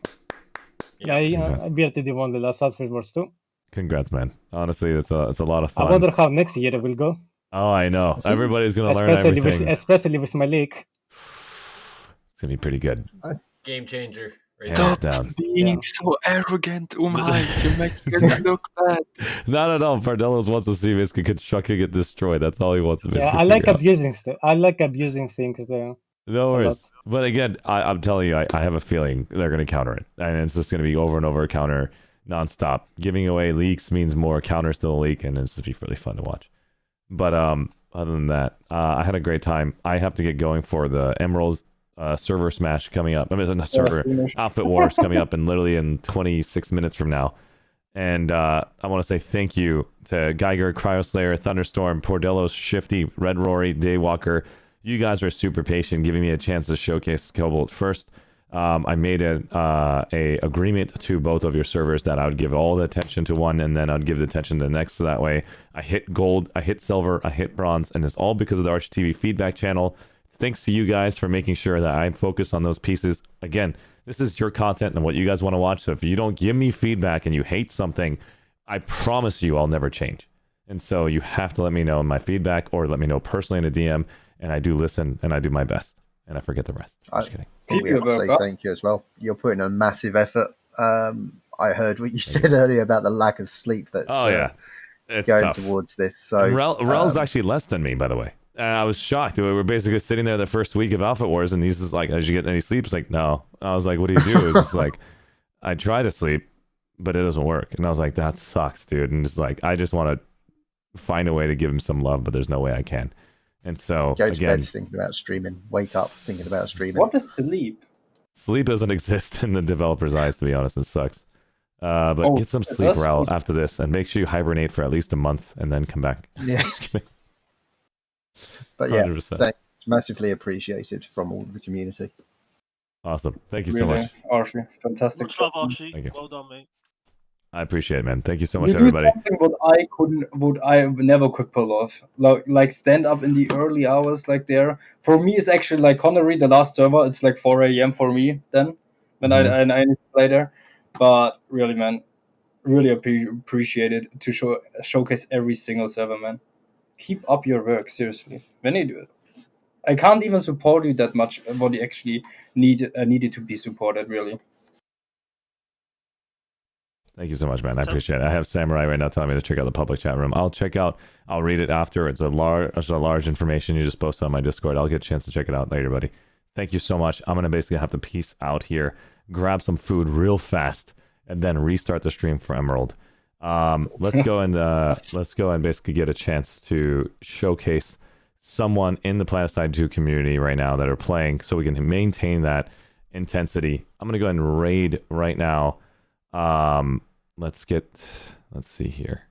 BRTD won the last Outfit Wars too. Congrats, man. Honestly, it's a lot of I fun. wonder how next year it will go. Oh, I know. Everybody's gonna learn everything. Especially with my leak. It's gonna be pretty good. Game changer. Right Hands there. down. Being so arrogant, my, you're making us look bad. Not at all. Pardellos wants to see Miska construction get destroyed. That's all he wants to Yeah, I like abusing stuff. I like abusing things there. No worries. But again, I'm telling you, I have a feeling they're going to counter it. And it's just going to be over and over counter nonstop. Giving away leaks means more counters to the leak, and it's just be really fun to watch. But other than that, I had a great time. I have to get going for the Emeralds server smash coming up. I mean, not server, Outfit Wars coming up in 26 minutes from now. And I want to say thank you to Geiger, Cryoslayer, Thunderstorm, Pordellos, Shifty, Red Rory, Daywalker. You guys are super patient, giving me a chance to showcase Cobalt first. I made a agreement to both of your servers that I would give all the attention to one, and then I'd give the attention to the next. So that way, I hit gold, I hit silver, I hit bronze, and it's all because of the ArsheeTV feedback channel. Thanks to you guys for making sure that I focus on those pieces. Again, this is your content and what you guys want to watch. So if you don't give me feedback and you hate something, I promise you I'll never change. And so you have to let me know in my feedback or let me know personally in a DM. And I do listen and I do my best. And I forget the rest. Just kidding. I think we have to say thank you as well. You're putting a massive effort. I heard what you said earlier about the lack of sleep that's It's going tough. towards this. So Rel's actually less than me, by the way. And I was shocked. We were basically sitting there the first week of Alpha Wars, and he's just like, "Did you get any sleep?" It's like, "No." I was like, "What do you do?" It's just like, "I try to sleep, but it doesn't work." And I was like, "That sucks, dude." And just like, I just want to find a way to give him some love, but there's no way I can. And so go to again, bed thinking about streaming. Wake up thinking about streaming. What is sleep? sleep doesn't exist in the developer's eyes, to be honest. It sucks. But Oh, get some it sleep, does? Raul, after this, and make sure you hibernate for at least a month and then come back. Yeah. Just kidding. But yeah, 100%. thanks. It's massively appreciated from all of the community. Awesome. Thank you Really, so much. Arshee, fantastic. Much love, Arshee. Thank you. Well done, mate. I appreciate it, man. Thank you so much, You do everybody. something what I never could pull off. Like stand up in the early hours, like there. For me, it's actually like Connery, the last server. It's like 4 a.m. for me then, when I need to play there. But really, man, really appreciate it to showcase every single server, man. Keep up your work, seriously. When you do it, I can't even support you that much. What you actually needed to be supported, really. Thank you so much, man. I appreciate it. I have Samurai right now telling me to check out the public chat room. I'll read it after. It's a large information you just posted on my Discord. I'll get a chance to check it out later, buddy. Thank you so much. I'm gonna basically have to peace out here, grab some food real fast, and then restart the stream for Emerald. Let's go and basically get a chance to showcase someone in the Planetside 2 community right now that are playing, so we can maintain that intensity. I'm gonna go ahead and raid right now. Let's see here.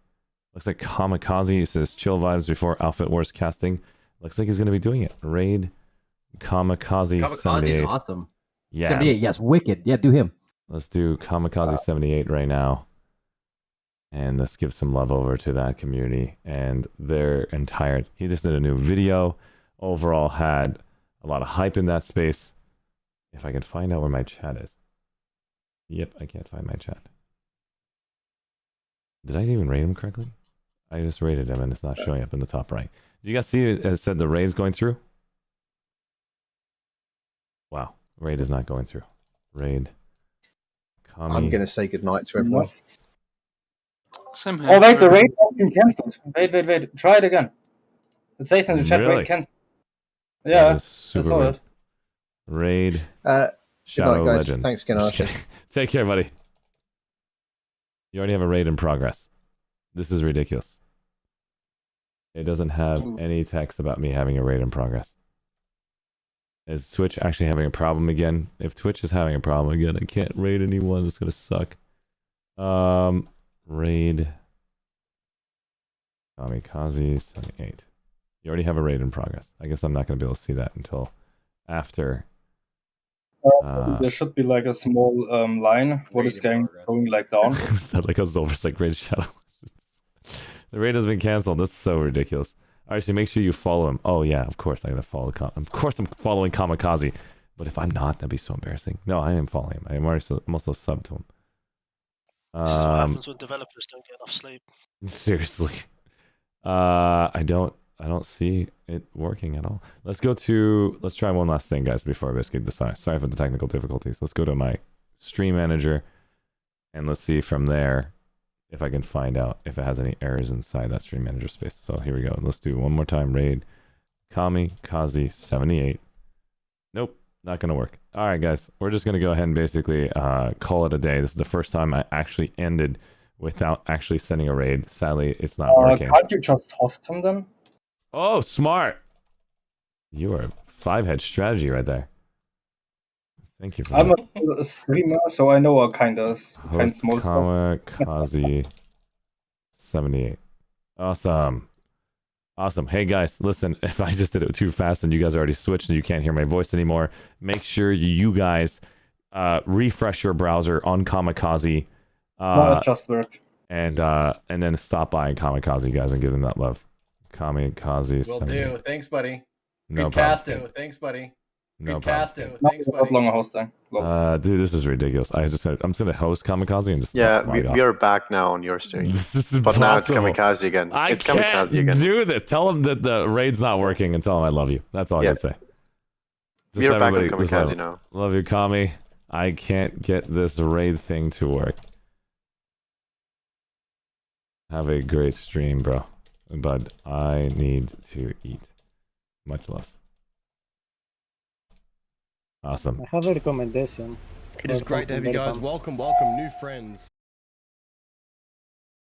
Looks like Kamikaze says chill vibes before Outfit Wars casting. Looks like he's gonna be doing it. Raid Kamikaze 78. Is awesome. Yeah. 78, yes, wicked. Yeah, do him. Let's do Kamikaze 78 right now. And let's give some love over to that community and their entire. He just did a new video. Overall had a lot of hype in that space. If I can find out where my chat is. Yep, I can't find my chat. Did I even rate him correctly? I just rated him and it's not showing up in the top right. Did you guys see it said the raid's going through? Wow, raid is not going through. Raid. I'm going to say goodnight to everyone. Same here. Oh wait, the raid has been cancelled. Wait. Try it again. It says in the chat, Really? raid cancelled. That Yeah, is I super saw weird. it. Raid. Good Shadow night, guys. Legends. Thanks again, Just Archie. kidding. Take care, buddy. You already have a raid in progress. This is ridiculous. It doesn't have any text about me having a raid in progress. Is Twitch actually having a problem again? If Twitch is having a problem again, I can't raid anyone. It's gonna suck. Raid. Kamikaze 78. You already have a raid in progress. I guess I'm not gonna be able to see that until after. There should be like a small line. What is going like down? Sound like a Zolversec raid shadow. The raid has been canceled. That's so ridiculous. Alright, so make sure you follow him. Oh yeah, of course I gotta follow. Of course I'm following Kamikaze. But if I'm not, that'd be so embarrassing. No, I am following him. I'm also subbed to him. This is what happens when developers don't get enough sleep. Seriously. I don't see it working at all. Let's try one last thing, guys, before I basically decide. Sorry for the technical difficulties. Let's go to my stream manager and let's see from there if I can find out if it has any errors inside that stream manager space. So here we go. Let's do one more time. Raid Kamikaze 78. Nope, not gonna work. All right, guys, we're just gonna go ahead and basically call it a day. This is the first time I actually ended without actually sending a raid. Sadly, it's not working. Can't you just host him then? Oh, smart! You are 5-head strategy right there. Thank you for I'm that. a streamer, so I know a kind small stuff. Kamikaze 78. Awesome. Awesome. Hey guys, listen, if I just did it too fast and you guys already switched and you can't hear my voice anymore, make sure you guys refresh your browser on Kamikaze. No, it just worked. And then stop by Kamikaze, guys, and give them that love. Kamikaze. Will 78. do. Thanks, buddy. No Good problem. cast. Thanks, buddy. No Good problem. cast. Thanks, buddy. Longer hosting. Dude, this is ridiculous. I'm just gonna host Kamikaze and just Yeah, log off. we are back now on your stream. This is but now it's impossible. Kamikaze again. I It's can't Kamikaze again. do this. Tell them that the raid's not working and tell them I love you. That's all I gotta say. We are back on everybody, just Kamikaze now. Love you, Kami. I can't get this raid thing to work. Have a great stream, bro. But I need to eat. Much love. Awesome. I have a recommendation. It is for great to have you something very guys. fun. Welcome, new friends.